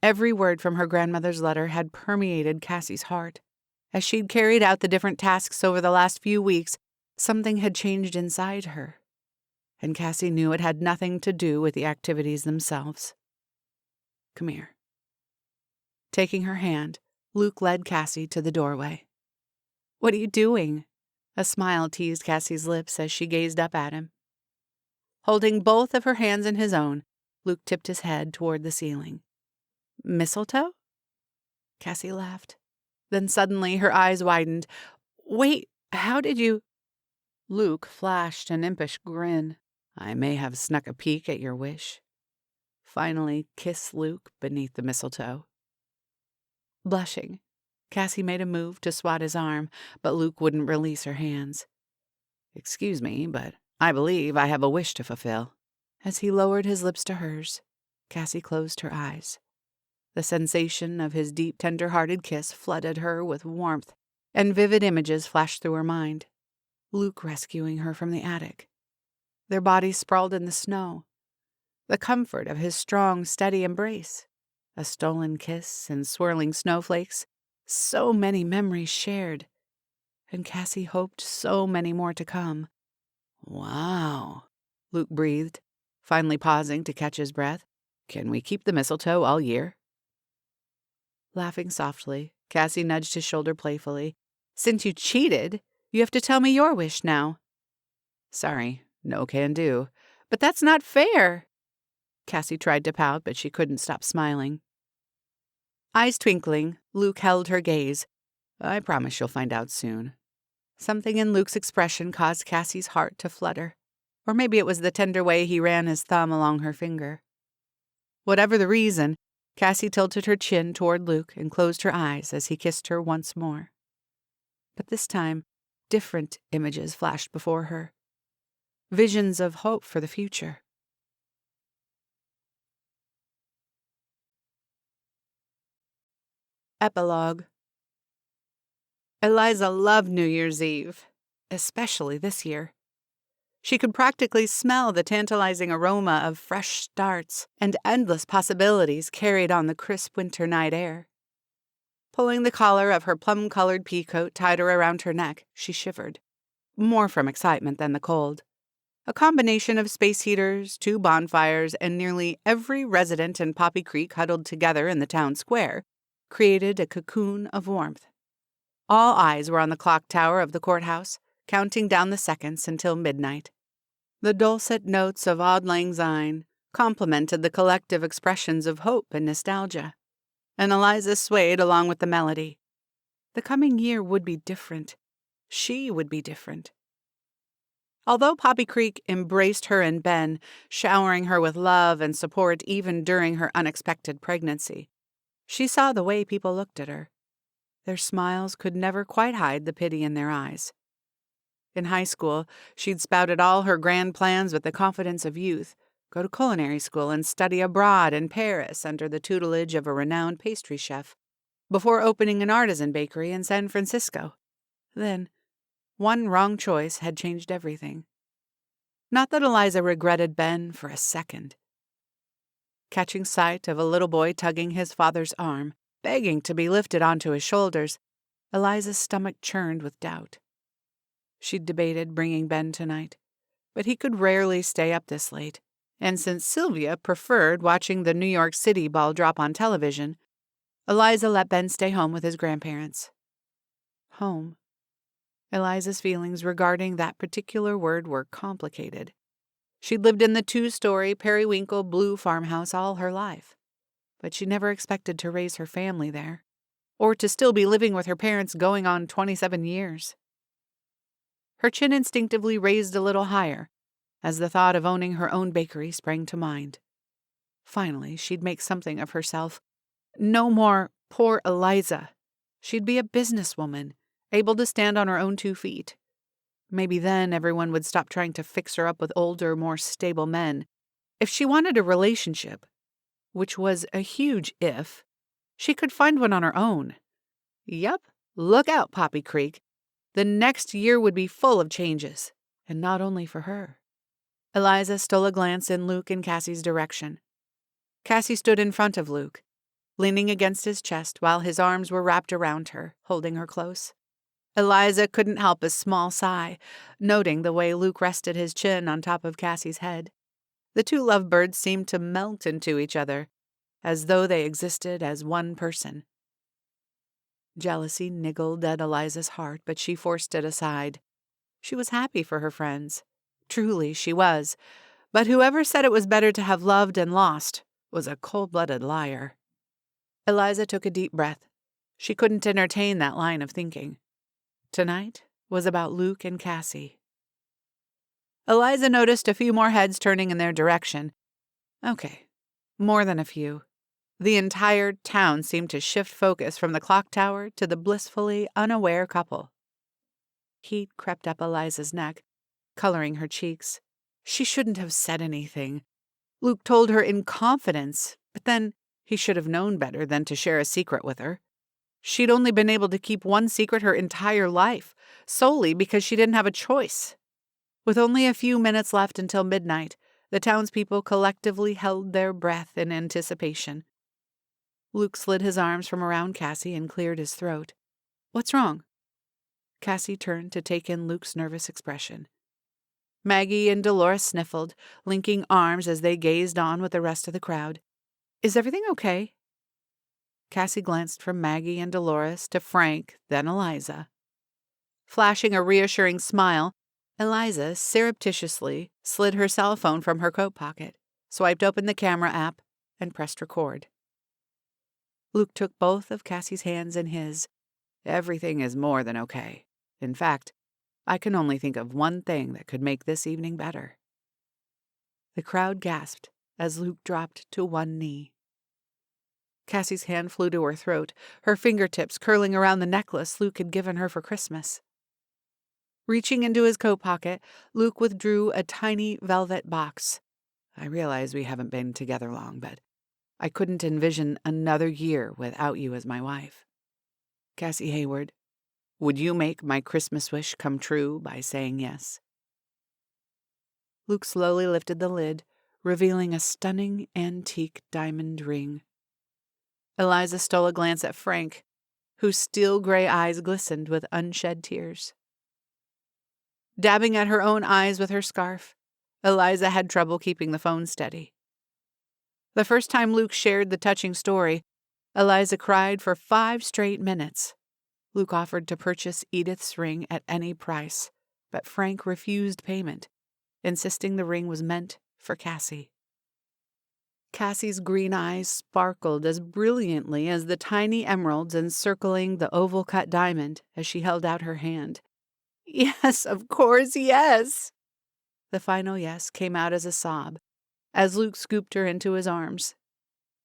Every word from her grandmother's letter had permeated Cassie's heart. As she'd carried out the different tasks over the last few weeks, something had changed inside her, and Cassie knew it had nothing to do with the activities themselves. Come here. Taking her hand, Luke led Cassie to the doorway. What are you doing? A smile teased Cassie's lips as she gazed up at him. Holding both of her hands in his own, Luke tipped his head toward the ceiling. Mistletoe? Cassie laughed. Then suddenly her eyes widened. Wait, how did you... Luke flashed an impish grin. I may have snuck a peek at your wish. Finally kiss Luke beneath the mistletoe. Blushing, Cassie made a move to swat his arm, but Luke wouldn't release her hands. Excuse me, but I believe I have a wish to fulfill. As he lowered his lips to hers, Cassie closed her eyes. The sensation of his deep, tender-hearted kiss flooded her with warmth, and vivid images flashed through her mind. Luke rescuing her from the attic. Their bodies sprawled in the snow. The comfort of his strong, steady embrace. A stolen kiss and swirling snowflakes. So many memories shared. And Cassie hoped so many more to come. Wow, Luke breathed, finally pausing to catch his breath. Can we keep the mistletoe all year? Laughing softly, Cassie nudged his shoulder playfully. Since you cheated, you have to tell me your wish now. Sorry, no can do. But that's not fair. Cassie tried to pout, but she couldn't stop smiling. Eyes twinkling, Luke held her gaze. I promise you'll find out soon. Something in Luke's expression caused Cassie's heart to flutter. Or maybe it was the tender way he ran his thumb along her finger. Whatever the reason, Cassie tilted her chin toward Luke and closed her eyes as he kissed her once more. But this time, different images flashed before her. Visions of hope for the future. Epilogue. Eliza loved New Year's Eve, especially this year. She could practically smell the tantalizing aroma of fresh starts and endless possibilities carried on the crisp winter night air. Pulling the collar of her plum-colored peacoat tighter around her neck, she shivered, more from excitement than the cold. A combination of space heaters, 2 bonfires, and nearly every resident in Poppy Creek huddled together in the town square created a cocoon of warmth. All eyes were on the clock tower of the courthouse, counting down the seconds until midnight. The dulcet notes of Auld Lang Syne complemented the collective expressions of hope and nostalgia, and Eliza swayed along with the melody. The coming year would be different. She would be different. Although Poppy Creek embraced her and Ben, showering her with love and support even during her unexpected pregnancy, she saw the way people looked at her. Their smiles could never quite hide the pity in their eyes. In high school, she'd spouted all her grand plans with the confidence of youth, go to culinary school, and study abroad in Paris under the tutelage of a renowned pastry chef, before opening an artisan bakery in San Francisco. Then, one wrong choice had changed everything. Not that Eliza regretted Ben for a second. Catching sight of a little boy tugging his father's arm, begging to be lifted onto his shoulders, Eliza's stomach churned with doubt. She'd debated bringing Ben tonight, but he could rarely stay up this late, and since Sylvia preferred watching the New York City ball drop on television, Eliza let Ben stay home with his grandparents. Home. Eliza's feelings regarding that particular word were complicated. She'd lived in the 2-story periwinkle blue farmhouse all her life, but she never expected to raise her family there, or to still be living with her parents going on 27 years. Her chin instinctively raised a little higher as the thought of owning her own bakery sprang to mind. Finally, she'd make something of herself. No more poor Eliza. She'd be a businesswoman, able to stand on her own 2 feet. Maybe then everyone would stop trying to fix her up with older, more stable men. If she wanted a relationship, which was a huge if, she could find one on her own. Yup, look out, Poppy Creek. The next year would be full of changes, and not only for her. Eliza stole a glance in Luke and Cassie's direction. Cassie stood in front of Luke, leaning against his chest while his arms were wrapped around her, holding her close. Eliza couldn't help a small sigh, noting the way Luke rested his chin on top of Cassie's head. The 2 lovebirds seemed to melt into each other, as though they existed as one person. Jealousy niggled at Eliza's heart, but she forced it aside. She was happy for her friends. Truly, she was. But whoever said it was better to have loved and lost was a cold-blooded liar. Eliza took a deep breath. She couldn't entertain that line of thinking. Tonight was about Luke and Cassie. Eliza noticed a few more heads turning in their direction. Okay, more than a few. The entire town seemed to shift focus from the clock tower to the blissfully unaware couple. Heat crept up Eliza's neck, coloring her cheeks. She shouldn't have said anything. Luke told her in confidence, but then he should have known better than to share a secret with her. She'd only been able to keep one secret her entire life, solely because she didn't have a choice. With only a few minutes left until midnight, the townspeople collectively held their breath in anticipation. Luke slid his arms from around Cassie and cleared his throat. "What's wrong?" Cassie turned to take in Luke's nervous expression. Maggie and Dolores sniffled, linking arms as they gazed on with the rest of the crowd. "Is everything okay?" Cassie glanced from Maggie and Dolores to Frank, then Eliza. Flashing a reassuring smile, Eliza surreptitiously slid her cell phone from her coat pocket, swiped open the camera app, and pressed record. Luke took both of Cassie's hands in his. "Everything is more than okay. In fact, I can only think of one thing that could make this evening better." The crowd gasped as Luke dropped to one knee. Cassie's hand flew to her throat, her fingertips curling around the necklace Luke had given her for Christmas. Reaching into his coat pocket, Luke withdrew a tiny velvet box. "I realize we haven't been together long, but I couldn't envision another year without you as my wife. Cassie Hayward, would you make my Christmas wish come true by saying yes?" Luke slowly lifted the lid, revealing a stunning antique diamond ring. Eliza stole a glance at Frank, whose steel gray eyes glistened with unshed tears. Dabbing at her own eyes with her scarf, Eliza had trouble keeping the phone steady. The first time Luke shared the touching story, Eliza cried for 5 straight minutes. Luke offered to purchase Edith's ring at any price, but Frank refused payment, insisting the ring was meant for Cassie. Cassie's green eyes sparkled as brilliantly as the tiny emeralds encircling the oval-cut diamond as she held out her hand. "Yes, of course, yes." The final yes came out as a sob, as Luke scooped her into his arms.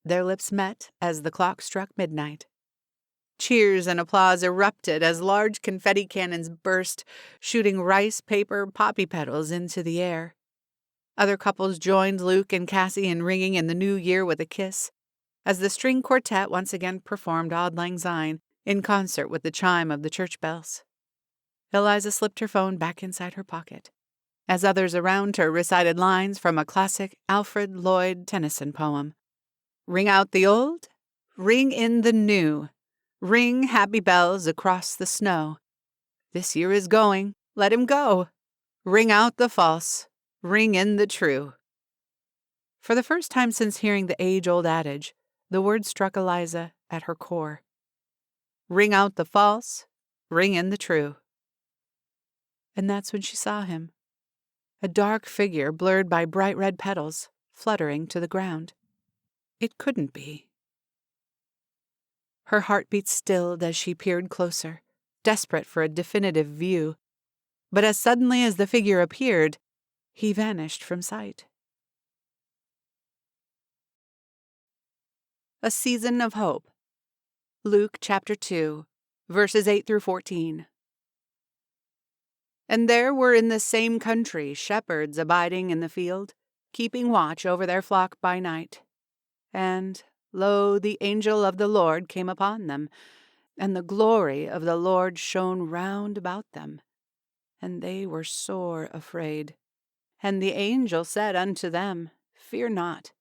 Their lips met as the clock struck midnight. Cheers and applause erupted as large confetti cannons burst, shooting rice paper poppy petals into the air. Other couples joined Luke and Cassie in ringing in the new year with a kiss, as the string quartet once again performed Auld Lang Syne in concert with the chime of the church bells. Eliza slipped her phone back inside her pocket, as others around her recited lines from a classic Alfred Lloyd Tennyson poem. Ring out the old, ring in the new, ring happy bells across the snow. This year is going, let him go. Ring out the false, ring in the true. For the first time since hearing the age-old adage, the word struck Eliza at her core. Ring out the false, ring in the true. And that's when she saw him, a dark figure blurred by bright red petals, fluttering to the ground. It couldn't be. Her heartbeat stilled as she peered closer, desperate for a definitive view. But as suddenly as the figure appeared, he vanished from sight. A Season of Hope. Luke chapter 2, verses 8 through 14. And there were in the same country shepherds abiding in the field, keeping watch over their flock by night. And, lo, the angel of the Lord came upon them, and the glory of the Lord shone round about them. And they were sore afraid. And the angel said unto them, Fear not,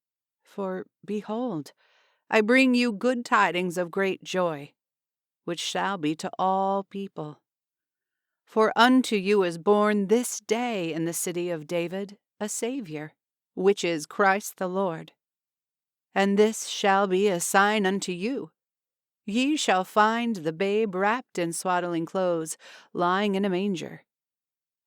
for, behold, I bring you good tidings of great joy, which shall be to all people. For unto you is born this day in the city of David a Saviour, which is Christ the Lord. And this shall be a sign unto you. Ye shall find the babe wrapped in swaddling clothes, lying in a manger.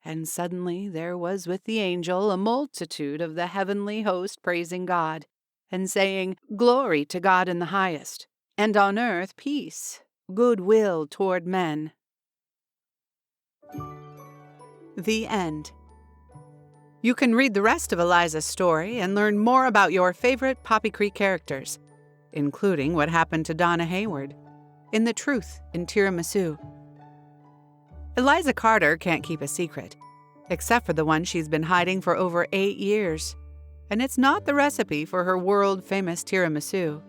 And suddenly there was with the angel a multitude of the heavenly host praising God, and saying, Glory to God in the highest, and on earth peace, good will toward men. The end. You can read the rest of Eliza's story and learn more about your favorite Poppy Creek characters, including what happened to Donna Hayward, in The Truth in Tiramisu. Eliza Carter can't keep a secret, except for the one she's been hiding for over 8 years, and it's not the recipe for her world-famous tiramisu.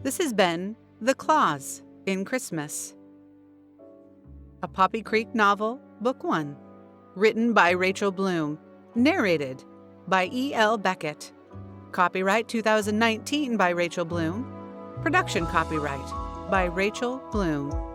This has been The Claus in Christmas, a Poppy Creek novel, Book 1, written by Rachael Bloome, narrated by E.L. Beckett. Copyright 2019 by Rachael Bloome. Production copyright by Rachael Bloome.